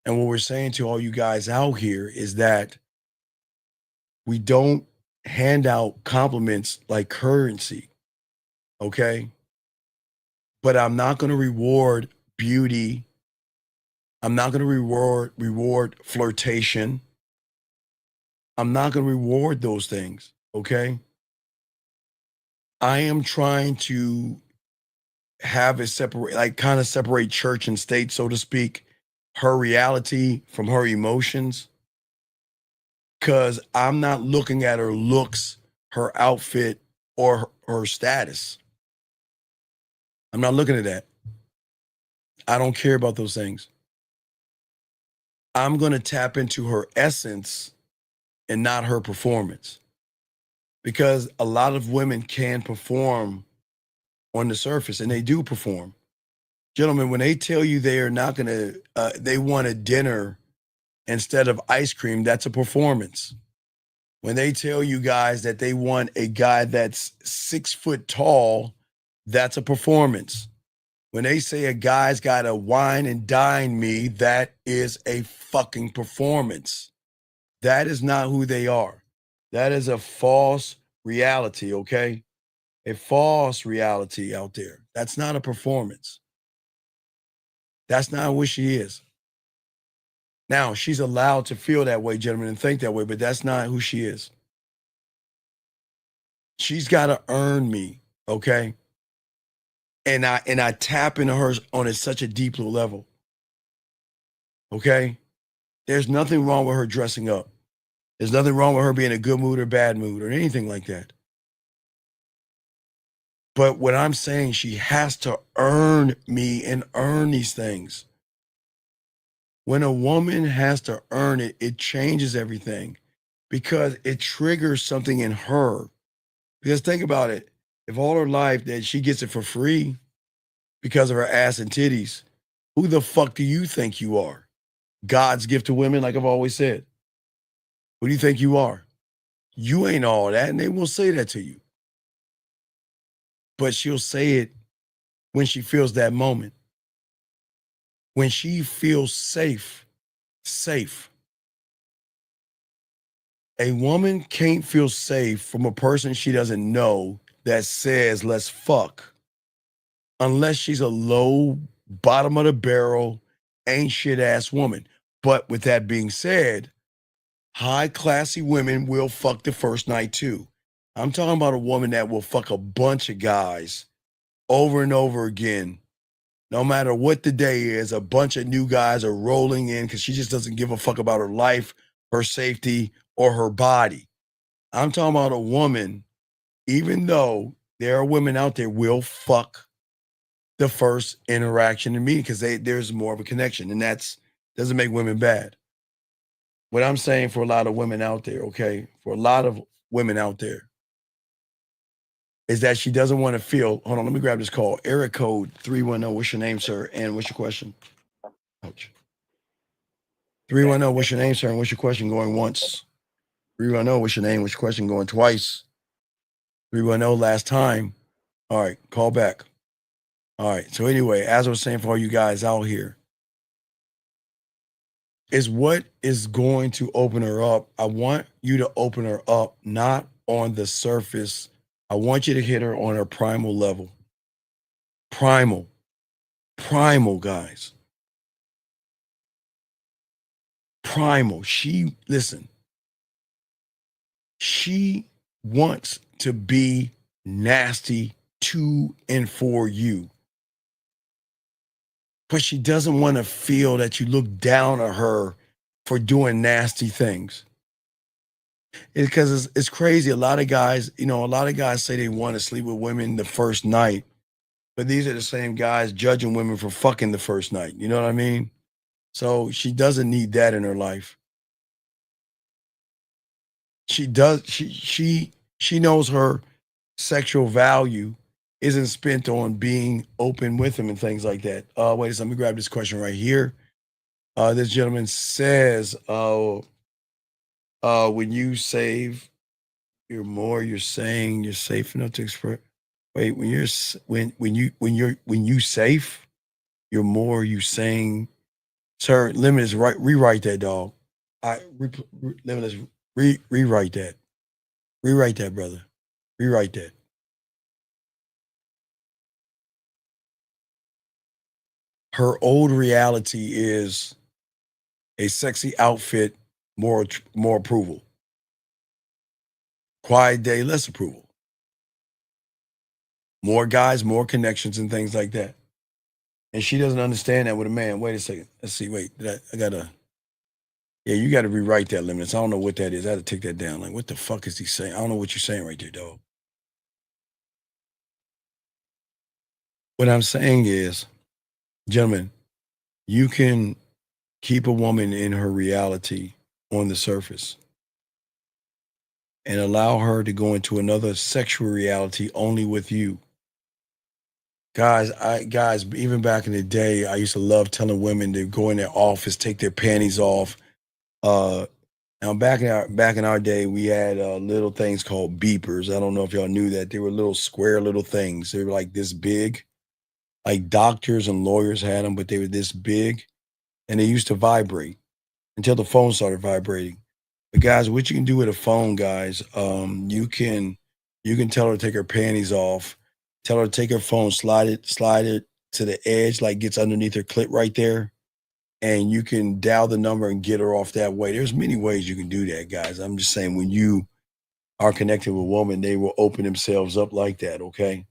And what we're saying to all you guys out here is that we don't hand out compliments like currency, okay? But I'm not going to reward beauty. I'm not going to reward flirtation. I'm not going to reward those things, okay? I am trying to have a separate church and state, so to speak, her reality from her emotions. Because I'm not looking at her looks, her outfit, or her status. I'm not looking at that. I don't care about those things. I'm going to tap into her essence and not her performance. Because a lot of women can perform on the surface, and they do perform. Gentlemen, when they tell you they are not going to, they want a dinner instead of ice cream, that's a performance. When they tell you guys that they want a guy that's 6 foot tall, that's a performance. When they say a guy's got to wine and dine me, that is a fucking performance. That is not who they are. That is a false reality, okay? A false reality out there. That's not a performance. That's not what she is. Now, she's allowed to feel that way, gentlemen, and think that way, but that's not who she is. She's got to earn me, okay? And I tap into her on such a deep level, okay? There's nothing wrong with her dressing up. There's nothing wrong with her being in a good mood or bad mood or anything like that. But what I'm saying, she has to earn me and earn these things. When a woman has to earn it, it changes everything because it triggers something in her. Because think about it. If all her life that she gets it for free because of her ass and titties, who the fuck do you think you are? God's gift to women, like I've always said. Who do you think you are? You ain't all that, and they will say that to you. But she'll say it when she feels that moment. When she feels safe. A woman can't feel safe from a person she doesn't know that says, let's fuck. Unless she's a low, bottom of the barrel, ain't shit ass woman. But with that being said, high classy women will fuck the first night too. I'm talking about a woman that will fuck a bunch of guys over and over again. No matter what the day is, a bunch of new guys are rolling in because she just doesn't give a fuck about her life, her safety, or her body. I'm talking about a woman, even though there are women out there will fuck the first interaction in me because there's more of a connection, and that's doesn't make women bad. What I'm saying for a lot of women out there, okay, for a lot of women out there, is that she doesn't want to feel, hold on, let me grab this call. Area code 310, what's your name, sir? And what's your question? Ouch. 310, what's your name, sir? And what's your question going once? 310, what's your name? What's your question going twice? 310, last time. All right, call back. All right. So anyway, as I was saying for all you guys out here, is what is going to open her up. I want you to open her up, not on the surface. I want you to hit her on her primal level. Primal, guys. Primal. Listen, she wants to be nasty to and for you. But she doesn't want to feel that you look down on her for doing nasty things. Because it's crazy. A lot of guys say they want to sleep with women the first night, but these are the same guys judging women for fucking the first night. You know what I mean? So she doesn't need that in her life. She does. She knows her sexual value isn't spent on being open with him and things like that. Wait a second, let me grab this question right here. This gentleman says, when you save, you're saying you're safe enough to express. Wait, when you safe, you're more you saying, sir, Limitless, rewrite that, dog. Limitless, rewrite that. Rewrite that, brother. Rewrite that. Her old reality is a sexy outfit, more approval. Quiet day, less approval. More guys, more connections and things like that. And she doesn't understand that with a man. Wait a second. Let's see. Wait, you got to rewrite that, Limits. I don't know what that is. I had to take that down. Like, what the fuck is he saying? I don't know what you're saying right there, dog. What I'm saying is, gentlemen, you can keep a woman in her reality on the surface and allow her to go into another sexual reality only with you. Guys, even back in the day, I used to love telling women to go in their office, take their panties off. Now back in our day, we had little things called beepers. I don't know if y'all knew that. They were little square little things. They were like this big. Like doctors and lawyers had them, but they were this big, and they used to vibrate until the phone started vibrating. But guys, what you can do with a phone, guys, you can tell her to take her panties off, tell her to take her phone, slide it to the edge, like gets underneath her clit right there, and you can dial the number and get her off that way. There's many ways you can do that, guys. I'm just saying, when you are connected with a woman, they will open themselves up like that, okay?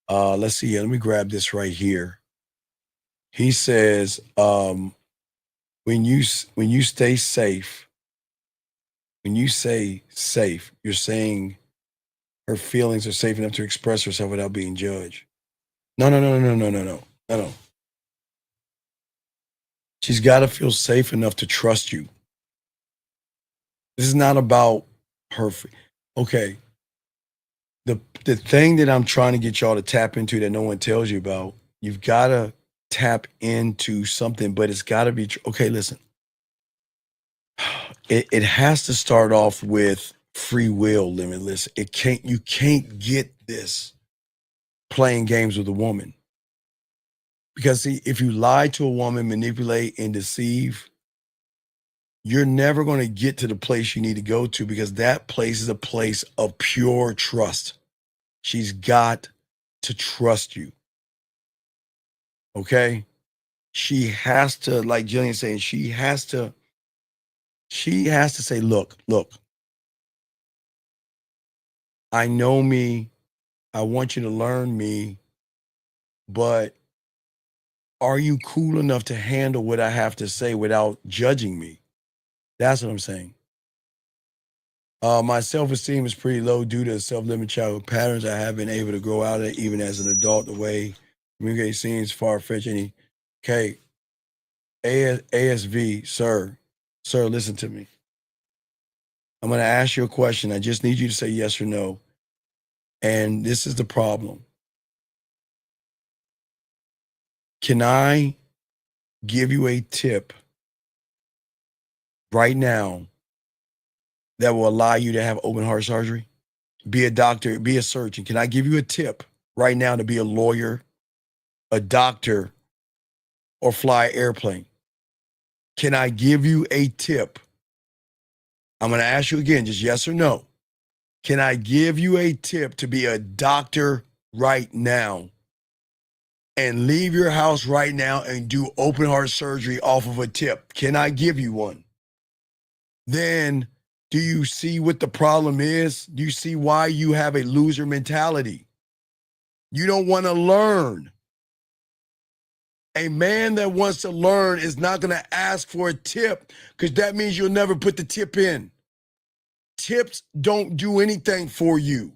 Let's see. Let me grab this right here. He says, when you stay safe, when you say safe, you're saying her feelings are safe enough to express herself without being judged. No. She's got to feel safe enough to trust you. This is not about her. Okay. The thing that I'm trying to get y'all to tap into that no one tells you about, you've got to tap into something, but it's got to be, okay, listen. It has to start off with free will, Limitless. You can't get this playing games with a woman. Because see, if you lie to a woman, manipulate and deceive, you're never going to get to the place you need to go to, because that place is a place of pure trust. She's got to trust you. Okay? She has to, like Jillian's saying, she has to say, look, I know me. I want you to learn me, but are you cool enough to handle what I have to say without judging me? That's what I'm saying. My self-esteem is pretty low due to self-limiting childhood patterns. I have been able to grow out of it even as an adult. The way communication seems far-fetched. Okay, ASV, sir, listen to me. I'm going to ask you a question. I just need you to say yes or no. And this is the problem. Can I give you a tip right now that will allow you to have open heart surgery? be a doctor, be a surgeon. Can I give you a tip right now to be a lawyer, a doctor, or fly an airplane? Can I give you a tip? I'm going to ask you again, just yes or no. Can I give you a tip to be a doctor right now and leave your house right now and do open heart surgery off of a tip? Can I give you one? Then do you see what the problem is? Do you see why you have a loser mentality? You don't want to learn. A man that wants to learn is not going to ask for a tip because that means you'll never put the tip in. Tips don't do anything for you.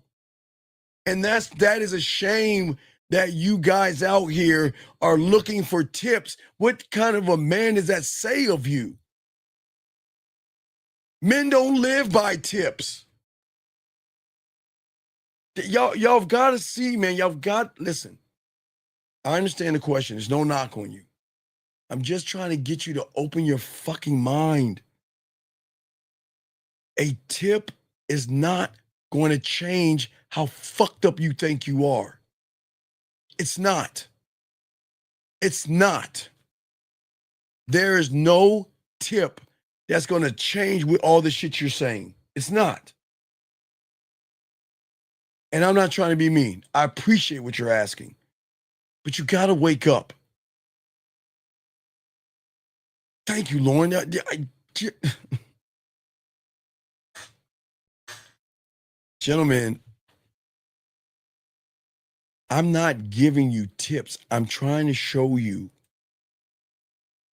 And that is a shame that you guys out here are looking for tips. What kind of a man does that say of you? Men don't live by tips. Y'all got to see, man. Listen, I understand the question. There's no knock on you. I'm just trying to get you to open your fucking mind. A tip is not going to change how fucked up you think you are. It's not. It's not. There is no tip that's going to change with all the shit you're saying. It's not. And I'm not trying to be mean. I appreciate what you're asking. But you got to wake up. Thank you, Lauren. Gentlemen, I'm not giving you tips. I'm trying to show you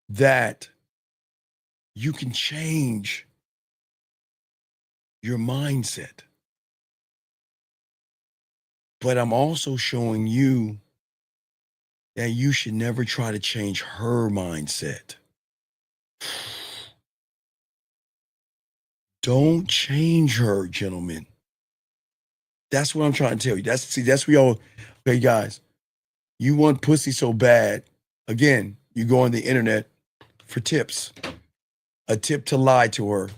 that you can change your mindset. But I'm also showing you that you should never try to change her mindset. Don't change her, gentlemen. That's what I'm trying to tell you. That's we all, okay, guys, you want pussy so bad. Again, you go on the internet for tips. A tip to lie to her.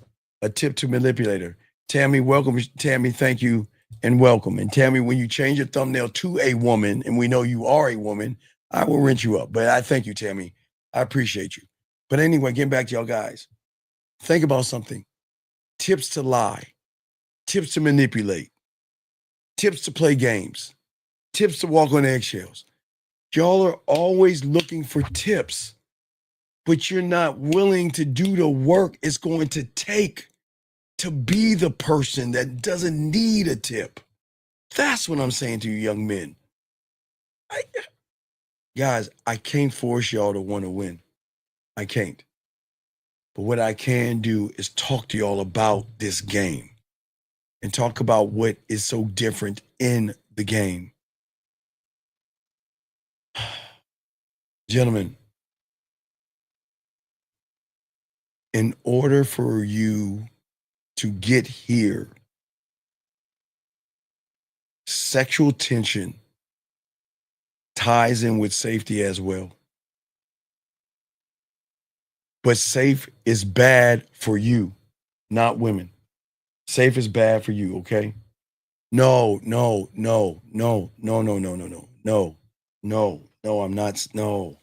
A tip to manipulate her. Tammy, welcome. Tammy, thank you and welcome. And Tammy, when you change your thumbnail to a woman, and we know you are a woman, I will rinse you up. But I thank you, Tammy. I appreciate you. But anyway, getting back to y'all guys. Think about something. Tips to lie. Tips to manipulate. Tips to play games. Tips to walk on eggshells. Y'all are always looking for tips, but you're not willing to do the work it's going to take to be the person that doesn't need a tip. That's what I'm saying to you young men. Guys, I can't force y'all to want to win. I can't. But what I can do is talk to y'all about this game and talk about what is so different in the game. Gentlemen, in order for you to get here, sexual tension ties in with safety as well. But safe is bad for you, not women. Safe is bad for you, okay? No, I'm not, no.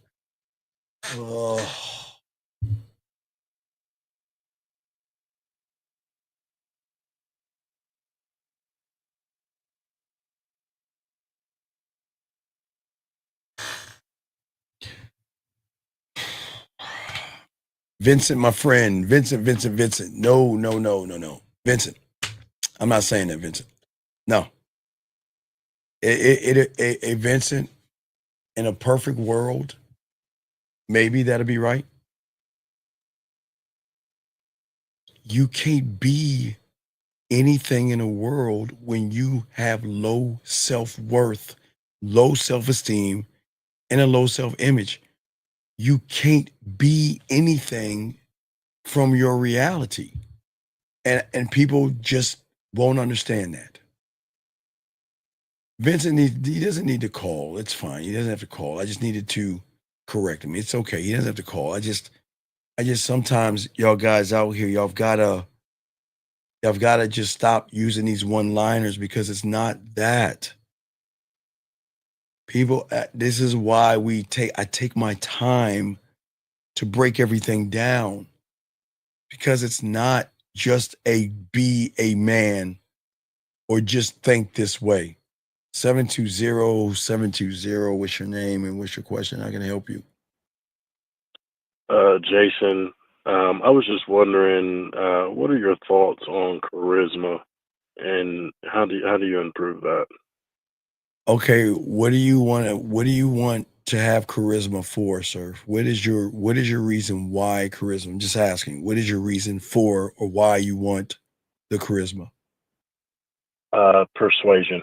Oh. Vincent, my friend, Vincent. No. Vincent, I'm not saying that, Vincent. No. A Vincent, in a perfect world, maybe that'll be right. You can't be anything in the world when you have low self-worth, low self-esteem, and a low self-image. You can't be anything from your reality. And people just won't understand that. Vincent, he doesn't need to call. It's fine. He doesn't have to call. I just needed to correct him. It's okay. He doesn't have to call. I just sometimes y'all guys out here, y'all gotta I've got to just stop using these one-liners because it's not that. People, this is why I take my time to break everything down, because it's not just be a man or just think this way. 720-720, what's your name and what's your question? How can I help you? Jason, I was just wondering, what are your thoughts on charisma, and how do you improve that? Okay, what do you want to have charisma for, sir? What is your reason why charisma? I'm just asking. What is your reason for or why you want the charisma? Persuasion.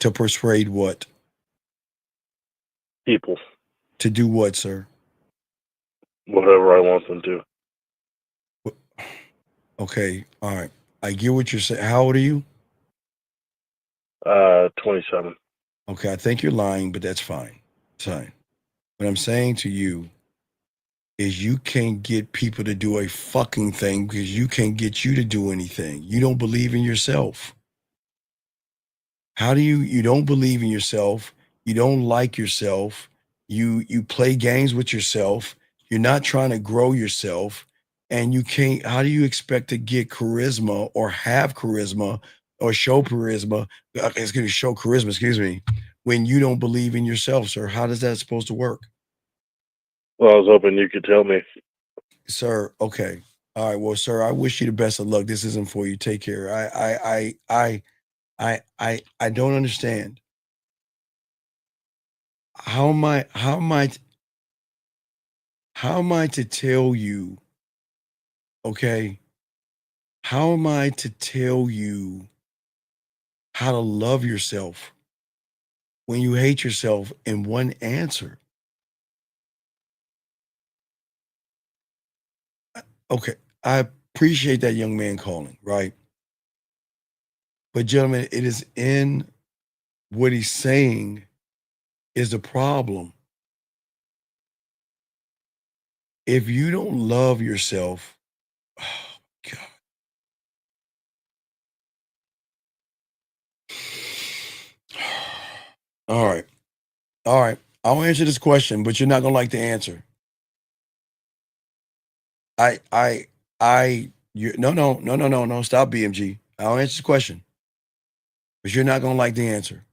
To persuade what? People. To do what, sir? Whatever I want them to. Okay, all right. I get what you're saying. How old are you? 27. Okay, I think you're lying, but that's fine. It's fine. What I'm saying to you is you can't get people to do a fucking thing because you can't get you to do anything. You don't believe in yourself. How do you don't believe in yourself? You don't like yourself. You play games with yourself. You're not trying to grow yourself. And you can't, how do you expect to get charisma or have charisma or show charisma, when you don't believe in yourself, sir? How does that supposed to work? Well, I was hoping you could tell me. Sir, okay. All right, well, sir, I wish you the best of luck. This isn't for you. Take care. I don't understand. How am I to tell you, okay? How am I to tell you how to love yourself when you hate yourself in one answer? Okay, I appreciate that young man calling, right? But gentlemen, it is in what he's saying is the problem. If you don't love yourself, oh God. All right. I'll answer this question, but you're not gonna like the answer. No. Stop, BMG. I'll answer the question, but you're not gonna like the answer.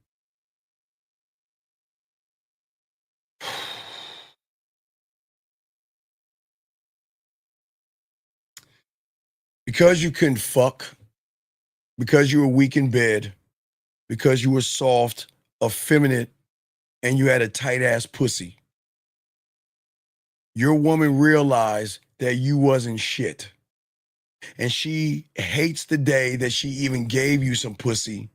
Because you couldn't fuck, because you were weak in bed, because you were soft, effeminate, and you had a tight ass pussy. Your woman realized that you wasn't shit. And she hates the day that she even gave you some pussy,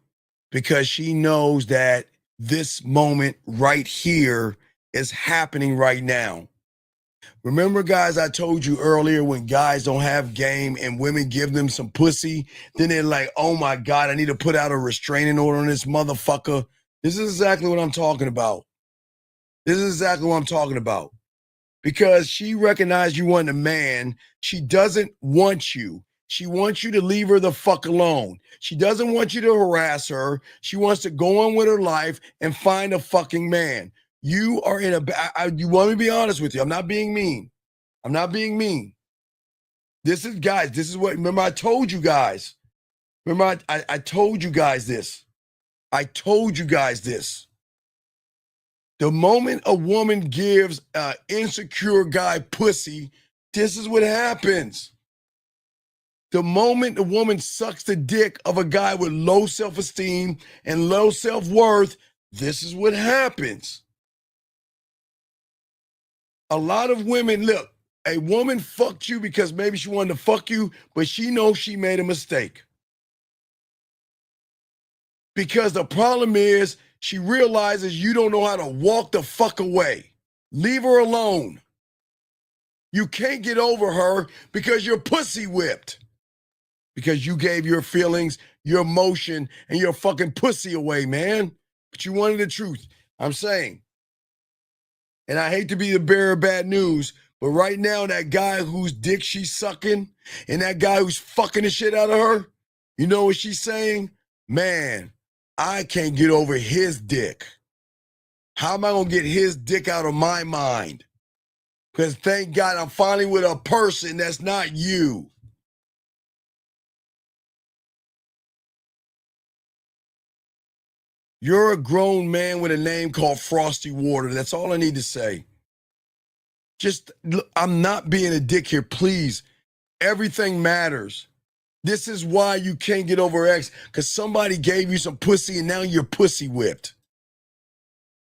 because she knows that this moment right here is happening right now. Remember, guys, I told you earlier, when guys don't have game and women give them some pussy, then they're like, oh my God, I need to put out a restraining order on this motherfucker. This is exactly what I'm talking about. Because she recognized you weren't a man. She doesn't want you. She wants you to leave her the fuck alone. She doesn't want you to harass her. She wants to go on with her life and find a fucking man. You are in you want me to be honest with you. I'm not being mean. This is what, remember I told you guys. I told you guys this. The moment a woman gives an insecure guy pussy, this is what happens. The moment a woman sucks the dick of a guy with low self-esteem and low self-worth, this is what happens. A lot of women, look, a woman fucked you because maybe she wanted to fuck you, but she knows she made a mistake. Because the problem is, she realizes you don't know how to walk the fuck away. Leave her alone. You can't get over her because you're pussy whipped. Because you gave your feelings, your emotion, and your fucking pussy away, man. But you wanted the truth. I'm saying. And I hate to be the bearer of bad news, but right now, that guy whose dick she's sucking and that guy who's fucking the shit out of her, You know what she's saying? Man, I can't get over his dick. How am I going to get his dick out of my mind? Because thank God I'm finally with a person that's not you. You're a grown man with a name called Frosty Water. That's all I need to say. Just, look, I'm not being a dick here, please. Everything matters. This is why you can't get over X, because somebody gave you some pussy and now you're pussy whipped.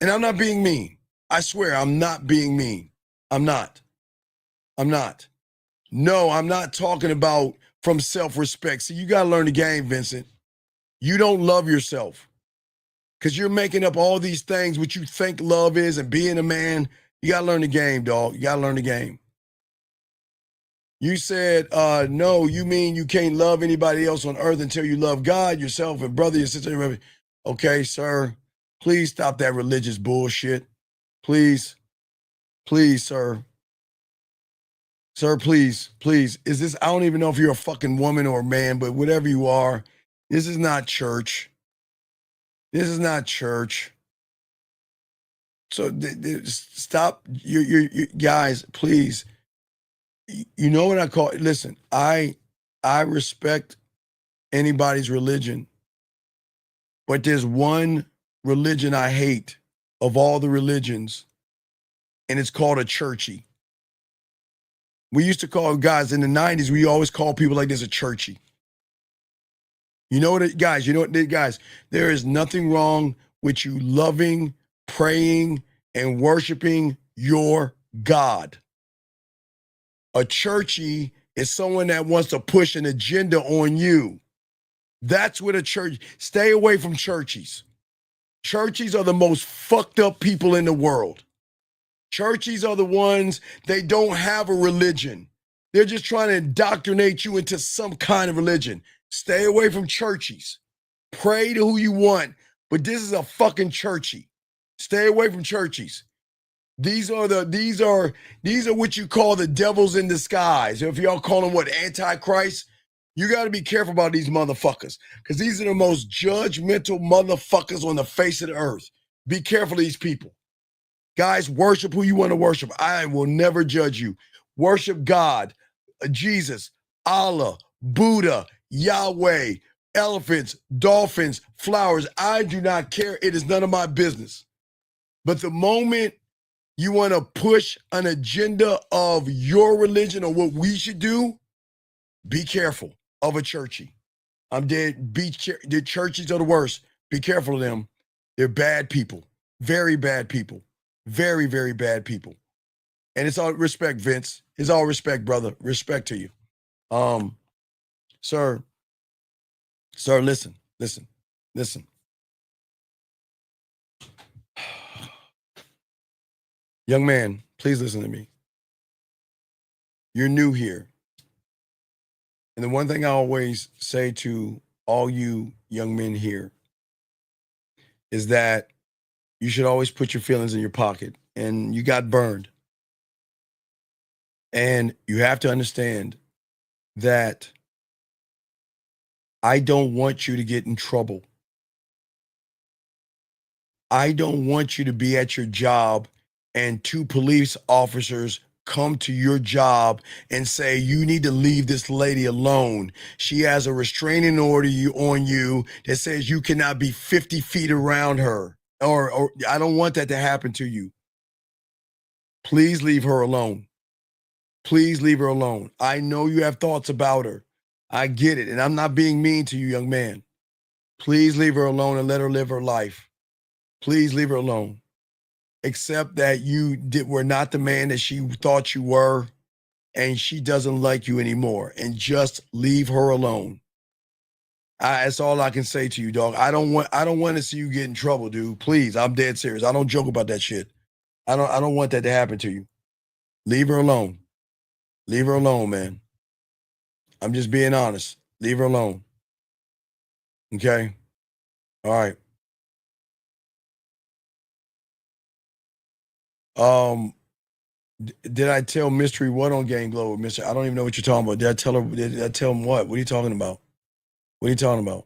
And I'm not being mean. I swear, I'm not being mean. I'm not. No, I'm not talking about from self-respect. See, you got to learn the game, Vincent. You don't love yourself because you're making up all these things, what you think love is and being a man. You got to learn the game, dog. You got to learn the game. You said, no, you mean you can't love anybody else on earth until you love God, yourself, and brother, your sister. Okay, sir, please stop that religious bullshit. Please, sir. Sir, please. Is this, I don't even know if you're a fucking woman or a man, but whatever you are, this is not church. This is not church. So stop, you guys, please. You know what I call it? Listen, I respect anybody's religion, but there's one religion I hate of all the religions, and it's called a churchy. We used to call guys in the 90s, we always call people like this a churchy. You know what, guys, there is nothing wrong with you loving, praying, and worshiping your God. A churchy is someone that wants to push an agenda on you. That's what a church, stay away from churchies. Churchies are the most fucked up people in the world. Churchies are the ones, they don't have a religion. They're just trying to indoctrinate you into some kind of religion. Stay away from churchies. Pray to who you want, but this is a fucking churchy. Stay away from churchies. These are what you call the devils in disguise. If y'all call them what, Antichrist, you got to be careful about these motherfuckers because these are the most judgmental motherfuckers on the face of the earth. Be careful of these people. Guys, worship who you want to worship. I will never judge you. Worship God, Jesus, Allah, Buddha, Yahweh, elephants, dolphins, flowers. I do not care. It is none of my business. But the moment you want to push an agenda of your religion or what we should do, be careful of a churchy. I'm dead. The churchies are the worst. Be careful of them. They're bad people. Very bad people. Very, very bad people. And it's all respect, Vince. It's all respect, brother. Respect to you. Sir, listen. Young man, please listen to me. You're new here. And the one thing I always say to all you young men here is that you should always put your feelings in your pocket. And you got burned. And you have to understand that I don't want you to get in trouble. I don't want you to be at your job and two police officers come to your job and say, you need to leave this lady alone. She has a restraining order on you that says you cannot be 50 feet around her. Or I don't want that to happen to you. Please leave her alone. Please leave her alone. I know you have thoughts about her. I get it. And I'm not being mean to you, young man. Please leave her alone and let her live her life. Please leave her alone. Accept that you were not the man that she thought you were, and she doesn't like you anymore. And just leave her alone. That's all I can say to you, dog. I don't want to see you get in trouble, dude. Please, I'm dead serious. I don't joke about that shit. I don't want that to happen to you. Leave her alone. Leave her alone, man. I'm just being honest. Leave her alone. Okay? All right. Did I tell Mystery what on Game Glow? Mystery, I don't even know what you're talking about. Did I tell him what? What are you talking about? What are you talking about?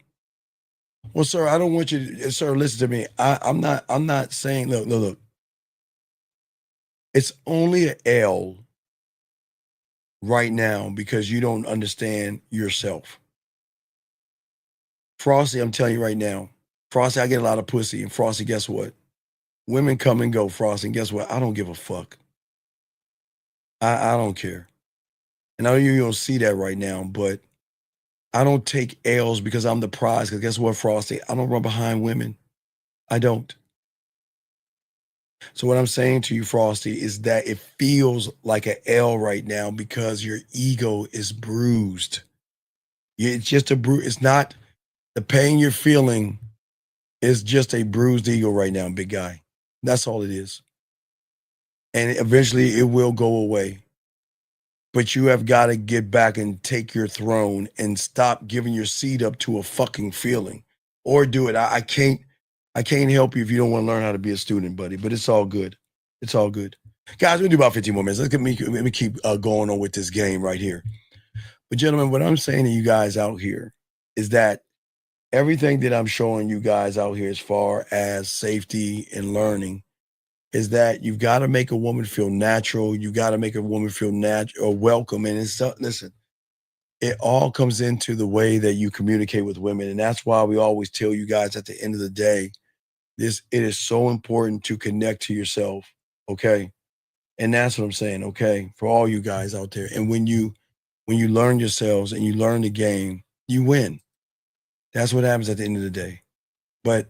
Well, sir, I don't want you to, sir, listen to me. I'm not saying, look. It's only an L right now because you don't understand yourself. Frosty, I'm telling you right now, Frosty, I get a lot of pussy. And Frosty, guess what? Women come and go, Frosty. And guess what? I don't give a fuck. I don't care. And I know you don't see that right now, but I don't take L's because I'm the prize. Because guess what, Frosty? I don't run behind women. I don't. So what I'm saying to you, Frosty, is that it feels like an L right now because your ego is bruised. It's just a bruise. It's not the pain you're feeling is just a bruised ego right now, big guy. That's all it is. And eventually it will go away. But you have got to get back and take your throne and stop giving your seat up to a fucking feeling. Or do it. I can't help you if you don't want to learn how to be a student, buddy. But it's all good. It's all good. Guys, we'll do about 15 more minutes. Let me keep going on with this game right here. But gentlemen, what I'm saying to you guys out here is that everything that I'm showing you guys out here as far as safety and learning is that you've got to make a woman feel natural. You got to make a woman feel natural or welcome. And it's listen, it all comes into the way that you communicate with women. And that's why we always tell you guys at the end of the day, it is so important to connect to yourself. Okay. And that's what I'm saying. Okay. For all you guys out there. And when you learn yourselves and you learn the game, you win. That's what happens at the end of the day. But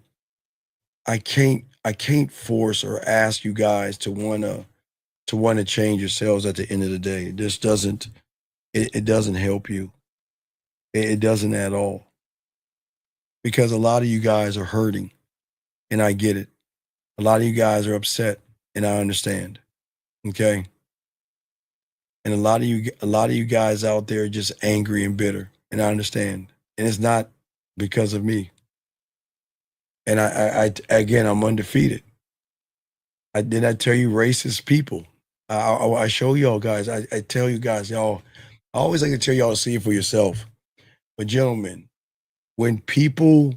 I can't force or ask you guys to want to change yourselves at the end of the day. This doesn't help you. It doesn't at all. Because a lot of you guys are hurting, and I get it. A lot of you guys are upset, and I understand. Okay? And a lot of you guys out there are just angry and bitter, and I understand. And it's not because of me. And I again, I'm undefeated. I tell you racist people. I show y'all guys. I tell you guys, y'all. I always like to tell y'all to see it for yourself. But gentlemen, when people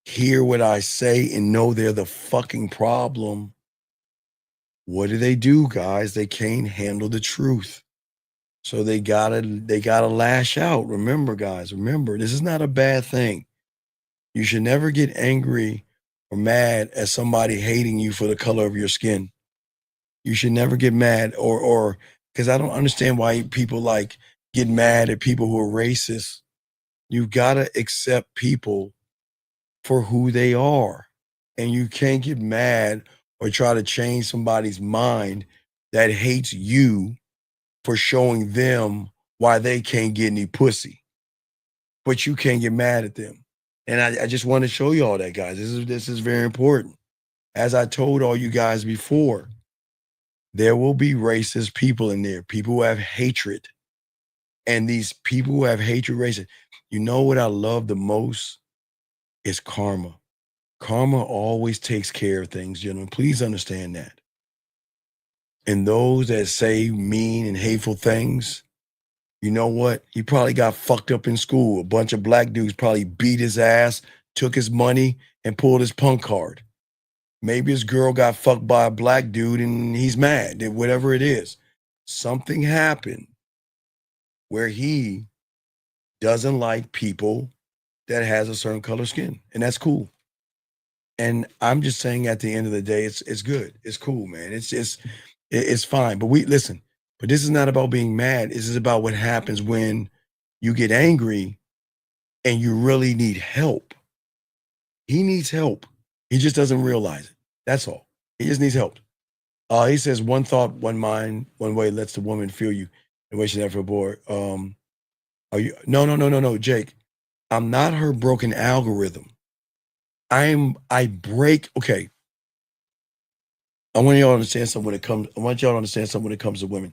hear what I say and know they're the fucking problem, what do, guys? They can't handle the truth. So they gotta lash out. Remember, guys, this is not a bad thing. You should never get angry or mad at somebody hating you for the color of your skin. You should never get mad or because I don't understand why people like get mad at people who are racist. You've got to accept people for who they are. And you can't get mad or try to change somebody's mind that hates you for showing them why they can't get any pussy. But you can't get mad at them. And I just want to show you all that, guys. This is very important. As I told all you guys before, there will be racist people in there, people who have hatred. And these people who have hatred, racist, you know what I love the most is karma. Karma always takes care of things, gentlemen. Please understand that. And those that say mean and hateful things, you know what? He probably got fucked up in school. A bunch of black dudes probably beat his ass, took his money, and pulled his punk card. Maybe his girl got fucked by a black dude and he's mad. Whatever it is. Something happened where he doesn't like people that has a certain color skin. And that's cool. And I'm just saying at the end of the day, it's good. It's cool, man. It's fine. But listen. But this is not about being mad. This is about what happens when you get angry and you really need help. He needs help. He just doesn't realize it. That's all. He just needs help. He says, one thought, one mind, one way lets the woman feel you the way she never bored. Are you? No, Jake. I'm not her broken algorithm. I break. Okay. I want y'all to understand something when it comes to women.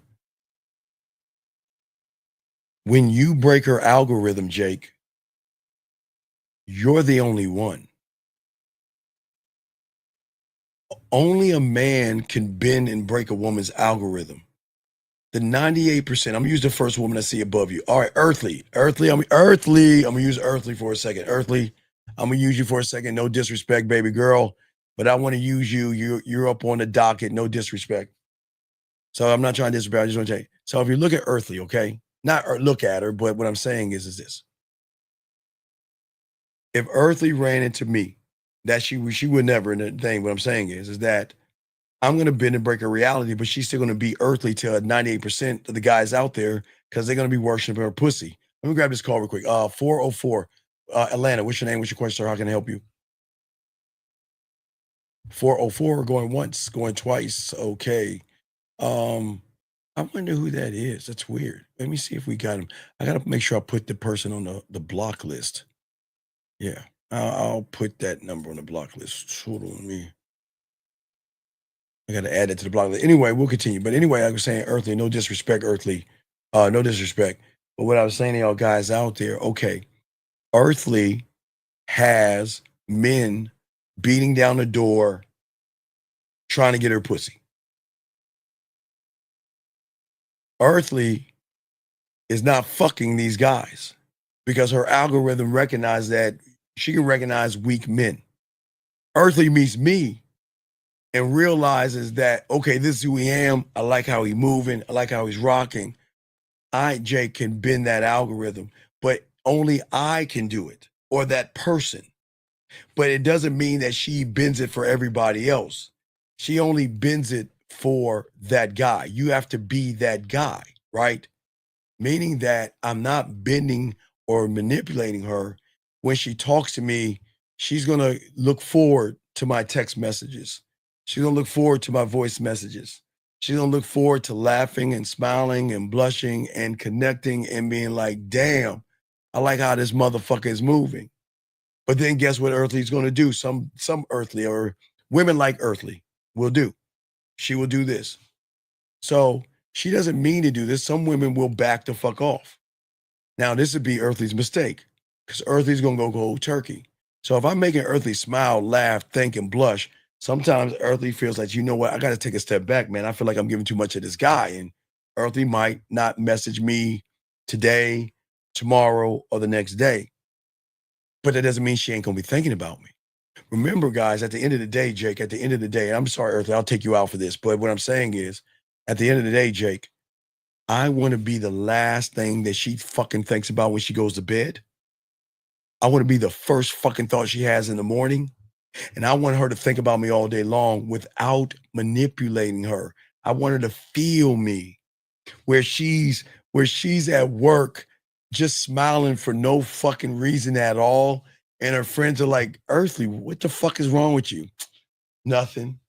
When you break her algorithm, Jake, you're the only one. Only a man can bend and break a woman's algorithm. the 98%, I'm gonna use the first woman I see above you. All right, earthly. I'm gonna use earthly for a second. Earthly, I'm gonna use you for a second. No disrespect, baby girl, but I want to use you. You're up on the docket. No disrespect. So I'm not trying to disrespect. I just want to tell you. So if you look at earthly, okay, not look at her, but what I'm saying is this: if earthly ran into me, that she would never. And the thing, what I'm saying is that I'm going to bend and break her reality, but she's still going to be earthly to 98% of the guys out there because they're going to be worshiping her pussy. Let me grab this call real quick. 404, Atlanta. What's your name? What's your question, sir? How can I help you? 404, going once, going twice. Okay. I wonder who that is. That's weird. Let me see if we got him. I got to make sure I put the person on the block list. Yeah, I'll put that number on the block list. Hold on, I got to add it to the block list. Anyway, we'll continue. But anyway, I was saying earthly, no disrespect, earthly. No disrespect. But what I was saying to y'all guys out there, okay, earthly has men beating down the door trying to get her pussy. Earthly is not fucking these guys because her algorithm recognizes that she can recognize weak men. Earthly meets me and realizes that, okay, this is who he am. I like how he's moving. I like how he's rocking. Jake, can bend that algorithm, but only I can do it, or that person. But it doesn't mean that she bends it for everybody else. She only bends it for that guy. You have to be that guy, right? Meaning that I'm not bending or manipulating her. When she talks to me, she's going to look forward to my text messages. She's going to look forward to my voice messages. She's going to look forward to laughing and smiling and blushing and connecting and being like, damn, I like how this motherfucker is moving. But then guess what earthly's going to do? Some earthly or women like earthly will do. She will do this. So she doesn't mean to do this. Some women will back the fuck off. Now, this would be earthly's mistake because earthly's going to go cold turkey. So if I'm making earthly smile, laugh, think, and blush, sometimes earthly feels like, you know what, I got to take a step back, man. I feel like I'm giving too much of this guy. And earthly might not message me today, tomorrow, or the next day. But that doesn't mean she ain't going to be thinking about me. Remember, guys, at the end of the day, Jake, at the end of the day, and I'm sorry, earthly, I'll take you out for this. But what I'm saying is, at the end of the day, Jake, I want to be the last thing that she fucking thinks about when she goes to bed. I want to be the first fucking thought she has in the morning. And I want her to think about me all day long without manipulating her. I want her to feel me where she's at work just smiling for no fucking reason at all. And her friends are like, earthly, what the fuck is wrong with you? Nothing.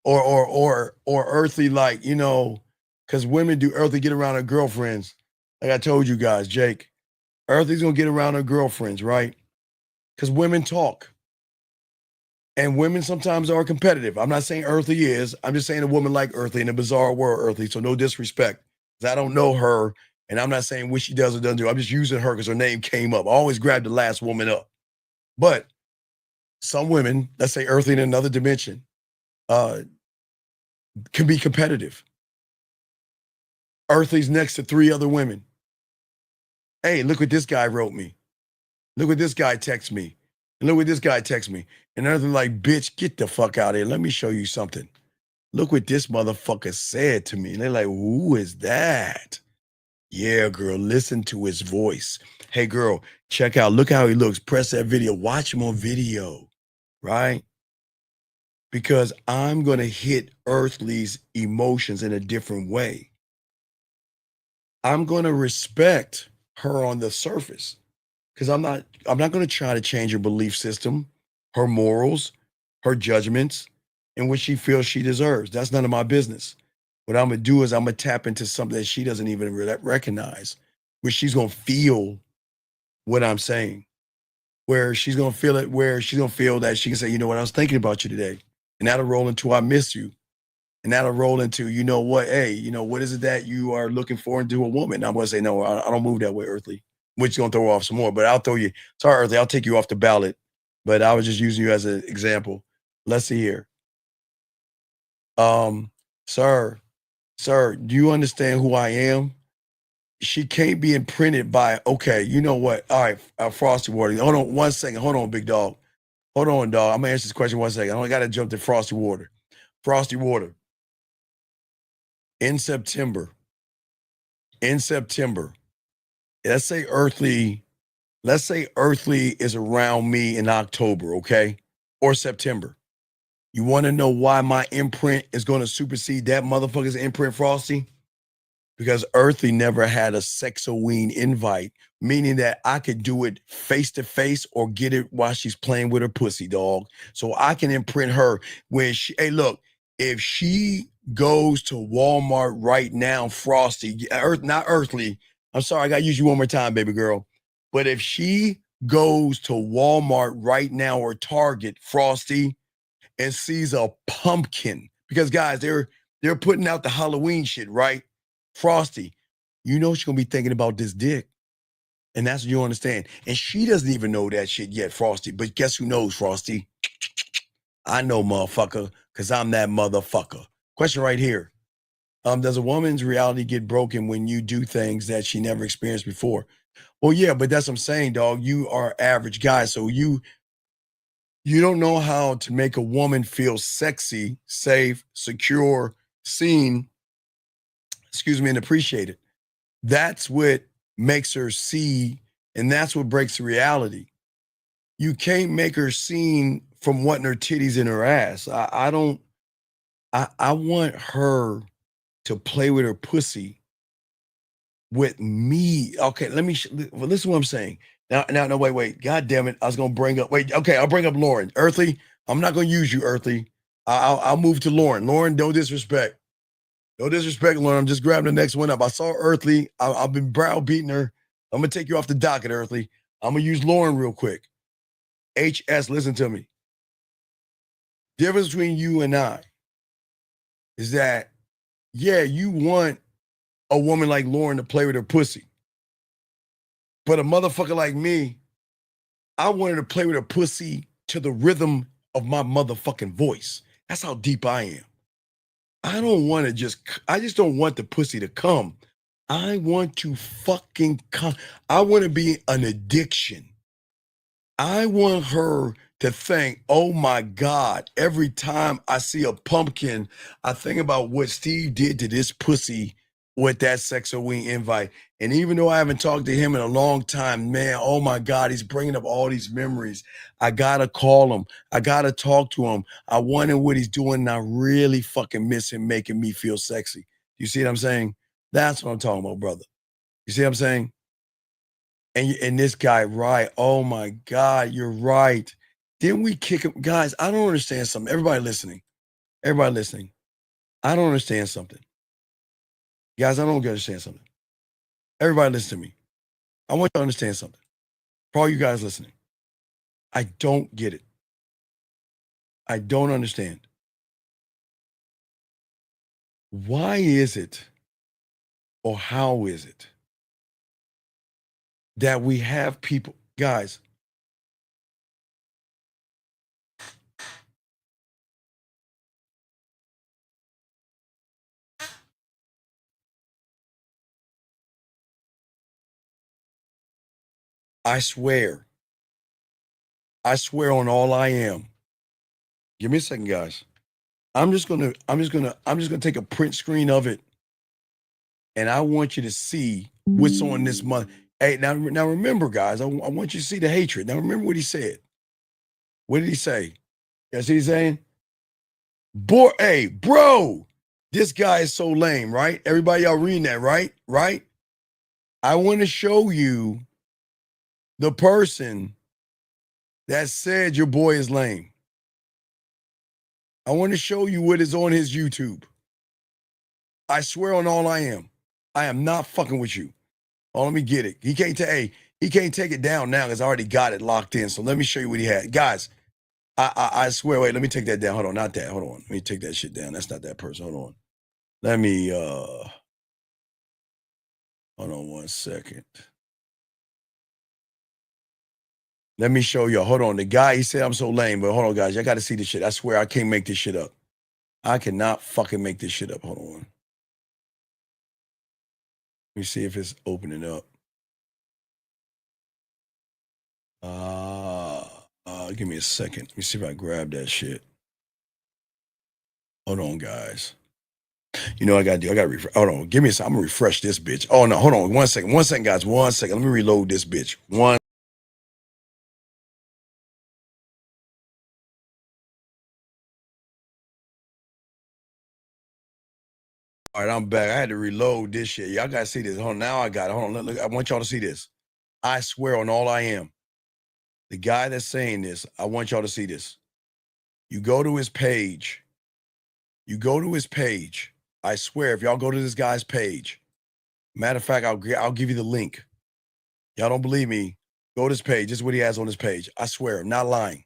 Or earthly, like, you know, because women do earthly get around her girlfriends. Like I told you guys, Jake, earthly's gonna get around her girlfriends, right? Because women talk. And women sometimes are competitive. I'm not saying earthly is. I'm just saying a woman like earthly in a bizarre world, earthly. So no disrespect. Because I don't know her. And I'm not saying what she does or doesn't do. I'm just using her because her name came up. I always grab the last woman up. But some women, let's say earthly in another dimension, can be competitive. Earthly's next to 3 other women. Hey, look what this guy wrote me. Look what this guy texted me. And look what this guy texted me. And earthly like, bitch, get the fuck out of here. Let me show you something. Look what this motherfucker said to me. And they're like, who is that? Yeah, girl, listen to his voice. Hey, girl, check out. Look how he looks. Press that video. Watch him on video, right? Because I'm going to hit earthly's emotions in a different way. I'm going to respect her on the surface because I'm not going to try to change her belief system, her morals, her judgments, and what she feels she deserves. That's none of my business. What I'm going to do is I'm going to tap into something that she doesn't even recognize, where she's going to feel what I'm saying, where she's going to feel it, where she's going to feel that she can say, you know what, I was thinking about you today. And that'll roll into, I miss you. And that'll roll into, you know what, hey, you know, what is it that you are looking for into a woman? And I'm going to say, no, I don't move that way, earthly, which is going to throw off some more. But I'll throw you, sorry, earthly, I'll take you off the ballot. But I was just using you as an example. Let's see here. Sir, Sir, do you understand who I am? She can't be imprinted by, okay, you know what? All right, Frosty Water. Hold on 1 second. Hold on, big dog. Hold on, dog. I'm going to answer this question 1 second. I only got to jump to Frosty Water. Frosty Water. In September, let's say Earthly is around me in October, okay? Or September. You want to know why my imprint is going to supersede that motherfucker's imprint, Frosty? Because Earthly never had a Sexoween invite, meaning that I could do it face to face or get it while she's playing with her pussy, dog. So I can imprint her when she, hey, look, if she goes to Walmart right now, Frosty, not Earthly, I'm sorry, I got to use you one more time, baby girl. But if she goes to Walmart right now or Target, Frosty, and sees a pumpkin, because guys, they're putting out the Halloween shit, right? Frosty, you know she's gonna be thinking about this dick. And that's what you understand. And she doesn't even know that shit yet, Frosty. But guess who knows, Frosty? I know, motherfucker, because I'm that motherfucker. Question right here. Does a woman's reality get broken when you do things that she never experienced before? Well, yeah, but that's what I'm saying, dog. You are average guy, so you don't know how to make a woman feel sexy, safe, secure, seen, and appreciated. That's what makes her see, and that's what breaks the reality. You can't make her seen from wanting her titties in her ass. I want her to play with her pussy with me. Okay, listen to what I'm saying. Now, wait. God damn it. I was going to bring up, I'll bring up Lauren. Earthly, I'm not going to use you, Earthly. I'll move to Lauren. Lauren, no disrespect. No disrespect, Lauren. I'm just grabbing the next one up. I saw Earthly. I've been browbeating her. I'm going to take you off the docket, Earthly. I'm going to use Lauren real quick. HS, listen to me. Difference between you and I is that, yeah, you want a woman like Lauren to play with her pussy. But a motherfucker like me, I wanted to play with her pussy to the rhythm of my motherfucking voice. That's how deep I am. I just don't want the pussy to come. I want to fucking come. I want to be an addiction. I want her to think, oh my God, every time I see a pumpkin, I think about what Steve did to this pussy with that Sexoween invite. And even though I haven't talked to him in a long time, man, oh my God, he's bringing up all these memories. I gotta call him. I gotta talk to him. I wonder what he's doing, and I really fucking miss him making me feel sexy. You see what I'm saying? That's what I'm talking about, brother. You see what I'm saying? And this guy, right? Oh my God, you're right. Didn't we kick him? Guys, I don't understand something. Everybody listening. I don't understand something. Guys, I don't understand something. Everybody listen to me. I want you to understand something. For all you guys listening, I don't get it. I don't understand. Why is it, or how is it, that we have people, guys, I swear on all I am. Give me a second, guys. I'm just gonna take a print screen of it, and I want you to see what's on this month. Hey, now remember, guys, I want you to see the hatred. Now remember what he said. What did he say? You see what he's saying? Boy, hey, bro, this guy is so lame, right? Everybody, y'all reading that, right? Right? I want to show you the person that said your boy is lame. I want to show you what is on his YouTube. I swear on all I am not fucking with you. Oh, let me get it. He can't take it down now because I already got it locked in. So let me show you what he had. Guys, I swear, wait, let me take that down. Hold on, not that. Hold on. Let me take that shit down. That's not that person. Hold on. Let me hold on 1 second. Let me show y'all. Hold on. The guy, he said I'm so lame, but hold on, guys. Y'all got to see this shit. I swear I can't make this shit up. I cannot fucking make this shit up. Hold on. Let me see if it's opening up. Give me a second. Let me see if I grab that shit. Hold on, guys. You know what I gotta do? I gotta refresh. Hold on. Give me a second. I'm gonna refresh this bitch. Oh no, hold on. 1 second. 1 second, guys. 1 second. Let me reload this bitch. One. All right, I'm back. I had to reload this shit. Y'all gotta see this. Hold on. Now I got it. Hold on. Look, I want y'all to see this. I swear on all I am. The guy that's saying this, I want y'all to see this. You go to his page. You go to his page. I swear, if y'all go to this guy's page, matter of fact, I'll give you the link. Y'all don't believe me? Go to his page. This is what he has on his page. I swear, I'm not lying.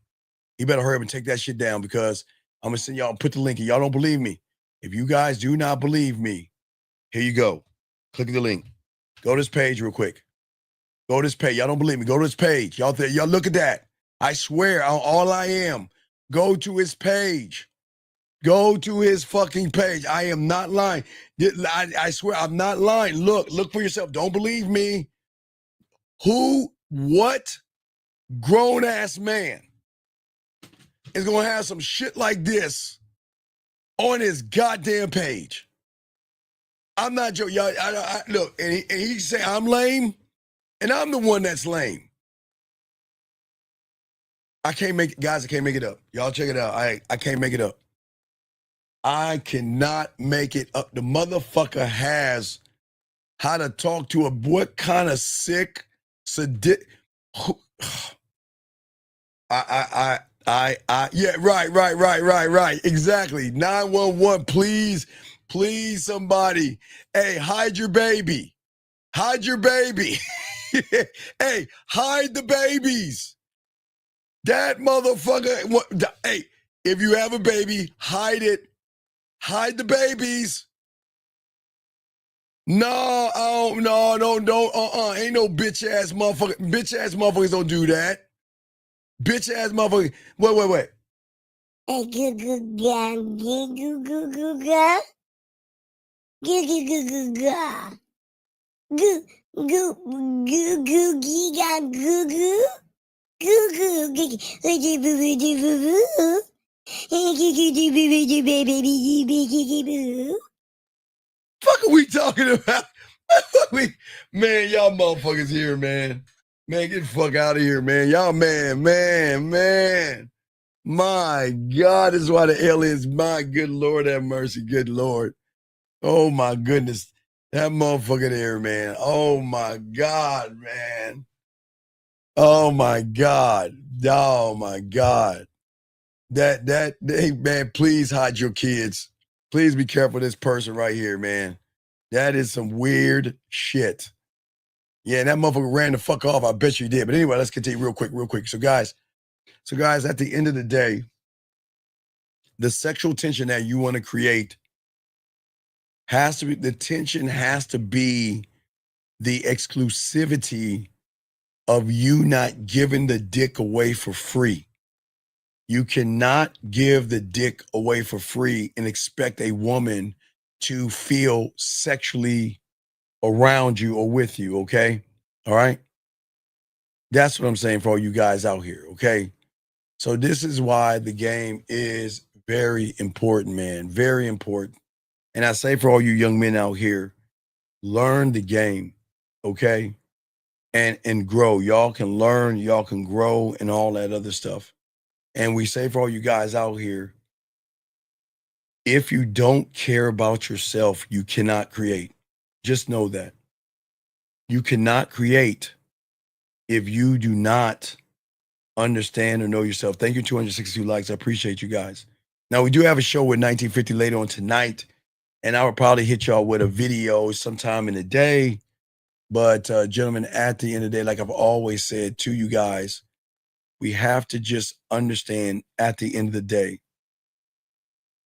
You better hurry up and take that shit down because I'm gonna send y'all, put the link in. Y'all don't believe me. If you guys do not believe me, here you go. Click the link. Go to this page real quick. Go to this page. Y'all don't believe me. Go to this page. Y'all look at that. I swear, all I am. Go to his page. Go to his fucking page. I am not lying. I swear, I'm not lying. Look for yourself. Don't believe me. What grown-ass man is going to have some shit like this on his goddamn page? I'm not joking. Y'all, look, and he say I'm lame, and I'm the one that's lame. I can't make it, guys. I can't make it up. Y'all check it out. I can't make it up. I cannot make it up. The motherfucker has how to talk to what kind of sick, yeah, right. Exactly. 911, please, somebody. Hey, hide your baby. Hide your baby. Hey, hide the babies. That motherfucker, hey, if you have a baby, hide it. Hide the babies. No, don't. Ain't no bitch ass motherfucker. Bitch ass motherfuckers don't do that. Bitch ass motherfucker. Wait. Hey, goo goo ga, goo goo goo goo ga, goo goo goo goo ga, goo goo goo goo gee ga goo goo, goo goo goo goo boo boo boo boo. Fuck are we talking about? Man, y'all motherfuckers here, man. Man, get the fuck out of here, man. Y'all, man. My God, this is why the aliens, my good Lord have mercy, good Lord. Oh my goodness. That motherfucker there, man. Oh my God, man. Oh my God. Hey, man, please hide your kids. Please be careful of this person right here, man. That is some weird shit. Yeah, and that motherfucker ran the fuck off. I bet you did. But anyway, let's continue real quick. So guys, at the end of the day, the sexual tension that you want to create the tension has to be the exclusivity of you not giving the dick away for free. You cannot give the dick away for free and expect a woman to feel sexually around you or with you, okay? All right? That's what I'm saying for all you guys out here, okay? So this is why the game is very important, man. Very important. And I say for all you young men out here, learn the game, okay? And grow. Y'all can learn, y'all can grow and all that other stuff. And we say for all you guys out here, if you don't care about yourself, you cannot create. Just know that. You cannot create if you do not understand or know yourself. Thank you, 262 likes. I appreciate you guys. Now, we do have a show with 1950 later on tonight, and I will probably hit y'all with a video sometime in the day. But, gentlemen, at the end of the day, like I've always said to you guys, we have to just understand at the end of the day,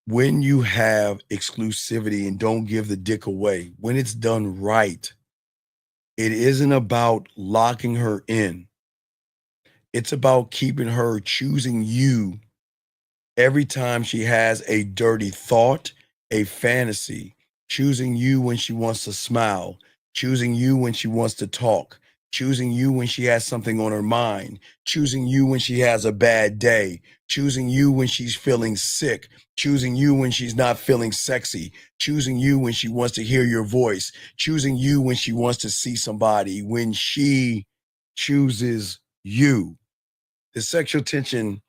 when you have exclusivity and don't give the dick away, when it's done right, it isn't about locking her in. It's about keeping her choosing you every time she has a dirty thought, a fantasy, choosing you when she wants to smile, choosing you when she wants to talk, choosing you when she has something on her mind, choosing you when she has a bad day, choosing you when she's feeling sick, choosing you when she's not feeling sexy, choosing you when she wants to hear your voice, choosing you when she wants to see somebody, when she chooses you. The sexual tension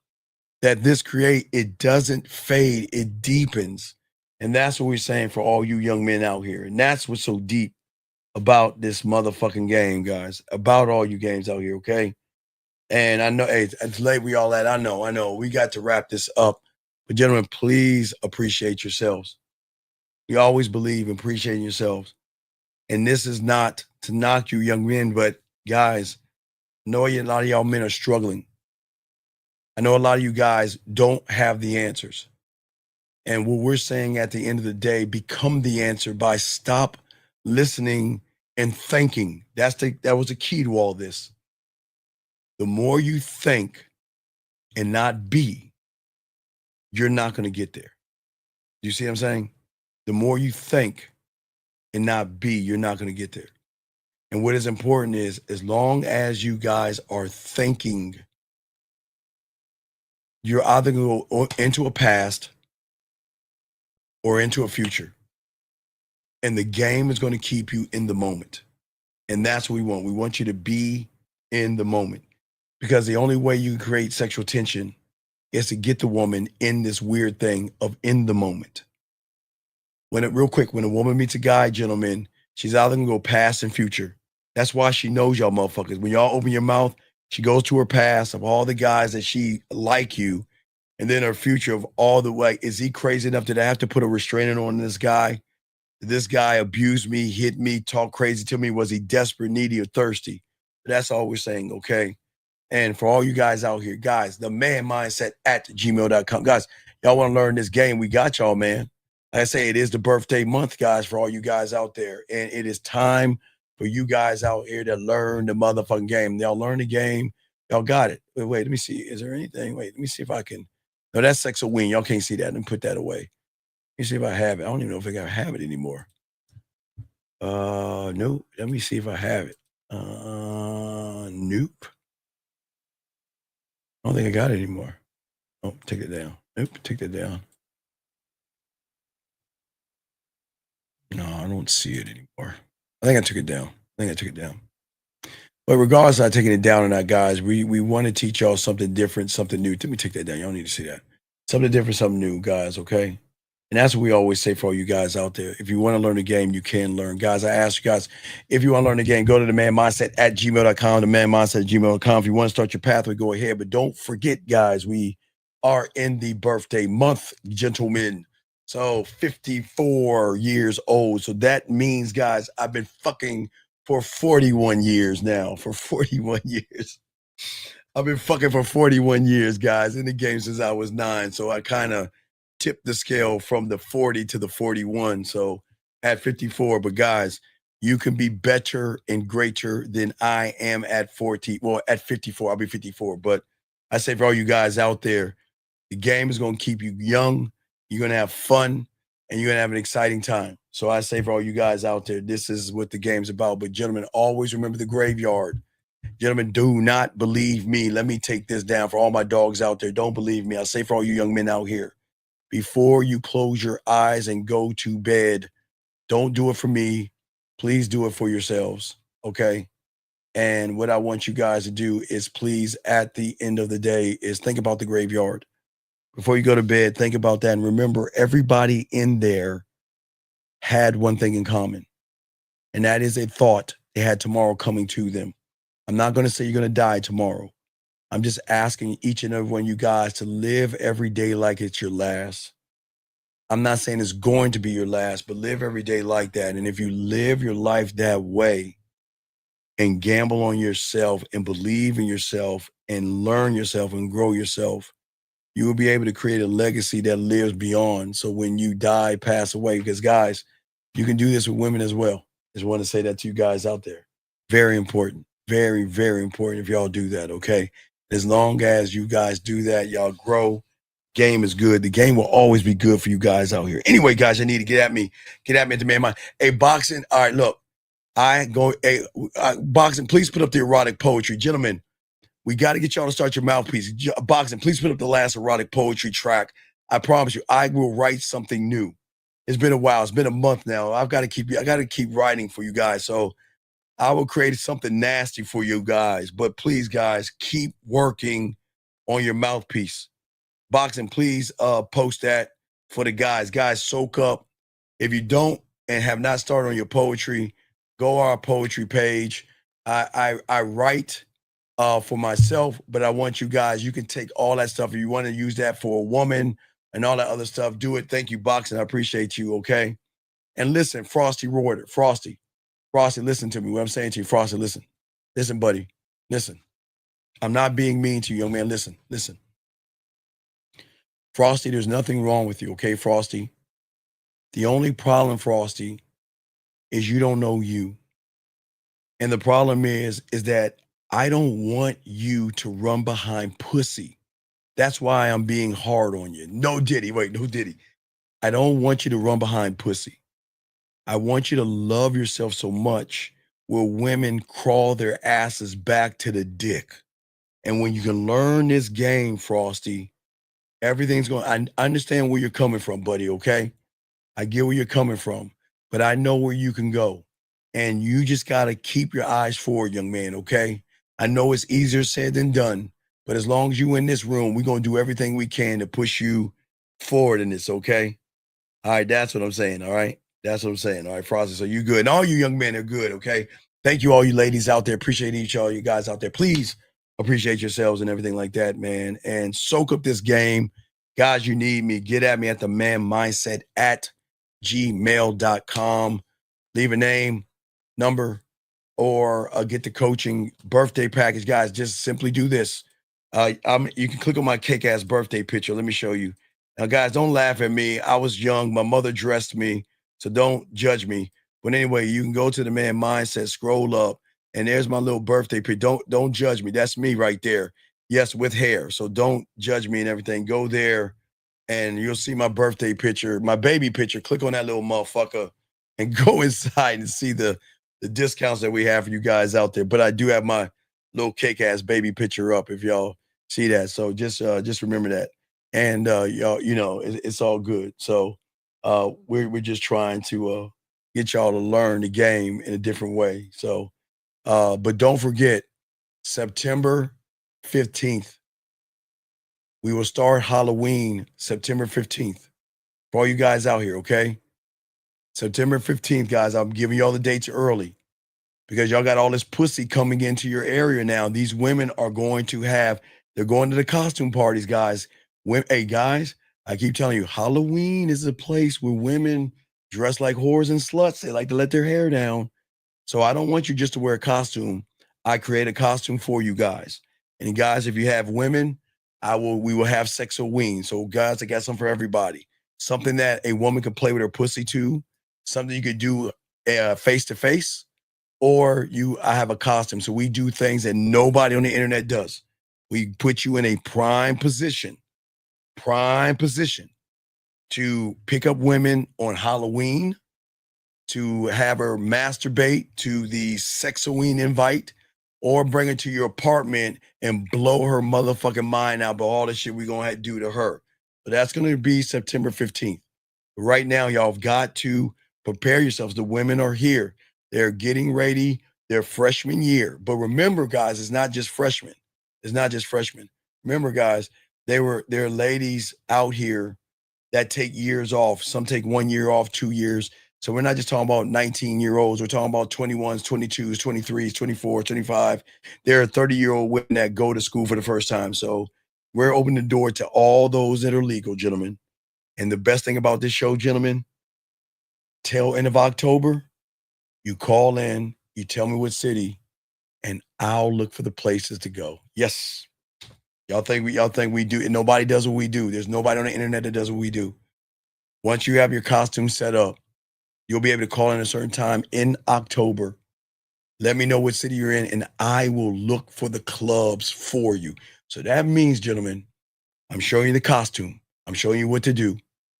that this create, it doesn't fade, it deepens. And that's what we're saying for all you young men out here. And that's what's so deep about this motherfucking game, guys, about all you games out here, okay? And I know, hey, it's late we all at. I know. We got to wrap this up. But gentlemen, please appreciate yourselves. You always believe in appreciating yourselves. And this is not to knock you young men, but guys, I know a lot of y'all men are struggling. I know a lot of you guys don't have the answers. And what we're saying at the end of the day, become the answer by stop listening and thinking. That was the key to all this. The more you think and not be, you're not going to get there. You see what I'm saying? The more you think and not be, you're not going to get there. And what is important is, as long as you guys are thinking, you're either going to go into a past or into a future. And the game is going to keep you in the moment. And that's what we want. We want you to be in the moment. Because the only way you can create sexual tension is to get the woman in this weird thing of in the moment. Real quick, when a woman meets a guy, gentlemen, she's either going to go past and future. That's why she knows y'all motherfuckers. When y'all open your mouth, she goes to her past of all the guys that she like you. And then her future of all the way, is he crazy enough that I have to put a restraining on this guy? Did this guy abuse me, hit me, talk crazy to me? Was he desperate, needy, or thirsty? That's all we're saying, okay? And for all you guys out here, guys, the man mindset at gmail.com. Guys, y'all want to learn this game? We got y'all, man. Like I say, it is the birthday month, guys, for all you guys out there. And it is time for you guys out here to learn the motherfucking game. Y'all learn the game. Y'all got it. Wait, let me see. Is there anything? Wait, let me see if I can. No, that's Sexo Win. Y'all can't see that. Let me put that away. Let me see if I have it. I don't even know if I have it anymore. Nope. Let me see if I have it. Nope. I don't think I got it anymore. Oh, take it down. Nope, take that down. No, I don't see it anymore. I think I took it down. But regardless of taking it down or not, guys, we want to teach y'all something different, something new. Let me take that down. Y'all need to see that. Something different, something new, guys, okay? And that's what we always say for all you guys out there. If you want to learn the game, you can learn. Guys, I ask you guys, if you want to learn the game, go to the man mindset at gmail.com, the man mindset at gmail.com. If you want to start your pathway, go ahead. But don't forget, guys, we are in the birthday month, gentlemen. So 54 years old. So that means, guys, I've been fucking for 41 years now. For 41 years. I've been fucking for 41 years, guys, in the game since I was 9. So I kind of tipped the scale from the 40 to the 41. So at 54. But guys, you can be better and greater than I am at 40. Well, at 54, I'll be 54. But I say for all you guys out there, the game is going to keep you young. You're going to have fun and you're going to have an exciting time. So I say for all you guys out there, this is what the game's about. But gentlemen, always remember the graveyard. Gentlemen, do not believe me. Let me take this down for all my dogs out there. Don't believe me. I say for all you young men out here, before you close your eyes and go to bed, don't do it for me. Please do it for yourselves, okay? And what I want you guys to do is please, at the end of the day, is think about the graveyard. Before you go to bed, think about that. And remember, everybody in there had one thing in common, and that is a thought they had tomorrow coming to them. I'm not going to say you're going to die tomorrow. I'm just asking each and every one of you guys to live every day like it's your last. I'm not saying it's going to be your last, but live every day like that. And if you live your life that way and gamble on yourself and believe in yourself and learn yourself and grow yourself, you will be able to create a legacy that lives beyond. So when you die, pass away, because guys, you can do this with women as well. Just want to say that to you guys out there. Very important. Very, very important if y'all do that, okay? As long as you guys do that, y'all grow. Game is good. The game will always be good for you guys out here. Anyway, guys, I need to get at me at the man mind. Hey, boxing. All right, look, Boxing, please put up the erotic poetry. Gentlemen, we got to get y'all to start your mouthpiece. Boxing, please put up the last erotic poetry track. I promise you, I will write something new. It's been a while. It's been a month now. I got to keep writing for you guys. So I will create something nasty for you guys. But please, guys, keep working on your mouthpiece. Boxing, please post that for the guys. Guys, soak up. If you don't and have not started on your poetry, go on our poetry page. I write for myself, but I want you guys, you can take all that stuff. If you want to use that for a woman and all that other stuff, do it. Thank you, Boxing. I appreciate you, okay? And listen, Frosty Reuter, Frosty, listen to me. What I'm saying to you, Frosty, listen. Listen, buddy. Listen. I'm not being mean to you, young man. Listen. Frosty, there's nothing wrong with you, okay, Frosty? The only problem, Frosty, is you don't know you. And the problem is that I don't want you to run behind pussy. That's why I'm being hard on you. No Diddy. I don't want you to run behind pussy. I want you to love yourself so much where women crawl their asses back to the dick. And when you can learn this game, Frosty, everything's going. I understand where you're coming from, buddy, okay? I get where you're coming from, but I know where you can go. And you just got to keep your eyes forward, young man, okay? I know it's easier said than done, but as long as you're in this room, we're going to do everything we can to push you forward in this, okay? All right, that's what I'm saying, all right? That's what I'm saying, all right, Frosty? So you good. And all you young men are good, okay? Thank you, all you ladies out there. Appreciate each all you guys out there. Please appreciate yourselves and everything like that, man. And soak up this game. Guys, you need me. Get at me at themanmindset@gmail.com. Leave a name, number, or get the coaching birthday package. Guys, just simply do this. You can click on my kick-ass birthday picture. Let me show you. Now, guys, don't laugh at me. I was young. My mother dressed me, so don't judge me. But anyway, you can go to the Man Mindset, scroll up, and there's my little birthday picture. Don't judge me. That's me right there. Yes, with hair. So don't judge me and everything. Go there, and you'll see my birthday picture, my baby picture. Click on that little motherfucker and go inside and see the discounts that we have for you guys out there. But I do have my little cake-ass baby picture up if y'all see that. So just remember that. And y'all, it's all good. So we're just trying to get y'all to learn the game in a different way. So, but don't forget, September 15th, we will start Halloween September 15th for all you guys out here, okay? September 15th, guys, I'm giving y'all the dates early because y'all got all this pussy coming into your area now. These women are going to they're going to the costume parties, guys. Hey, guys, I keep telling you, Halloween is a place where women dress like whores and sluts. They like to let their hair down. So I don't want you just to wear a costume. I create a costume for you guys. And guys, if you have women, we will have Sex-O-Ween. So guys, I got something for everybody. Something that a woman could play with her pussy to, something you could do face to face, or I have a costume. So we do things that nobody on the internet does. We put you in a prime position to pick up women on Halloween, to have her masturbate to the Sex-O-Ween invite, or bring her to your apartment and blow her motherfucking mind out by all the shit we're going to do to her. But that's going to be September 15th. But right now, y'all have got to prepare yourselves. The women are here. They're getting ready their freshman year. But remember, guys, it's not just freshmen. Remember, guys, there are ladies out here that take years off. Some take 1 year off, 2 years. So we're not just talking about 19-year-olds. We're talking about 21s, 22s, 23s, 24s, 25. There are 30-year-old women that go to school for the first time. So we're opening the door to all those that are legal, gentlemen. And the best thing about this show, gentlemen, till end of October, you call in, you tell me what city, and I'll look for the places to go. Yes. Y'all think we do, and nobody does what we do. There's nobody on the internet that does what we do. Once you have your costume set up, you'll be able to call in a certain time in October. Let me know what city you're in, and I will look for the clubs for you. So that means, gentlemen, I'm showing you the costume. I'm showing you what to do,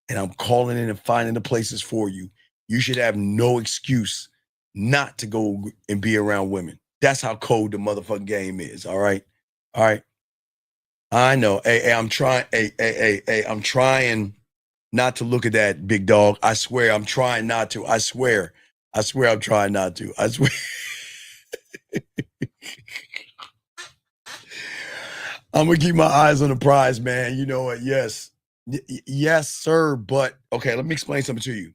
and I'm calling in and finding the places for you. You should have no excuse not to go and be around women. That's how cold the motherfucking game is. All right. I know. Hey, I'm trying. Hey, I'm trying not to look at that, big dog. I swear I'm trying not to. I swear I'm trying not to. I swear. I'm gonna keep my eyes on the prize, man. You know what? Yes, sir. But okay, let me explain something to you.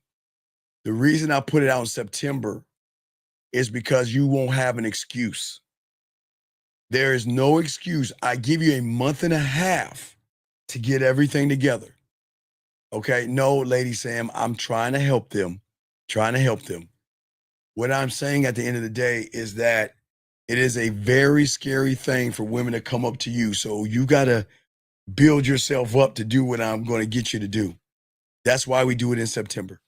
The reason I put it out in September is because you won't have an excuse. There is no excuse. I give you a month and a half to get everything together. Okay? No, Lady Sam, I'm trying to help them. What I'm saying at the end of the day is that it is a very scary thing for women to come up to you. So you got to build yourself up to do what I'm going to get you to do. That's why we do it in September.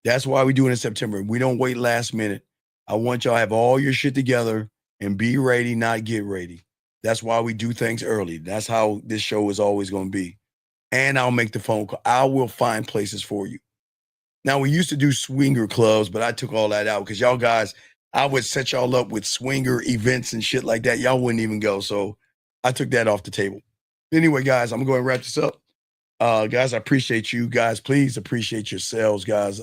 We don't wait last minute. I want y'all to have all your shit together and be ready, not get ready. That's why we do things early. That's how this show is always going to be. And I'll make the phone call. I will find places for you. Now, we used to do swinger clubs, but I took all that out because y'all guys, I would set y'all up with swinger events and shit like that. Y'all wouldn't even go. So I took that off the table. Anyway, guys, I'm going to wrap this up. Guys, I appreciate you guys. Please appreciate yourselves, guys.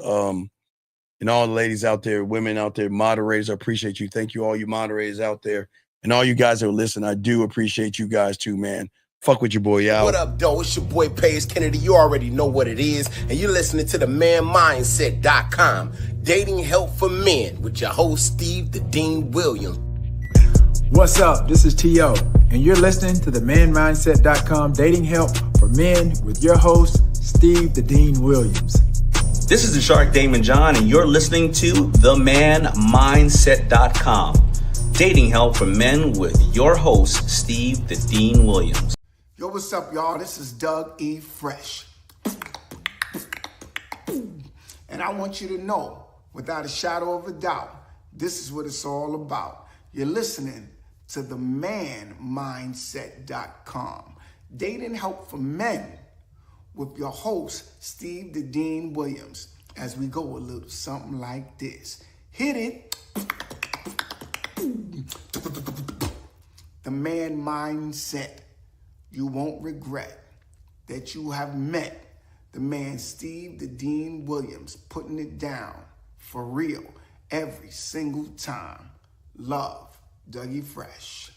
And all the ladies out there, women out there, moderators, I appreciate you. Thank you, all you moderators out there. And all you guys that are listening, I do appreciate you guys too, man. Fuck with your boy out. What up, though? It's your boy, Paige Kennedy. You already know what it is. And you're listening to the manmindset.com. Dating help for men with your host, Steve the Dean Williams. What's up? This is T.O. And you're listening to the manmindset.com dating help for men with your host, Steve the Dean Williams. This is the Shark Damon John, and you're listening to themanmindset.com. Dating help for men with your host, Steve the Dean Williams. Yo, what's up, y'all? This is Doug E. Fresh. And I want you to know, without a shadow of a doubt, this is what it's all about. You're listening to themanmindset.com. Dating help for men with your host, Steve the Dean Williams, as we go a little something like this. Hit it. The man mindset. You won't regret that you have met the man Steve the Dean Williams, putting it down for real every single time. Love, Dougie Fresh.